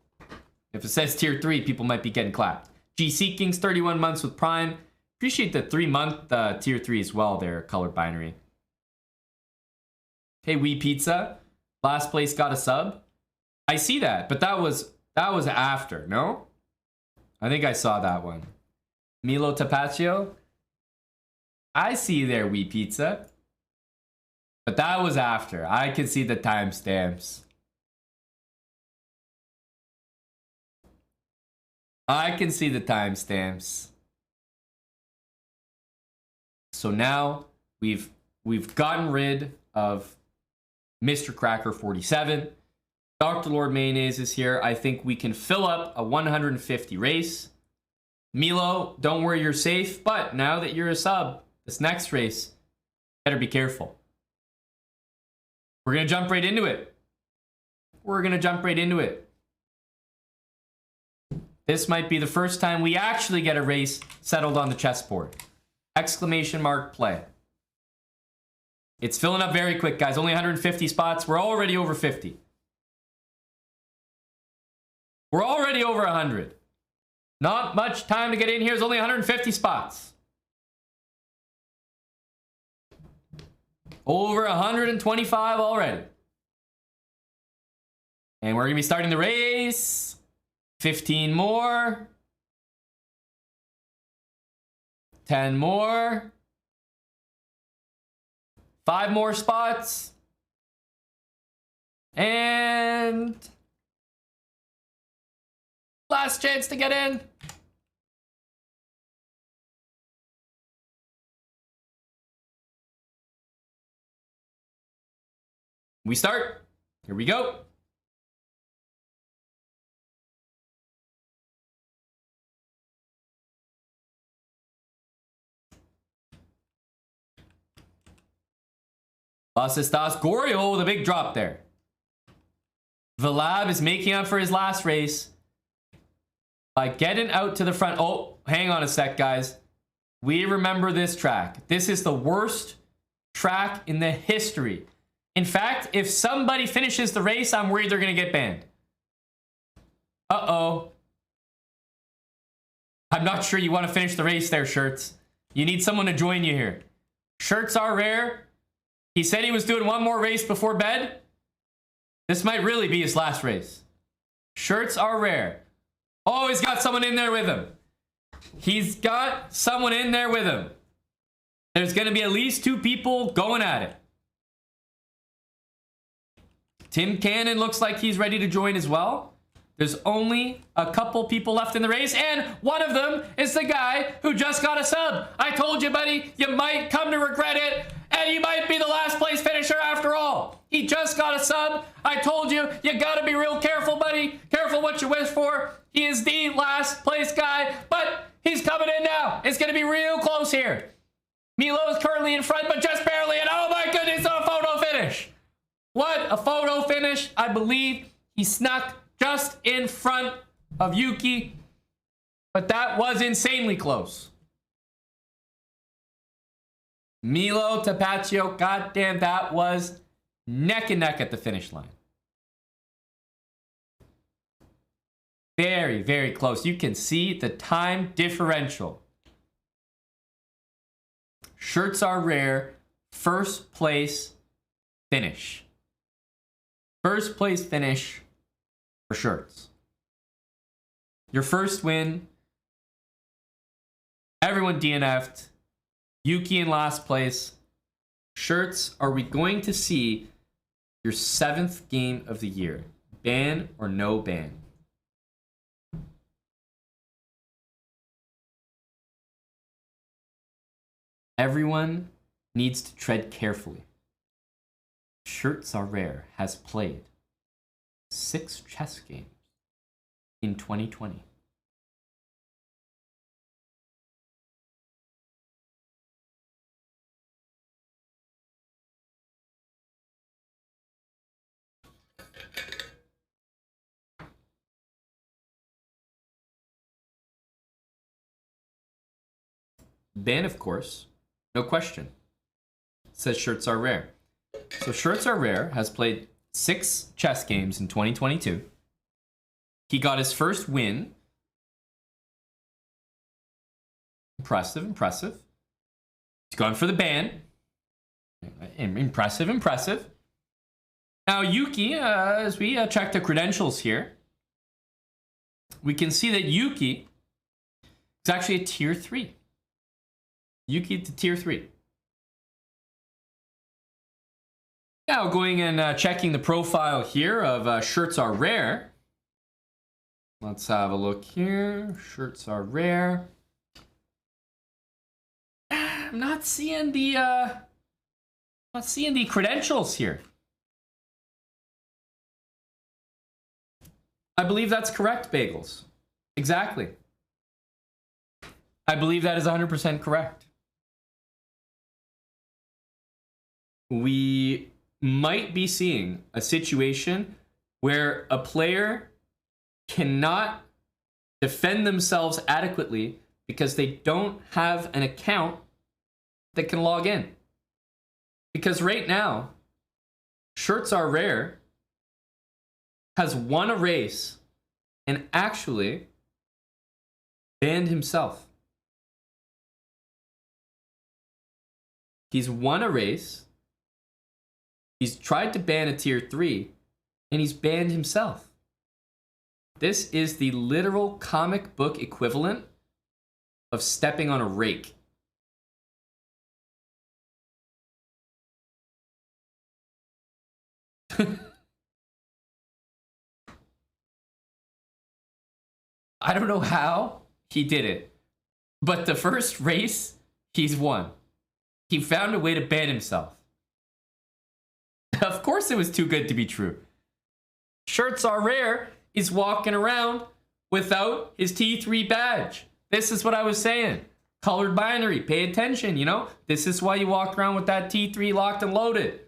If it says tier 3, people might be getting clapped. G Seeking's 31 months with Prime. Appreciate the 3-month tier 3 as well there, color binary. Hey, Wee Pizza. Last place got a sub. I see that, but that was after, no? I think I saw that one. Milo Tapaccio. I see you there, Wee Pizza. But that was after. I can see the timestamps. I can see the timestamps. So now we've gotten rid of Mr. Cracker47. Dr. Lord Mayonnaise is here. I think we can fill up a 150 race. Milo, don't worry, you're safe. But now that you're a sub, this next race, better be careful. We're going to jump right into it. We're going to jump right into it. This might be the first time we actually get a race settled on the chessboard. Exclamation mark play. It's filling up very quick, guys. Only 150 spots. We're already over 50. We're already over 100. Not much time to get in here. There's only 150 spots. Over 125 already. And we're going to be starting the race. 15 more. 10 more. 5 more spots. And last chance to get in. We start. Here we go. Las Estas Gorio with a big drop there. Vlad is making up for his last race by getting out to the front. Oh, hang on a sec, guys. We remember this track. This is the worst track in the history. In fact, if somebody finishes the race, I'm worried they're going to get banned. Uh-oh. I'm not sure you want to finish the race there, Shirts. You need someone to join you here. Shirts are rare. He said he was doing one more race before bed. This might really be his last race. Shirts are rare. Oh, he's got someone in there with him. He's got someone in there with him. There's going to be at least 2 people going at it. Tim Cannon looks like he's ready to join as well. There's only a couple people left in the race, and one of them is the guy who just got a sub. I told you, buddy, you might come to regret it, and he might be the last place finisher after all. He just got a sub. I told you, you gotta be real careful, buddy. Careful what you wish for. He is the last place guy, but he's coming in now. It's gonna be real close here. Milo is currently in front, but just barely, and oh my goodness, a photo finish. What a photo finish. I believe he snuck just in front of Yuki, but that was insanely close. Milo to Paccio, goddamn, that was neck and neck at the finish line. Very, very close. You can see the time differential. Shirts are rare. First place finish. First place finish for Shirts. Your first win. Everyone DNF'd. Yuki in last place. Shirts, are we going to see your 7th game of the year? Ban or no ban? Everyone needs to tread carefully. Shirts are rare has played 6 chess games in 2020. Ban, of course, no question. Says Shirts are rare. So Shirts are rare has played 6 chess games in 2022. He got his first win. Impressive, impressive. He's gone for the ban. Impressive, impressive. Now Yuki, as we check the credentials here, we can see that Yuki is actually a tier 3. Yuki to tier 3. Now going and checking the profile here of Shirts are rare. Let's have a look here. Shirts are rare. I'm not seeing the credentials here. I believe that's correct, Bagels. Exactly. I believe that is 100% correct. We might be seeing a situation where a player cannot defend themselves adequately because they don't have an account that can log in. Because right now, Shirts are rare has won a race and actually banned himself. He's won a race. He's tried to ban a tier 3, and he's banned himself. This is the literal comic book equivalent of stepping on a rake. I don't know how he did it, but the first race, he's won. He found a way to ban himself. Of course it was too good to be true. Shirts Are Rare is walking around without his T3 badge. This is what I was saying. Colored binary, pay attention, you know? This is why you walk around with that T3 locked and loaded.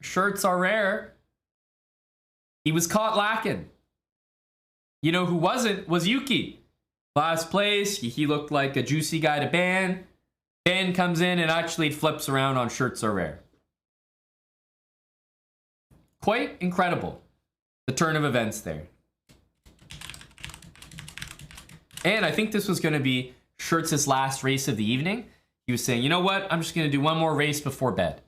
Shirts Are Rare. He was caught lacking. You know who wasn't? Was Yuki. Last place, he looked like a juicy guy to ban. Ban comes in and actually flips around on Shirts Are Rare. Quite incredible, the turn of events there. And I think this was going to be Shirts' last race of the evening. He was saying, you know what? I'm just going to do one more race before bed.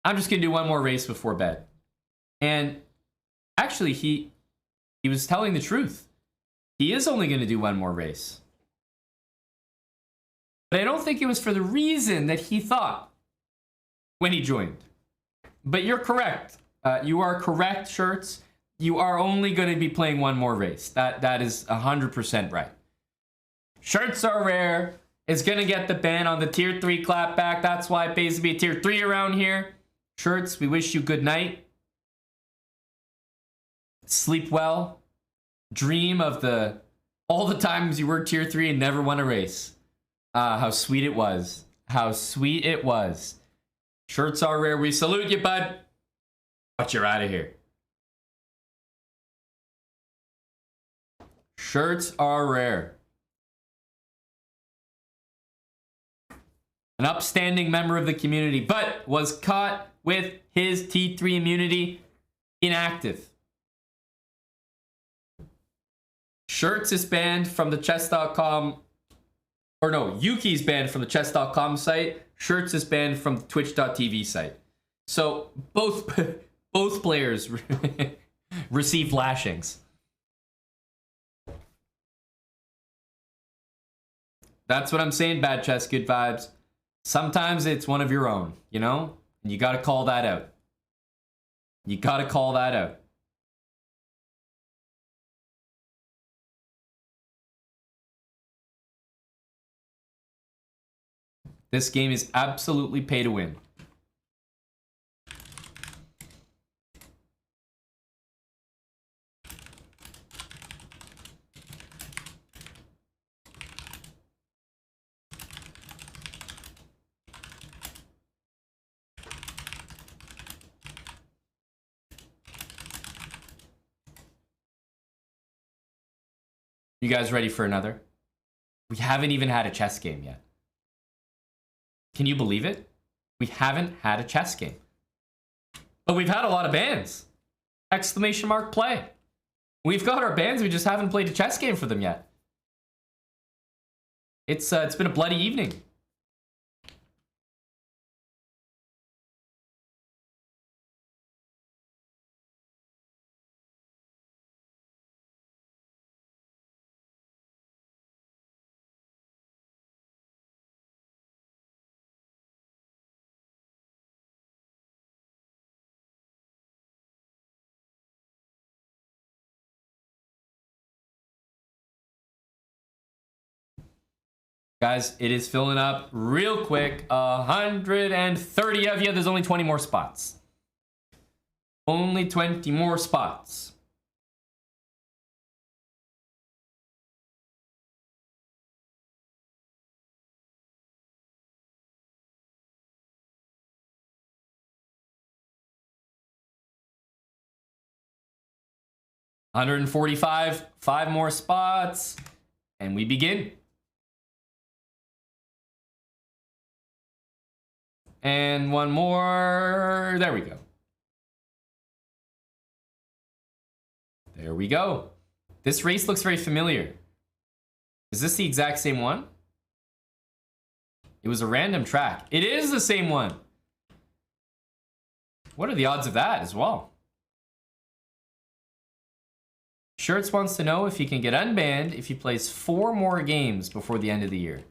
I'm just going to do one more race before bed. And actually, he was telling the truth. He is only going to do one more race. But I don't think it was for the reason that he thought when he joined. But you're correct. You are correct, Shirts. You are only going to be playing one more race. That is 100% right. Shirts Are Rare is going to get the ban on the tier 3 clapback. That's why it pays to be a tier 3 around here. Shirts, we wish you good night. Sleep well. Dream of all the times you were tier 3 and never won a race. How sweet it was. How sweet it was. Shirts Are Rare, we salute you, bud. But you're out of here. Shirts Are Rare. An upstanding member of the community, but was caught with his T3 immunity inactive. Shirts is banned from the chess.com, or no, Yuki's banned from the chess.com site. Shirts is banned from the twitch.tv site. So both players received lashings. That's what I'm saying, Bad Chess, good vibes. Sometimes it's one of your own, you know? And you gotta call that out. You gotta call that out. This game is absolutely pay to win. You guys ready for another? We haven't even had a chess game yet. Can you believe it? We haven't had a chess game. But we've had a lot of bans. Exclamation mark play. We've got our bans, we just haven't played a chess game for them yet. It's been a bloody evening. Guys, it is filling up real quick. 130 of you. There's only 20 more spots. Only 20 more spots. $145, 5 more spots, and we begin. And one more. There we go. There we go. This race looks very familiar. Is this the exact same one? It was a random track. It is the same one. What are the odds of that as well? Shirts wants to know if he can get unbanned if he plays 4 more games before the end of the year.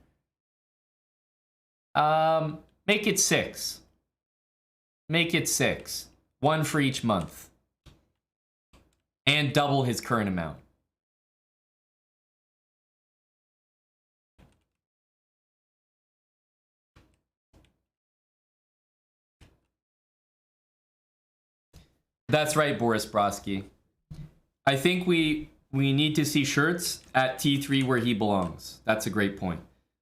Make it 6. Make it 6. 1 for each month. and double his current amount. That's right, Boris Brodsky. I think we need to see Shirts at T3 where he belongs. That's a great point.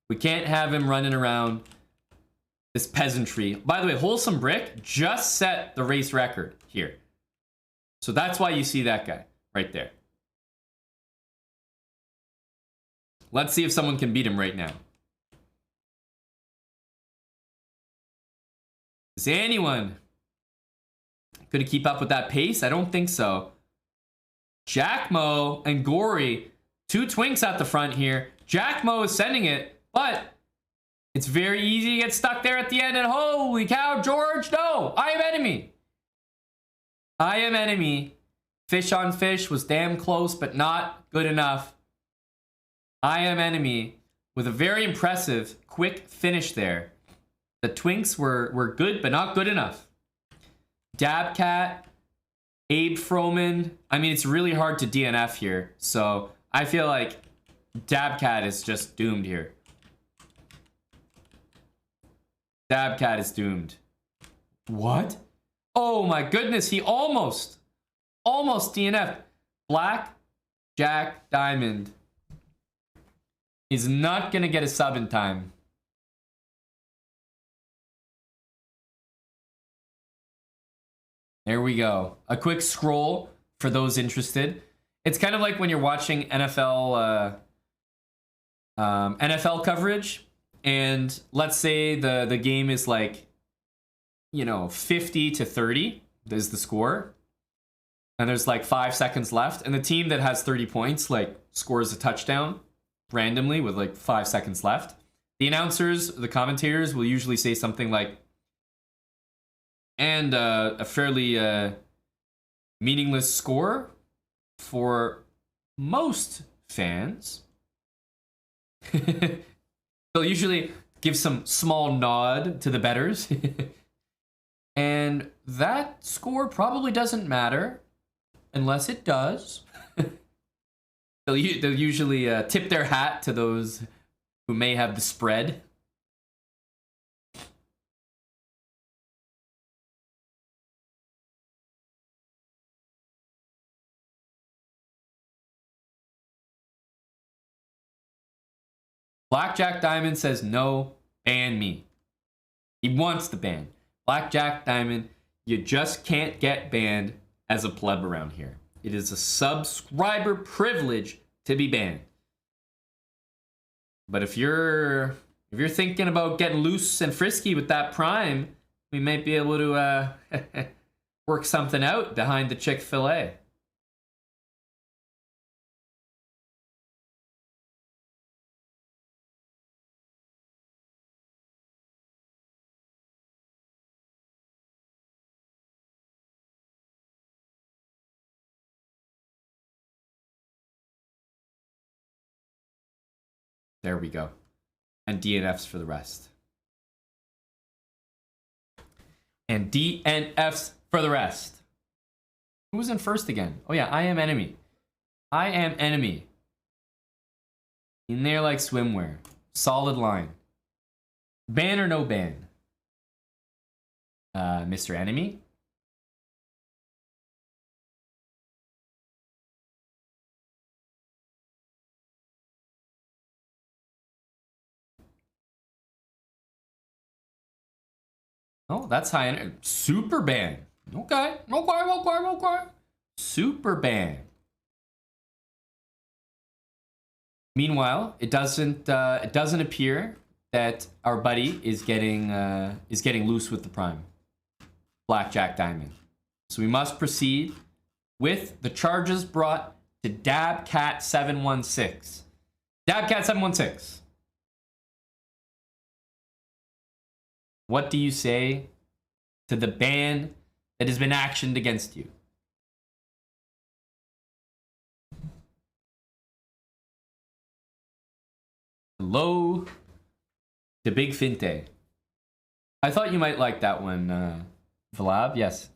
We can't have him running around this peasantry. By the way, Wholesome Brick just set the race record here. So that's why you see that guy right there. Let's see if someone can beat him right now. Is anyone gonna keep up with that pace? I don't think so. Jackmo and Gory, two twinks at the front here. Jackmo is sending it, but it's very easy to get stuck there at the end. And holy cow, George, no! I am enemy. I am enemy. Fish on fish was damn close, but not good enough. I am enemy with a very impressive quick finish there. The twinks were good, but not good enough. Dabcat, Abe Froman. I mean, it's really hard to DNF here. So I feel like Dabcat is just doomed here. Dabcat is doomed. What? Oh my goodness, he almost DNF'd. Black Jack Diamond is not gonna get a sub in time. There we go. A quick scroll for those interested. It's kind of like when you're watching NFL NFL coverage, and let's say the game is like, you know, 50-30 is the score, and there's like 5 seconds left, and the team that has 30 points like scores a touchdown randomly with like 5 seconds left. The announcers, the commentators will usually say something like, and a fairly meaningless score for most fans. They'll usually give some small nod to the bettors. And that score probably doesn't matter unless it does. They'll usually tip their hat to those who may have the spread. Blackjack Diamond says no, ban me. He wants the ban. Blackjack Diamond, you just can't get banned as a pleb around here. It is a subscriber privilege to be banned. But if you're thinking about getting loose and frisky with that prime, we might be able to work something out behind the Chick-fil-A. There we go. And DNFs for the rest. And DNFs for the rest. Who was in first again? Oh yeah, I am enemy. I am enemy. In there like swimwear. Solid line. Ban or no ban? Mr. Enemy? Oh, that's high energy. Super ban. Okay. Super ban. Meanwhile, it doesn't appear that our buddy is getting loose with the prime. Blackjack Diamond. So we must proceed with the charges brought to Dabcat716. Dabcat716. What do you say to the ban that has been actioned against you? Hello, the Big Finte. I thought you might like that one, Vlab. Yes.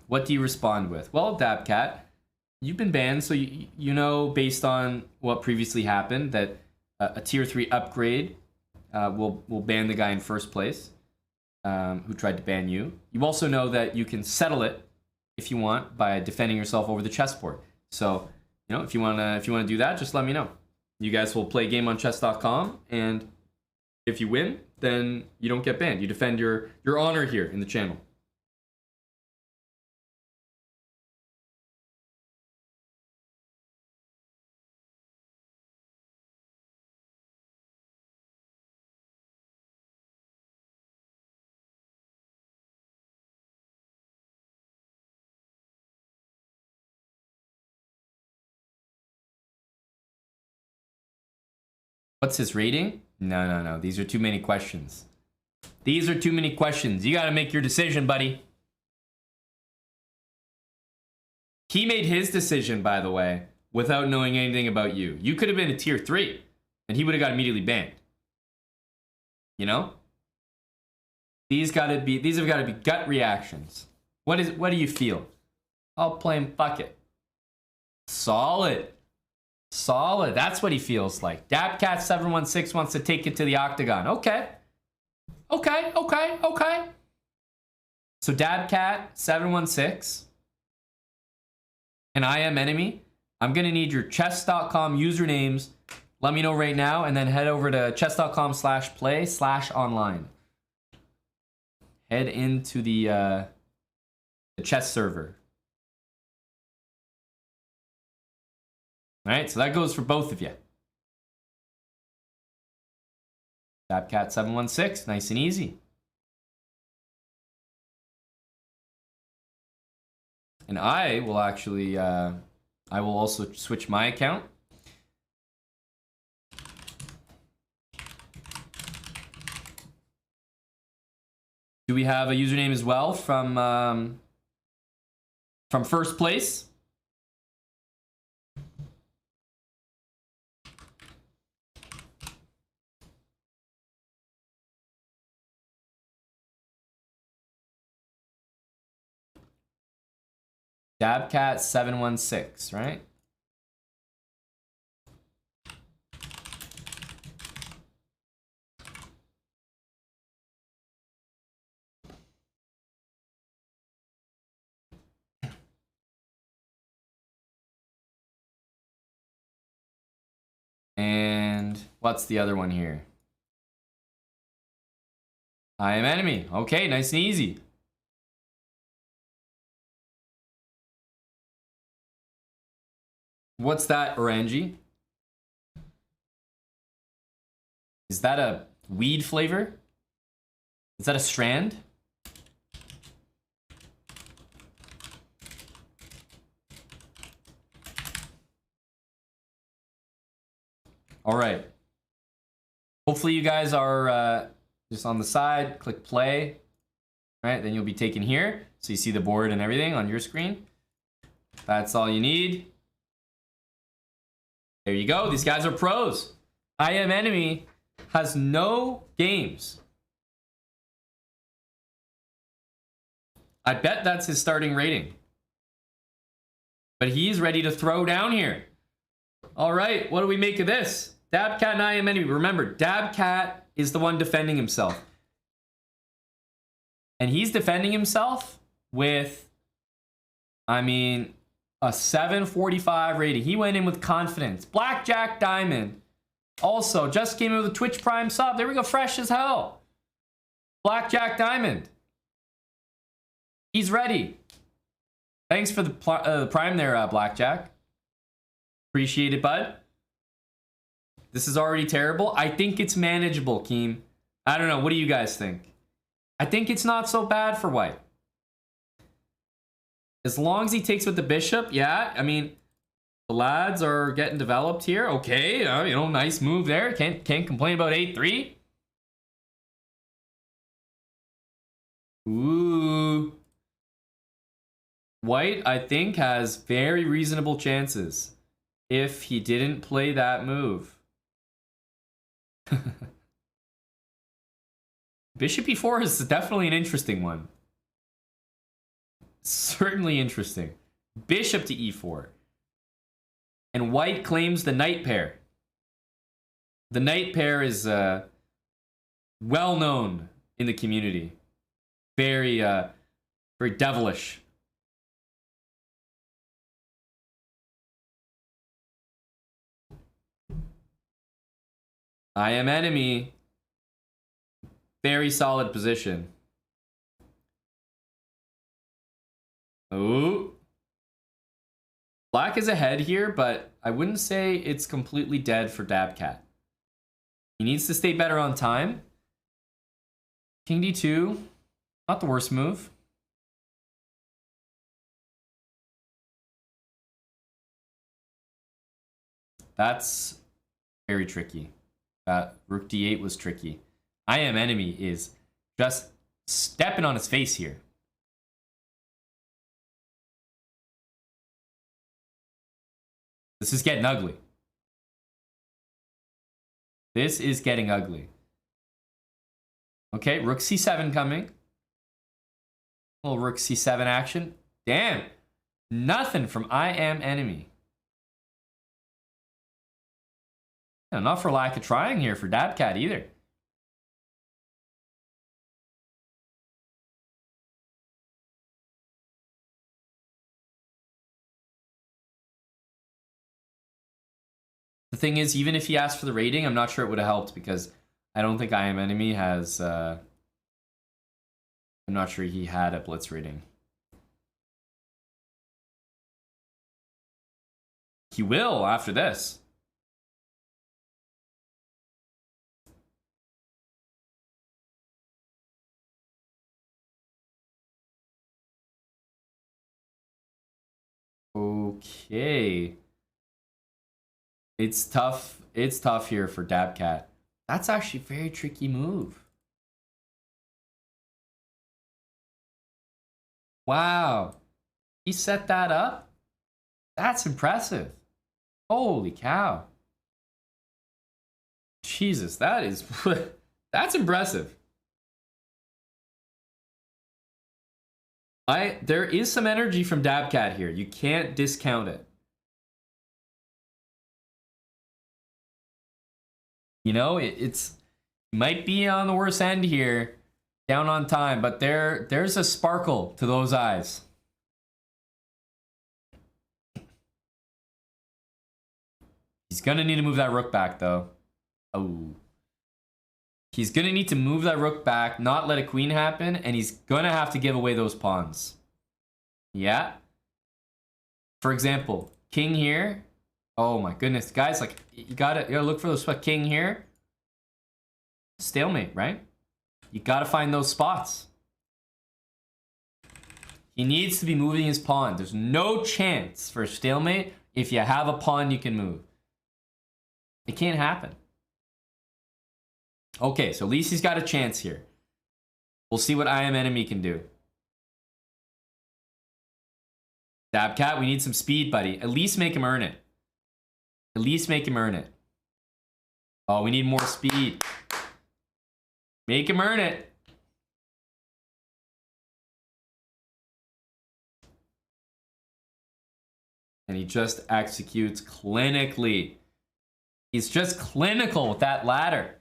What do you respond with? Well, Dabcat, you've been banned, so you know based on what previously happened that a tier 3 upgrade will ban the guy in first place who tried to ban you. You also know that you can settle it if you want by defending yourself over the chessboard. So, you know, if you wanna do that, just let me know. You guys will play a game on chess.com, and if you win, then you don't get banned. You defend your honor here in the channel. What's his rating? No. These are too many questions. These are too many questions. You got to make your decision, buddy. He made his decision, by the way, without knowing anything about you. You could have been a tier 3, and he would have got immediately banned. You know? These have got to be gut reactions. What do you feel? I'll play him. Fuck it. Solid. That's what he feels like. Dabcat716 wants to take it to the octagon. Okay. So Dabcat716 and I am enemy. I'm gonna need your chess.com usernames. Let me know right now, and then head over to chess.com/play/online. Head into the chess server. All right, so that goes for both of you. Dabcat716, nice and easy. And I will actually, I will also switch my account. Do we have a username as well from first place? Dabcat716, right? And what's the other one here? I am enemy. Okay, nice and easy. What's that, Orangy? Is that a weed flavor? Is that a strand? All right. Hopefully you guys are just on the side. Click play. All right, then you'll be taken here. So you see the board and everything on your screen. That's all you need. There you go. These guys are pros. I am enemy has no games. I bet that's his starting rating. But he's ready to throw down here. All right, what do we make of this? Dabcat and I am enemy. Remember, Dabcat is the one defending himself. And he's defending himself with, I mean, a 745 rating. He went in with confidence. Blackjack Diamond. Also, just came in with a Twitch Prime sub. There we go, fresh as hell. Blackjack Diamond. He's ready. Thanks for the Prime there, Blackjack. Appreciate it, bud. This is already terrible. I think it's manageable, Keem. I don't know. What do you guys think? I think it's not so bad for white. As long as he takes with the bishop, yeah. I mean, the lads are getting developed here. Okay, you know, nice move there. Can't complain about 8-3. Ooh. White, I think, has very reasonable chances if he didn't play that move. Bishop e4 is definitely an interesting one. Certainly interesting. Bishop to e4. And white claims the knight pair. The knight pair is well known in the community. Very, very devilish. I am enemy. Very solid position. Oh. Black is ahead here, but I wouldn't say it's completely dead for Dabcat. He needs to stay better on time. King d2, not the worst move. That's very tricky. Rook d8 was tricky. I am enemy is just stepping on his face here. This is getting ugly. This is getting ugly. Okay, rook c7 coming. Little rook c7 action. Damn. Nothing from I am enemy. No, not for lack of trying here for Dabcat either. The thing is, even if he asked for the rating, I'm not sure it would have helped because I don't think I am enemy has... I'm not sure he had a Blitz rating. He will after this. Okay. It's tough. It's tough here for Dabcat. That's actually a very tricky move. Wow. He set that up? That's impressive. Holy cow. Jesus, that is... that's impressive. There is some energy from Dabcat here. You can't discount it. You know, it might be on the worst end here, down on time, but there's a sparkle to those eyes. He's gonna need to move that rook back, though. Oh. He's gonna need to move that rook back, not let a queen happen, and he's gonna have to give away those pawns. Yeah. For example, king here. Oh my goodness, guys, like you gotta look for those king here. Stalemate, right? You gotta find those spots. He needs to be moving his pawn. There's no chance for a stalemate if you have a pawn you can move. It can't happen. Okay, so at least he's got a chance here. We'll see what I am enemy can do. Dabcat, we need some speed, buddy. At least make him earn it. At least make him earn it. Oh, we need more speed. Make him earn it. And he just executes clinically. He's just clinical with that ladder.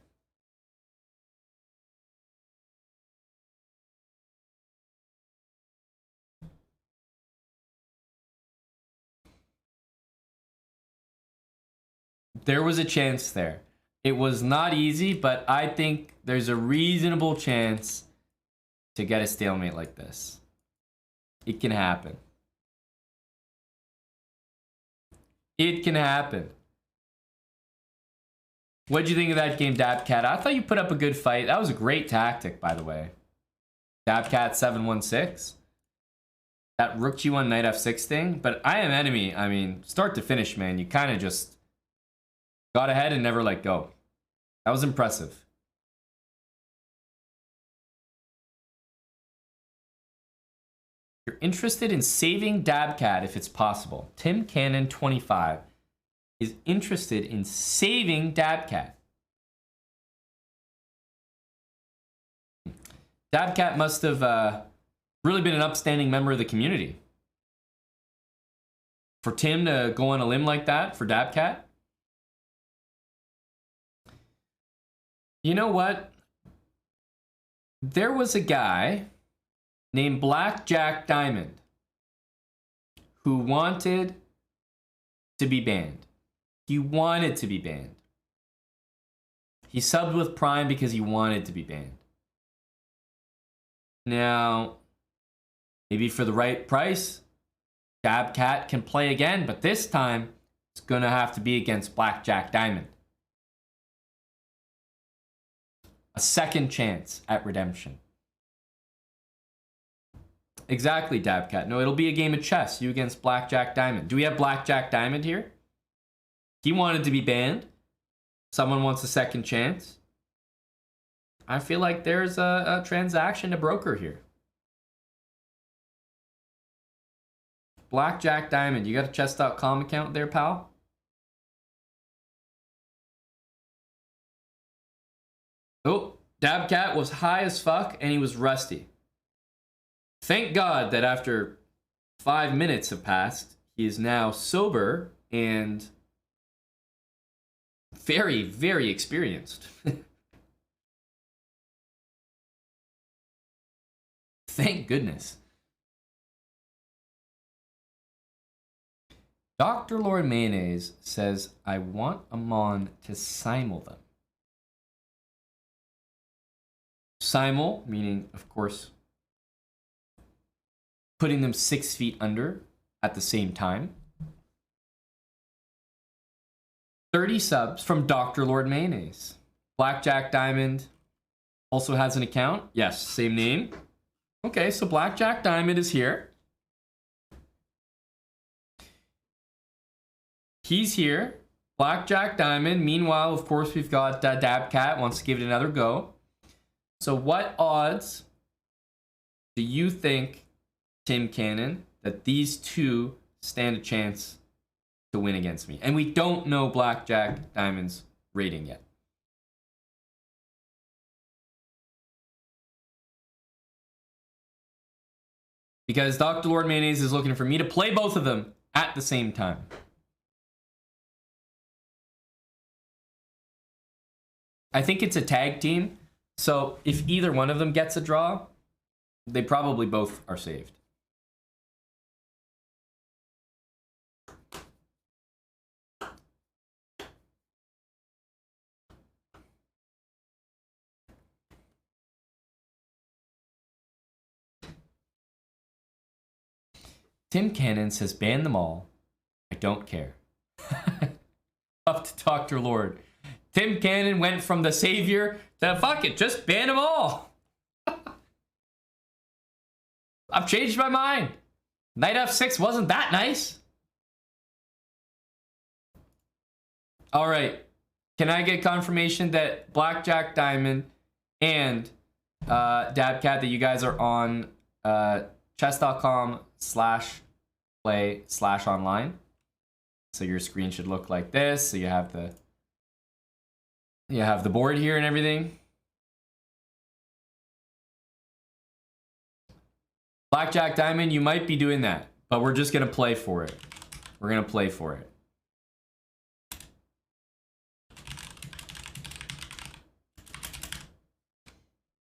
There was a chance there. It was not easy, but I think there's a reasonable chance to get a stalemate like this. It can happen. It can happen. What'd you think of that game, Dabcat? I thought you put up a good fight. That was a great tactic, by the way. Dabcat 716. That rook g1 knight f6 thing. But I am enemy. I mean, start to finish, man. You kind of just got ahead and never let go. That was impressive. You're interested in saving Dabcat if it's possible. Tim Cannon 25 is interested in saving Dabcat. Dabcat must have really been an upstanding member of the community. For Tim to go on a limb like that for Dabcat? You know what? There was a guy named Blackjack Diamond who wanted to be banned. He wanted to be banned. He subbed with Prime because he wanted to be banned. Now, maybe for the right price, Dabcat can play again, but this time it's gonna have to be against Blackjack Diamond. A second chance at redemption. Exactly, Dabcat. No, it'll be a game of chess. You against Blackjack Diamond. Do we have Blackjack Diamond here? He wanted to be banned. Someone wants a second chance. I feel like there's a transaction to broker here. Blackjack Diamond, you got a chess.com account there, pal? Oh, Dabcat was high as fuck and he was rusty. Thank God that after 5 minutes have passed, he is now sober and very, very experienced. Thank goodness. Dr. Lord Mayonnaise says, I want Aman to simul them. Simul, meaning, of course, putting them 6 feet under at the same time. 30 subs from Dr. Lord Mayonnaise. Blackjack Diamond also has an account. Yes, same name. Okay, so Blackjack Diamond is here. He's here. Blackjack Diamond. Meanwhile, of course, we've got Dabcat wants to give it another go. So what odds do you think, Tim Cannon, that these two stand a chance to win against me? And we don't know Blackjack Diamond's rating yet. Because Dr. Lord Mayonnaise is looking for me to play both of them at the same time. I think it's a tag team. So if either one of them gets a draw, they probably both are saved. Tim Cannon says, ban them all. I don't care. Up to Dr. Lord. Tim Cannon went from the savior to fuck it, just ban them all. I've changed my mind. Knight f6 wasn't that nice. All right. Can I get confirmation that Blackjack Diamond and Dabcat, that you guys are on chess.com/play/online? So your screen should look like this. So you have the board here and everything. Blackjack Diamond, you might be doing that, but we're just gonna play for it. We're gonna play for it.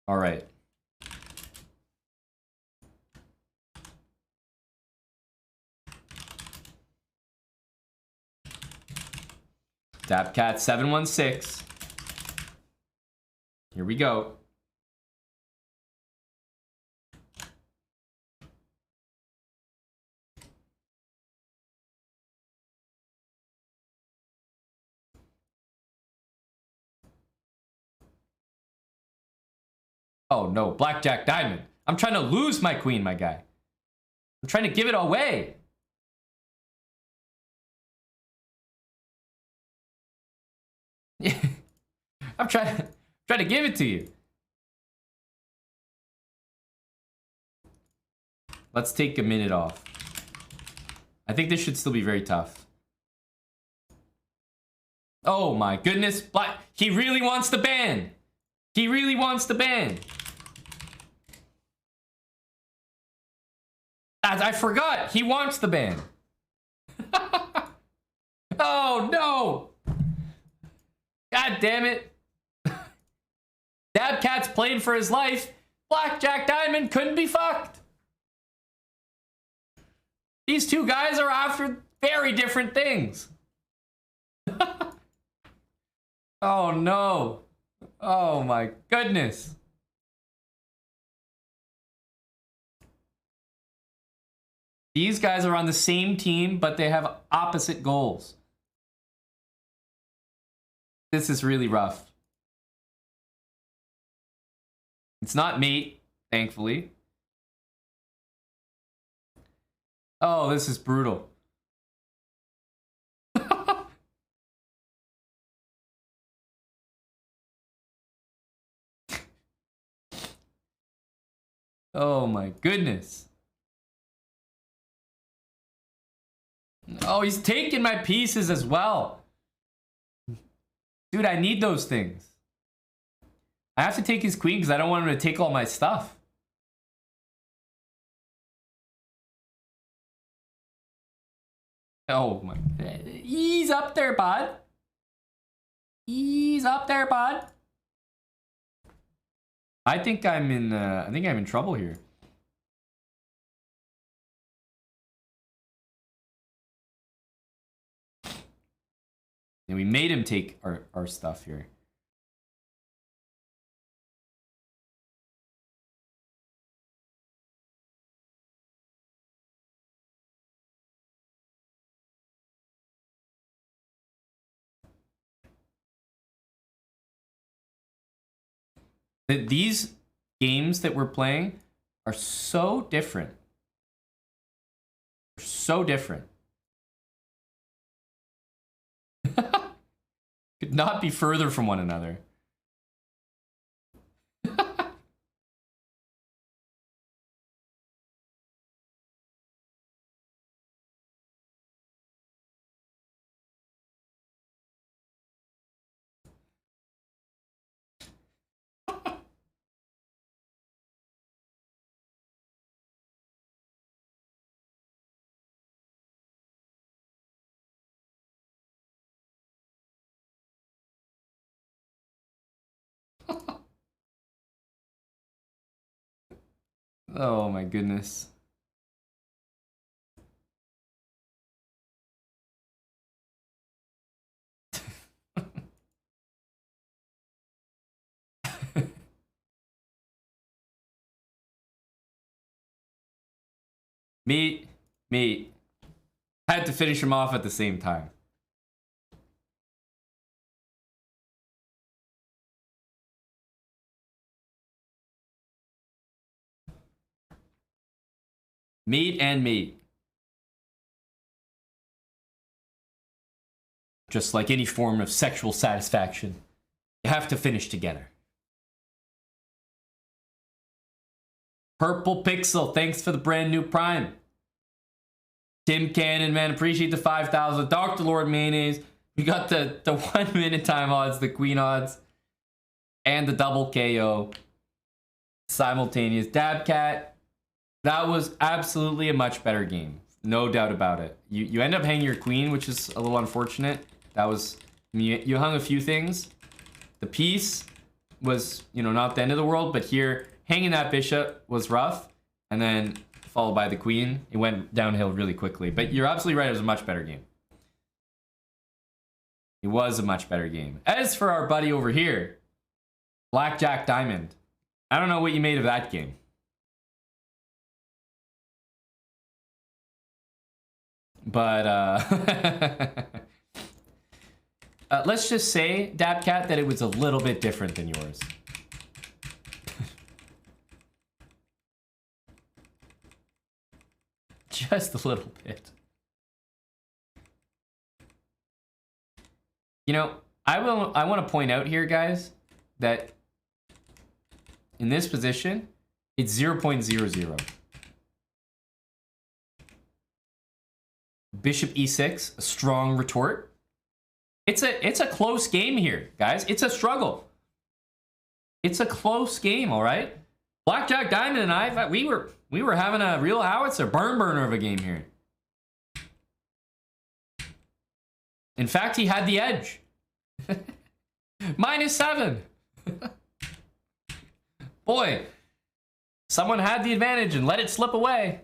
All right. Dabcat 716. Here we go. Oh no, Blackjack Diamond. I'm trying to lose my queen, my guy. I'm trying to give it away. I'm trying to give it to you. Let's take a minute off. I think this should still be very tough. Oh my goodness. He really wants the ban. He really wants the ban. I forgot. He wants the ban. God damn it. Dabcat's playing for his life. Blackjack Diamond couldn't be fucked. These two guys are after very different things. Oh no. Oh my goodness. These guys are on the same team, but they have opposite goals. This is really rough. It's not mate, thankfully. Oh, this is brutal. Oh my goodness. Oh, he's taking my pieces as well. Dude, I need those things. I have to take his queen because I don't want him to take all my stuff. Oh my. Ease up there, bud. Ease up there, bud. I think I'm in trouble here. And we made him take our stuff here. These games that we're playing are so different. They're so different. Could not be further from one another. Oh my goodness. Mate. I had to finish him off at the same time. Mate and mate. Just like any form of sexual satisfaction, you have to finish together. Purple Pixel, thanks for the brand new Prime. Tim Cannon, man, appreciate the 5,000. Dr. Lord Mayonnaise. We got the 1 minute time odds, the queen odds, and the double KO. Simultaneous. Dabcat. That was absolutely a much better game. No doubt about it. You end up hanging your queen, which is a little unfortunate. That was, I mean, you hung a few things. The piece was, you know, not the end of the world, but here, hanging that bishop was rough, and then followed by the queen. It went downhill really quickly. But you're absolutely right, it was a much better game. It was a much better game. As for our buddy over here, Blackjack Diamond, I don't know what you made of that game. But let's just say, Dabcat, that it was a little bit different than yours. Just a little bit. You know, I want to point out here, guys, that in this position, it's 0.00. Bishop e6, a strong retort. It's a close game here, guys. It's a struggle. It's a close game, all right? Blackjack Diamond and I, we were having a real howitzer, burner of a game here. In fact, he had the edge. -7. Boy, someone had the advantage and let it slip away.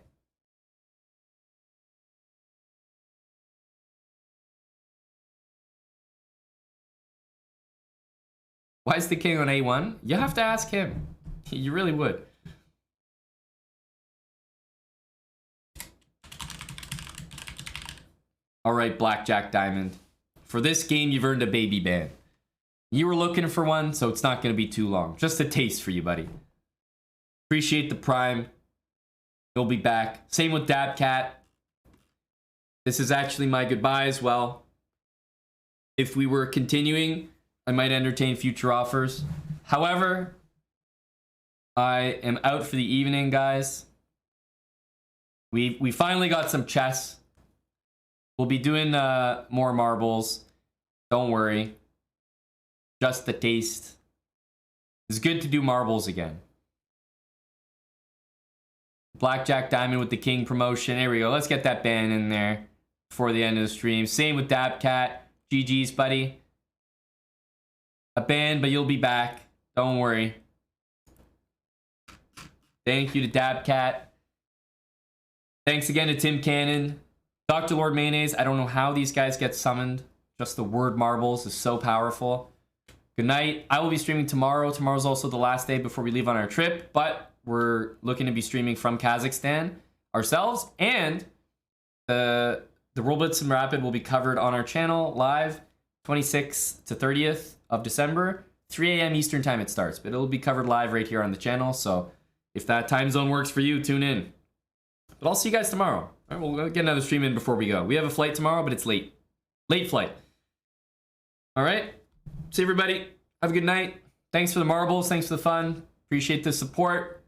Why is the king on A1? You have to ask him. You really would. All right, Blackjack Diamond. For this game, you've earned a baby ban. You were looking for one, so it's not going to be too long. Just a taste for you, buddy. Appreciate the prime. You'll be back. Same with Dabcat. This is actually my goodbye as well. If we were continuing, I might entertain future offers. However, I am out for the evening, guys. We finally got some chess. We'll be doing more marbles. Don't worry. Just a taste. It's good to do marbles again. Blackjack Diamond with the King promotion. There we go. Let's get that ban in there before the end of the stream. Same with Dabcat. GG's, buddy. A ban, but you'll be back. Don't worry. Thank you to Dabcat. Thanks again to Tim Cannon. Dr. Lord Mayonnaise. I don't know how these guys get summoned. Just the word marbles is so powerful. Good night. I will be streaming tomorrow. Tomorrow's also the last day before we leave on our trip, but we're looking to be streaming from Kazakhstan ourselves, and the World Blitz and Rapid will be covered on our channel live 26th to 30th of December. 3 a.m. Eastern time it starts, but it'll be covered live right here on the channel. So if that time zone works for you, tune in. But I'll see you guys tomorrow. All right, we'll get another stream in before we go. We have a flight tomorrow, but it's late. Late flight. All right. See everybody. Have a good night. Thanks for the marbles. Thanks for the fun. Appreciate the support.